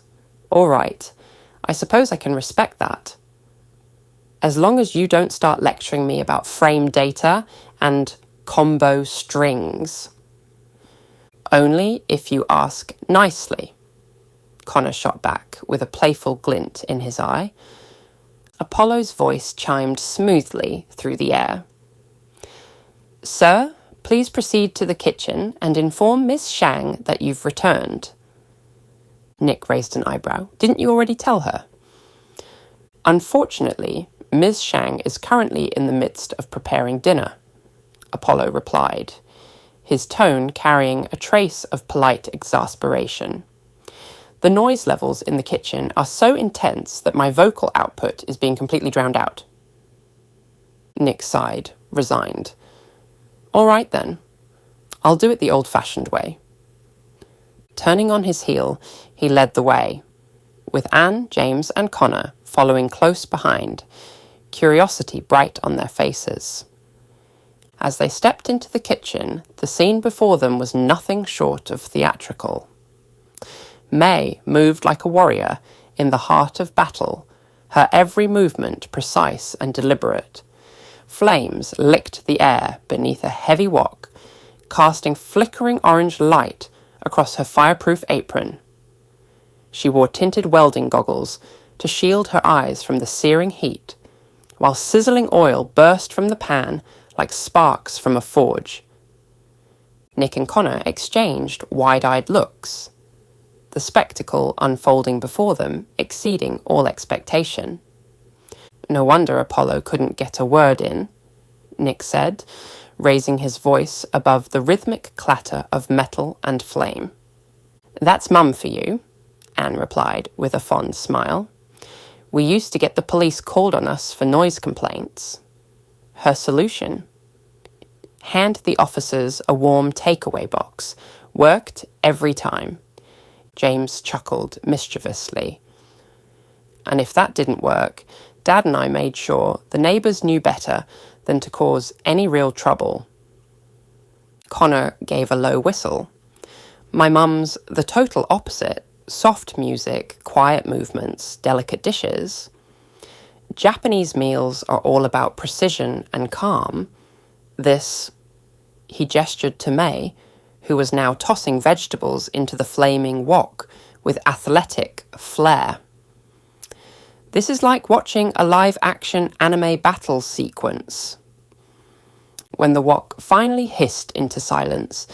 "All right, I suppose I can respect that. As long as you don't start lecturing me about frame data and combo strings." "Only if you ask nicely," Connor shot back with a playful glint in his eye. Apollo's voice chimed smoothly through the air. "Sir, please proceed to the kitchen and inform Miss Shang that you've returned." Nick raised an eyebrow. "Didn't you already tell her?" "Unfortunately, Ms. Shang is currently in the midst of preparing dinner," Apollo replied, his tone carrying a trace of polite exasperation. "The noise levels in the kitchen are so intense that my vocal output is being completely drowned out." Nick sighed, resigned. "All right then. I'll do it the old-fashioned way." Turning on his heel, he led the way, with Anne, James, and Connor following close behind, curiosity bright on their faces. As they stepped into the kitchen, the scene before them was nothing short of theatrical. May moved like a warrior in the heart of battle, her every movement precise and deliberate. Flames licked the air beneath a heavy wok, casting flickering orange light across her fireproof apron. She wore tinted welding goggles to shield her eyes from the searing heat, while sizzling oil burst from the pan like sparks from a forge. Nick and Connor exchanged wide-eyed looks, the spectacle unfolding before them exceeding all expectation. "No wonder Apollo couldn't get a word in," Nick said, raising his voice above the rhythmic clatter of metal and flame. "That's Mum for you," Anne replied with a fond smile. "We used to get the police called on us for noise complaints." Her solution? Hand the officers a warm takeaway box. Worked every time. James chuckled mischievously. "And if that didn't work, Dad and I made sure the neighbours knew better than to cause any real trouble." Connor gave a low whistle. "My mum's the total opposite. Soft music, quiet movements, delicate dishes. Japanese meals are all about precision and calm. This," he gestured to May, who was now tossing vegetables into the flaming wok with athletic flair. "This is like watching a live-action anime battle sequence." When the wok finally hissed into silence,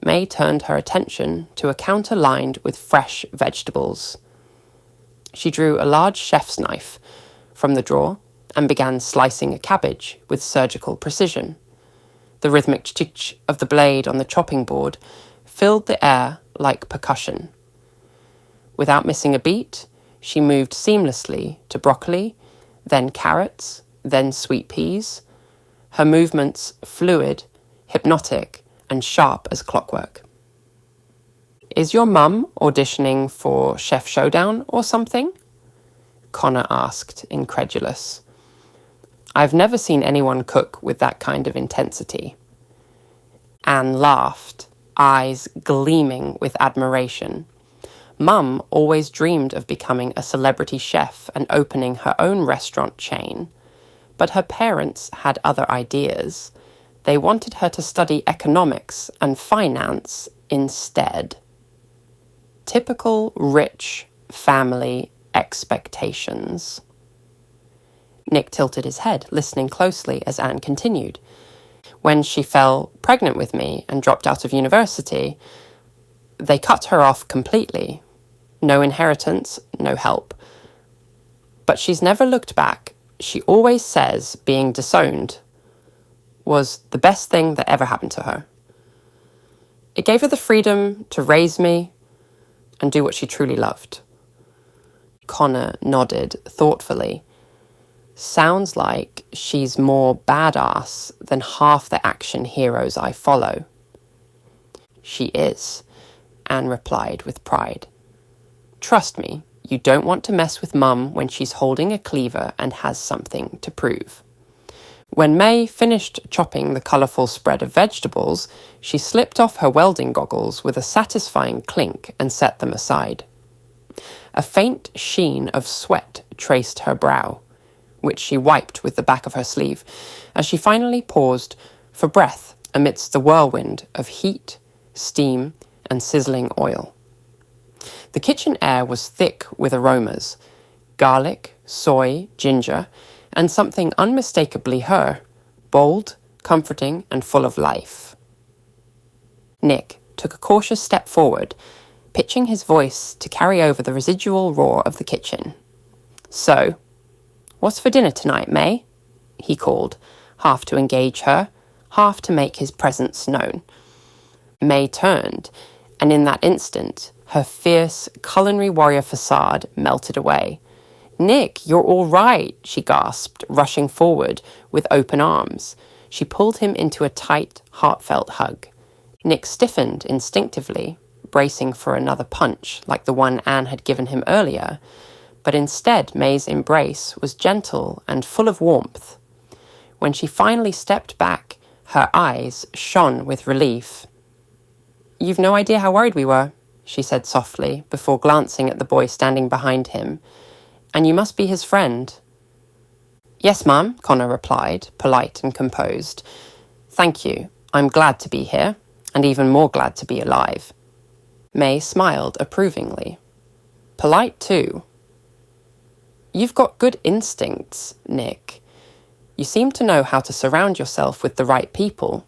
May turned her attention to a counter lined with fresh vegetables. She drew a large chef's knife from the drawer and began slicing a cabbage with surgical precision. The rhythmic ch-ch of the blade on the chopping board filled the air like percussion. Without missing a beat, she moved seamlessly to broccoli, then carrots, then sweet peas. Her movements fluid, hypnotic, and sharp as clockwork. Is your mum auditioning for Chef Showdown or something? Connor asked, incredulous. I've never seen anyone cook with that kind of intensity. Anne laughed, eyes gleaming with admiration. Mum always dreamed of becoming a celebrity chef and opening her own restaurant chain. But her parents had other ideas. They wanted her to study economics and finance instead. Typical rich family expectations. Nick tilted his head, listening closely as Anne continued. When she fell pregnant with me and dropped out of university, they cut her off completely. No inheritance, no help. But she's never looked back. She always says being disowned was the best thing that ever happened to her. It gave her the freedom to raise me and do what she truly loved. Connor nodded thoughtfully. Sounds like she's more badass than half the action heroes I follow. She is, Anne replied with pride. Trust me, you don't want to mess with Mum when she's holding a cleaver and has something to prove. When May finished chopping the colourful spread of vegetables, she slipped off her welding goggles with a satisfying clink and set them aside. A faint sheen of sweat traced her brow, which she wiped with the back of her sleeve, as she finally paused for breath amidst the whirlwind of heat, steam, and sizzling oil. The kitchen air was thick with aromas: garlic, soy, ginger, and something unmistakably her, bold, comforting, and full of life. Nick took a cautious step forward, pitching his voice to carry over the residual roar of the kitchen. So, what's for dinner tonight, May? He called, half to engage her, half to make his presence known. May turned, and in that instant, her fierce culinary warrior facade melted away. Nick, you're all right, she gasped, rushing forward with open arms. She pulled him into a tight, heartfelt hug. Nick stiffened instinctively, bracing for another punch like the one Anne had given him earlier, but instead May's embrace was gentle and full of warmth. When she finally stepped back, her eyes shone with relief. You've no idea how worried we were, she said softly, before glancing at the boy standing behind him. And you must be his friend. Yes, Mum, Connor replied, polite and composed. Thank you. I'm glad to be here, and even more glad to be alive. May smiled approvingly. Polite too. You've got good instincts, Nick. You seem to know how to surround yourself with the right people.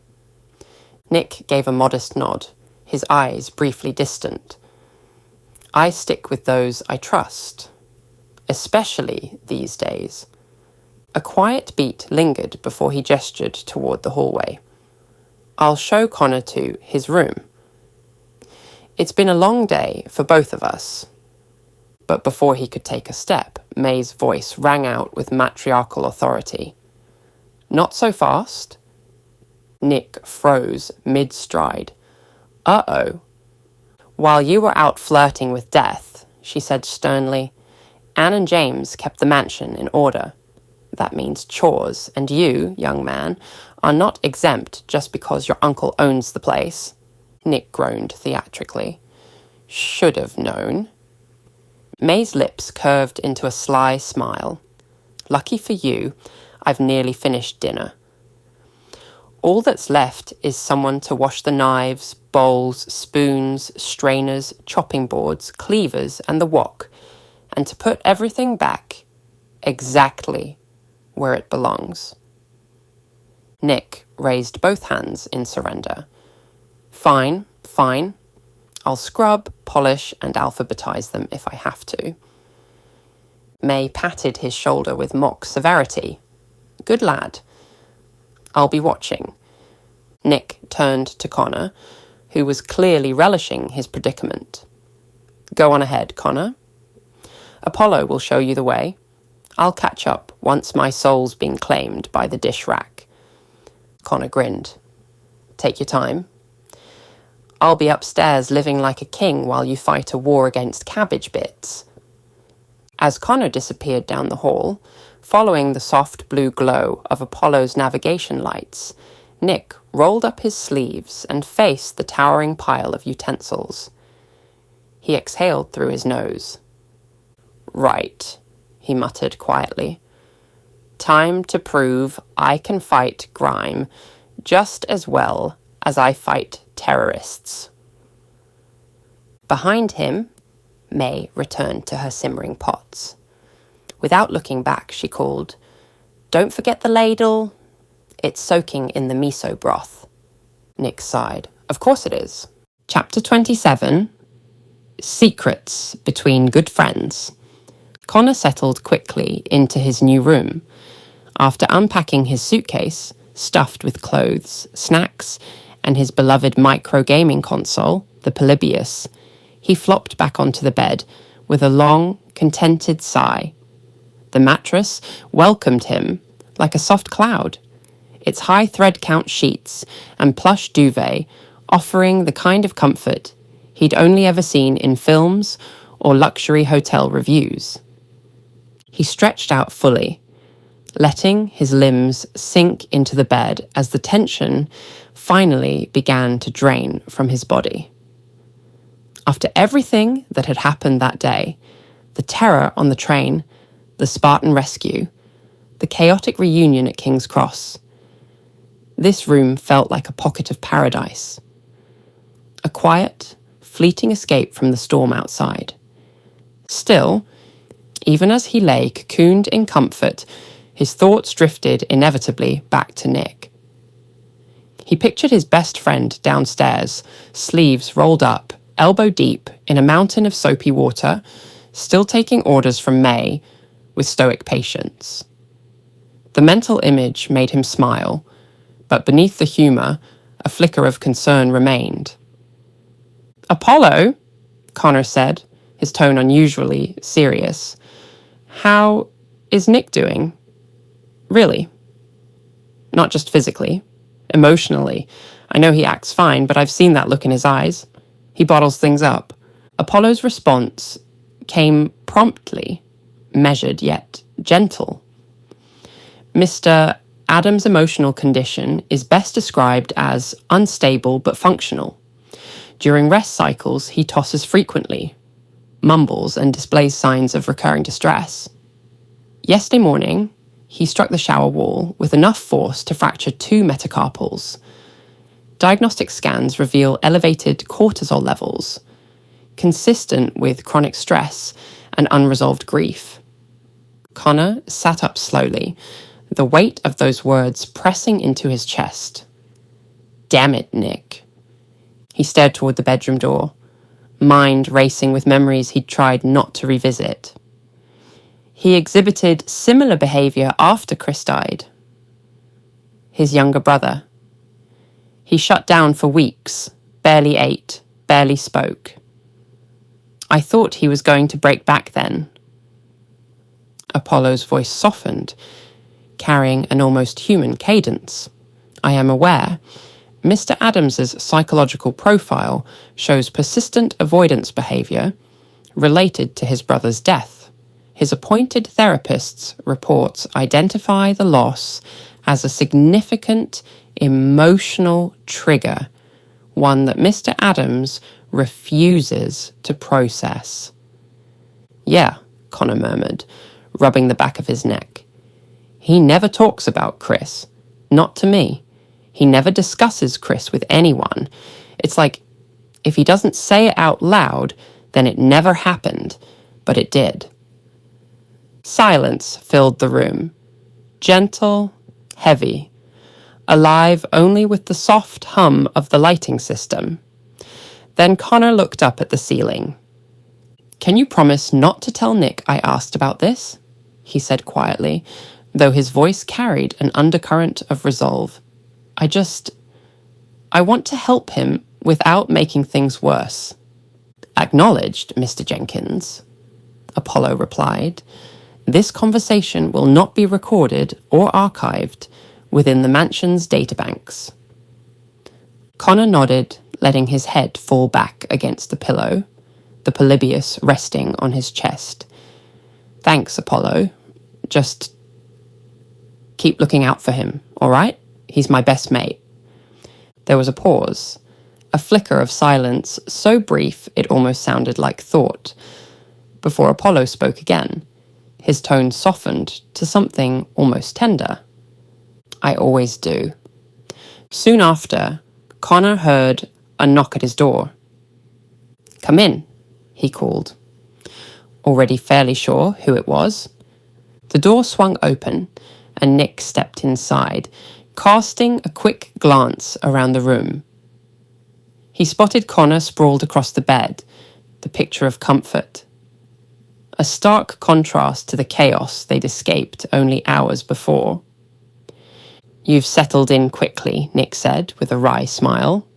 Nick gave a modest nod, his eyes briefly distant. I stick with those I trust, especially these days. A quiet beat lingered before he gestured toward the hallway. I'll show Connor to his room. It's been a long day for both of us. But before he could take a step, May's voice rang out with matriarchal authority. Not so fast. Nick froze mid-stride. Uh-oh. While you were out flirting with death, she said sternly, Anne and James kept the mansion in order. That means chores, and you, young man, are not exempt just because your uncle owns the place. Nick groaned theatrically. Should have known. May's lips curved into a sly smile. Lucky for you, I've nearly finished dinner. All that's left is someone to wash the knives, bowls, spoons, strainers, chopping boards, cleavers, and the wok, and to put everything back exactly where it belongs. Nick raised both hands in surrender. Fine, fine. I'll scrub, polish, and alphabetize them if I have to. May patted his shoulder with mock severity. Good lad. I'll be watching. Nick turned to Connor, who was clearly relishing his predicament. Go on ahead, Connor. Apollo will show you the way. I'll catch up once my soul's been claimed by the dish rack. Connor grinned. Take your time. I'll be upstairs living like a king while you fight a war against cabbage bits. As Connor disappeared down the hall, following the soft blue glow of Apollo's navigation lights, Nick rolled up his sleeves and faced the towering pile of utensils. He exhaled through his nose. Right, he muttered quietly. Time to prove I can fight grime just as well as I fight terrorists. Behind him, May returned to her simmering pots. Without looking back, she called, "Don't forget the ladle. It's soaking in the miso broth." Nick sighed. Of course it is. Chapter 27. Secrets Between Good Friends. Connor settled quickly into his new room. After unpacking his suitcase, stuffed with clothes, snacks, and his beloved micro-gaming console, the Polybius, he flopped back onto the bed with a long, contented sigh. The mattress welcomed him like a soft cloud, its high thread count sheets and plush duvet offering the kind of comfort he'd only ever seen in films or luxury hotel reviews. He stretched out fully, letting his limbs sink into the bed as the tension finally began to drain from his body. After everything that had happened that day, the terror on the train, the Spartan rescue, the chaotic reunion at King's Cross, this room felt like a pocket of paradise. A quiet, fleeting escape from the storm outside. Still, even as he lay cocooned in comfort, his thoughts drifted inevitably back to Nick. He pictured his best friend downstairs, sleeves rolled up, elbow deep in a mountain of soapy water, still taking orders from May with stoic patience. The mental image made him smile, but beneath the humour, a flicker of concern remained. "Apollo," Connor said, his tone unusually serious. "How is Nick doing? Really? Not just physically, emotionally. I know he acts fine, but I've seen that look in his eyes. He bottles things up." Apollo's response came promptly, measured yet gentle. Mr. Adams' emotional condition is best described as unstable but functional. During rest cycles, he tosses frequently, mumbles, and displays signs of recurring distress. Yesterday morning, he struck the shower wall with enough force to fracture 2 metacarpals. Diagnostic scans reveal elevated cortisol levels, consistent with chronic stress and unresolved grief. Connor sat up slowly, the weight of those words pressing into his chest. Damn it, Nick. He stared toward the bedroom door, mind racing with memories he'd tried not to revisit. He exhibited similar behaviour after Chris died. His younger brother. He shut down for weeks, barely ate, barely spoke. I thought he was going to break back then. Apollo's voice softened, carrying an almost human cadence. I am aware. Mr. Adams's psychological profile shows persistent avoidance behaviour related to his brother's death. His appointed therapist's reports identify the loss as a significant emotional trigger, one that Mr. Adams refuses to process. Yeah, Connor murmured, rubbing the back of his neck. He never talks about Chris. Not to me. He never discusses Chris with anyone. It's like, if he doesn't say it out loud, then it never happened, but it did. Silence filled the room. Gentle, heavy, alive only with the soft hum of the lighting system. Then Connor looked up at the ceiling. Can you promise not to tell Nick I asked about this? He said quietly, though his voice carried an undercurrent of resolve. I want to help him without making things worse. Acknowledged, Mr. Jenkins, Apollo replied, This conversation will not be recorded or archived within the mansion's databanks. Connor nodded, letting his head fall back against the pillow, the Polybius resting on his chest. Thanks, Apollo. Just keep looking out for him, all right? He's my best mate. There was a pause, a flicker of silence so brief it almost sounded like thought, before Apollo spoke again. His tone softened to something almost tender. I always do. Soon after, Connor heard a knock at his door. Come in, he called. Already fairly sure who it was. The door swung open, and Nick stepped inside, casting a quick glance around the room. He spotted Connor sprawled across the bed, the picture of comfort. A stark contrast to the chaos they'd escaped only hours before. You've settled in quickly, Nick said with a wry smile.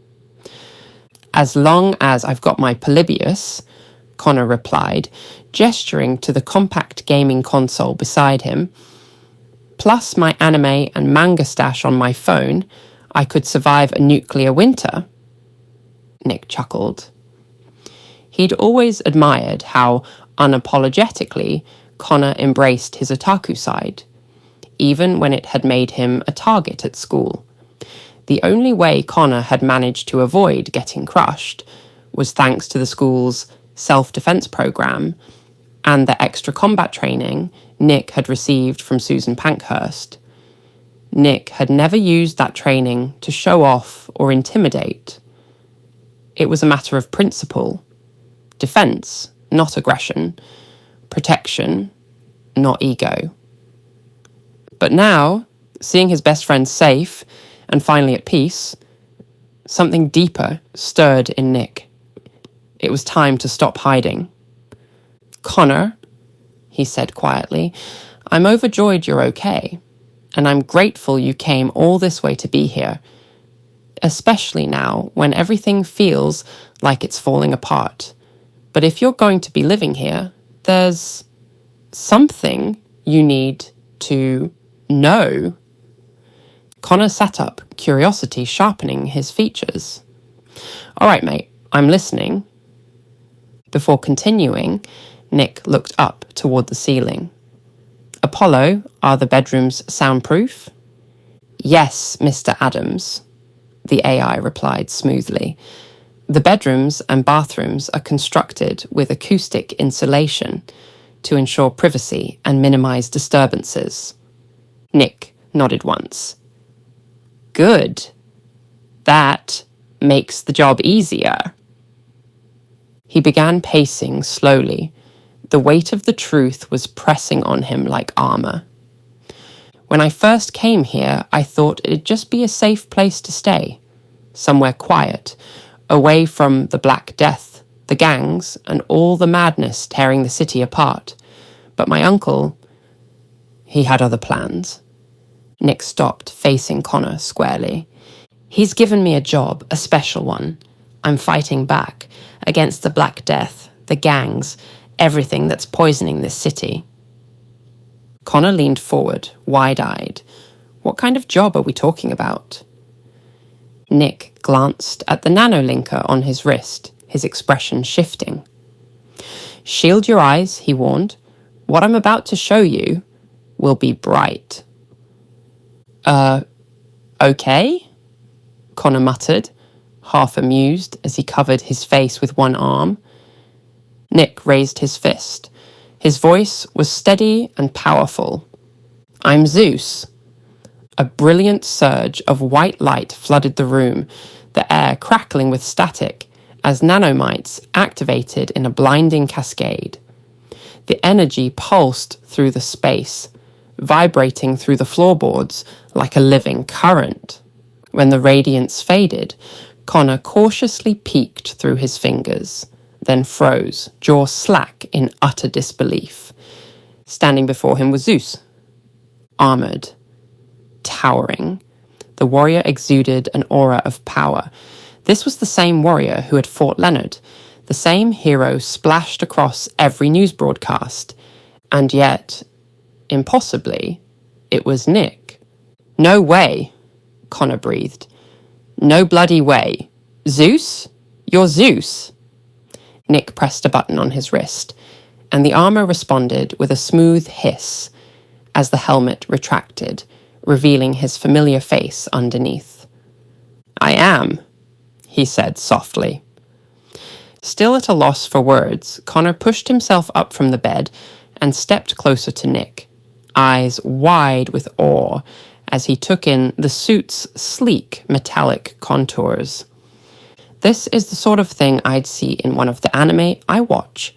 As long as I've got my Polybius, Connor replied, gesturing to the compact gaming console beside him. Plus my anime and manga stash on my phone, I could survive a nuclear winter. Nick chuckled. He'd always admired how unapologetically Connor embraced his otaku side, even when it had made him a target at school. The only way Connor had managed to avoid getting crushed was thanks to the school's self-defense program and the extra combat training Nick had received from Susan Pankhurst. Nick had never used that training to show off or intimidate. It was a matter of principle. Defense, not aggression. Protection, not ego. But now, seeing his best friend safe and finally at peace, something deeper stirred in Nick. It was time to stop hiding. Connor, he said quietly, I'm overjoyed you're okay, and I'm grateful you came all this way to be here, especially now when everything feels like it's falling apart. But if you're going to be living here, there's something you need to know. Connor sat up, curiosity sharpening his features. All right, mate, I'm listening. Before continuing, Nick looked up toward the ceiling. Apollo, are the bedrooms soundproof? Yes, Mr. Adams, the AI replied smoothly. The bedrooms and bathrooms are constructed with acoustic insulation to ensure privacy and minimize disturbances. Nick nodded once. Good. That makes the job easier. He began pacing slowly. The weight of the truth was pressing on him like armor. When I first came here, I thought it'd just be a safe place to stay. Somewhere quiet, away from the Black Death, the gangs, and all the madness tearing the city apart. But my uncle, he had other plans. Nick stopped, facing Connor squarely. He's given me a job, a special one. I'm fighting back against the Black Death, the gangs, everything that's poisoning this city. Connor leaned forward, wide-eyed. What kind of job are we talking about? Nick glanced at the nanolinker on his wrist, his expression shifting. Shield your eyes, he warned. What I'm about to show you will be bright. Okay? Connor muttered, half amused as he covered his face with one arm. Nick raised his fist. His voice was steady and powerful. I'm Zeus. A brilliant surge of white light flooded the room, the air crackling with static as nanomites activated in a blinding cascade. The energy pulsed through the space, vibrating through the floorboards like a living current. When the radiance faded, Connor cautiously peeked through his fingers, then froze, jaw slack in utter disbelief. Standing before him was Zeus, armoured, towering. The warrior exuded an aura of power. This was the same warrior who had fought Leonard, the same hero splashed across every news broadcast. And yet, impossibly, it was Nick. "No way," Connor breathed. "No bloody way. Zeus? You're Zeus." Nick pressed a button on his wrist, and the armor responded with a smooth hiss as the helmet retracted, revealing his familiar face underneath. "I am," he said softly. Still at a loss for words, Connor pushed himself up from the bed and stepped closer to Nick, eyes wide with awe as he took in the suit's sleek metallic contours. This is the sort of thing I'd see in one of the anime I watch,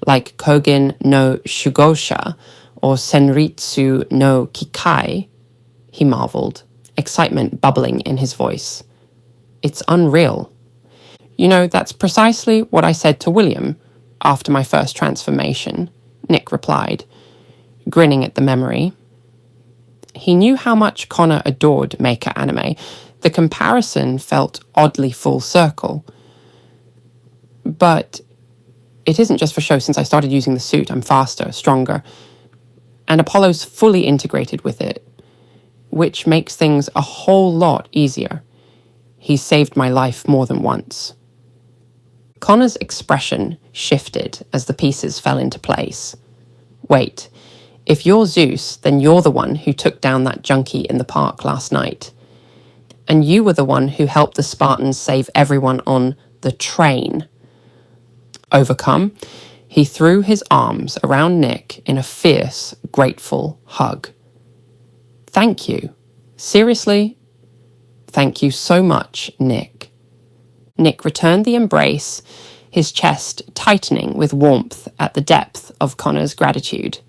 like Kogin no Shugosha or Senritsu no Kikai, he marveled, excitement bubbling in his voice. "It's unreal." "You know, that's precisely what I said to William after my first transformation," Nick replied, grinning at the memory. He knew how much Connor adored mecha anime. The comparison felt oddly full circle. "But it isn't just for show. Since I started using the suit, I'm faster, stronger. And Apollo's fully integrated with it, which makes things a whole lot easier. He's saved my life more than once." Connor's expression shifted as the pieces fell into place. "Wait, if you're Zeus, then you're the one who took down that junkie in the park last night. And you were the one who helped the Spartans save everyone on the train." Overcome, he threw his arms around Nick in a fierce, grateful hug. "Thank you. Seriously, thank you so much, Nick." Nick returned the embrace, his chest tightening with warmth at the depth of Connor's gratitude.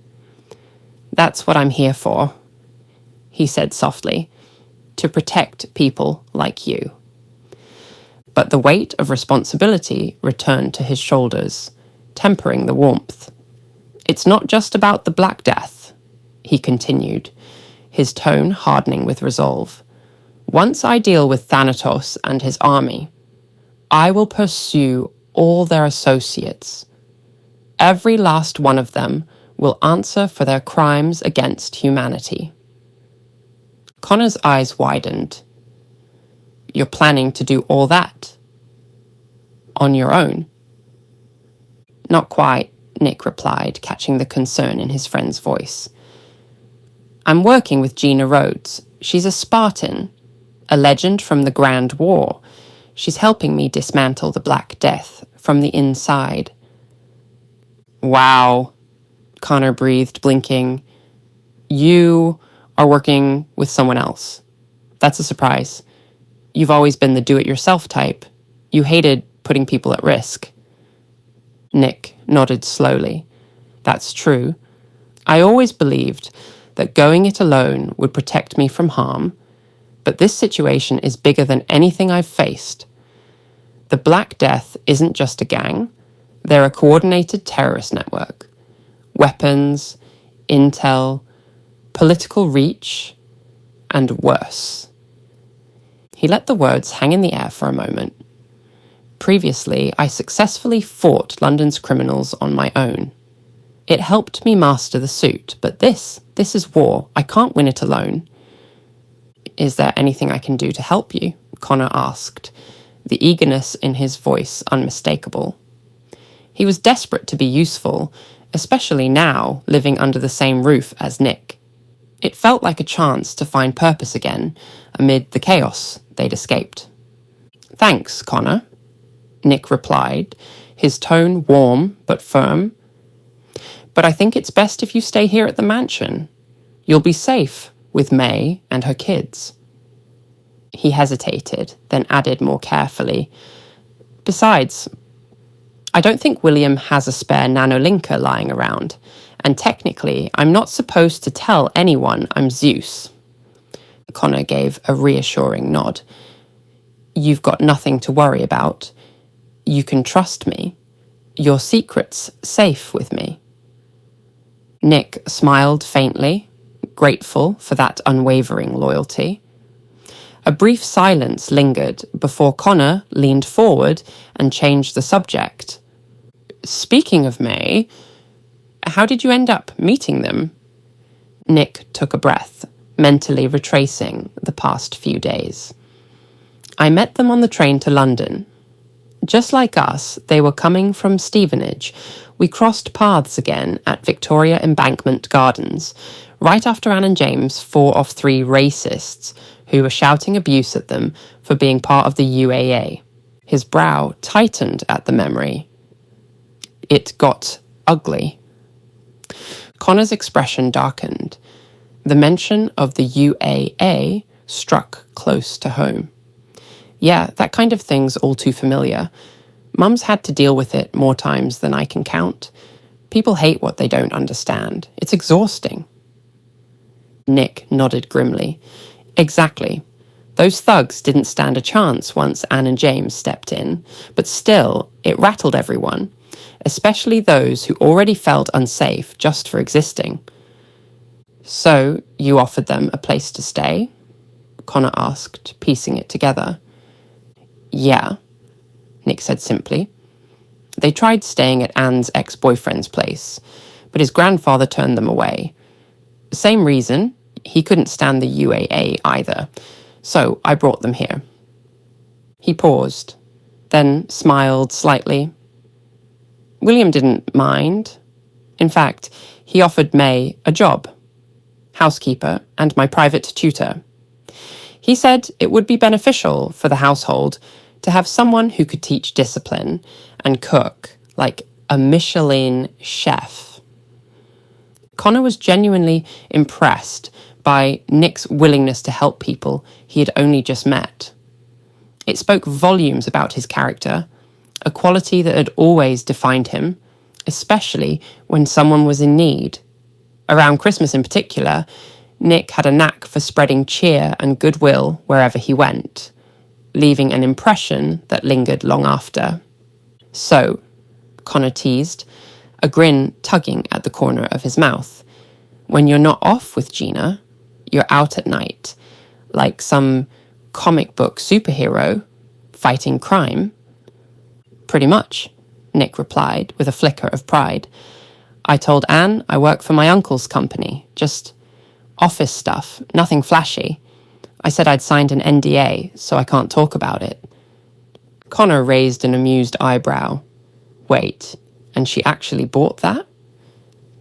"That's what I'm here for," he said softly, "to protect people like you." But the weight of responsibility returned to his shoulders, tempering the warmth. "It's not just about the Black Death," he continued, his tone hardening with resolve. "Once I deal with Thanatos and his army, I will pursue all their associates. Every last one of them will answer for their crimes against humanity." Connor's eyes widened. "You're planning to do all that? On your own?" "Not quite," Nick replied, catching the concern in his friend's voice. "I'm working with Gina Rhodes. She's a Spartan, a legend from the Grand War. She's helping me dismantle the Black Death from the inside." "Wow," Connor breathed, blinking. "You are working with someone else. That's a surprise. You've always been the do-it-yourself type. You hated putting people at risk." Nick nodded slowly. "That's true. I always believed that going it alone would protect me from harm, but this situation is bigger than anything I've faced. The Black Death isn't just a gang. They're a coordinated terrorist network. Weapons, intel, political reach, and worse." He let the words hang in the air for a moment. "Previously, I successfully fought London's criminals on my own. It helped me master the suit, but this is war. I can't win it alone." "Is there anything I can do to help you?" Connor asked, the eagerness in his voice unmistakable. He was desperate to be useful, especially now living under the same roof as Nick. It felt like a chance to find purpose again amid the chaos they'd escaped. "Thanks, Connor," Nick replied, his tone warm but firm. "But I think it's best if you stay here at the mansion. You'll be safe with May and her kids." He hesitated, then added more carefully, "Besides, I don't think William has a spare nanolinker lying around, and technically I'm not supposed to tell anyone I'm Zeus." Connor gave a reassuring nod. "You've got nothing to worry about. You can trust me. Your secret's safe with me." Nick smiled faintly, grateful for that unwavering loyalty. A brief silence lingered before Connor leaned forward and changed the subject. "Speaking of May, how did you end up meeting them?" Nick took a breath, mentally retracing the past few days. I met them on the train to London. Just like us, they were coming from Stevenage. We crossed paths again at Victoria Embankment Gardens, right after Anne and James fought off 3 racists who were shouting abuse at them for being part of the UAA. His brow tightened at the memory. It got ugly. Connor's expression darkened. The mention of the UAA struck close to home. Yeah, that kind of thing's all too familiar. Mum's had to deal with it more times than I can count. People hate what they don't understand. It's exhausting. Nick nodded grimly. Exactly. Those thugs didn't stand a chance once Anne and James stepped in, but still, it rattled everyone, especially those who already felt unsafe just for existing. So, you offered them a place to stay? Connor asked, piecing it together. Yeah, Nick said simply. They tried staying at Anne's ex-boyfriend's place, but his grandfather turned them away. Same reason, he couldn't stand the UAA either, so I brought them here. He paused, then smiled slightly. William didn't mind. In fact, he offered May a job, housekeeper and my private tutor. He said it would be beneficial for the household to have someone who could teach discipline and cook like a Michelin chef. Connor was genuinely impressed by Nick's willingness to help people he had only just met. It spoke volumes about his character, a quality that had always defined him, especially when someone was in need. Around Christmas in particular, Nick had a knack for spreading cheer and goodwill wherever he went, leaving an impression that lingered long after. So, Connor teased, a grin tugging at the corner of his mouth, when you're not off with Gina, you're out at night, like some comic book superhero fighting crime? Pretty much, Nick replied with a flicker of pride. I told Anne I work for my uncle's company, just office stuff, nothing flashy. I said I'd signed an NDA, so I can't talk about it. Connor raised an amused eyebrow. Wait, and she actually bought that?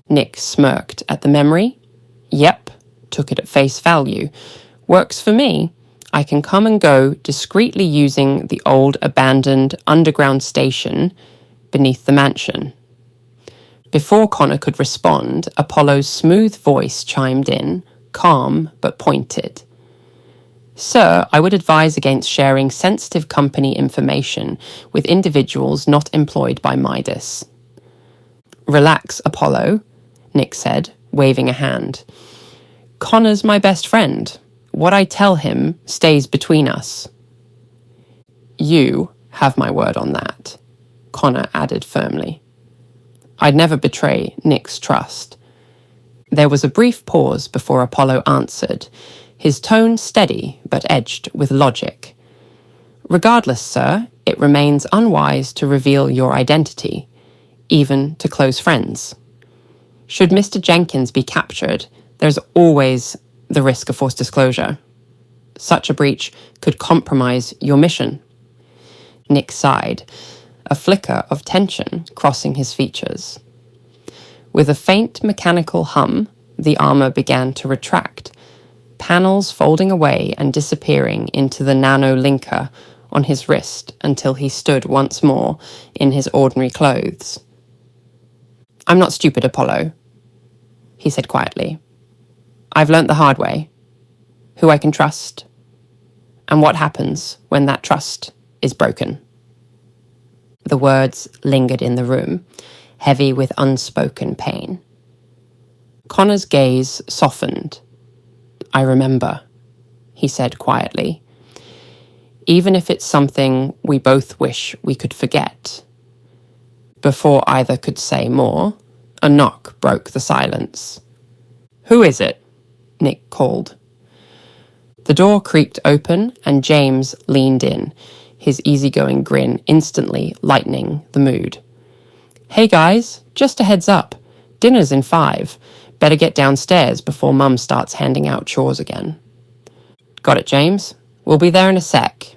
Nick smirked at the memory. Yep, took it at face value. Works for me. I can come and go discreetly using the old abandoned underground station beneath the mansion. Before Connor could respond, Apollo's smooth voice chimed in, calm but pointed. Sir, I would advise against sharing sensitive company information with individuals not employed by Midas. Relax, Apollo, Nick said, waving a hand. Connor's my best friend. What I tell him stays between us. You have my word on that, Connor added firmly. I'd never betray Nick's trust. There was a brief pause before Apollo answered, his tone steady but edged with logic. Regardless, sir, it remains unwise to reveal your identity, even to close friends. Should Mr. Jenkins be captured, there's always the risk of forced disclosure. Such a breach could compromise your mission. Nick sighed, a flicker of tension crossing his features. With a faint mechanical hum, the armor began to retract, panels folding away and disappearing into the nano-linker on his wrist until he stood once more in his ordinary clothes. I'm not stupid, Apollo, he said quietly. I've learnt the hard way, who I can trust, and what happens when that trust is broken. The words lingered in the room, heavy with unspoken pain. Connor's gaze softened. I remember, he said quietly, even if it's something we both wish we could forget. Before either could say more, a knock broke the silence. Who is it? Nick called. The door creaked open and James leaned in, his easygoing grin instantly lightening the mood. Hey guys, just a heads up. Dinner's in 5. Better get downstairs before Mum starts handing out chores again. Got it, James? We'll be there in a sec,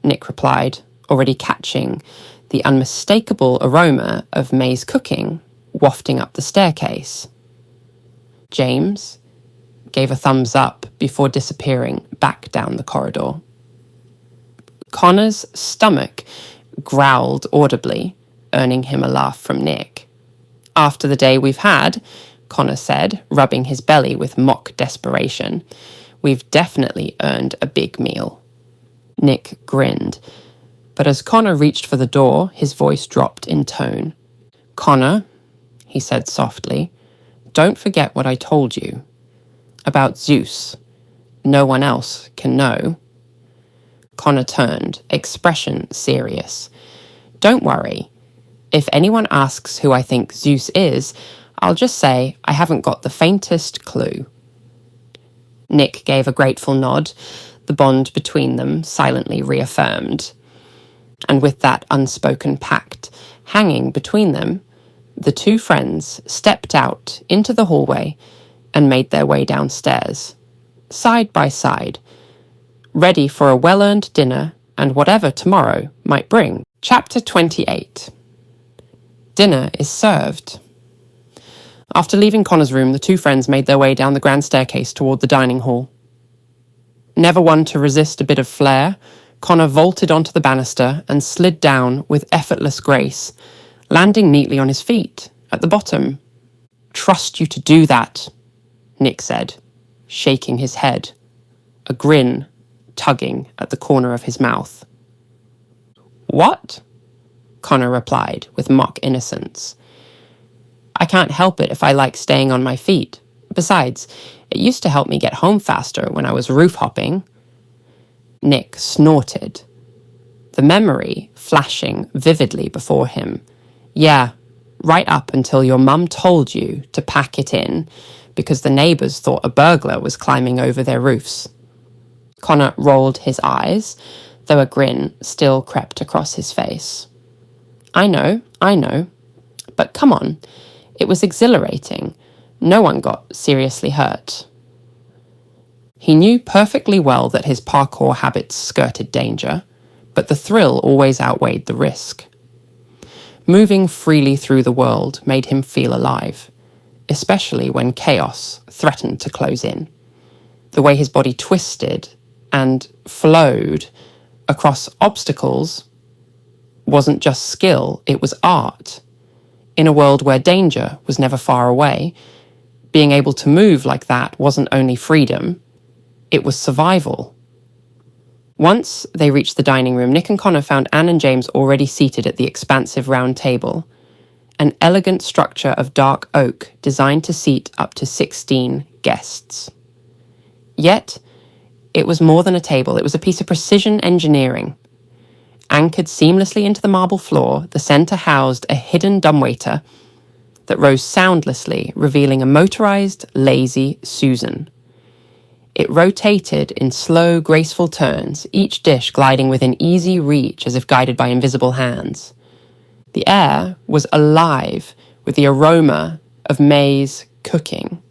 Nick replied, already catching the unmistakable aroma of May's cooking wafting up the staircase. James gave a thumbs up before disappearing back down the corridor. Connor's stomach growled audibly, earning him a laugh from Nick. After the day we've had, Connor said, rubbing his belly with mock desperation, we've definitely earned a big meal. Nick grinned, but as Connor reached for the door, his voice dropped in tone. Connor, he said softly, don't forget what I told you. About Zeus. No one else can know. Connor turned, expression serious. Don't worry. If anyone asks who I think Zeus is, I'll just say I haven't got the faintest clue. Nick gave a grateful nod, the bond between them silently reaffirmed. And with that unspoken pact hanging between them, the two friends stepped out into the hallway and made their way downstairs, side by side, ready for a well-earned dinner and whatever tomorrow might bring. Chapter 28. Dinner is served. After leaving Connor's room, the two friends made their way down the grand staircase toward the dining hall. Never one to resist a bit of flair, Connor vaulted onto the banister and slid down with effortless grace, landing neatly on his feet at the bottom. Trust you to do that, Nick said, shaking his head, a grin tugging at the corner of his mouth. What? Connor replied with mock innocence. I can't help it if I like staying on my feet. Besides, it used to help me get home faster when I was roof hopping. Nick snorted, the memory flashing vividly before him. Yeah, right up until your mum told you to pack it in because the neighbours thought a burglar was climbing over their roofs. Connor rolled his eyes, though a grin still crept across his face. I know, but come on, it was exhilarating. No one got seriously hurt. He knew perfectly well that his parkour habits skirted danger, but the thrill always outweighed the risk. Moving freely through the world made him feel alive, especially when chaos threatened to close in. The way his body twisted and flowed across obstacles wasn't just skill, it was art. In a world where danger was never far away, being able to move like that wasn't only freedom, it was survival. Once they reached the dining room, Nick and Connor found Anne and James already seated at the expansive round table, an elegant structure of dark oak designed to seat up to 16 guests. Yet, it was more than a table, it was a piece of precision engineering. Anchored seamlessly into the marble floor, the centre housed a hidden dumbwaiter that rose soundlessly, revealing a motorized, lazy Susan. It rotated in slow, graceful turns, each dish gliding within easy reach as if guided by invisible hands. The air was alive with the aroma of May's cooking.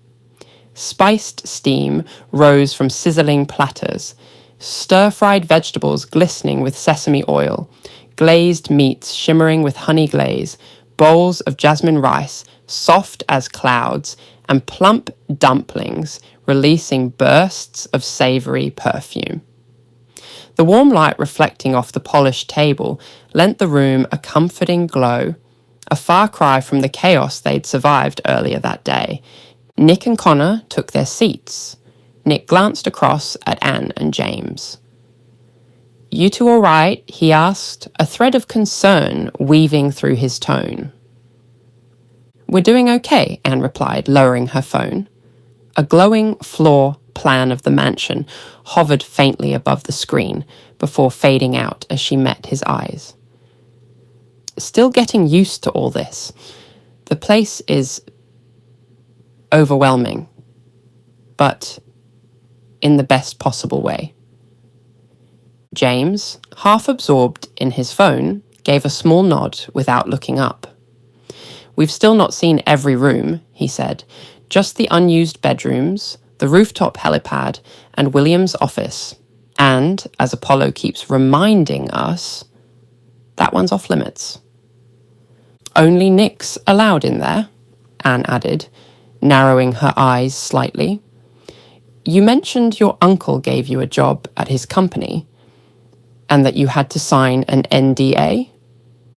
Spiced steam rose from sizzling platters, stir-fried vegetables glistening with sesame oil, glazed meats shimmering with honey glaze, bowls of jasmine rice, soft as clouds, and plump dumplings releasing bursts of savoury perfume. The warm light reflecting off the polished table lent the room a comforting glow, a far cry from the chaos they'd survived earlier that day. Nick and Connor took their seats. Nick glanced across at Anne and James. You two all right? He asked, a thread of concern weaving through his tone. We're doing okay, Anne replied, lowering her phone. A glowing floor plan of the mansion hovered faintly above the screen before fading out as she met his eyes. Still getting used to all this. The place is overwhelming, but in the best possible way. James, half absorbed in his phone, gave a small nod without looking up. We've still not seen every room, he said. Just the unused bedrooms, the rooftop helipad, and William's office. And, as Apollo keeps reminding us, that one's off limits. Only Nick's allowed in there, Anne added, narrowing her eyes slightly. You mentioned your uncle gave you a job at his company, and that you had to sign an NDA?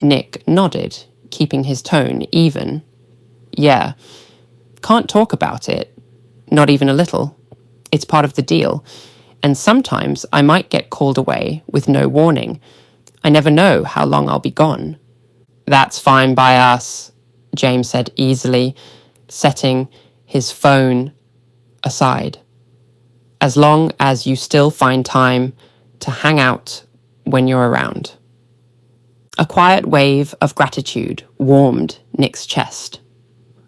Nick nodded, keeping his tone even. Yeah. Can't talk about it. Not even a little. It's part of the deal. And sometimes I might get called away with no warning. I never know how long I'll be gone. That's fine by us, James said easily, setting his phone aside. As long as you still find time to hang out when you're around. A quiet wave of gratitude warmed Nick's chest.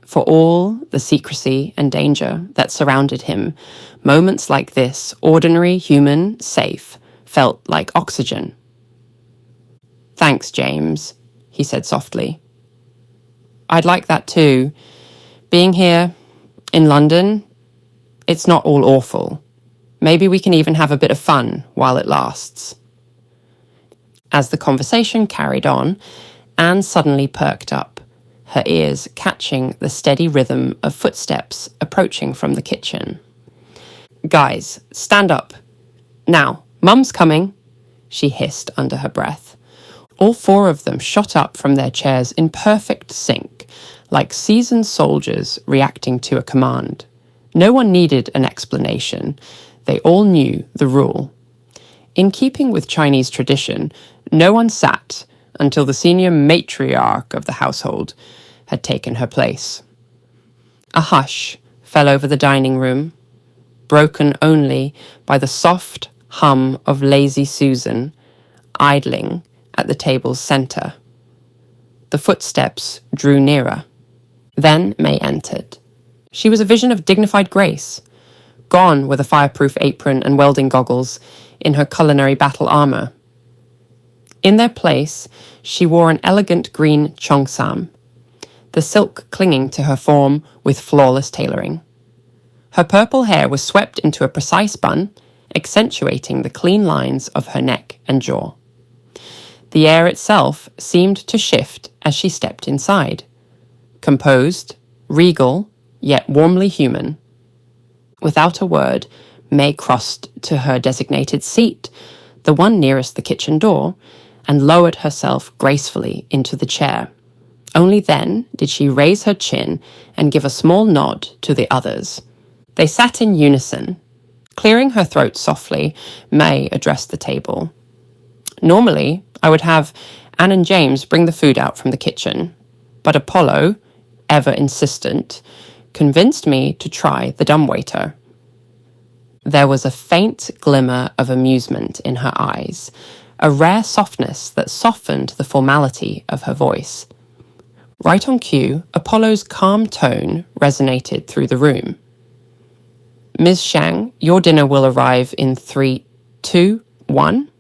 For all the secrecy and danger that surrounded him, moments like this, ordinary, human, safe, felt like oxygen. Thanks, James, he said softly. I'd like that too. Being here, in London, it's not all awful. Maybe we can even have a bit of fun while it lasts. As the conversation carried on, Anne suddenly perked up, her ears catching the steady rhythm of footsteps approaching from the kitchen. Guys, stand up. Now, Mum's coming, she hissed under her breath. All four of them shot up from their chairs in perfect sync, like seasoned soldiers reacting to a command. No one needed an explanation. They all knew the rule. In keeping with Chinese tradition, no one sat until the senior matriarch of the household had taken her place. A hush fell over the dining room, broken only by the soft hum of lazy Susan idling at the table's centre. The footsteps drew nearer. Then May entered. She was a vision of dignified grace, gone were the fireproof apron and welding goggles in her culinary battle armour. In their place, she wore an elegant green cheongsam, the silk clinging to her form with flawless tailoring. Her purple hair was swept into a precise bun, accentuating the clean lines of her neck and jaw. The air itself seemed to shift as she stepped inside. Composed, regal, yet warmly human. Without a word, May crossed to her designated seat, the one nearest the kitchen door, and lowered herself gracefully into the chair. Only then did she raise her chin and give a small nod to the others. They sat in unison. Clearing her throat softly, May addressed the table. Normally, I would have Anne and James bring the food out from the kitchen, but Apollo, ever insistent, convinced me to try the dumbwaiter. There was a faint glimmer of amusement in her eyes, a rare softness that softened the formality of her voice. Right on cue, Apollo's calm tone resonated through the room. Ms. Shang, your dinner will arrive in 3, 2, 1.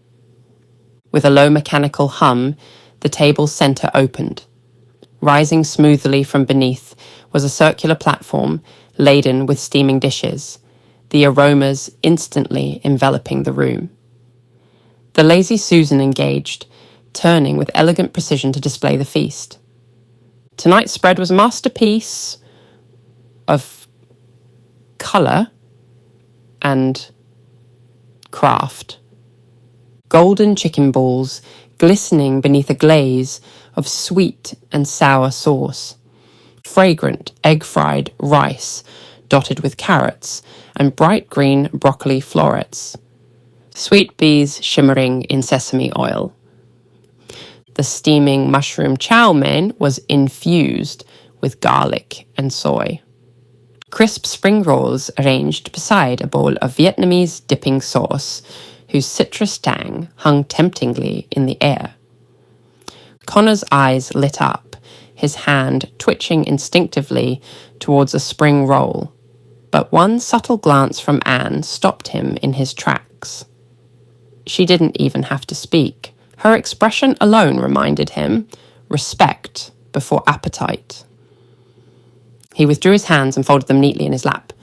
With a low mechanical hum, the table's centre opened. Rising smoothly from beneath was a circular platform laden with steaming dishes, the aromas instantly enveloping the room. The lazy Susan engaged, turning with elegant precision to display the feast. Tonight's spread was a masterpiece of colour and craft. Golden chicken balls glistening beneath a glaze of sweet and sour sauce. Fragrant egg-fried rice dotted with carrots and bright green broccoli florets. Sweet peas shimmering in sesame oil. The steaming mushroom chow mein was infused with garlic and soy. Crisp spring rolls arranged beside a bowl of Vietnamese dipping sauce, whose citrus tang hung temptingly in the air. Connor's eyes lit up, his hand twitching instinctively towards a spring roll, but one subtle glance from Anne stopped him in his tracks. She didn't even have to speak. Her expression alone reminded him, respect before appetite. He withdrew his hands and folded them neatly in his lap,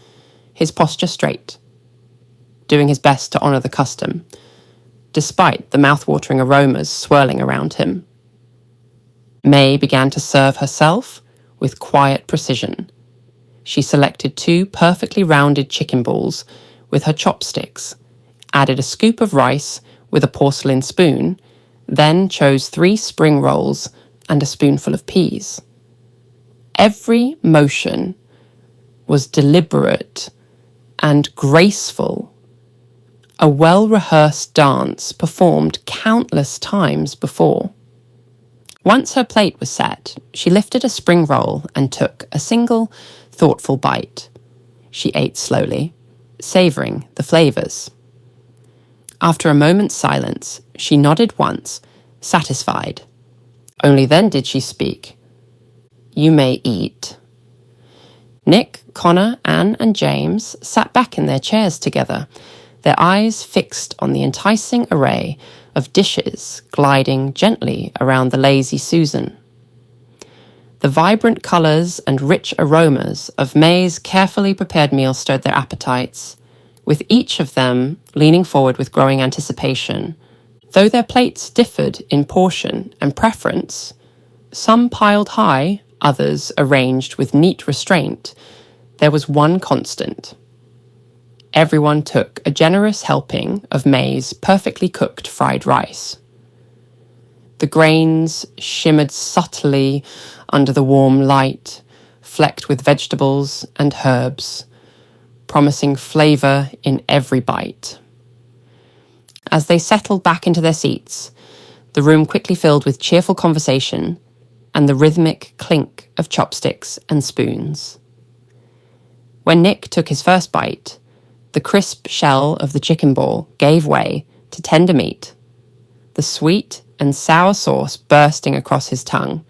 his posture straight, doing his best to honour the custom, despite the mouth-watering aromas swirling around him. May began to serve herself with quiet precision. She selected 2 perfectly rounded chicken balls with her chopsticks, added a scoop of rice with a porcelain spoon, then chose 3 spring rolls and a spoonful of peas. Every motion was deliberate and graceful, a well-rehearsed dance performed countless times before. Once her plate was set, she lifted a spring roll and took a single, thoughtful bite. She ate slowly, savouring the flavours. After a moment's silence, she nodded once, satisfied. Only then did she speak. "You may eat." Nick, Connor, Anne, and James sat back in their chairs together, their eyes fixed on the enticing array of dishes gliding gently around the lazy Susan. The vibrant colours and rich aromas of May's carefully prepared meal stirred their appetites, with each of them leaning forward with growing anticipation. Though their plates differed in portion and preference, some piled high, others arranged with neat restraint, there was one constant. Everyone took a generous helping of May's perfectly cooked fried rice. The grains shimmered subtly under the warm light, flecked with vegetables and herbs, promising flavour in every bite. As they settled back into their seats, the room quickly filled with cheerful conversation and the rhythmic clink of chopsticks and spoons. When Nick took his first bite, the crisp shell of the chicken ball gave way to tender meat, the sweet and sour sauce bursting across his tongue.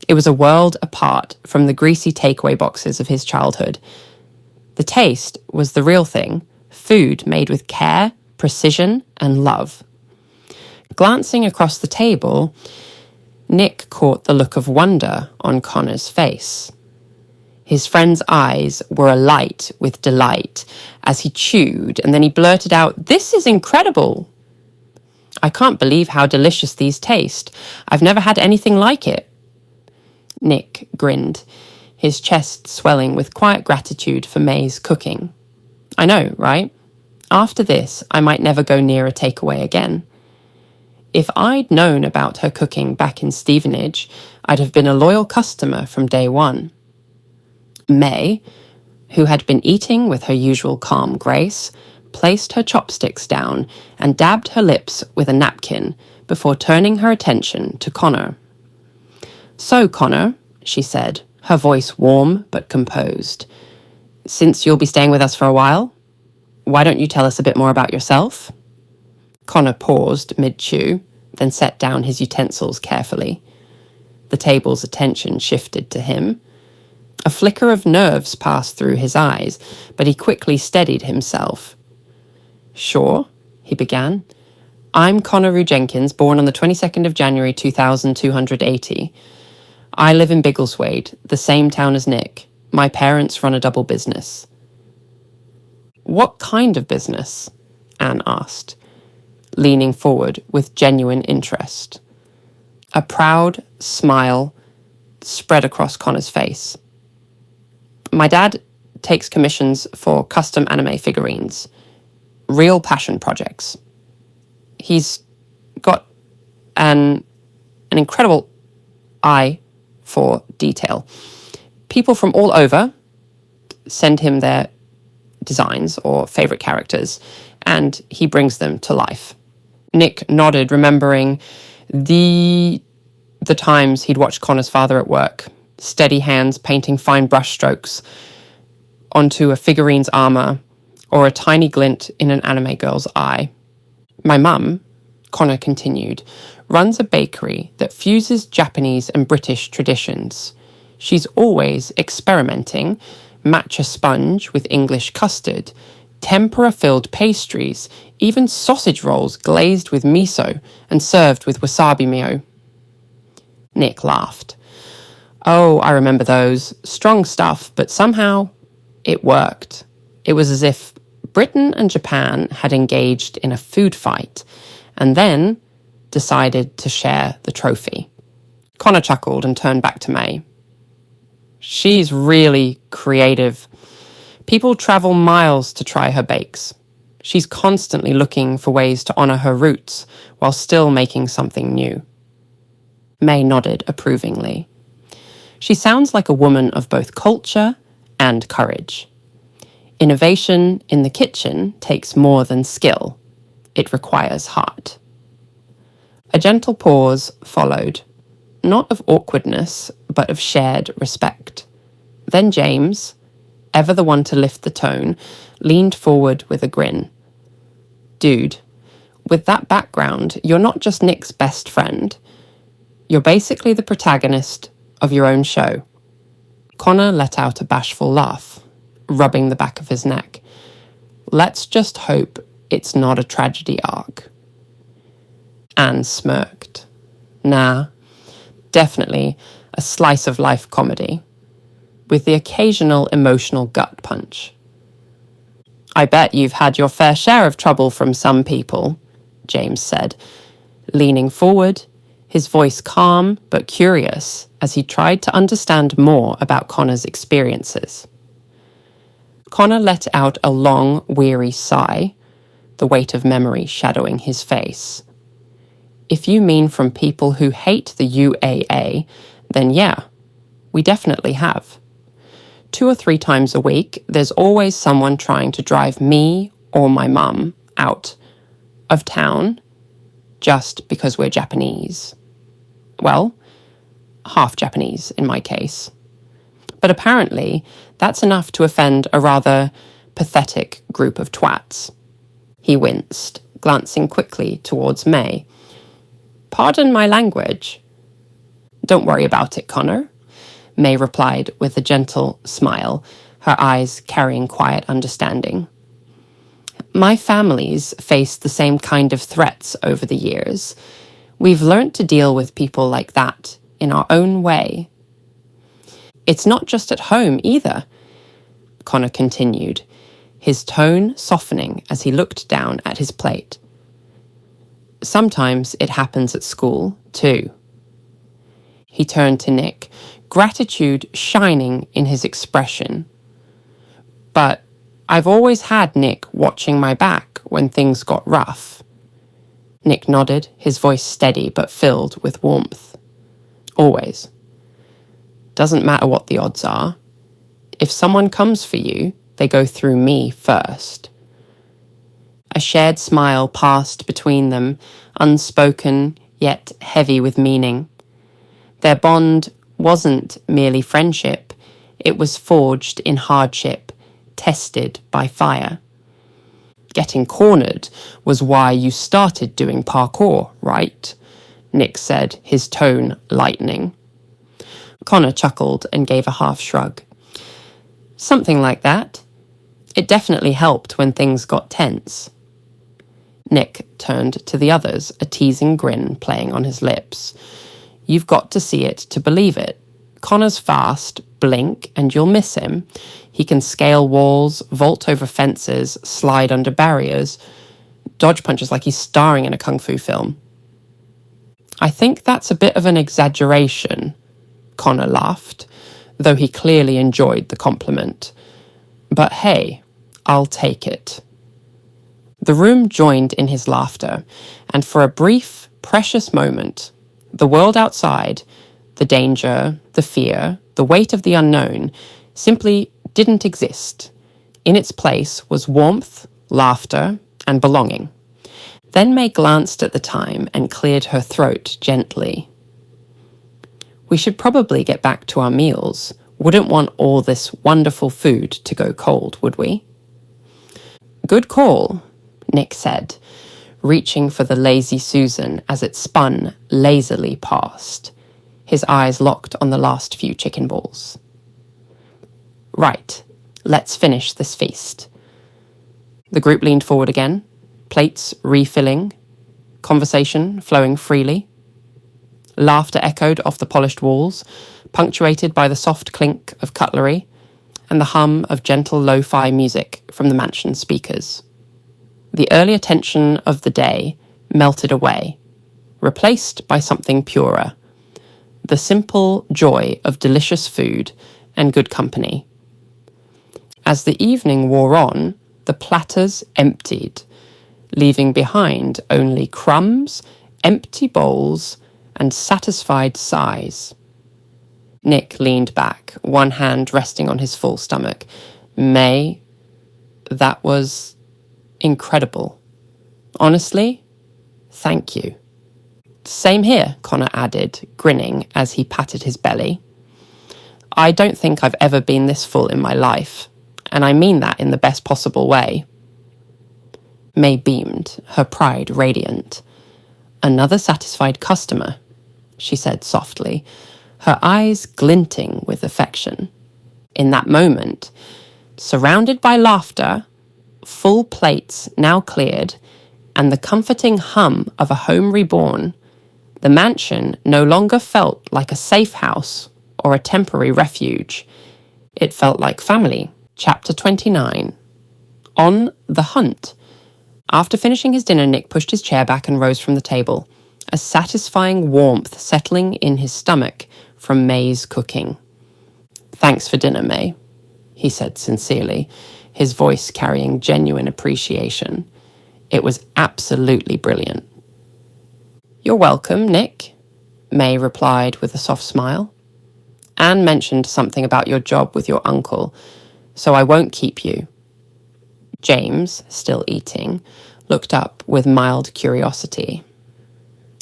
It was a world apart from the greasy takeaway boxes of his childhood. The taste was the real thing, food made with care, precision, and love. Glancing across the table, Nick caught the look of wonder on Connor's face. His friend's eyes were alight with delight as he chewed, and then he blurted out, "This is incredible! I can't believe how delicious these taste. I've never had anything like it." Nick grinned, his chest swelling with quiet gratitude for May's cooking. "I know, right? After this, I might never go near a takeaway again. If I'd known about her cooking back in Stevenage, I'd have been a loyal customer from day one." May, who had been eating with her usual calm grace, placed her chopsticks down and dabbed her lips with a napkin before turning her attention to Connor. "So, Connor," she said, her voice warm but composed, "since you'll be staying with us for a while, why don't you tell us a bit more about yourself?" Connor paused mid-chew, then set down his utensils carefully. The table's attention shifted to him. A flicker of nerves passed through his eyes, but he quickly steadied himself. "Sure," he began. "I'm Connor Rue Jenkins, born on the 22nd of January 2280. I live in Biggleswade, the same town as Nick. My parents run a double business." "What kind of business?" Anne asked, leaning forward with genuine interest. A proud smile spread across Connor's face. "My dad takes commissions for custom anime figurines, real passion projects. He's got an incredible eye for detail. People from all over send him their designs or favourite characters, and he brings them to life." Nick nodded, remembering the times he'd watched Connor's father at work, steady hands painting fine brushstrokes onto a figurine's armour or a tiny glint in an anime girl's eye. "My mum," Connor continued, "runs a bakery that fuses Japanese and British traditions. She's always experimenting, matcha sponge with English custard, tempura-filled pastries, even sausage rolls glazed with miso and served with wasabi mayo." Nick laughed. Oh, I remember those. Strong stuff, but somehow it worked. It was as if Britain and Japan had engaged in a food fight and then decided to share the trophy. Connor chuckled and turned back to May. She's really creative. People travel miles to try her bakes. She's constantly looking for ways to honour her roots while still making something new. May nodded approvingly. She sounds like a woman of both culture and courage. Innovation in the kitchen takes more than skill. It requires heart. A gentle pause followed, not of awkwardness, but of shared respect. Then James, ever the one to lift the tone, leaned forward with a grin. Dude, with that background, you're not just Nick's best friend. You're basically the protagonist of your own show. Connor let out a bashful laugh, rubbing the back of his neck. Let's just hope it's not a tragedy arc. Anne smirked. Nah, definitely a slice-of-life comedy, with the occasional emotional gut punch. I bet you've had your fair share of trouble from some people, James said, leaning forward, his voice calm but curious as he tried to understand more about Connor's experiences. Connor let out a long, weary sigh, the weight of memory shadowing his face. If you mean from people who hate the UAA, then yeah, we definitely have. 2 or 3 times a week, there's always someone trying to drive me or my mum out of town just because we're Japanese. Well, half Japanese in my case. But apparently, that's enough to offend a rather pathetic group of twats. He winced, glancing quickly towards May. Pardon my language. Don't worry about it, Connor, May replied with a gentle smile, her eyes carrying quiet understanding. My family's faced the same kind of threats over the years. We've learnt to deal with people like that in our own way. It's not just at home either, Connor continued, his tone softening as he looked down at his plate. Sometimes it happens at school, too. He turned to Nick, gratitude shining in his expression. But I've always had Nick watching my back when things got rough. Nick nodded, his voice steady but filled with warmth. Always. Doesn't matter what the odds are. If someone comes for you, they go through me first. A shared smile passed between them, unspoken yet heavy with meaning. Their bond wasn't merely friendship, it was forged in hardship, tested by fire. Getting cornered was why you started doing parkour, right? Nick said, his tone lightening. Connor chuckled and gave a half shrug. Something like that. It definitely helped when things got tense. Nick turned to the others, a teasing grin playing on his lips. You've got to see it to believe it. Connor's fast, blink, and you'll miss him. He can scale walls, vault over fences, slide under barriers, dodge punches like he's starring in a kung fu film. I think that's a bit of an exaggeration, Connor laughed, though he clearly enjoyed the compliment. But hey, I'll take it. The room joined in his laughter, and for a brief, precious moment, the world outside, the danger, the fear, the weight of the unknown, simply didn't exist. In its place was warmth, laughter, and belonging. Then May glanced at the time and cleared her throat gently. We should probably get back to our meals. Wouldn't want all this wonderful food to go cold, would we? Good call, Nick said, reaching for the Lazy Susan as it spun lazily past, his eyes locked on the last few chicken balls. Right, let's finish this feast. The group leaned forward again, plates refilling, conversation flowing freely. Laughter echoed off the polished walls, punctuated by the soft clink of cutlery and the hum of gentle lo-fi music from the mansion speakers. The earlier tension of the day melted away, replaced by something purer, the simple joy of delicious food and good company. As the evening wore on, the platters emptied, leaving behind only crumbs, empty bowls, and satisfied sighs. Nick leaned back, one hand resting on his full stomach. May, that was incredible. Honestly, thank you. Same here, Connor added, grinning as he patted his belly. I don't think I've ever been this full in my life, and I mean that in the best possible way. May beamed, her pride radiant. Another satisfied customer, she said softly, her eyes glinting with affection. In that moment, surrounded by laughter, full plates now cleared, and the comforting hum of a home reborn, the mansion no longer felt like a safe house or a temporary refuge. It felt like family. Chapter 29. On the hunt. After finishing his dinner, Nick pushed his chair back and rose from the table, a satisfying warmth settling in his stomach from May's cooking. Thanks for dinner, May, he said sincerely, his voice carrying genuine appreciation. It was absolutely brilliant. You're welcome, Nick, May replied with a soft smile. Anne mentioned something about your job with your uncle, so I won't keep you. James, still eating, looked up with mild curiosity.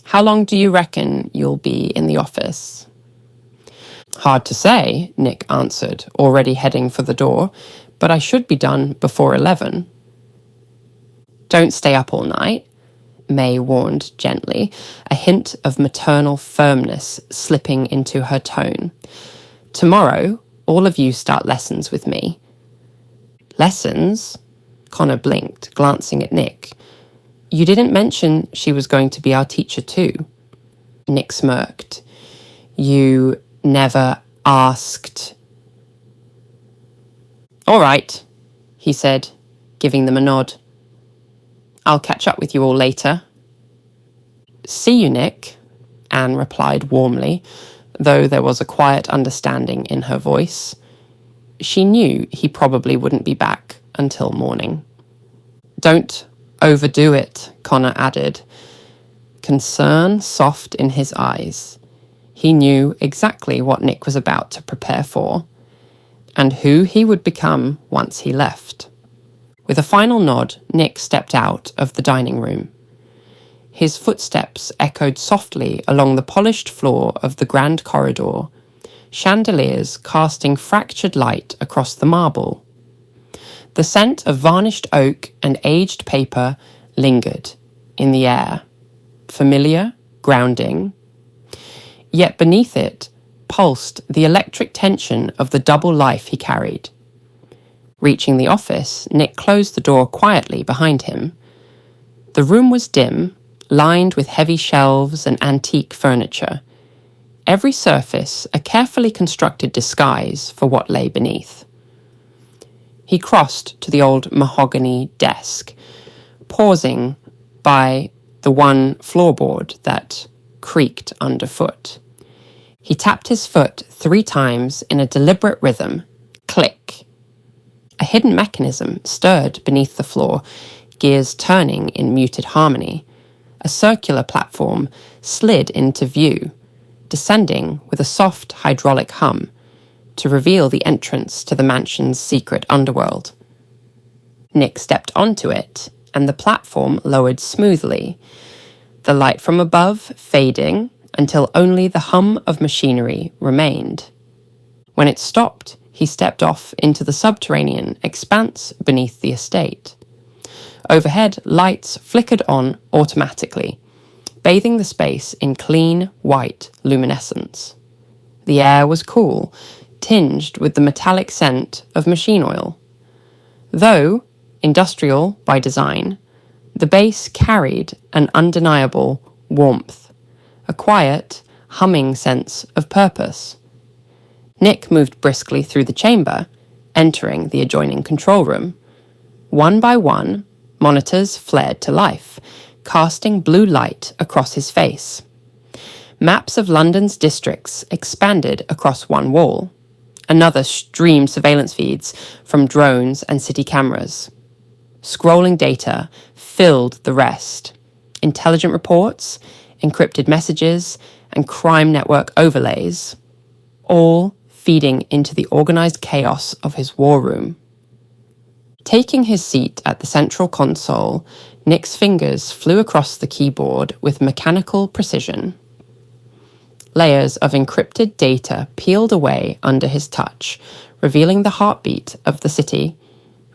How long do you reckon you'll be in the office? Hard to say, Nick answered, already heading for the door, but I should be done before 11. Don't stay up all night, May warned gently, a hint of maternal firmness slipping into her tone. Tomorrow, all of you start lessons with me. Lessons? Connor blinked, glancing at Nick. You didn't mention she was going to be our teacher too. Nick smirked. You never asked. All right, he said, giving them a nod. I'll catch up with you all later. See you, Nick, Anne replied warmly, though there was a quiet understanding in her voice. She knew he probably wouldn't be back until morning. Don't overdo it, Connor added, concern soft in his eyes. He knew exactly what Nick was about to prepare for, and who he would become once he left. With a final nod, Nick stepped out of the dining room. His footsteps echoed softly along the polished floor of the grand corridor, chandeliers casting fractured light across the marble. The scent of varnished oak and aged paper lingered in the air, familiar, grounding. Yet beneath it pulsed the electric tension of the double life he carried. Reaching the office, Nick closed the door quietly behind him. The room was dim, lined with heavy shelves and antique furniture, every surface a carefully constructed disguise for what lay beneath. He crossed to the old mahogany desk, pausing by the one floorboard that creaked underfoot. He tapped his foot 3 times in a deliberate rhythm. Click. A hidden mechanism stirred beneath the floor, gears turning in muted harmony. A circular platform slid into view, descending with a soft hydraulic hum to reveal the entrance to the mansion's secret underworld. Nick stepped onto it, and the platform lowered smoothly, the light from above fading until only the hum of machinery remained. When it stopped, he stepped off into the subterranean expanse beneath the estate. Overhead, lights flickered on automatically, bathing the space in clean, white luminescence. The air was cool, tinged with the metallic scent of machine oil. Though industrial by design, the base carried an undeniable warmth, a quiet, humming sense of purpose. Nick moved briskly through the chamber, entering the adjoining control room. One by one, monitors flared to life, casting blue light across his face. Maps of London's districts expanded across one wall. Another streamed surveillance feeds from drones and city cameras. Scrolling data filled the rest. Intelligent reports, encrypted messages, and crime network overlays, all feeding into the organized chaos of his war room. Taking his seat at the central console, Nick's fingers flew across the keyboard with mechanical precision. Layers of encrypted data peeled away under his touch, revealing the heartbeat of the city,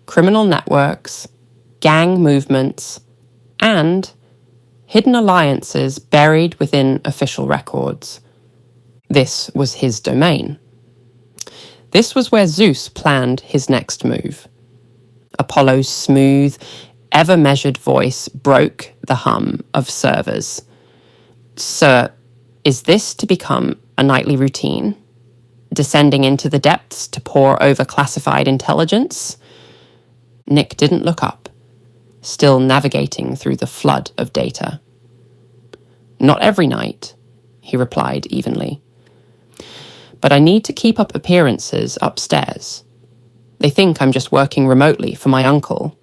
criminal networks, gang movements, and hidden alliances buried within official records. This was his domain. This was where Zeus planned his next move. Apollo's smooth, ever-measured voice broke the hum of servers. "Sir, is this to become a nightly routine? Descending into the depths to pore over classified intelligence?" Nick didn't look up, still navigating through the flood of data. "Not every night," he replied evenly. "But I need to keep up appearances upstairs. They think I'm just working remotely for my uncle.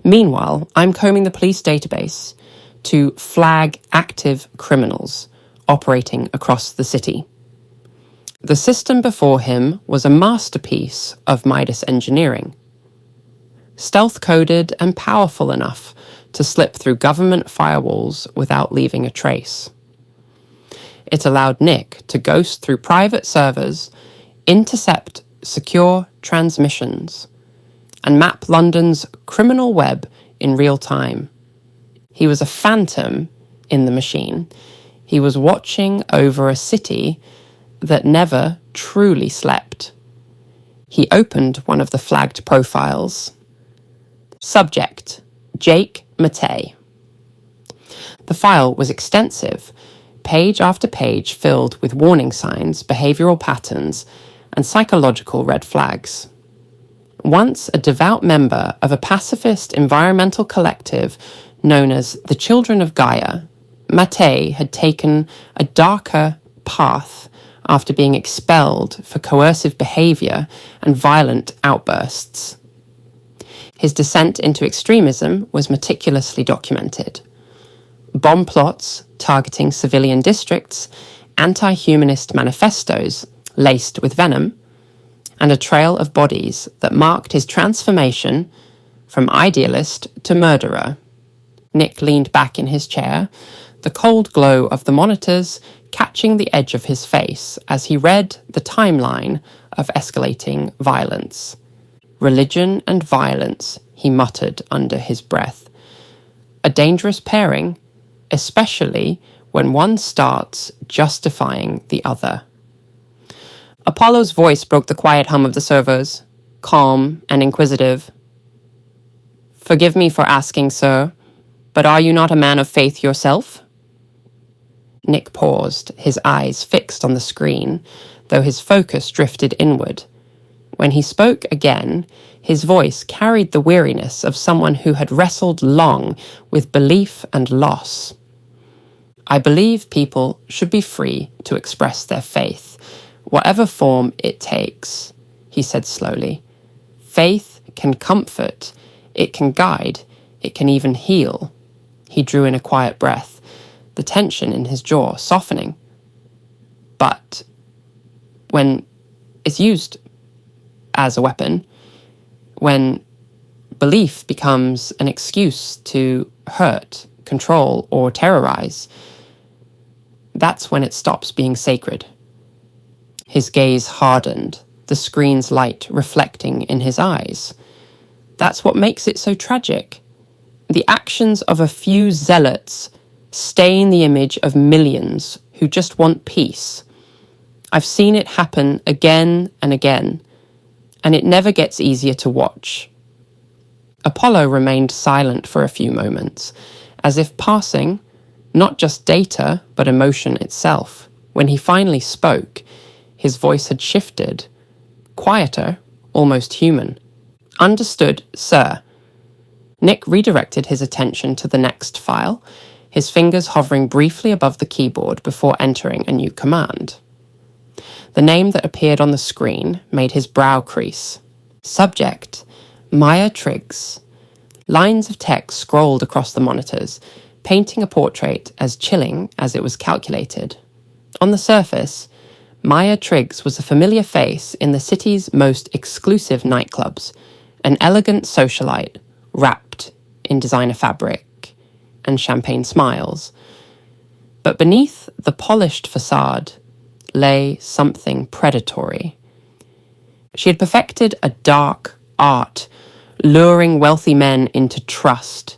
Meanwhile, I'm combing the police database to flag active criminals operating across the city." The system before him was a masterpiece of Midas engineering. Stealth-coded and powerful enough to slip through government firewalls without leaving a trace. It allowed Nick to ghost through private servers, intercept secure transmissions, and map London's criminal web in real time. He was a phantom in the machine. He was watching over a city that never truly slept. He opened one of the flagged profiles. Subject: Jake Matei. The file was extensive, page after page filled with warning signs, behavioral patterns, and psychological red flags. Once a devout member of a pacifist environmental collective known as the Children of Gaia, Matei had taken a darker path after being expelled for coercive behavior and violent outbursts. His descent into extremism was meticulously documented. Bomb plots targeting civilian districts, anti-humanist manifestos laced with venom, and a trail of bodies that marked his transformation from idealist to murderer. Nick leaned back in his chair, the cold glow of the monitors catching the edge of his face as he read the timeline of escalating violence. "Religion and violence," he muttered under his breath. "A dangerous pairing, especially when one starts justifying the other." Apollo's voice broke the quiet hum of the servers, calm and inquisitive. "Forgive me for asking, sir, but are you not a man of faith yourself?" Nick paused, his eyes fixed on the screen, though his focus drifted inward. When he spoke again, his voice carried the weariness of someone who had wrestled long with belief and loss. "I believe people should be free to express their faith, whatever form it takes," he said slowly. "Faith can comfort, it can guide, it can even heal." He drew in a quiet breath, the tension in his jaw softening. "But when it's used as a weapon, when belief becomes an excuse to hurt, control, or terrorize, that's when it stops being sacred." His gaze hardened, the screen's light reflecting in his eyes. "That's what makes it so tragic. The actions of a few zealots stain the image of millions who just want peace. I've seen it happen again and again, and it never gets easier to watch." Apollo remained silent for a few moments, as if parsing not just data, but emotion itself. When he finally spoke, His voice had shifted. Quieter, almost human. "Understood, sir." Nick redirected his attention to the next file, his fingers hovering briefly above the keyboard before entering a new command. The name that appeared on the screen made his brow crease. Subject, Maya Triggs. Lines of text scrolled across the monitors, painting a portrait as chilling as it was calculated. On the surface, Maya Triggs was a familiar face in the city's most exclusive nightclubs, an elegant socialite wrapped in designer fabric and champagne smiles. But beneath the polished facade lay something predatory. She had perfected a dark art, luring wealthy men into trust,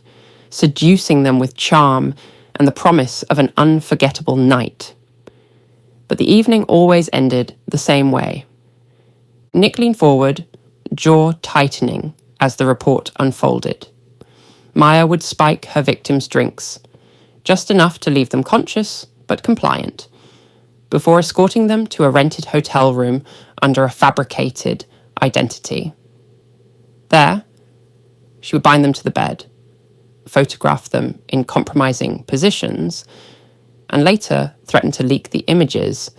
seducing them with charm and the promise of an unforgettable night. But the evening always ended the same way. Nick leaned forward, jaw tightening as the report unfolded. Maya would spike her victims' drinks, just enough to leave them conscious but compliant, before escorting them to a rented hotel room under a fabricated identity. There, she would bind them to the bed, photograph them in compromising positions, and later threaten to leak the images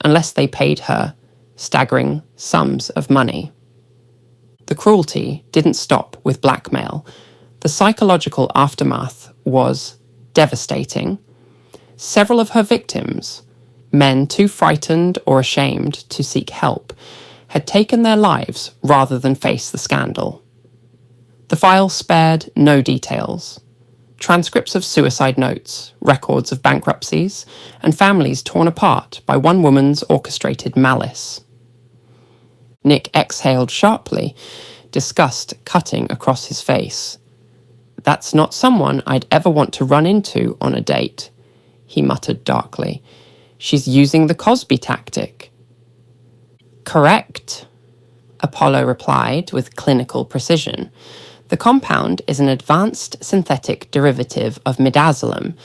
unless they paid her staggering sums of money. The cruelty didn't stop with blackmail. The psychological aftermath was devastating. Several of her victims, men too frightened or ashamed to seek help, had taken their lives rather than face the scandal. The file spared no details. Transcripts of suicide notes, records of bankruptcies, and families torn apart by one woman's orchestrated malice. Nick exhaled sharply, disgust cutting across his face. "That's not someone I'd ever want to run into on a date," he muttered darkly. "She's using the Cosby tactic." "Correct," Apollo replied with clinical precision. "The compound is an advanced synthetic derivative of midazolam,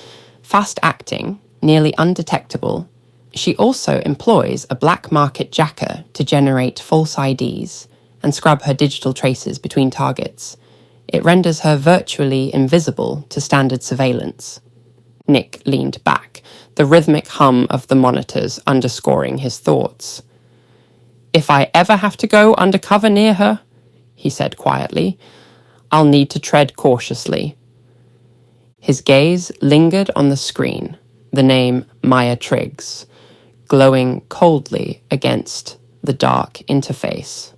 fast-acting, nearly undetectable. She also employs a black market jacker to generate false IDs and scrub her digital traces between targets. It renders her virtually invisible to standard surveillance." Nick leaned back, the rhythmic hum of the monitors underscoring his thoughts. "If I ever have to go undercover near her," he said quietly, "I'll need to tread cautiously." His gaze lingered on the screen, the name Maya Triggs, glowing coldly against the dark interface.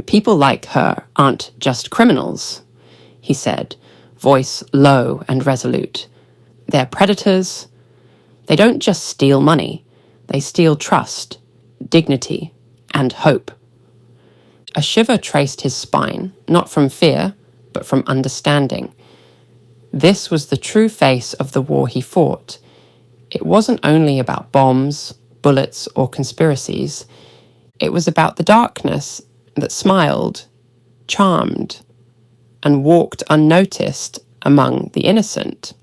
"People like her aren't just criminals," he said, voice low and resolute. "They're predators. They don't just steal money, they steal trust, dignity, and hope." A shiver traced his spine, not from fear, but from understanding. This was the true face of the war he fought. It wasn't only about bombs, bullets, or conspiracies. It was about the darkness that smiled, charmed, and walked unnoticed among the innocent.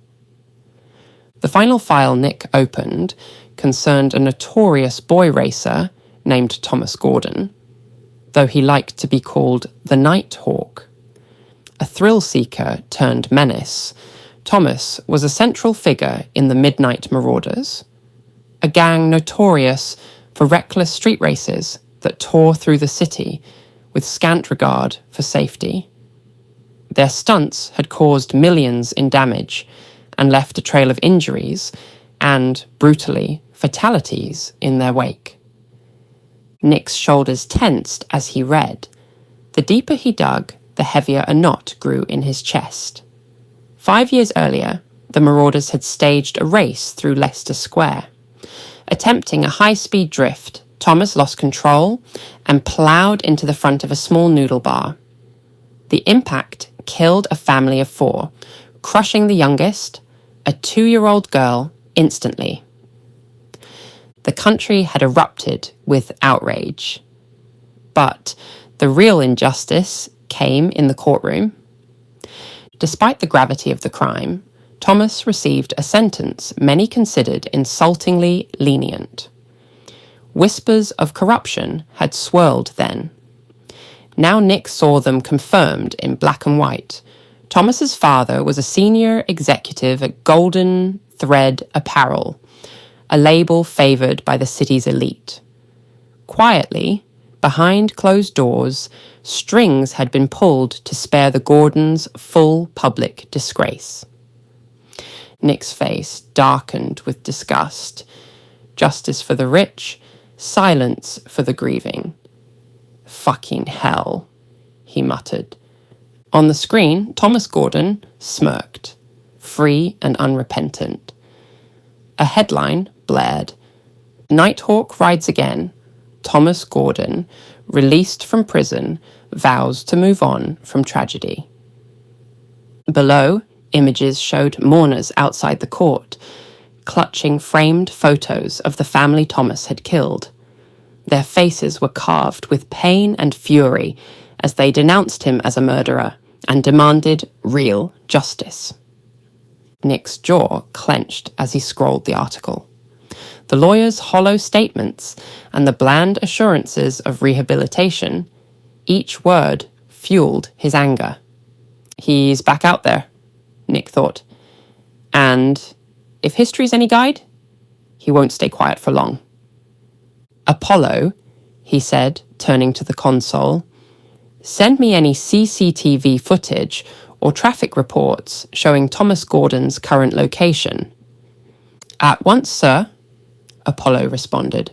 The final file Nick opened concerned a notorious boy racer named Thomas Gordon, though he liked to be called the Night Hawk. A thrill-seeker turned menace, Thomas was a central figure in the Midnight Marauders, a gang notorious for reckless street races that tore through the city with scant regard for safety. Their stunts had caused millions in damage and left a trail of injuries and, brutally, fatalities in their wake. Nick's shoulders tensed as he read. The deeper he dug, the heavier a knot grew in his chest. 5 years earlier, the Marauders had staged a race through Leicester Square. Attempting a high-speed drift, Thomas lost control and ploughed into the front of a small noodle bar. The impact killed a family of 4, crushing the youngest, a 2-year-old girl, instantly. The country had erupted with outrage. But the real injustice came in the courtroom. Despite the gravity of the crime, Thomas received a sentence many considered insultingly lenient. Whispers of corruption had swirled then. Now Nick saw them confirmed in black and white. Thomas's father was a senior executive at Golden Thread Apparel, a label favoured by the city's elite. Quietly, behind closed doors, strings had been pulled to spare the Gordons full public disgrace. Nick's face darkened with disgust. Justice for the rich, silence for the grieving. Fucking hell, he muttered. On the screen, Thomas Gordon smirked, free and unrepentant. A headline blared. Nighthawk rides again. Thomas Gordon, released from prison, vows to move on from tragedy. Below, images showed mourners outside the court, clutching framed photos of the family Thomas had killed. Their faces were carved with pain and fury as they denounced him as a murderer and demanded real justice. Nick's jaw clenched as he scrolled the article. The lawyer's hollow statements and the bland assurances of rehabilitation, each word fueled his anger. He's back out there, Nick thought. And if history's any guide, he won't stay quiet for long. Apollo, he said, turning to the console, send me any CCTV footage or traffic reports showing Thomas Gordon's current location. At once, sir, Apollo responded.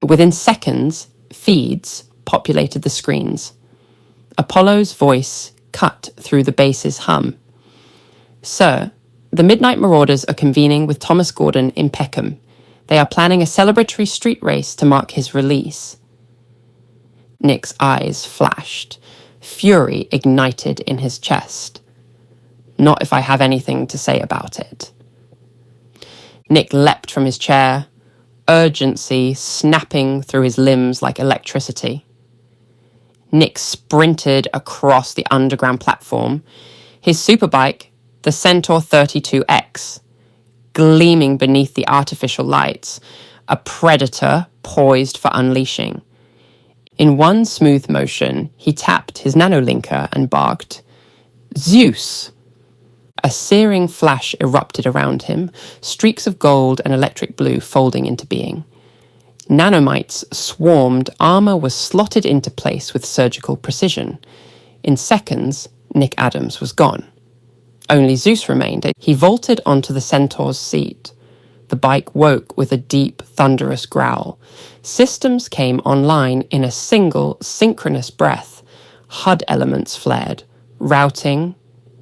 Within seconds, feeds populated the screens. Apollo's voice cut through the base's hum. Sir, the Midnight Marauders are convening with Thomas Gordon in Peckham. They are planning a celebratory street race to mark his release. Nick's eyes flashed. Fury ignited in his chest. Not if I have anything to say about it. Nick leapt from his chair, urgency snapping through his limbs like electricity. Nick sprinted across the underground platform, his superbike, the Centaur 32X, gleaming beneath the artificial lights, a predator poised for unleashing. In one smooth motion, he tapped his nanolinker and barked, Zeus! A searing flash erupted around him, streaks of gold and electric blue folding into being. Nanomites swarmed, armor was slotted into place with surgical precision. In seconds, Nick Adams was gone. Only Zeus remained. He vaulted onto the Centaur's seat. The bike woke with a deep, thunderous growl. Systems came online in a single, synchronous breath. HUD elements flared. Routing,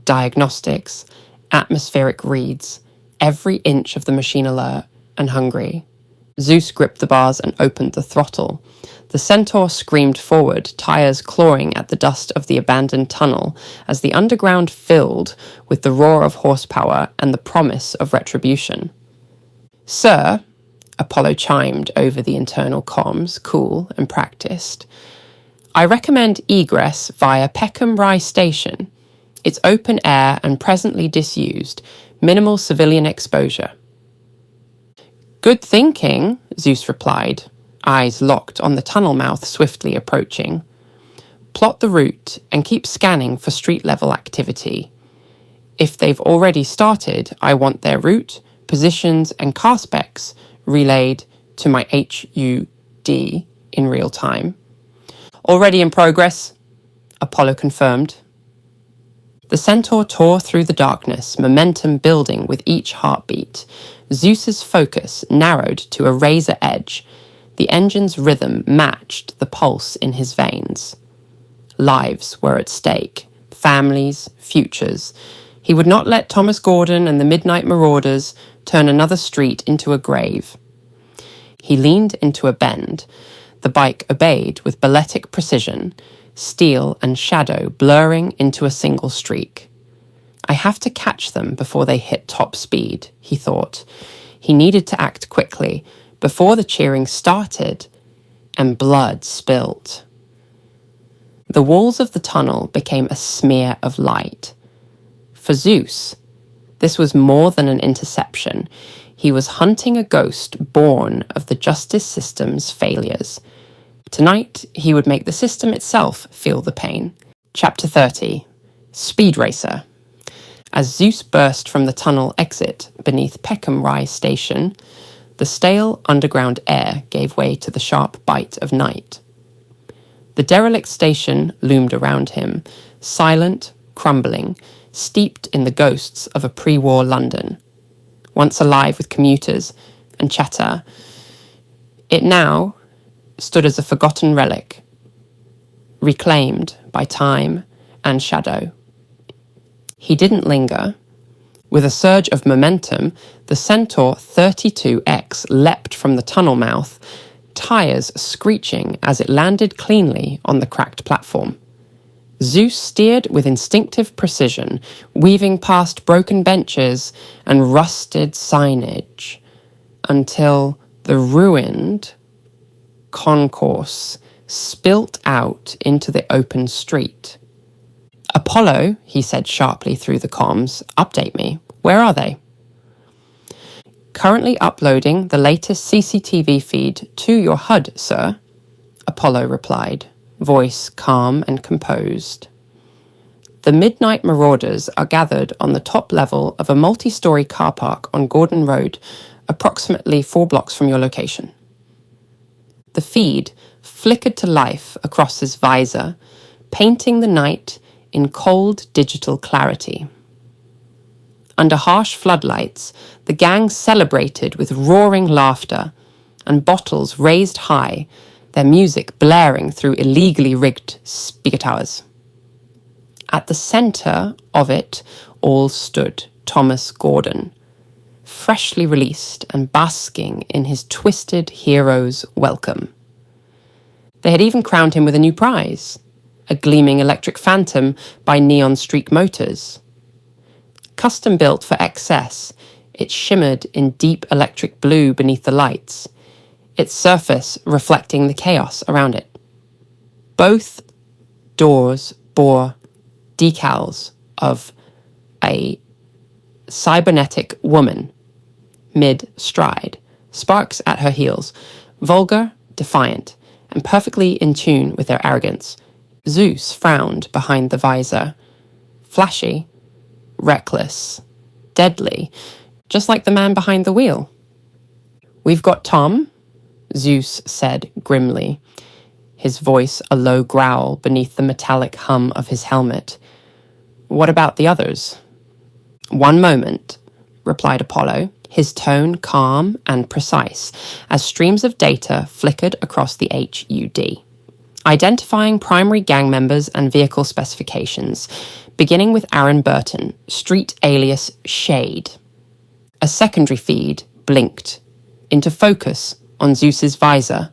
diagnostics, atmospheric reads, every inch of the machine alert and hungry. Zeus gripped the bars and opened the throttle. The Centaur screamed forward, tires clawing at the dust of the abandoned tunnel as the underground filled with the roar of horsepower and the promise of retribution. Sir, Apollo chimed over the internal comms, cool and practiced, I recommend egress via Peckham Rye Station. It's open air and presently disused, minimal civilian exposure. Good thinking, Zeus replied, eyes locked on the tunnel mouth swiftly approaching. Plot the route and keep scanning for street-level activity. If they've already started, I want their route, positions and car specs relayed to my HUD in real time. Already in progress, Apollo confirmed. The Centaur tore through the darkness, momentum building with each heartbeat. Zeus's focus narrowed to a razor edge. The engine's rhythm matched the pulse in his veins. Lives were at stake, families, futures. He would not let Thomas Gordon and the Midnight Marauders turn another street into a grave. He leaned into a bend. The bike obeyed with balletic precision, steel and shadow blurring into a single streak. I have to catch them before they hit top speed, he thought. He needed to act quickly, before the cheering started, and blood spilt. The walls of the tunnel became a smear of light. For Zeus, this was more than an interception. He was hunting a ghost born of the justice system's failures. Tonight, he would make the system itself feel the pain. Chapter 30. Speed Racer. As Zeus burst from the tunnel exit beneath Peckham Rye Station, the stale underground air gave way to the sharp bite of night. The derelict station loomed around him, silent, crumbling, steeped in the ghosts of a pre-war London. Once alive with commuters and chatter, it now stood as a forgotten relic, reclaimed by time and shadow. He didn't linger. With a surge of momentum, the Centaur 32X leapt from the tunnel mouth, tires screeching as it landed cleanly on the cracked platform. Zeus steered with instinctive precision, weaving past broken benches and rusted signage, until the ruined concourse spilt out into the open street. "Apollo," he said sharply through the comms, "update me. Where are they?" "Currently uploading the latest CCTV feed to your HUD, sir," Apollo replied, voice calm and composed. "The midnight marauders are gathered on the top level of a multi-storey car park on Gordon Road, approximately 4 blocks from your location." The feed flickered to life across his visor, painting the night in cold digital clarity. Under harsh floodlights, the gang celebrated with roaring laughter and bottles raised high, their music blaring through illegally rigged speaker towers. At the centre of it all stood Thomas Gordon, freshly released and basking in his twisted hero's welcome. They had even crowned him with a new prize, a gleaming electric Phantom by Neon Streak Motors. Custom built for excess, it shimmered in deep electric blue beneath the lights, its surface reflecting the chaos around it. Both doors bore decals of a cybernetic woman, mid-stride, sparks at her heels, vulgar, defiant, and perfectly in tune with their arrogance. Zeus frowned behind the visor. Flashy, reckless, deadly, just like the man behind the wheel. "We've got Tom," Zeus said grimly, his voice a low growl beneath the metallic hum of his helmet. "What about the others?" "One moment," replied Apollo, his tone calm and precise, as streams of data flickered across the HUD. Identifying primary gang members and vehicle specifications, beginning with Aaron Burton, street alias Shade. A secondary feed blinked into focus on Zeus's visor,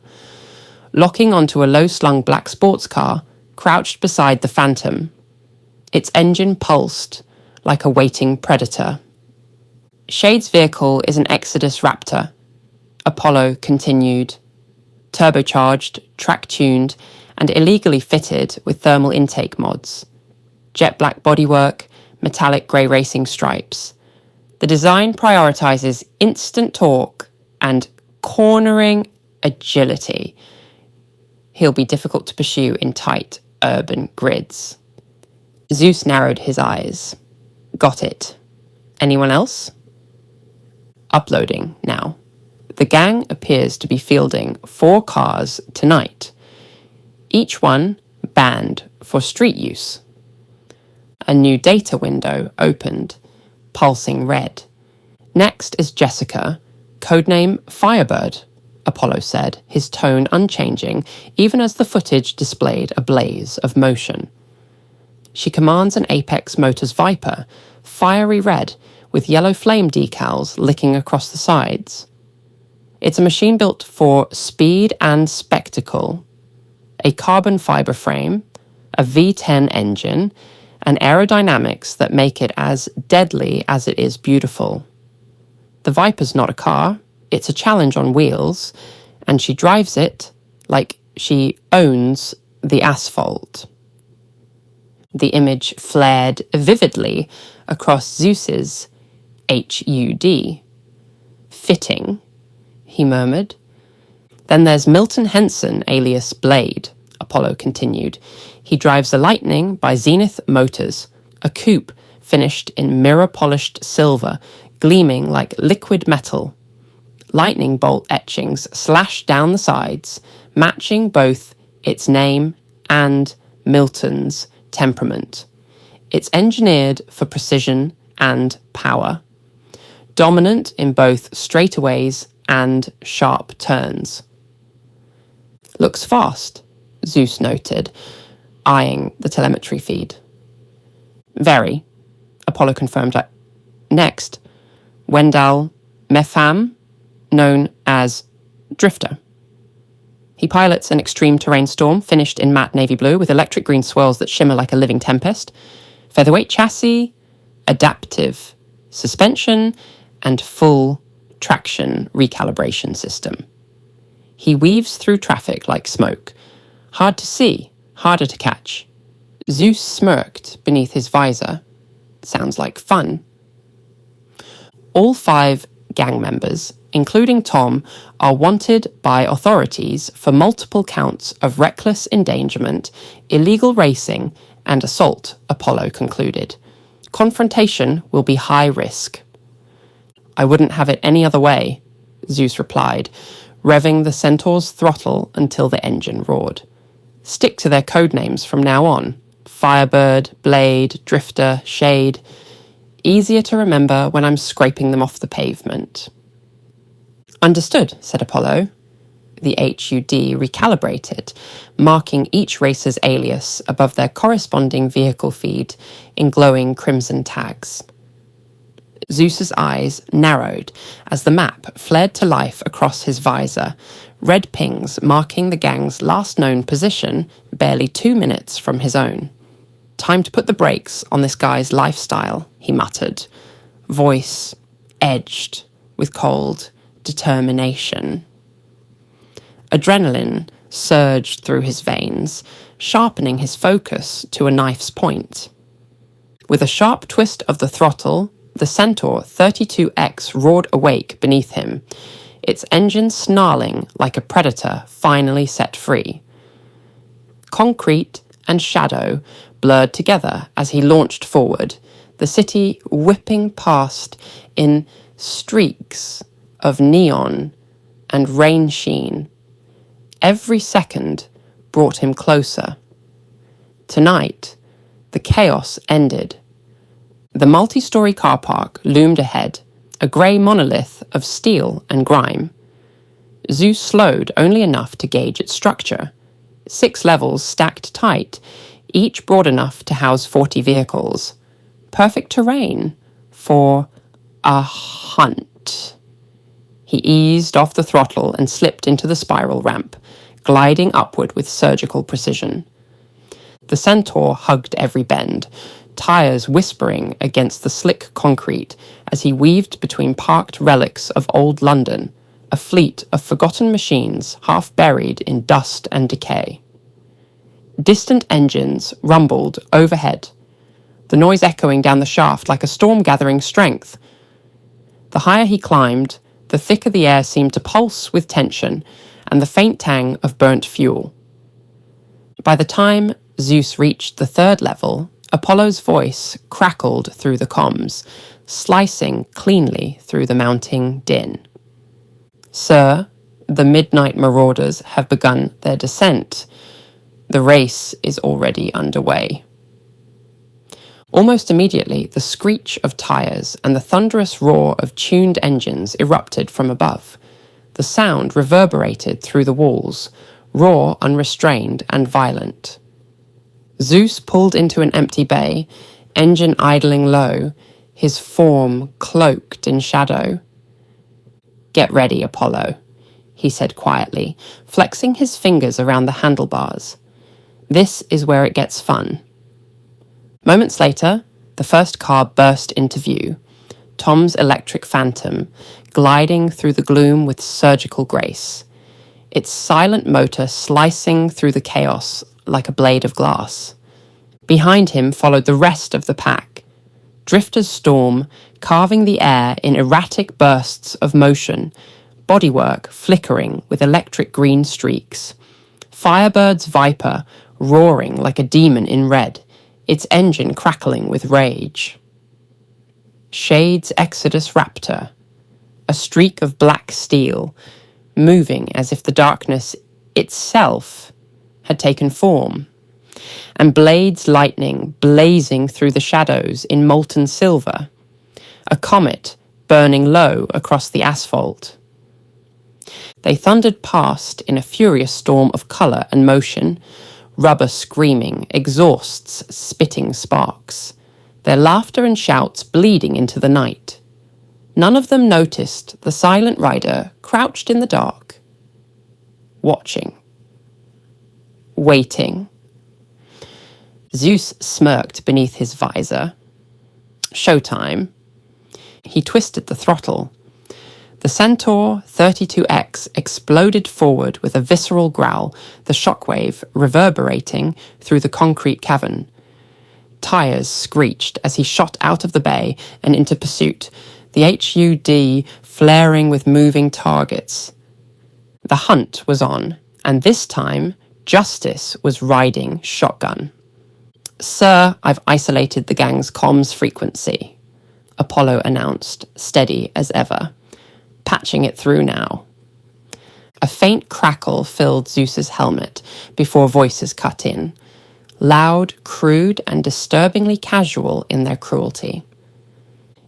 locking onto a low-slung black sports car crouched beside the Phantom. Its engine pulsed like a waiting predator. "Shade's vehicle is an Exodus Raptor," Apollo continued. "Turbocharged, track-tuned, and illegally fitted with thermal intake mods. Jet black bodywork, metallic grey racing stripes. The design prioritizes instant torque and cornering agility. He'll be difficult to pursue in tight urban grids." Zeus narrowed his eyes. "Got it. Anyone else?" "Uploading now. The gang appears to be fielding 4 cars tonight, each one banned for street use." A new data window opened, pulsing red. "Next is Jessica, codename Firebird," Apollo said, his tone unchanging, even as the footage displayed a blaze of motion. "She commands an Apex Motors Viper, fiery red, with yellow flame decals licking across the sides. It's a machine built for speed and spectacle. A carbon fiber frame, a V10 engine, and aerodynamics that make it as deadly as it is beautiful. The Viper's not a car, it's a challenge on wheels, and she drives it like she owns the asphalt." The image flared vividly across Zeus's HUD. Fitting, he murmured. Then there's Milton Henson, alias Blade, Apollo continued. He drives the Lightning by Zenith Motors, a coupe finished in mirror-polished silver, gleaming like liquid metal. Lightning bolt etchings slash down the sides, matching both its name and Milton's temperament. It's engineered for precision and power, dominant in both straightaways and sharp turns. Looks fast, Zeus noted, eyeing the telemetry feed. Very, Apollo confirmed. Next, Wendell Mepham, known as Drifter. He pilots an extreme terrain storm finished in matte navy blue with electric green swirls that shimmer like a living tempest, featherweight chassis, adaptive suspension, and full traction recalibration system. He weaves through traffic like smoke. Hard to see, harder to catch. Zeus smirked beneath his visor. Sounds like fun. All 5 gang members, including Tom, are wanted by authorities for multiple counts of reckless endangerment, illegal racing, and assault, Apollo concluded. Confrontation will be high risk. I wouldn't have it any other way, Zeus replied, revving the Centaur's throttle until the engine roared. Stick to their code names from now on. Firebird, Blade, Drifter, Shade. Easier to remember when I'm scraping them off the pavement. Understood, said Apollo. The HUD recalibrated, marking each racer's alias above their corresponding vehicle feed in glowing crimson tags. Zeus's eyes narrowed as the map flared to life across his visor, red pings marking the gang's last known position barely 2 minutes from his own. Time to put the brakes on this guy's lifestyle, he muttered, voice edged with cold determination. Adrenaline surged through his veins, sharpening his focus to a knife's point. With a sharp twist of the throttle, the Centaur 32X roared awake beneath him, its engine snarling like a predator finally set free. Concrete and shadow blurred together as he launched forward, the city whipping past in streaks of neon and rain sheen. Every second brought him closer. Tonight, the chaos ended. The multi-story car park loomed ahead, a grey monolith of steel and grime. Zeus slowed only enough to gauge its structure. 6 levels stacked tight, each broad enough to house 40 vehicles. Perfect terrain for a hunt. He eased off the throttle and slipped into the spiral ramp, gliding upward with surgical precision. The Centaur hugged every bend, tires whispering against the slick concrete as he weaved between parked relics of old London, a fleet of forgotten machines half buried in dust and decay. Distant engines rumbled overhead, the noise echoing down the shaft like a storm gathering strength. The higher he climbed, the thicker the air seemed to pulse with tension and the faint tang of burnt fuel. By the time Zeus reached the 3rd level, Apollo's voice crackled through the comms, slicing cleanly through the mounting din. Sir, the midnight marauders have begun their descent. The race is already underway. Almost immediately, the screech of tires and the thunderous roar of tuned engines erupted from above. The sound reverberated through the walls, raw, unrestrained, and violent. Zeus pulled into an empty bay, engine idling low, his form cloaked in shadow. Get ready, Apollo, he said quietly, flexing his fingers around the handlebars. This is where it gets fun. Moments later, the first car burst into view, Tom's electric Phantom, gliding through the gloom with surgical grace, its silent motor slicing through the chaos like a blade of glass. Behind him followed the rest of the pack, Drifters storm, carving the air in erratic bursts of motion, bodywork flickering with electric green streaks. Firebird's Viper roaring like a demon in red, its engine crackling with rage. Shade's Exodus Raptor, a streak of black steel, moving as if the darkness itself had taken form, and Blade's lightning blazing through the shadows in molten silver, a comet burning low across the asphalt. They thundered past in a furious storm of colour and motion, rubber screaming, exhausts spitting sparks, their laughter and shouts bleeding into the night. None of them noticed the silent rider crouched in the dark, watching, waiting. Zeus smirked beneath his visor. Showtime. He twisted the throttle. The Centaur 32X exploded forward with a visceral growl, the shockwave reverberating through the concrete cavern. Tires screeched as he shot out of the bay and into pursuit, the HUD flaring with moving targets. The hunt was on, and this time, justice was riding shotgun. "Sir, I've isolated the gang's comms frequency," Apollo announced, steady as ever. "Patching it through now." A faint crackle filled Zeus's helmet before voices cut in, loud, crude, and disturbingly casual in their cruelty.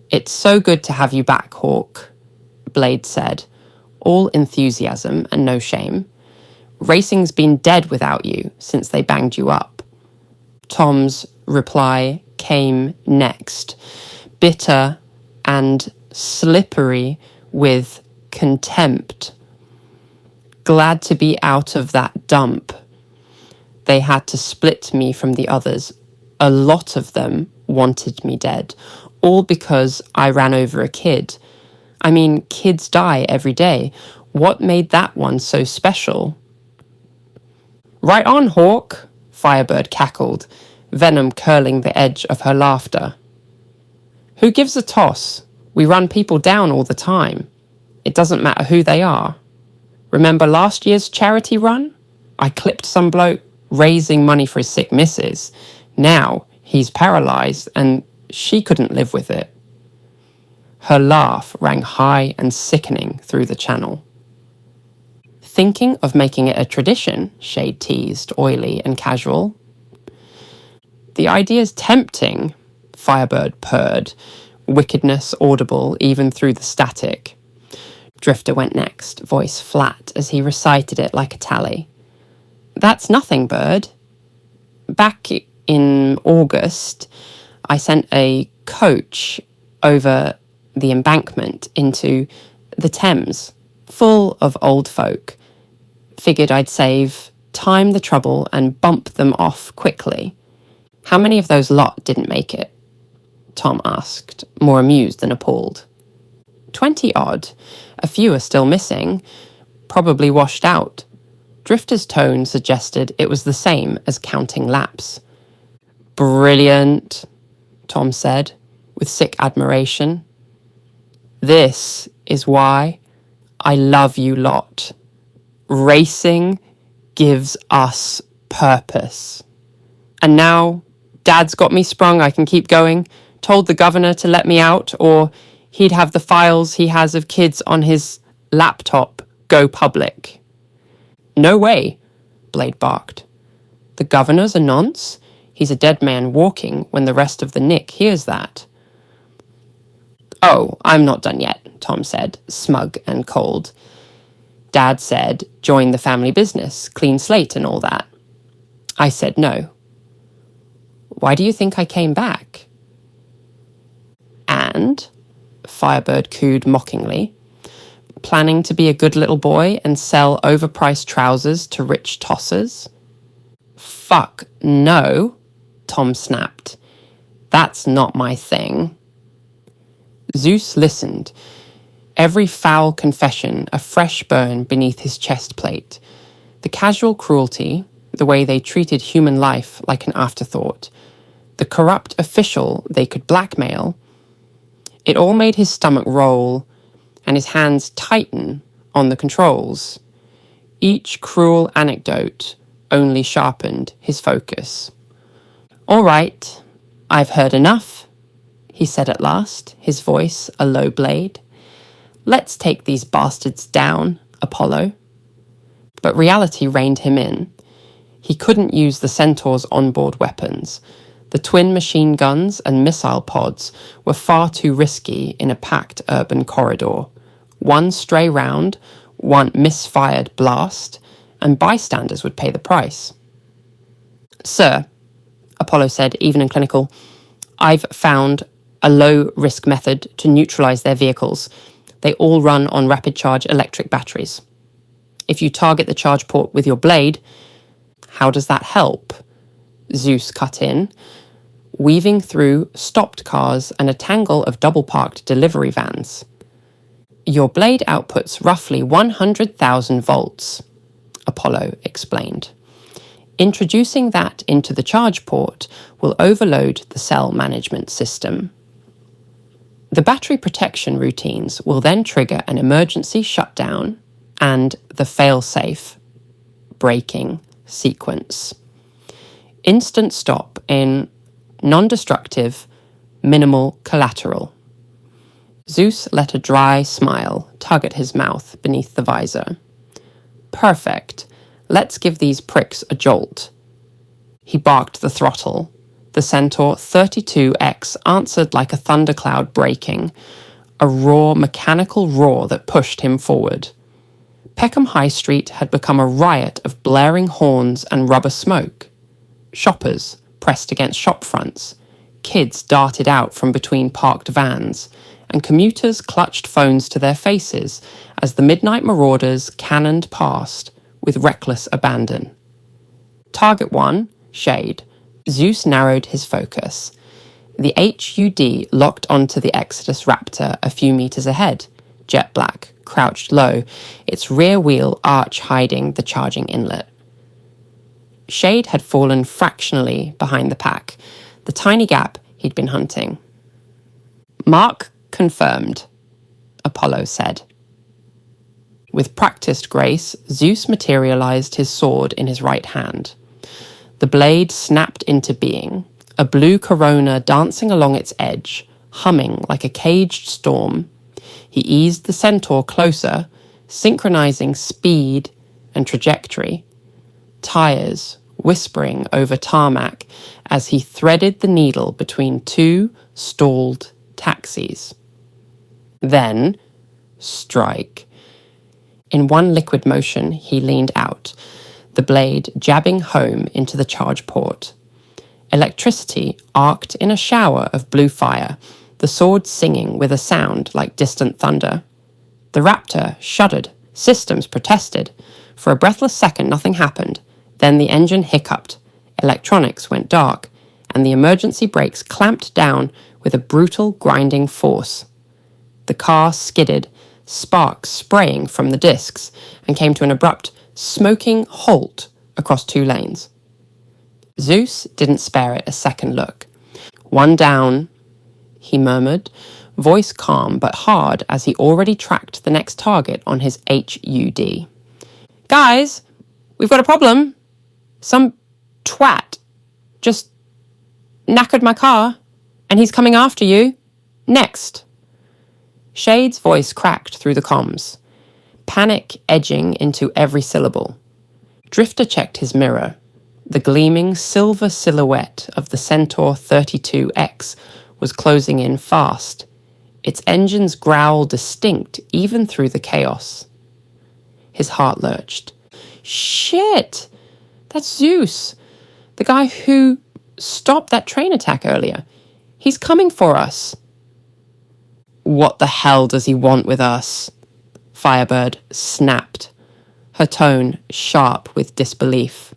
"It's so good to have you back, Hawk," Blade said, all enthusiasm and no shame. "Racing's been dead without you since they banged you up." Tom's reply came next, bitter and slippery with contempt. "Glad to be out of that dump. They had to split me from the others. A lot of them wanted me dead, all because I ran over a kid. I mean, kids die every day. What made that one so special?" "Right on, Hawk," Firebird cackled, venom curling the edge of her laughter. "Who gives a toss? We run people down all the time. It doesn't matter who they are. Remember last year's charity run? I clipped some bloke raising money for his sick missus. Now he's paralysed and she couldn't live with it." Her laugh rang high and sickening through the channel. "Thinking of making it a tradition?" Shade teased, oily and casual. "The idea's tempting," Firebird purred, wickedness audible even through the static. Drifter went next, voice flat as he recited it like a tally. "That's nothing, Bird. Back in August, I sent a coach over the embankment into the Thames, full of old folk. Figured I'd save time the trouble and bump them off quickly. How many of those lot didn't make it?" Tom asked, more amused than appalled. 20 odd. A few are still missing, probably washed out. Drifter's tone suggested it was the same as counting laps. "Brilliant," Tom said, with sick admiration. "This is why I love you lot. Racing gives us purpose. And now Dad's got me sprung, I can keep going. Told the governor to let me out, or he'd have the files he has of kids on his laptop go public." "No way," Blade barked. "The governor's a nonce. He's a dead man walking when the rest of the Nick hears that." "Oh, I'm not done yet," Tom said, smug and cold. "Dad said, join the family business, clean slate and all that. I said no. Why do you think I came back?" "And," Firebird cooed mockingly, "planning to be a good little boy and sell overpriced trousers to rich tossers?" "Fuck no," Tom snapped. "That's not my thing." Zeus listened, every foul confession a fresh burn beneath his chest plate. The casual cruelty, the way they treated human life like an afterthought, the corrupt official they could blackmail. It all made his stomach roll and his hands tighten on the controls. Each cruel anecdote only sharpened his focus. "All right, I've heard enough," he said at last, his voice a low blade. "Let's take these bastards down, Apollo." But reality reined him in. He couldn't use the Centaur's onboard weapons. The twin machine guns and missile pods were far too risky in a packed urban corridor. One stray round, one misfired blast, and bystanders would pay the price. "Sir," Apollo said, even and clinical, "I've found a low-risk method to neutralize their vehicles. They all run on rapid-charge electric batteries. If you target the charge port with your blade..." "How does that help?" Zeus cut in, weaving through stopped cars and a tangle of double-parked delivery vans. "Your blade outputs roughly 100,000 volts, Apollo explained. "Introducing that into the charge port will overload the cell management system. The battery protection routines will then trigger an emergency shutdown and the fail-safe braking sequence. Instant stop in non-destructive, minimal collateral." Zeus let a dry smile tug at his mouth beneath the visor. "Perfect. Let's give these pricks a jolt." He barked the throttle. The Centaur 32X answered like a thundercloud breaking, a raw mechanical roar that pushed him forward. Peckham High Street had become a riot of blaring horns and rubber smoke. Shoppers pressed against shop fronts, kids darted out from between parked vans, and commuters clutched phones to their faces as the midnight marauders cannoned past with reckless abandon. Target 1, Shade. Zeus narrowed his focus. The HUD locked onto the Exodus Raptor a few meters ahead, jet black, crouched low, its rear wheel arch hiding the charging inlet. Shade had fallen fractionally behind the pack, the tiny gap he'd been hunting. "Mark confirmed," Apollo said. With practiced grace, Zeus materialized his sword in his right hand. The blade snapped into being, a blue corona dancing along its edge, humming like a caged storm. He eased the Centaur closer, synchronizing speed and trajectory. Tires whispering over tarmac as he threaded the needle between two stalled taxis. Then, strike. In one liquid motion, he leaned out, the blade jabbing home into the charge port. Electricity arced in a shower of blue fire, the sword singing with a sound like distant thunder. The Raptor shuddered, systems protested. For a breathless second, nothing happened. Then the engine hiccuped, electronics went dark, and the emergency brakes clamped down with a brutal, grinding force. The car skidded, sparks spraying from the discs, and came to an abrupt, smoking halt across two lanes. Zeus didn't spare it a second look. "One down," he murmured, voice calm but hard as he already tracked the next target on his HUD. "Guys, we've got a problem. Some twat just knackered my car, and he's coming after you. Next." Shade's voice cracked through the comms, panic edging into every syllable. Drifter checked his mirror. The gleaming silver silhouette of the Centaur 32X was closing in fast, its engine's growl distinct even through the chaos. His heart lurched. "Shit! That's Zeus, the guy who stopped that train attack earlier. He's coming for us." "What the hell does he want with us?" Firebird snapped, her tone sharp with disbelief.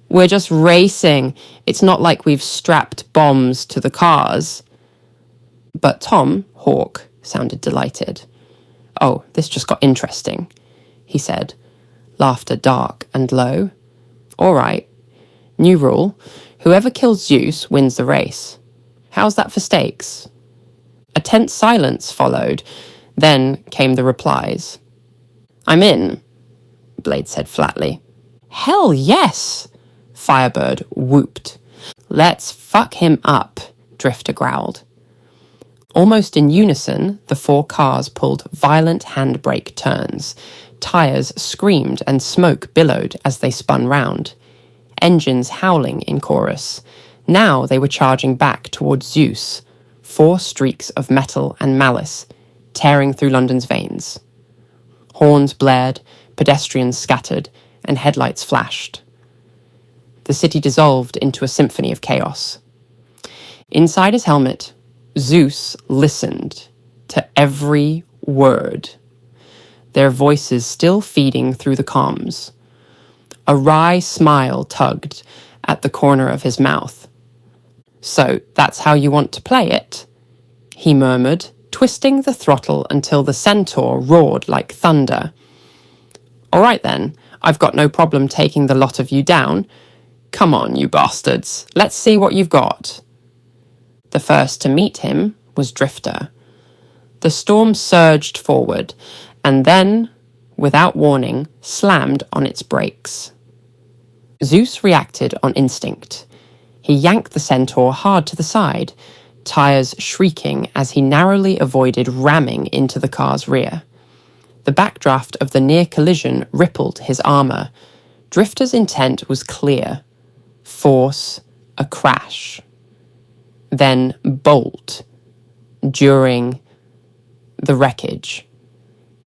"We're just racing. It's not like we've strapped bombs to the cars." But Tom, Hawk, sounded delighted. "Oh, this just got interesting," he said, laughter dark and low. "All right. New rule, whoever kills Zeus wins the race. How's that for stakes? A tense silence followed. Then came the replies. I'm in, Blade said flatly. Hell yes, Firebird whooped. Let's fuck him up, Drifter growled. Almost in unison, the 4 cars pulled violent handbrake turns. Tires screamed and smoke billowed as they spun round. Engines howling in chorus. Now they were charging back towards Zeus, 4 streaks of metal and malice, tearing through London's veins. Horns blared, pedestrians scattered, and headlights flashed. The city dissolved into a symphony of chaos. Inside his helmet, Zeus listened to every word, their voices still feeding through the comms. A wry smile tugged at the corner of his mouth. So that's how you want to play it? He murmured, twisting the throttle until the centaur roared like thunder. All right then, I've got no problem taking the lot of you down. Come on, you bastards, let's see what you've got. The first to meet him was Drifter. The storm surged forward, and then, without warning, slammed on its brakes. Zeus reacted on instinct. He yanked the centaur hard to the side, tires shrieking as he narrowly avoided ramming into the car's rear. The backdraft of the near collision rippled his armour. Drifter's intent was clear. Force a crash. Then bolt during the wreckage.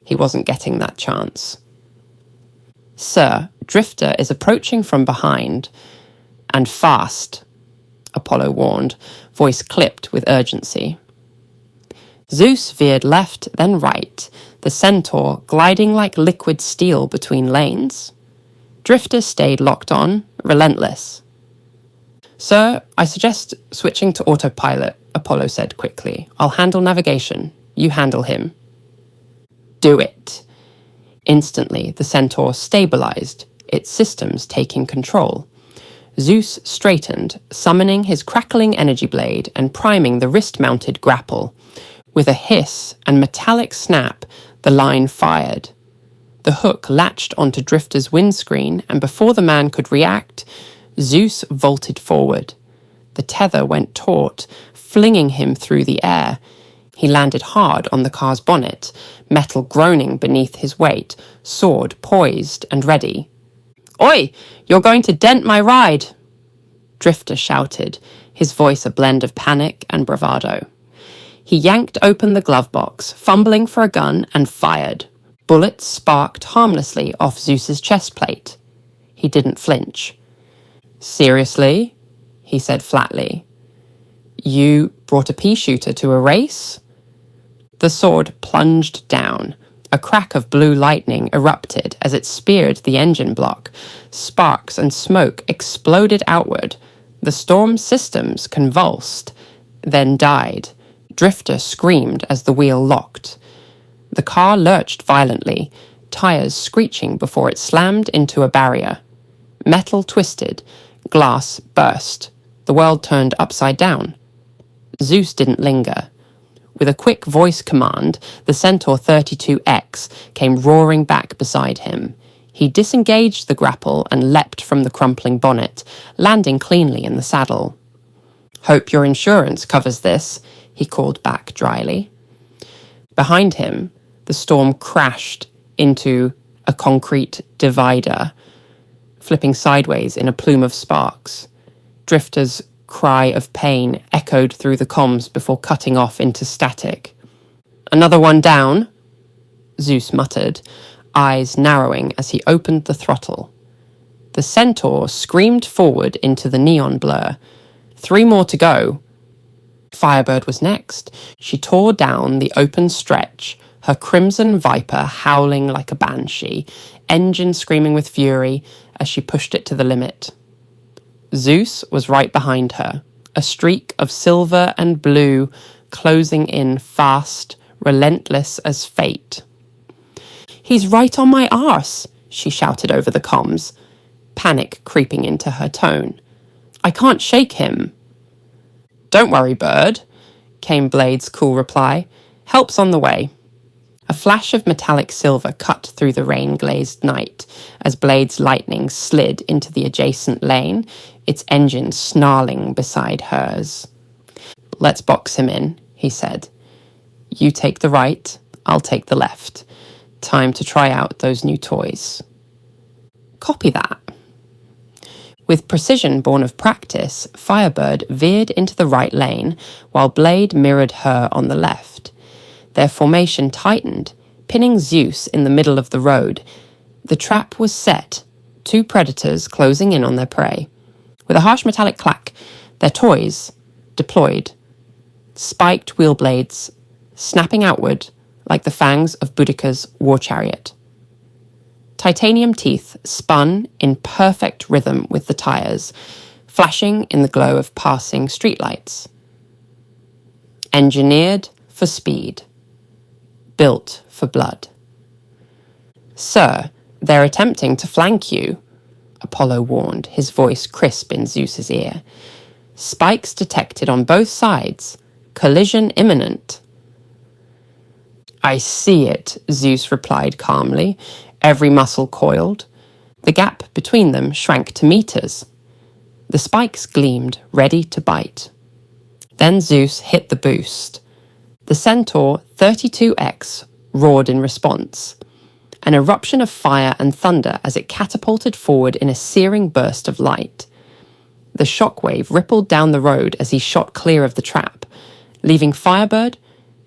He wasn't getting that chance. Sir, Drifter is approaching from behind, and fast, Apollo warned, voice clipped with urgency. Zeus veered left, then right, the centaur gliding like liquid steel between lanes. Drifter stayed locked on, relentless. Sir, I suggest switching to autopilot, Apollo said quickly. I'll handle navigation. You handle him. Do it. Instantly, the centaur stabilized, its systems taking control. Zeus straightened, summoning his crackling energy blade and priming the wrist-mounted grapple. With a hiss and metallic snap, the line fired. The hook latched onto Drifter's windscreen, and before the man could react, Zeus vaulted forward. The tether went taut, flinging him through the air. He landed hard on the car's bonnet, metal groaning beneath his weight, sword poised and ready. Oi! You're going to dent my ride! Drifter shouted, his voice a blend of panic and bravado. He yanked open the glove box, fumbling for a gun, and fired. Bullets sparked harmlessly off Zeus's chest plate. He didn't flinch. Seriously? He said flatly. You brought a pea shooter to a race? The sword plunged down. A crack of blue lightning erupted as it speared the engine block. Sparks and smoke exploded outward. The storm's systems convulsed, then died. Drifter screamed as the wheel locked. The car lurched violently, tires screeching before it slammed into a barrier. Metal twisted, glass burst. The world turned upside down. Zeus didn't linger. With a quick voice command, the Centaur 32X came roaring back beside him. He disengaged the grapple and leapt from the crumpling bonnet, landing cleanly in the saddle. "Hope your insurance covers this," he called back dryly. Behind him, the storm crashed into a concrete divider, flipping sideways in a plume of sparks. Drifter's cry of pain echoed through the comms before cutting off into static. "Another one down," Zeus muttered, eyes narrowing as he opened the throttle. The Centaur screamed forward into the neon blur. 3 more to go. Firebird was next. She tore down the open stretch, her crimson Viper howling like a banshee, engine screaming with fury as she pushed it to the limit. Zeus was right behind her, a streak of silver and blue closing in fast, relentless as fate. "He's right on my arse," she shouted over the comms, panic creeping into her tone. I can't shake him." "Don't worry, bird," came Blade's cool reply. "Help's on the way." A flash of metallic silver cut through the rain-glazed night as Blade's lightning slid into the adjacent lane, its engine snarling beside hers. "Let's box him in," he said. "You take the right, I'll take the left. Time to try out those new toys." Copy that. With precision born of practice, Firebird veered into the right lane, while Blade mirrored her on the left. Their formation tightened, pinning Zeus in the middle of the road. The trap was set, two predators closing in on their prey. With a harsh metallic clack, their toys deployed, spiked wheel blades, snapping outward like the fangs of Boudica's war chariot. Titanium teeth spun in perfect rhythm with the tires, flashing in the glow of passing streetlights. Engineered for speed. Built for blood. "Sir, they're attempting to flank you," Apollo warned, his voice crisp in Zeus's ear. "Spikes detected on both sides. Collision imminent." "I see it," Zeus replied calmly, every muscle coiled. The gap between them shrank to meters. The spikes gleamed, ready to bite. Then Zeus hit the boost. The Centaur 32X roared in response, an eruption of fire and thunder as it catapulted forward in a searing burst of light. The shockwave rippled down the road as he shot clear of the trap, leaving Firebird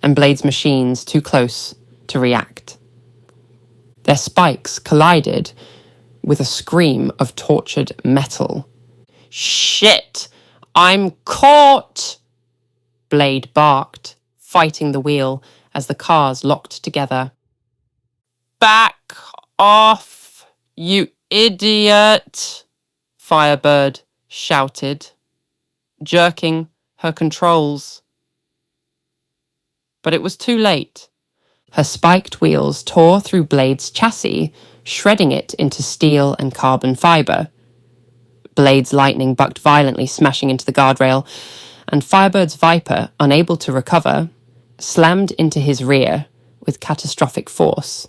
and Blade's machines too close to react. Their spikes collided with a scream of tortured metal. "Shit! I'm caught!" Blade barked, fighting the wheel as the cars locked together. "Back off, you idiot!" Firebird shouted, jerking her controls. But it was too late. Her spiked wheels tore through Blade's chassis, shredding it into steel and carbon fiber. Blade's lightning bucked violently, smashing into the guardrail, and Firebird's Viper, unable to recover, slammed into his rear with catastrophic force.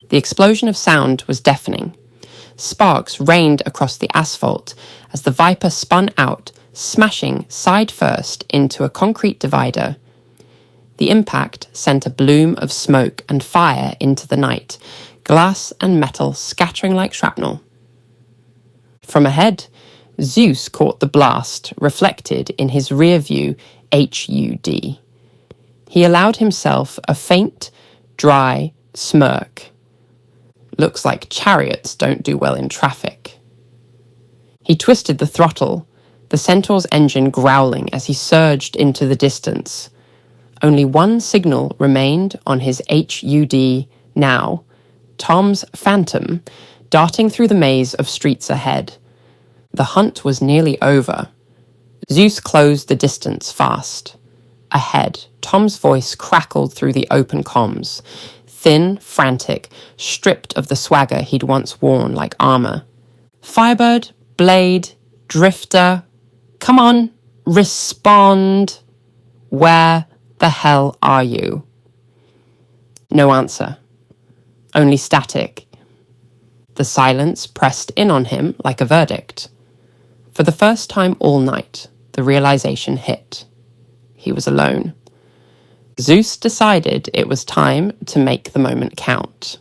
The explosion of sound was deafening. Sparks rained across the asphalt as the Viper spun out, smashing side first into a concrete divider. The impact sent a bloom of smoke and fire into the night, glass and metal scattering like shrapnel. From ahead, Zeus caught the blast, reflected in his rear-view HUD. He allowed himself a faint, dry smirk. Looks like chariots don't do well in traffic. He twisted the throttle, the Centaur's engine growling as he surged into the distance. Only one signal remained on his HUD now, Tom's Phantom, darting through the maze of streets ahead. The hunt was nearly over. Zeus closed the distance fast. Ahead, Tom's voice crackled through the open comms, thin, frantic, stripped of the swagger he'd once worn like armor. "Firebird, Blade, Drifter, come on, respond. Where the hell are you?" No answer. Only static. The silence pressed in on him like a verdict. For the first time all night, the realization hit. He was alone. Zeus decided it was time to make the moment count.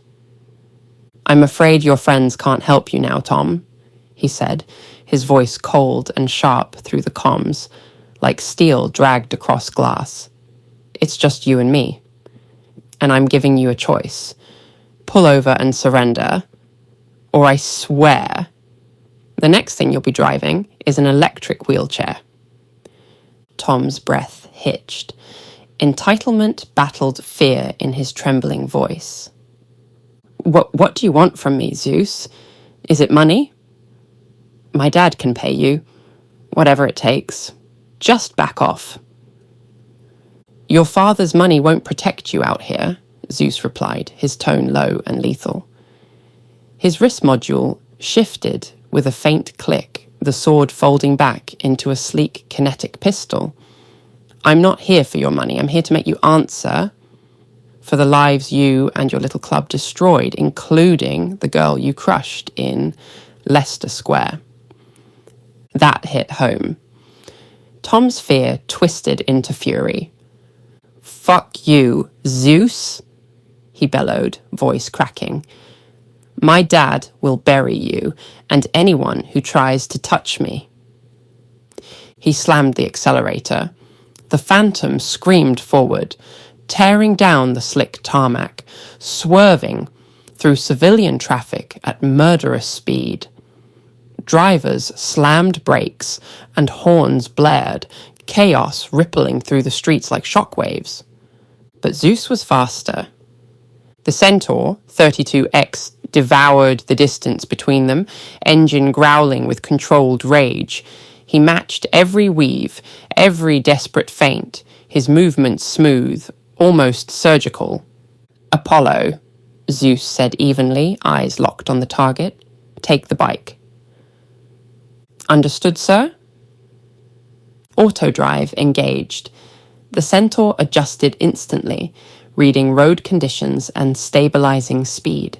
"I'm afraid your friends can't help you now, Tom," he said, his voice cold and sharp through the comms, like steel dragged across glass. "It's just you and me. And I'm giving you a choice. Pull over and surrender, or I swear the next thing you'll be driving is an electric wheelchair." Tom's breath hitched. Entitlement battled fear in his trembling voice. What do you want from me, Zeus? Is it money?" "My dad can pay you. Whatever it takes. Just back off." "Your father's money won't protect you out here," Zeus replied, his tone low and lethal. His wrist module shifted with a faint click, the sword folding back into a sleek kinetic pistol. "I'm not here for your money. I'm here to make you answer for the lives you and your little club destroyed, including the girl you crushed in Leicester Square." That hit home. Tom's fear twisted into fury. "Fuck you, Zeus," he bellowed, voice cracking. "My dad will bury you and anyone who tries to touch me." He slammed the accelerator. The Phantom screamed forward, tearing down the slick tarmac, swerving through civilian traffic at murderous speed. Drivers slammed brakes and horns blared, chaos rippling through the streets like shockwaves. But Zeus was faster. The Centaur, 32X, devoured the distance between them, engine growling with controlled rage. He matched every weave, every desperate feint, his movements smooth, almost surgical. "Apollo," Zeus said evenly, eyes locked on the target. "Take the bike." "Understood, sir?" Autodrive engaged. The Centaur adjusted instantly, reading road conditions and stabilizing speed.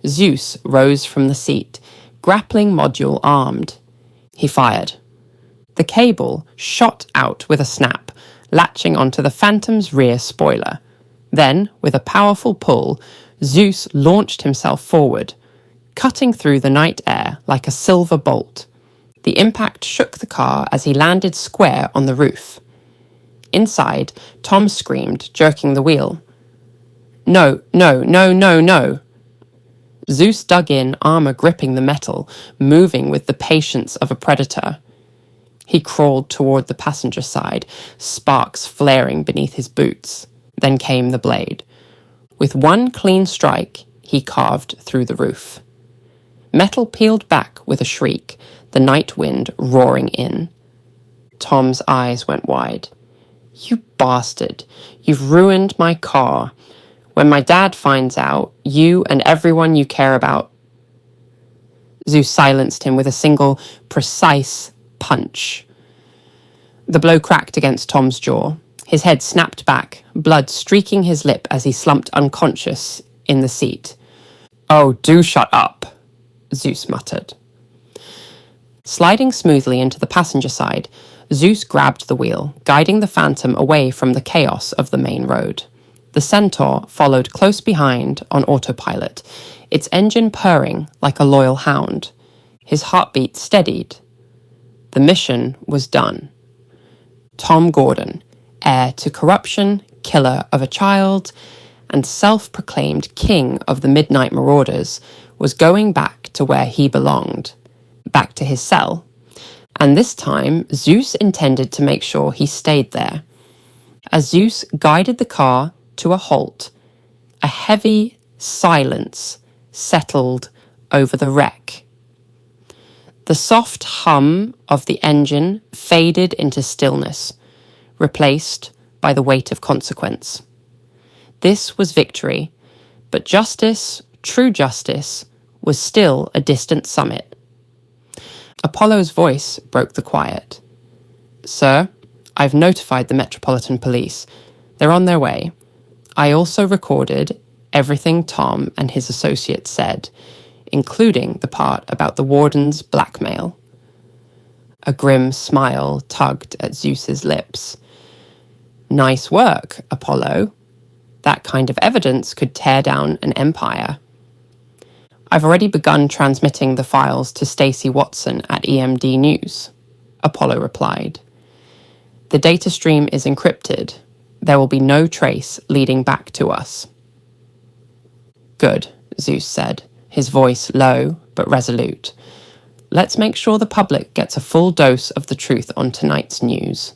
Zeus rose from the seat, grappling module armed. He fired. The cable shot out with a snap, latching onto the Phantom's rear spoiler. Then, with a powerful pull, Zeus launched himself forward, cutting through the night air like a silver bolt. The impact shook the car as he landed square on the roof. Inside, Tom screamed, jerking the wheel. "No, no, no, no, no." Zeus dug in, armor gripping the metal, moving with the patience of a predator. He crawled toward the passenger side, sparks flaring beneath his boots. Then came the blade. With one clean strike, he carved through the roof. Metal peeled back with a shriek, the night wind roaring in. Tom's eyes went wide. "You bastard. You've ruined my car. When my dad finds out, you and everyone you care about..." Zeus silenced him with a single, precise punch. The blow cracked against Tom's jaw. His head snapped back, blood streaking his lip as he slumped unconscious in the seat. "Oh, do shut up," Zeus muttered. Sliding smoothly into the passenger side, Zeus grabbed the wheel, guiding the Phantom away from the chaos of the main road. The Centaur followed close behind on autopilot, its engine purring like a loyal hound. His heartbeat steadied. The mission was done. Tom Gordon, heir to corruption, killer of a child, and self-proclaimed king of the Midnight Marauders, was going back to where he belonged, back to his cell. And this time, Zeus intended to make sure he stayed there. As Zeus guided the car to a halt, a heavy silence settled over the wreck. The soft hum of the engine faded into stillness, replaced by the weight of consequence. This was victory, but justice, true justice, was still a distant summit. Apollo's voice broke the quiet. "Sir, I've notified the Metropolitan Police. They're on their way. I also recorded everything Tom and his associates said, including the part about the warden's blackmail." A grim smile tugged at Zeus's lips. "Nice work, Apollo. That kind of evidence could tear down an empire." "I've already begun transmitting the files to Stacey Watson at EMD News," Apollo replied. "The data stream is encrypted. There will be no trace leading back to us." "Good," Zeus said, his voice low but resolute. "Let's make sure the public gets a full dose of the truth on tonight's news.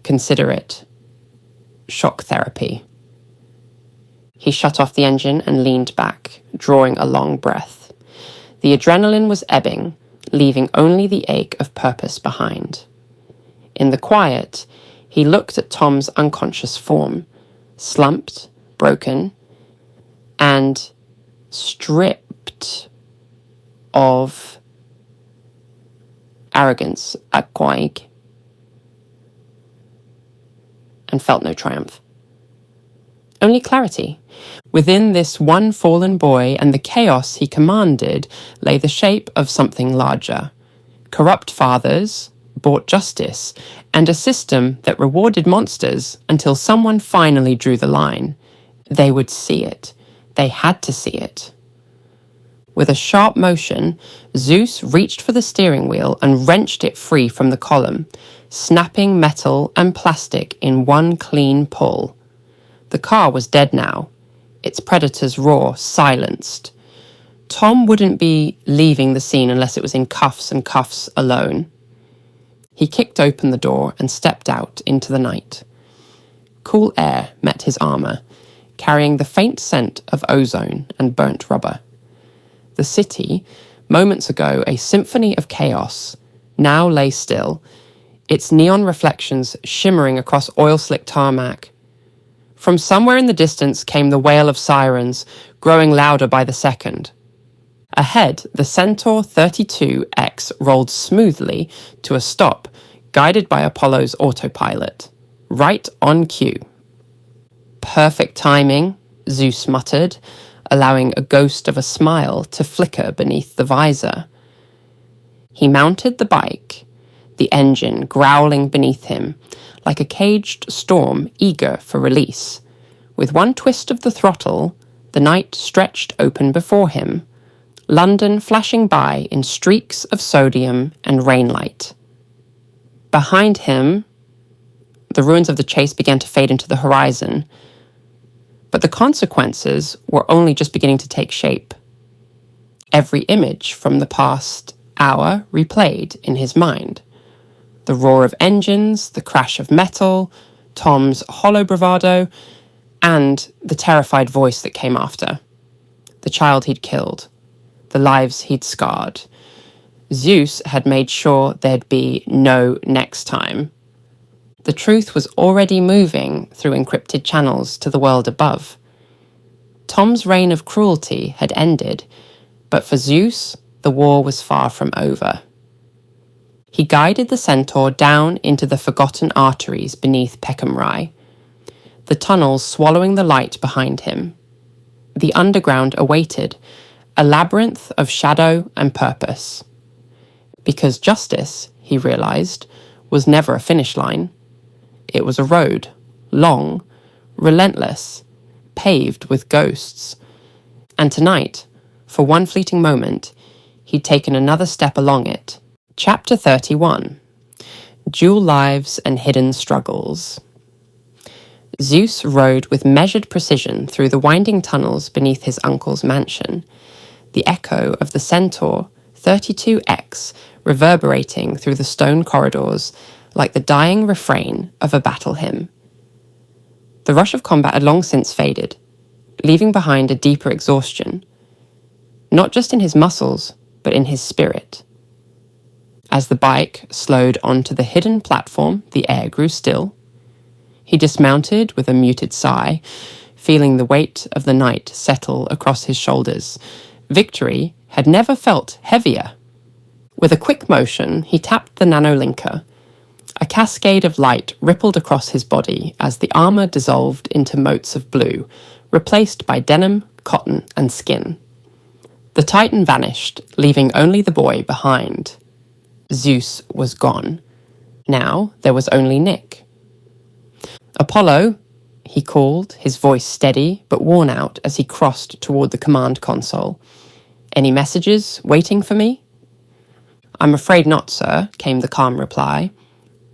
Consider it shock therapy." He shut off the engine and leaned back, drawing a long breath. The adrenaline was ebbing, leaving only the ache of purpose behind. In the quiet, he looked at Tom's unconscious form, slumped, broken, and stripped of arrogance at Quaig, and felt no triumph. Only clarity. Within this one fallen boy and the chaos he commanded lay the shape of something larger. Corrupt fathers bought justice, and a system that rewarded monsters until someone finally drew the line. They would see it. They had to see it. With a sharp motion, Zeus reached for the steering wheel and wrenched it free from the column, snapping metal and plastic in one clean pull. The car was dead now, its predator's roar silenced. Tom wouldn't be leaving the scene unless it was in cuffs and cuffs alone. He kicked open the door and stepped out into the night. Cool air met his armour, carrying the faint scent of ozone and burnt rubber. The city, moments ago a symphony of chaos, now lay still, its neon reflections shimmering across oil-slick tarmac. From somewhere in the distance came the wail of sirens, growing louder by the second. Ahead, the Centaur 32X rolled smoothly to a stop, guided by Apollo's autopilot, right on cue. Perfect timing, Zeus muttered, allowing a ghost of a smile to flicker beneath the visor. He mounted the bike, the engine growling beneath him, like a caged storm eager for release. With one twist of the throttle, the night stretched open before him, London flashing by in streaks of sodium and rainlight. Behind him, the ruins of the chase began to fade into the horizon, but the consequences were only just beginning to take shape. Every image from the past hour replayed in his mind. The roar of engines, the crash of metal, Tom's hollow bravado, and the terrified voice that came after. The child he'd killed. The lives he'd scarred. Zeus had made sure there'd be no next time. The truth was already moving through encrypted channels to the world above. Tom's reign of cruelty had ended, but for Zeus, the war was far from over. He guided the centaur down into the forgotten arteries beneath Peckham Rye, the tunnels swallowing the light behind him. The underground awaited, a labyrinth of shadow and purpose. Because justice, he realized, was never a finish line. It was a road, long, relentless, paved with ghosts. And tonight, for one fleeting moment, he'd taken another step along it. Chapter 31. Dual Lives and Hidden Struggles. Zeus rode with measured precision through the winding tunnels beneath his uncle's mansion, the echo of the Centaur 32X reverberating through the stone corridors like the dying refrain of a battle hymn. The rush of combat had long since faded, leaving behind a deeper exhaustion, not just in his muscles, but in his spirit. As the bike slowed onto the hidden platform, the air grew still. He dismounted with a muted sigh, feeling the weight of the night settle across his shoulders. Victory had never felt heavier. With a quick motion, he tapped the nanolinker. A cascade of light rippled across his body as the armor dissolved into motes of blue, replaced by denim, cotton, and skin. The Titan vanished, leaving only the boy behind. Zeus was gone. Now there was only Nick. "Apollo," he called, his voice steady but worn out as he crossed toward the command console. "Any messages waiting for me?" "I'm afraid not, sir," came the calm reply.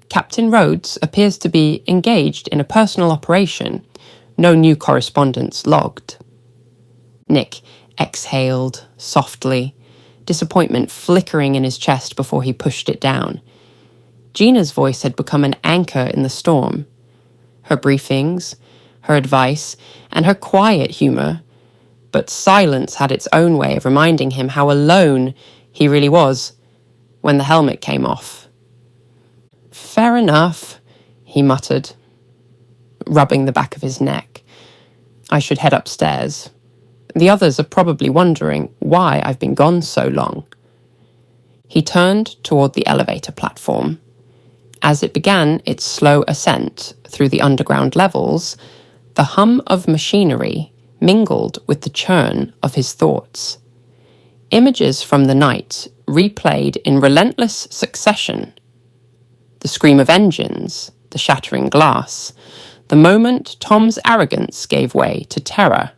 "Captain Rhodes appears to be engaged in a personal operation. No new correspondence logged." Nick exhaled softly, disappointment flickering in his chest before he pushed it down. Gina's voice had become an anchor in the storm. Her briefings, her advice, and her quiet humour, but silence had its own way of reminding him how alone he really was when the helmet came off. "Fair enough," he muttered, rubbing the back of his neck. "I should head upstairs. The others are probably wondering why I've been gone so long." He turned toward the elevator platform. As it began its slow ascent through the underground levels, the hum of machinery mingled with the churn of his thoughts. Images from the night replayed in relentless succession. The scream of engines, the shattering glass, the moment Tom's arrogance gave way to terror.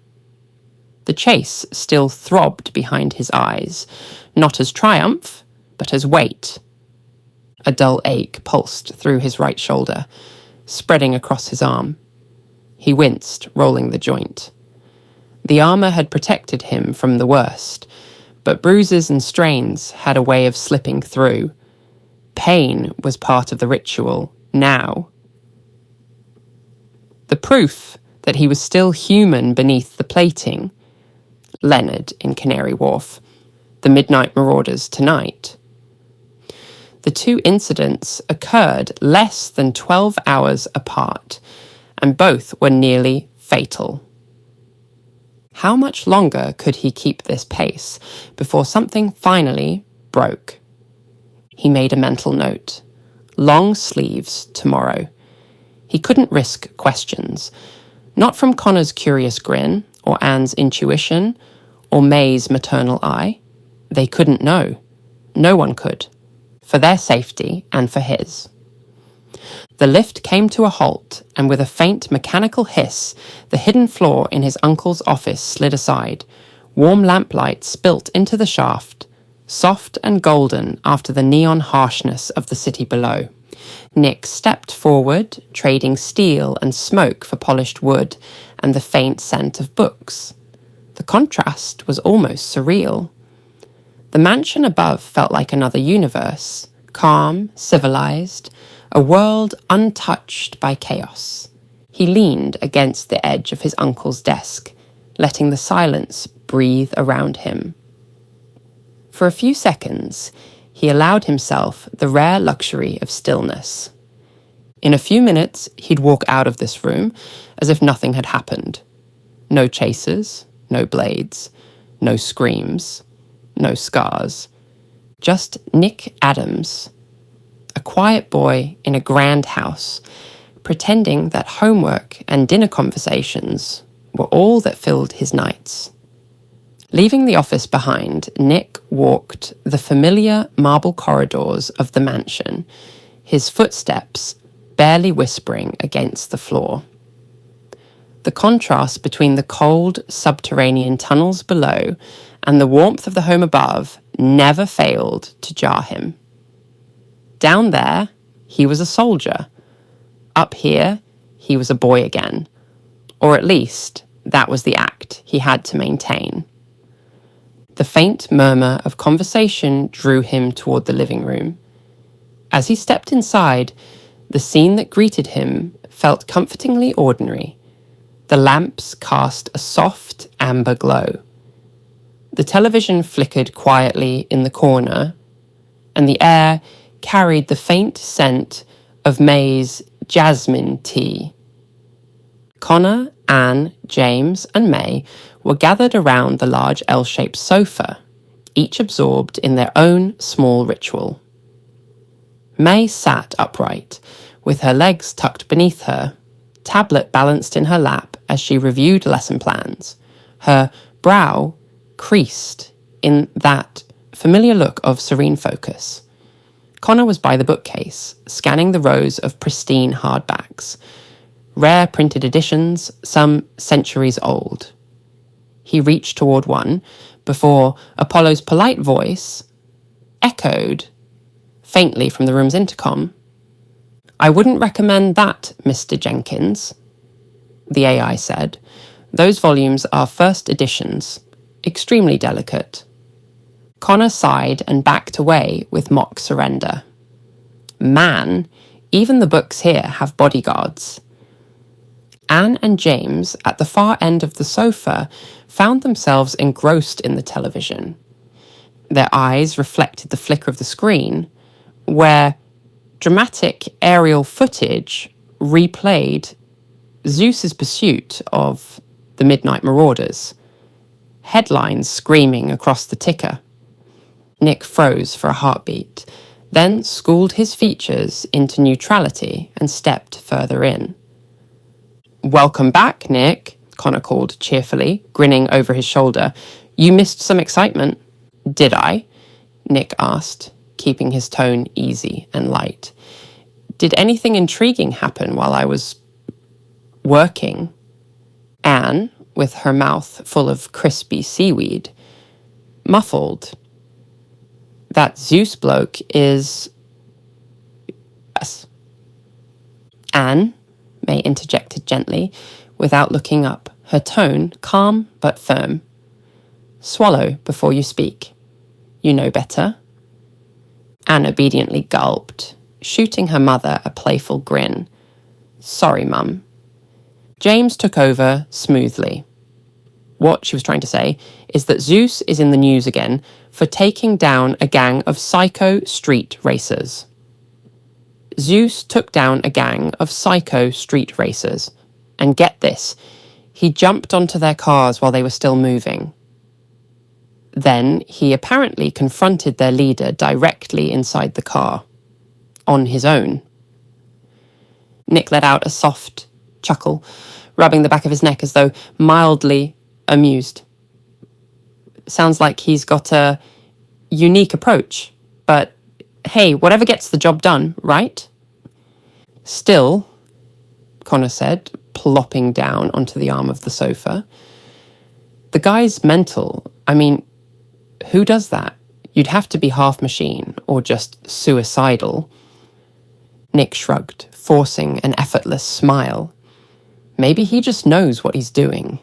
The chase still throbbed behind his eyes, not as triumph, but as weight. A dull ache pulsed through his right shoulder, spreading across his arm. He winced, rolling the joint. The armor had protected him from the worst, but bruises and strains had a way of slipping through. Pain was part of the ritual, now. The proof that he was still human beneath the plating. Leonard in Canary Wharf. The Midnight Marauders tonight. The two incidents occurred less than 12 hours apart, and both were nearly fatal. How much longer could he keep this pace before something finally broke? He made a mental note. Long sleeves tomorrow. He couldn't risk questions. Not from Connor's curious grin, or Anne's intuition, or May's maternal eye. They couldn't know. No one could. For their safety and for his. The lift came to a halt, and with a faint mechanical hiss, the hidden floor in his uncle's office slid aside. Warm lamplight spilt into the shaft, soft and golden after the neon harshness of the city below. Nick stepped forward, trading steel and smoke for polished wood and the faint scent of books. The contrast was almost surreal. The mansion above felt like another universe, calm, civilized, a world untouched by chaos. He leaned against the edge of his uncle's desk, letting the silence breathe around him. For a few seconds, he allowed himself the rare luxury of stillness. In a few minutes, he'd walk out of this room as if nothing had happened. No chasers, no blades, no screams, no scars. Just Nick Adams, a quiet boy in a grand house, pretending that homework and dinner conversations were all that filled his nights. Leaving the office behind, Nick walked the familiar marble corridors of the mansion, his footsteps barely whispering against the floor. The contrast between the cold subterranean tunnels below and the warmth of the home above never failed to jar him. Down there, he was a soldier. Up here, he was a boy again. Or at least, that was the act he had to maintain. The faint murmur of conversation drew him toward the living room. As he stepped inside, the scene that greeted him felt comfortingly ordinary. The lamps cast a soft amber glow. The television flickered quietly in the corner, and the air carried the faint scent of May's jasmine tea. Connor, Anne, James, and May were gathered around the large L-shaped sofa, each absorbed in their own small ritual. May sat upright, with her legs tucked beneath her, tablet balanced in her lap as she reviewed lesson plans, her brow creased in that familiar look of serene focus. Connor was by the bookcase, scanning the rows of pristine hardbacks, rare printed editions, some centuries old. He reached toward one before Apollo's polite voice echoed faintly from the room's intercom. "I wouldn't recommend that, Mr. Jenkins," the AI said. "Those volumes are first editions, extremely delicate." Connor sighed and backed away with mock surrender. Man, even the books here have bodyguards. Anne and James, at the far end of the sofa, found themselves engrossed in the television. Their eyes reflected the flicker of the screen, where dramatic aerial footage replayed Zeus's pursuit of the Midnight Marauders, headlines screaming across the ticker. Nick froze for a heartbeat, then schooled his features into neutrality and stepped further in. "Welcome back, Nick," Connor called cheerfully, grinning over his shoulder. "You missed some excitement." "Did I?" Nick asked, keeping his tone easy and light. "Did anything intriguing happen while I was working?" Anne, with her mouth full of crispy seaweed, muffled. "That Zeus bloke is..." "Yes." Anne, May interjected gently, without looking up, her tone calm but firm. "Swallow before you speak. You know better." Anne obediently gulped, shooting her mother a playful grin. "Sorry, Mum." James took over smoothly. What she was trying to say is that Zeus is in the news again for taking down a gang of psycho street racers. Zeus took down a gang of psycho street racers. And get this, he jumped onto their cars while they were still moving. Then he apparently confronted their leader directly inside the car, on his own. Nick let out a soft chuckle, rubbing the back of his neck as though mildly amused. Sounds like he's got a unique approach, but hey, whatever gets the job done, right? "Still," Connor said, plopping down onto the arm of the sofa, "the guy's mental. I mean, who does that? You'd have to be half machine or just suicidal." Nick shrugged, forcing an effortless smile. Maybe he just knows what he's doing.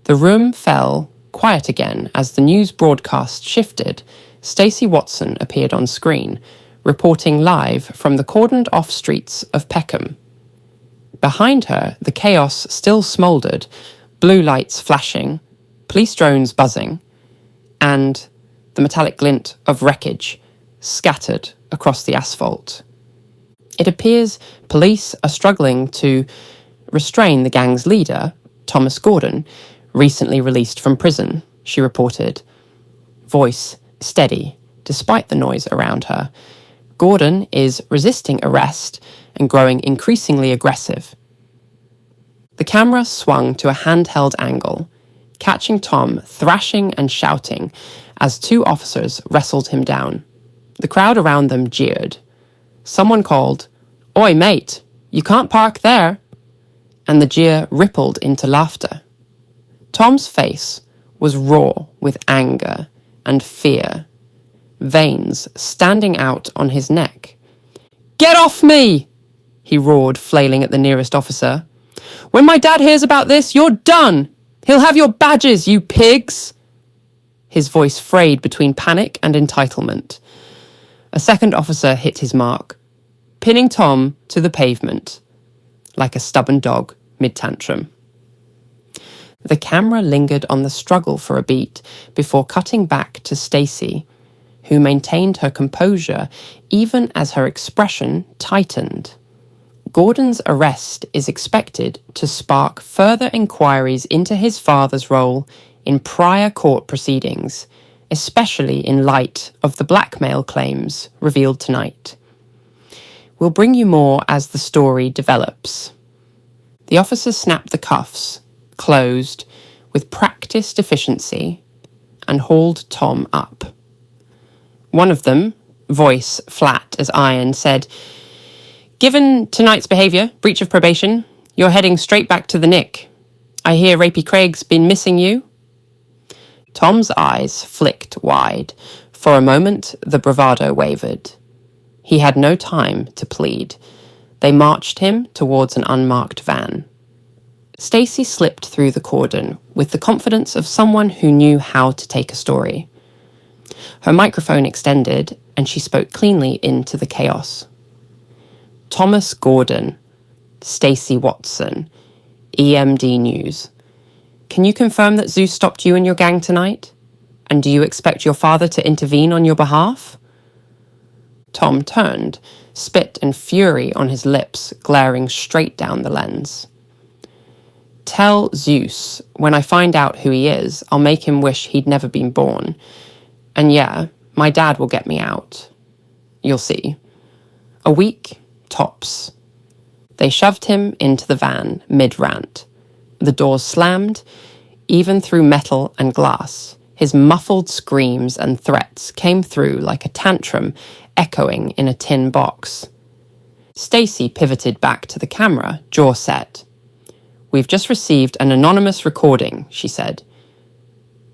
The room fell quiet again as the news broadcast shifted. Stacey Watson appeared on screen, reporting live from the cordoned-off streets of Peckham. Behind her, the chaos still smouldered, blue lights flashing, police drones buzzing, and the metallic glint of wreckage scattered across the asphalt. It appears police are struggling to restrain the gang's leader, Thomas Gordon, recently released from prison, she reported. Voice steady, despite the noise around her. Gordon is resisting arrest and growing increasingly aggressive. The camera swung to a handheld angle, catching Tom thrashing and shouting as two officers wrestled him down. The crowd around them jeered. Someone called, "Oi, mate, you can't park there," and the jeer rippled into laughter. Tom's face was raw with anger and fear, veins standing out on his neck. "Get off me!" he roared, flailing at the nearest officer. "When my dad hears about this, you're done! He'll have your badges, you pigs!" His voice frayed between panic and entitlement. A second officer hit his mark, pinning Tom to the pavement, like a stubborn dog mid-tantrum. The camera lingered on the struggle for a beat before cutting back to Stacey, who maintained her composure even as her expression tightened. Gordon's arrest is expected to spark further inquiries into his father's role in prior court proceedings, especially in light of the blackmail claims revealed tonight. We'll bring you more as the story develops. The officer snapped the cuffs, closed, with practiced efficiency, and hauled Tom up. One of them, voice flat as iron, said, "Given tonight's behaviour, breach of probation, you're heading straight back to the Nick. I hear Rapey Craig's been missing you." Tom's eyes flicked wide. For a moment, the bravado wavered. He had no time to plead. They marched him towards an unmarked van. Stacey slipped through the cordon with the confidence of someone who knew how to take a story. Her microphone extended, and she spoke cleanly into the chaos. "Thomas Gordon, Stacey Watson, EMD News. Can you confirm that Zeus stopped you and your gang tonight? And do you expect your father to intervene on your behalf?" Tom turned, spit and fury on his lips, glaring straight down the lens. "Tell Zeus, when I find out who he is, I'll make him wish he'd never been born. And yeah, My dad will get me out. You'll see. A week, tops. They shoved him into the van mid-rant. The doors slammed, even through metal and glass. His muffled screams and threats came through like a tantrum echoing in a tin box. Stacy pivoted back to the camera, jaw set. "We've just received an anonymous recording," she said.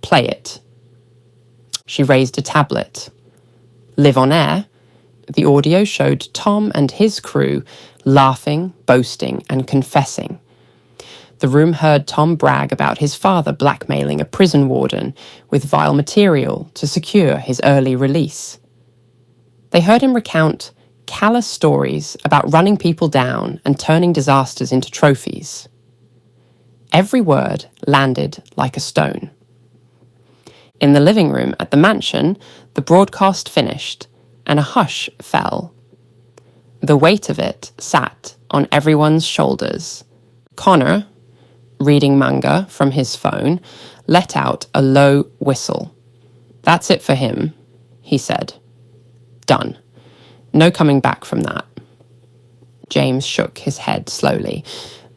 "Play it." She raised a tablet. Live on air. The audio showed Tom and his crew laughing, boasting, and confessing. The room heard Tom brag about his father blackmailing a prison warden with vile material to secure his early release. They heard him recount callous stories about running people down and turning disasters into trophies. Every word landed like a stone. In the living room at the mansion, the broadcast finished, and a hush fell. The weight of it sat on everyone's shoulders. Connor, reading manga from his phone, let out a low whistle. "That's it for him," he said. "Done. No coming back from that." James shook his head slowly,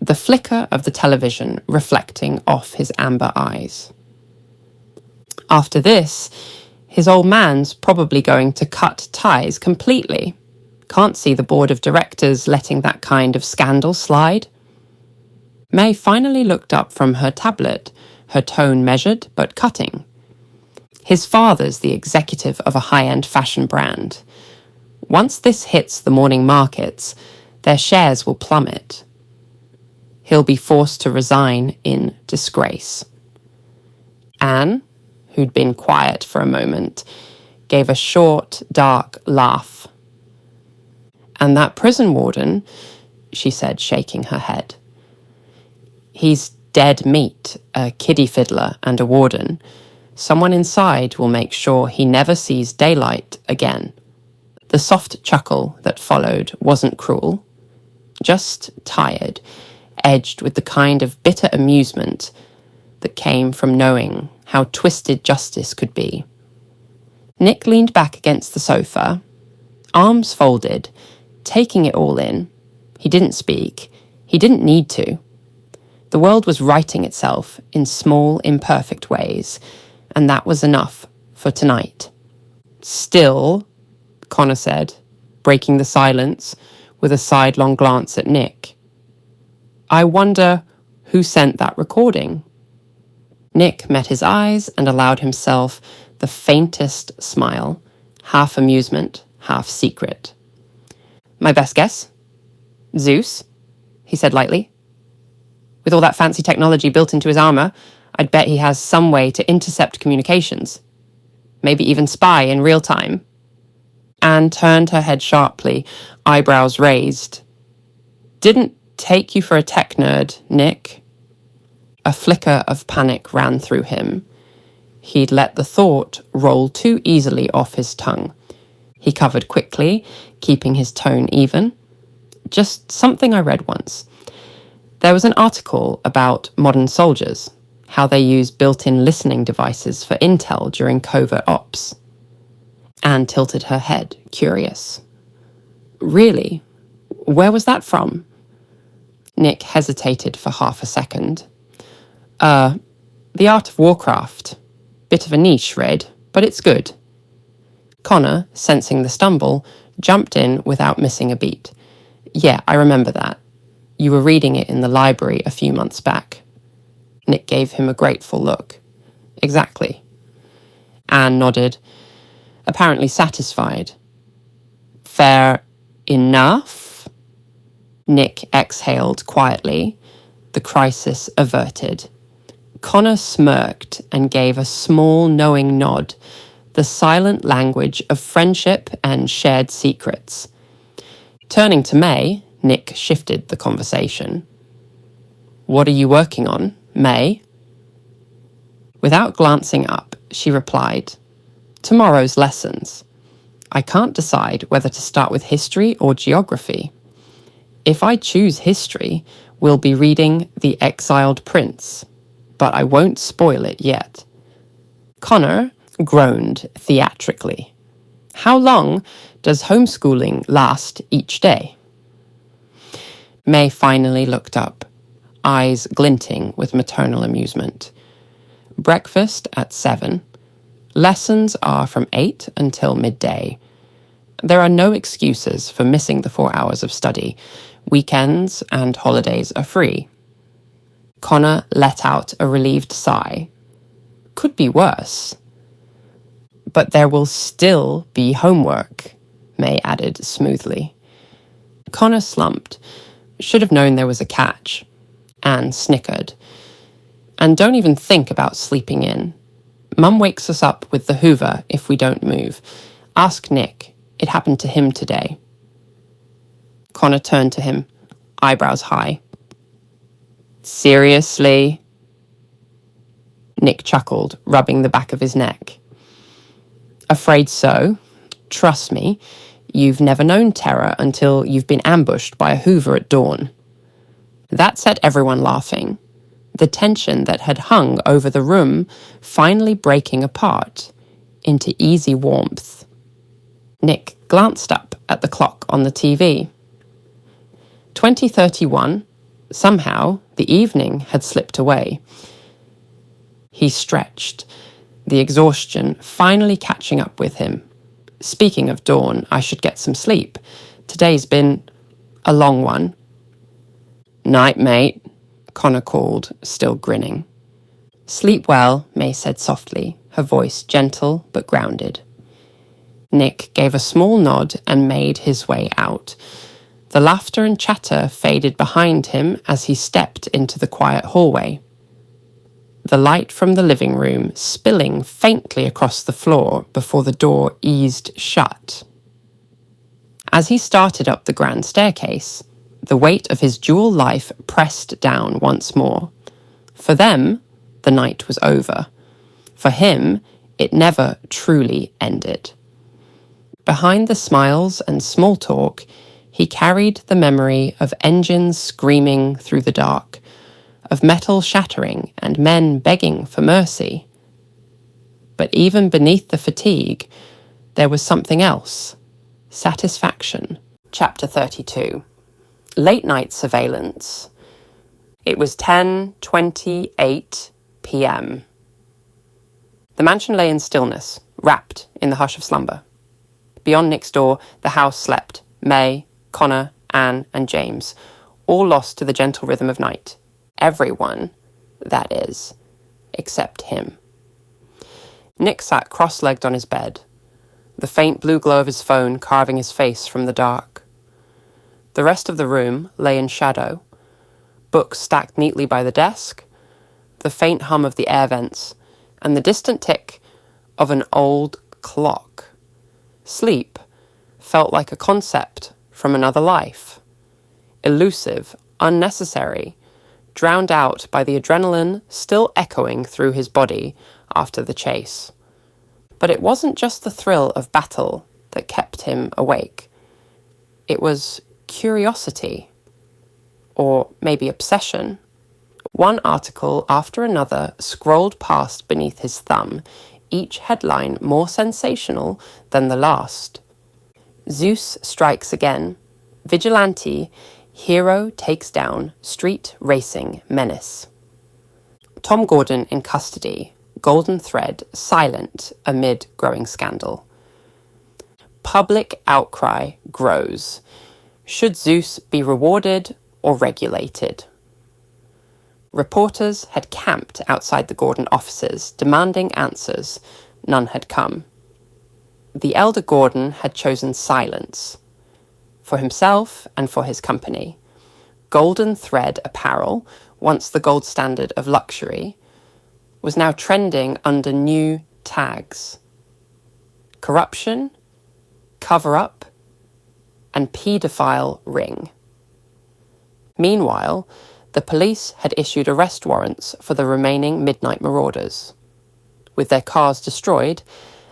the flicker of the television reflecting off his amber eyes. After this, his old man's probably going to cut ties completely. Can't see the board of directors letting that kind of scandal slide. May finally looked up from her tablet, her tone measured but cutting. His father's the executive of a high-end fashion brand. Once this hits the morning markets, their shares will plummet. He'll be forced to resign in disgrace. Anne, who'd been quiet for a moment, gave a short, dark laugh. "And that prison warden," she said, shaking her head. "He's dead meat, a kiddie fiddler and a warden. Someone inside will make sure he never sees daylight again." The soft chuckle that followed wasn't cruel, just tired, edged with the kind of bitter amusement that came from knowing how twisted justice could be. Nick leaned back against the sofa, arms folded, taking it all in. He didn't speak. He didn't need to. The world was righting itself in small, imperfect ways, and that was enough for tonight. "Still," Connor said, breaking the silence with a sidelong glance at Nick, "I wonder who sent that recording." Nick met his eyes and allowed himself the faintest smile, half amusement, half secret. "My best guess? Zeus," he said lightly. "With all that fancy technology built into his armor, I'd bet he has some way to intercept communications. Maybe even spy in real time." Anne turned her head sharply, eyebrows raised. "Didn't take you for a tech nerd, Nick." A flicker of panic ran through him. He'd let the thought roll too easily off his tongue. He covered quickly, keeping his tone even. "Just something I read once. There was an article about modern soldiers, how they use built-in listening devices for intel during covert ops." Anne tilted her head, curious. "Really? Where was that from?" Nick hesitated for half a second. The Art of Warcraft. Bit of a niche read, but it's good." Connor, sensing the stumble, jumped in without missing a beat. "Yeah, I remember that. You were reading it in the library a few months back." Nick gave him a grateful look. "Exactly." Anne nodded, apparently satisfied. "Fair enough?" Nick exhaled quietly, the crisis averted. Connor smirked and gave a small, knowing nod, the silent language of friendship and shared secrets. Turning to May, Nick shifted the conversation. "What are you working on, May?" Without glancing up, she replied, "Tomorrow's lessons. I can't decide whether to start with history or geography. If I choose history, we'll be reading The Exiled Prince, but I won't spoil it yet." Connor groaned theatrically. How long does homeschooling last each day? May finally looked up, eyes glinting with maternal amusement. Breakfast at 7. Lessons are from 8 until midday. There are no excuses for missing the 4 hours of study. Weekends and holidays are free. Connor let out a relieved sigh. Could be worse. But there will still be homework, May added smoothly. Connor slumped. Should have known there was a catch. Anne snickered. And don't even think about sleeping in. Mum wakes us up with the Hoover if we don't move. Ask Nick. It happened to him today. Connor turned to him, eyebrows high. Seriously? Nick chuckled, rubbing the back of his neck. Afraid so. Trust me, you've never known terror until you've been ambushed by a Hoover at dawn. That set everyone laughing, the tension that had hung over the room finally breaking apart into easy warmth. Nick glanced up at the clock on the TV. 20:31. Somehow, the evening had slipped away. He stretched, the exhaustion finally catching up with him. Speaking of dawn, I should get some sleep. Today's been a long one. Night, mate, Connor called, still grinning. Sleep well, May said softly, her voice gentle but grounded. Nick gave a small nod and made his way out. The laughter and chatter faded behind him as he stepped into the quiet hallway. The light from the living room spilling faintly across the floor before the door eased shut. As he started up the grand staircase, the weight of his dual life pressed down once more. For them, the night was over. For him, it never truly ended. Behind the smiles and small talk, he carried the memory of engines screaming through the dark, of metal shattering and men begging for mercy. But even beneath the fatigue, there was something else. Satisfaction. Chapter 32. Late night surveillance. It was 10:28 p.m. The mansion lay in stillness, wrapped in the hush of slumber. Beyond Nick's door, the house slept. May, Connor, Anne, and James, all lost to the gentle rhythm of night. Everyone, that is, except him. Nick sat cross-legged on his bed, the faint blue glow of his phone carving his face from the dark. The rest of the room lay in shadow, books stacked neatly by the desk, the faint hum of the air vents, and the distant tick of an old clock. Sleep felt like a concept from another life, elusive, unnecessary, drowned out by the adrenaline still echoing through his body after the chase. But it wasn't just the thrill of battle that kept him awake. It was curiosity, or maybe obsession. One article after another scrolled past beneath his thumb, each headline more sensational than the last. Zeus strikes again. Vigilante, hero takes down street racing menace. Tom Gordon in custody, golden thread silent amid growing scandal. Public outcry grows. Should Zeus be rewarded or regulated? Reporters had camped outside the Gordon offices, demanding answers. None had come. The elder Gordon had chosen silence. For himself and for his company. Golden thread apparel, once the gold standard of luxury, was now trending under new tags. Corruption, cover-up, and paedophile ring. Meanwhile, the police had issued arrest warrants for the remaining midnight marauders. With their cars destroyed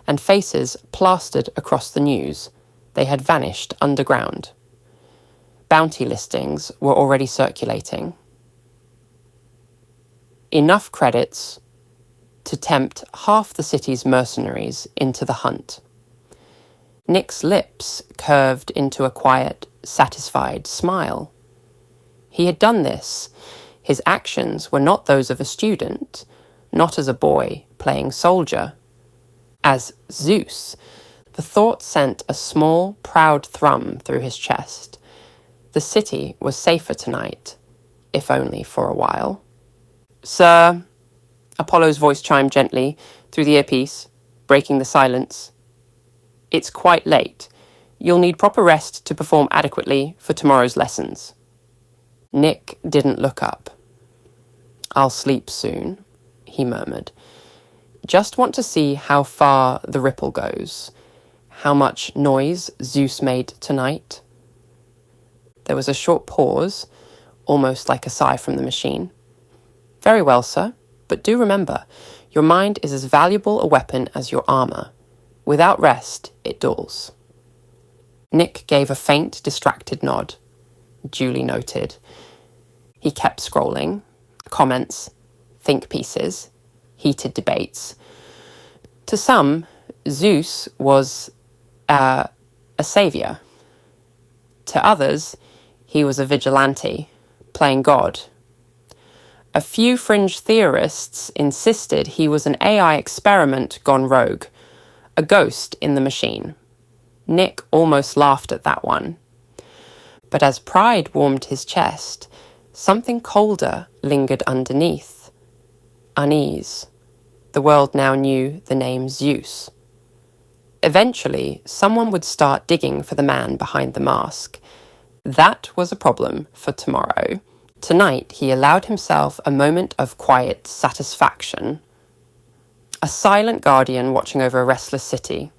and faces plastered across the news, they had vanished underground. Bounty listings were already circulating. Enough credits to tempt half the city's mercenaries into the hunt. Nick's lips curved into a quiet, satisfied smile. He had done this. His actions were not those of a student, not as a boy playing soldier. As Zeus, the thought sent a small, proud thrum through his chest. The city was safer tonight, if only for a while. "Sir," Apollo's voice chimed gently through the earpiece, breaking the silence. "It's quite late. You'll need proper rest to perform adequately for tomorrow's lessons." Nick didn't look up. "I'll sleep soon," he murmured. "Just want to see how far the ripple goes, how much noise Zeus made tonight." There was a short pause, almost like a sigh from the machine. "Very well, sir, but do remember, your mind is as valuable a weapon as your armour. Without rest, it dulls." Nick gave a faint, distracted nod. Duly noted. He kept scrolling. Comments, think pieces, heated debates. To some, Zeus was a saviour. To others, he was a vigilante, playing God. A few fringe theorists insisted he was an AI experiment gone rogue, a ghost in the machine. Nick almost laughed at that one. But as pride warmed his chest, something colder lingered underneath. Unease. The world now knew the name Zeus. Eventually, someone would start digging for the man behind the mask. That was a problem for tomorrow. Tonight, he allowed himself a moment of quiet satisfaction. A silent guardian watching over a restless city.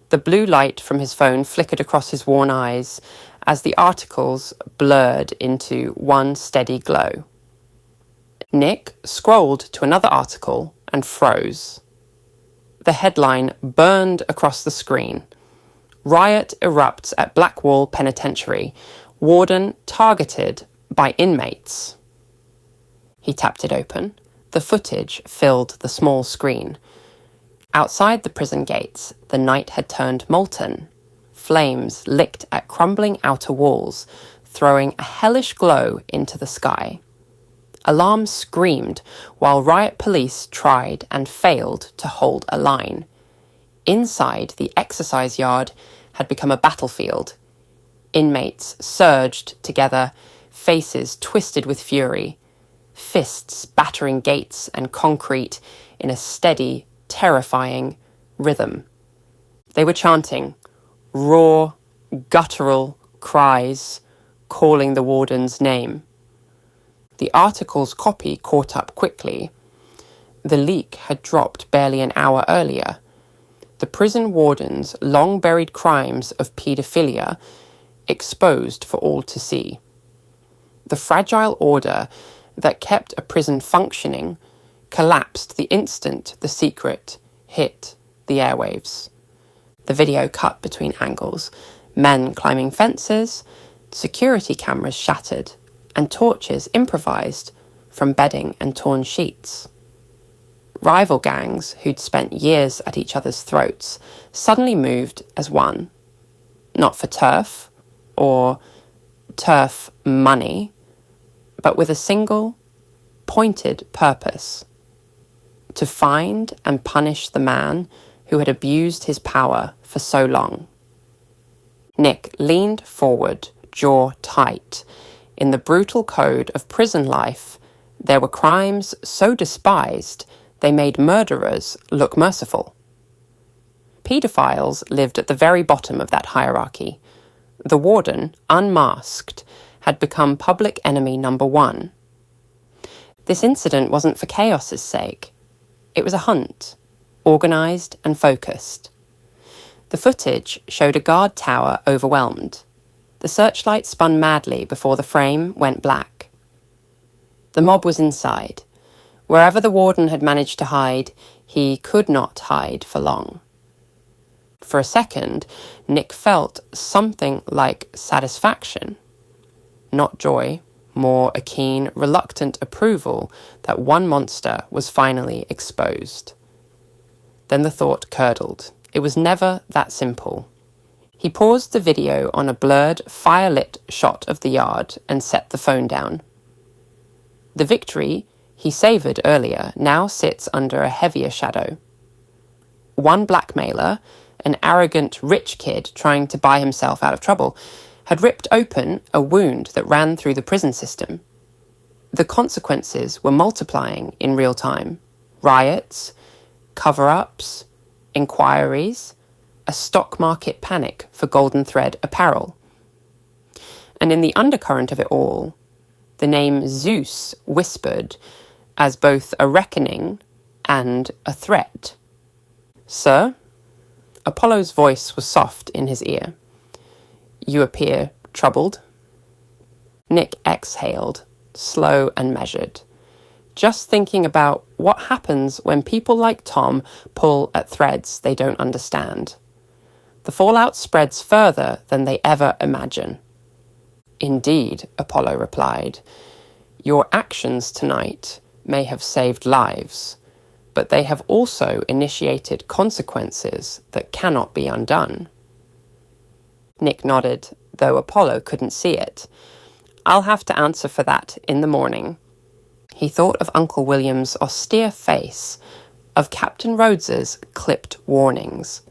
The blue light from his phone flickered across his worn eyes as the articles blurred into one steady glow. Nick scrolled to another article and froze. The headline burned across the screen. "Riot erupts at Blackwall Penitentiary. Warden targeted by inmates." He tapped it open. The footage filled the small screen. Outside the prison gates, the night had turned molten. Flames licked at crumbling outer walls, throwing a hellish glow into the sky. Alarms screamed while riot police tried and failed to hold a line. Inside, the exercise yard had become a battlefield. Inmates surged together, faces twisted with fury, fists battering gates and concrete in a steady, terrifying rhythm. They were chanting, raw, guttural cries, calling the warden's name. The article's copy caught up quickly. The leak had dropped barely an hour earlier. The prison warden's long-buried crimes of paedophilia exposed for all to see. The fragile order that kept a prison functioning collapsed the instant the secret hit the airwaves. The video cut between angles, men climbing fences, security cameras shattered, and torches improvised from bedding and torn sheets. Rival gangs who'd spent years at each other's throats suddenly moved as one, not for turf or turf money, but with a single, pointed purpose: to find and punish the man who had abused his power for so long. Nick leaned forward, jaw tight. In the brutal code of prison life, there were crimes so despised they made murderers look merciful. Paedophiles lived at the very bottom of that hierarchy. The warden, unmasked, had become public enemy number one. This incident wasn't for chaos's sake. It was a hunt, organised and focused. The footage showed a guard tower overwhelmed. The searchlight spun madly before the frame went black. The mob was inside. Wherever the warden had managed to hide, he could not hide for long. For a second, Nick felt something like satisfaction. Not joy, more a keen, reluctant approval that one monster was finally exposed. Then the thought curdled. It was never that simple. He paused the video on a blurred, fire-lit shot of the yard and set the phone down. The victory he savoured earlier now sits under a heavier shadow. One blackmailer, an arrogant rich kid trying to buy himself out of trouble, had ripped open a wound that ran through the prison system. The consequences were multiplying in real time. Riots, cover-ups, inquiries, a stock market panic for golden thread apparel. And in the undercurrent of it all, the name Zeus whispered as both a reckoning and a threat. "Sir?" Apollo's voice was soft in his ear. "You appear troubled." Nick exhaled, slow and measured, just thinking about what happens when people like Tom pull at threads they don't understand. The fallout spreads further than they ever imagine. "Indeed," Apollo replied. "Your actions tonight may have saved lives, but they have also initiated consequences that cannot be undone." Nick nodded, though Apollo couldn't see it. "I'll have to answer for that in the morning." He thought of Uncle William's austere face, of Captain Rhodes's clipped warnings.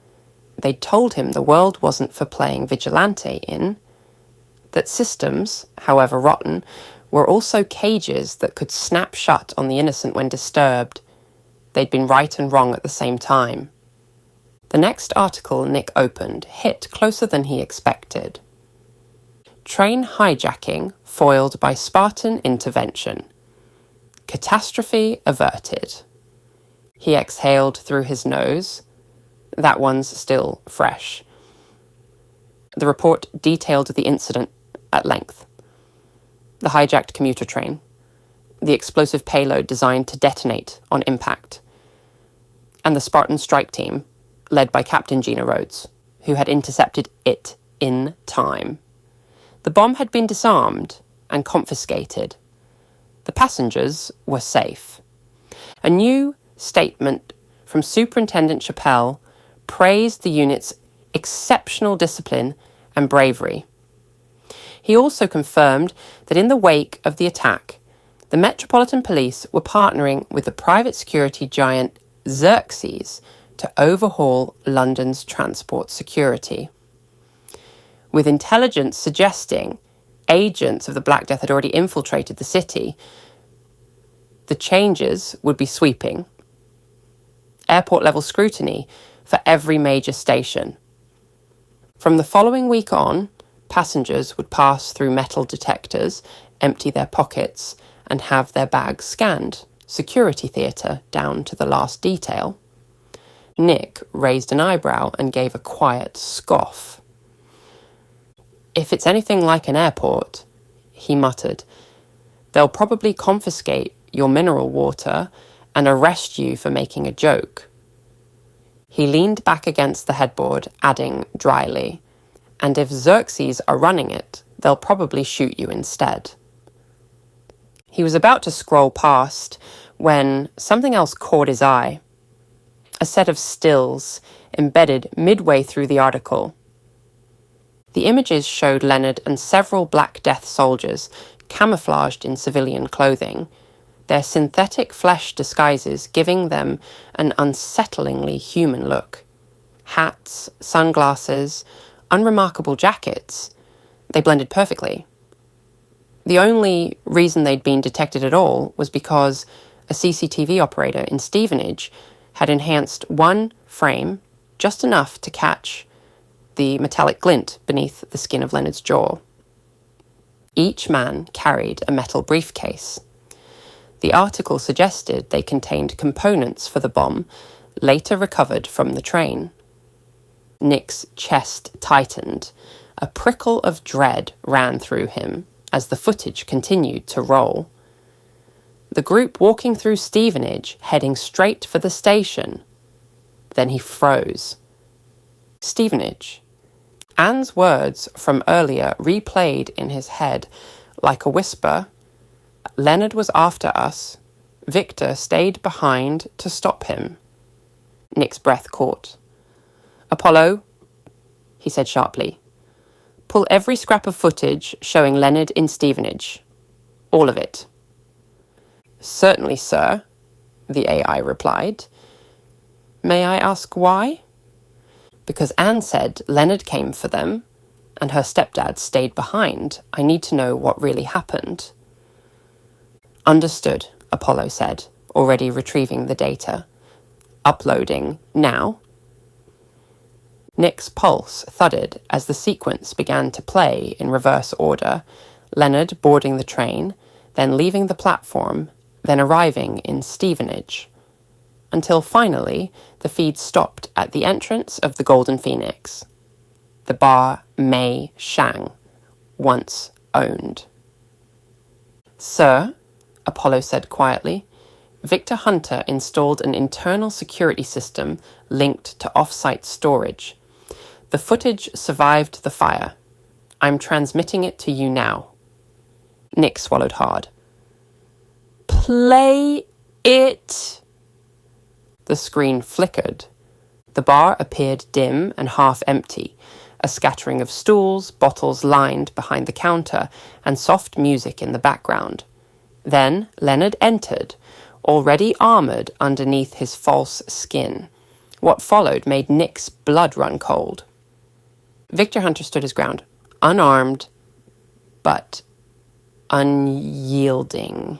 They'd told him the world wasn't for playing vigilante in, that systems, however rotten, were also cages that could snap shut on the innocent when disturbed. They'd been right and wrong at the same time. The next article Nick opened hit closer than he expected. "Train hijacking foiled by Spartan intervention. Catastrophe averted." He exhaled through his nose. That one's still fresh. The report detailed the incident at length. The hijacked commuter train, the explosive payload designed to detonate on impact, and the Spartan strike team, led by Captain Gina Rhodes, who had intercepted it in time. The bomb had been disarmed and confiscated. The passengers were safe. A new statement from Superintendent Chappelle praised the unit's exceptional discipline and bravery. He also confirmed that in the wake of the attack, the Metropolitan Police were partnering with the private security giant Xerxes to overhaul London's transport security. With intelligence suggesting agents of the Black Death had already infiltrated the city, the changes would be sweeping. Airport-level scrutiny for every major station. From the following week on, passengers would pass through metal detectors, empty their pockets, and have their bags scanned. Security theatre down to the last detail. Nick raised an eyebrow and gave a quiet scoff. "If it's anything like an airport," he muttered, "they'll probably confiscate your mineral water and arrest you for making a joke." He leaned back against the headboard, adding dryly, "And if Xerxes are running it, they'll probably shoot you instead." He was about to scroll past when something else caught his eye. A set of stills embedded midway through the article. The images showed Leonard and several Black Death soldiers camouflaged in civilian clothing, their synthetic flesh disguises giving them an unsettlingly human look. Hats, sunglasses, unremarkable jackets, they blended perfectly. The only reason they'd been detected at all was because a CCTV operator in Stevenage had enhanced one frame just enough to catch the metallic glint beneath the skin of Leonard's jaw. Each man carried a metal briefcase. The article suggested they contained components for the bomb, later recovered from the train. Nick's chest tightened. A prickle of dread ran through him as the footage continued to roll. The group walking through Stevenage, heading straight for the station. Then he froze. Stevenage. Anne's words from earlier replayed in his head like a whisper. Leonard was after us. Victor stayed behind to stop him. Nick's breath caught. Apollo, he said sharply, pull every scrap of footage showing Leonard in Stevenage. All of it. Certainly, sir, the AI replied. May I ask why? Because Anne said Leonard came for them, and her stepdad stayed behind. I need to know what really happened. Understood, Apollo said, already retrieving the data. Uploading now. Nick's pulse thudded as the sequence began to play in reverse order, Leonard boarding the train, then leaving the platform, then arriving in Stevenage, until finally the feed stopped at the entrance of the Golden Phoenix, the bar Mei Shang once owned. Sir, Apollo said quietly, Victor Hunter installed an internal security system linked to off-site storage. The footage survived the fire. I'm transmitting it to you now. Nick swallowed hard. Play it! The screen flickered. The bar appeared dim and half empty, a scattering of stools, bottles lined behind the counter, and soft music in the background. Then Leonard entered, already armoured underneath his false skin. What followed made Nick's blood run cold. Victor Hunter stood his ground, unarmed, but unyielding.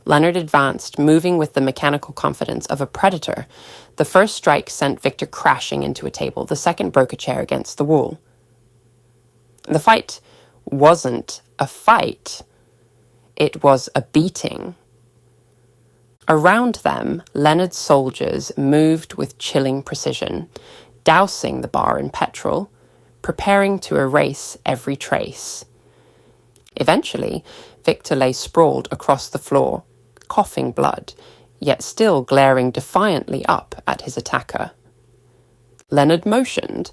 Leonard advanced, moving with the mechanical confidence of a predator. The first strike sent Victor crashing into a table. The second broke a chair against the wall. The fight wasn't a fight. It was a beating. Around them, Leonard's soldiers moved with chilling precision, dousing the bar in petrol, preparing to erase every trace. Eventually, Victor lay sprawled across the floor, coughing blood, yet still glaring defiantly up at his attacker. Leonard motioned,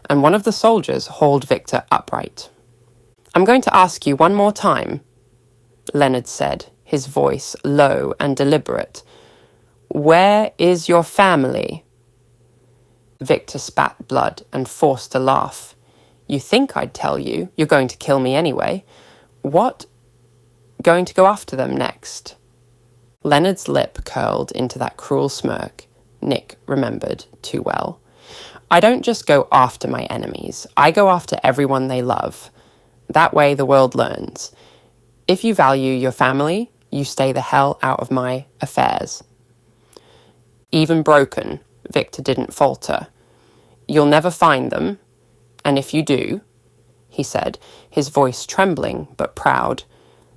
and one of the soldiers hauled Victor upright. I'm going to ask you one more time, Leonard said, his voice low and deliberate. Where is your family? Victor spat blood and forced a laugh. You think I'd tell you? You're going to kill me anyway. What? Going to go after them next? Leonard's lip curled into that cruel smirk Nick remembered too well. I don't just go after my enemies. I go after everyone they love. That way the world learns. If you value your family, you stay the hell out of my affairs. Even broken, Victor didn't falter. You'll never find them, and if you do, he said, his voice trembling but proud,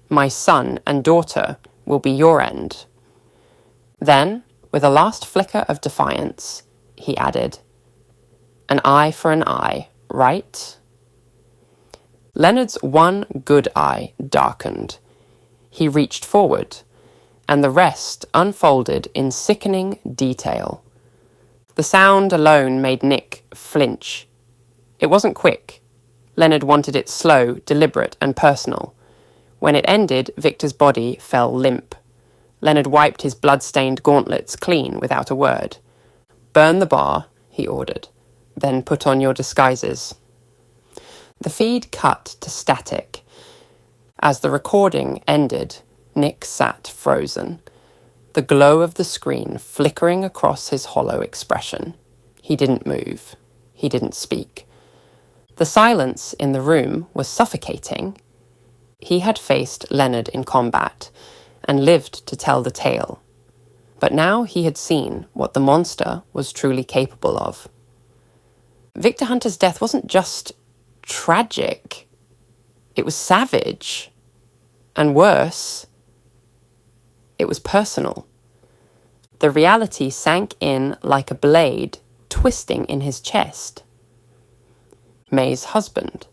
my son and daughter will be your end. Then, with a last flicker of defiance, he added, an eye for an eye, right? Leonard's one good eye darkened. He reached forward, and the rest unfolded in sickening detail. The sound alone made Nick flinch. It wasn't quick. Leonard wanted it slow, deliberate, and personal. When it ended, Victor's body fell limp. Leonard wiped his blood-stained gauntlets clean without a word. Burn the bar, he ordered. Then put on your disguises. The feed cut to static. As the recording ended, Nick sat frozen, the glow of the screen flickering across his hollow expression. He didn't move. He didn't speak. The silence in the room was suffocating. He had faced Leonard in combat and lived to tell the tale. But now he had seen what the monster was truly capable of. Victor Hunter's death wasn't just tragic. It was savage. And worse, it was personal. The reality sank in like a blade twisting in his chest. May's husband,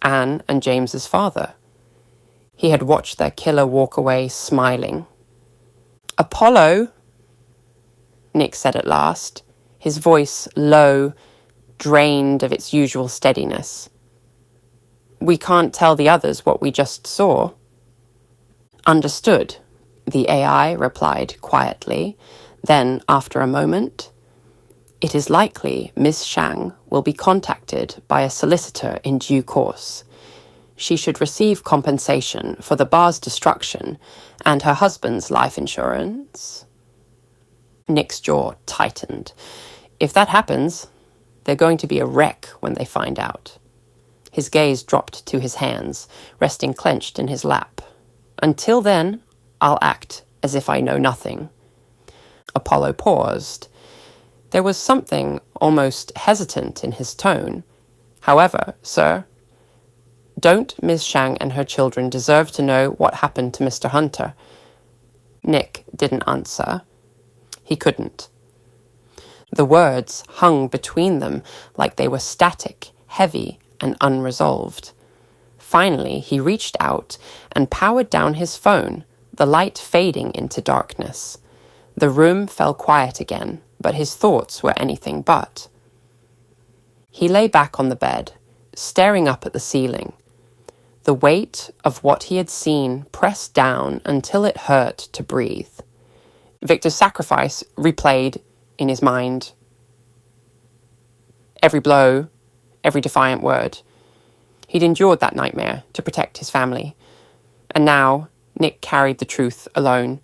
Anne and James's father. He had watched their killer walk away smiling. Apollo, Nick said at last, his voice low, drained of its usual steadiness. We can't tell the others what we just saw. Understood, the AI replied quietly. Then, after a moment, It is likely Miss Shang will be contacted by a solicitor in due course. She should receive compensation for the bar's destruction and her husband's life insurance. Nick's jaw tightened. If that happens, they're going to be a wreck when they find out. His gaze dropped to his hands, resting clenched in his lap. Until then, I'll act as if I know nothing. Apollo paused. There was something almost hesitant in his tone. However, sir, don't Miss Shang and her children deserve to know what happened to Mr. Hunter? Nick didn't answer. He couldn't. The words hung between them like they were static, heavy, and unresolved. Finally, he reached out and powered down his phone, the light fading into darkness. The room fell quiet again, but his thoughts were anything but. He lay back on the bed, staring up at the ceiling. The weight of what he had seen pressed down until it hurt to breathe. Victor's sacrifice replayed in his mind. Every blow, every defiant word. He'd endured that nightmare to protect his family. And now, Nick carried the truth alone.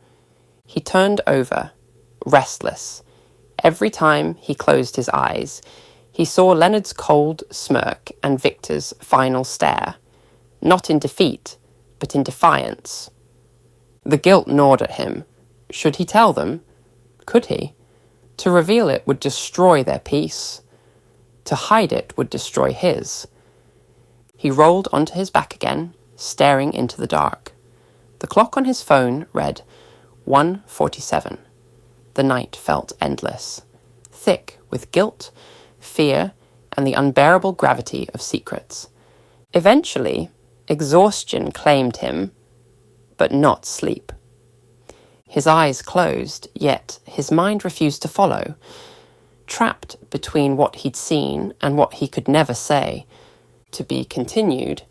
He turned over, restless. Every time he closed his eyes, he saw Leonard's cold smirk and Victor's final stare. Not in defeat, but in defiance. The guilt gnawed at him. Should he tell them? Could he? To reveal it would destroy their peace. To hide it would destroy his. He rolled onto his back again, staring into the dark. The clock on his phone read 1:47. The night felt endless, thick with guilt, fear, and the unbearable gravity of secrets. Eventually, exhaustion claimed him, but not sleep. His eyes closed, yet his mind refused to follow. Trapped between what he'd seen and what he could never say. To be continued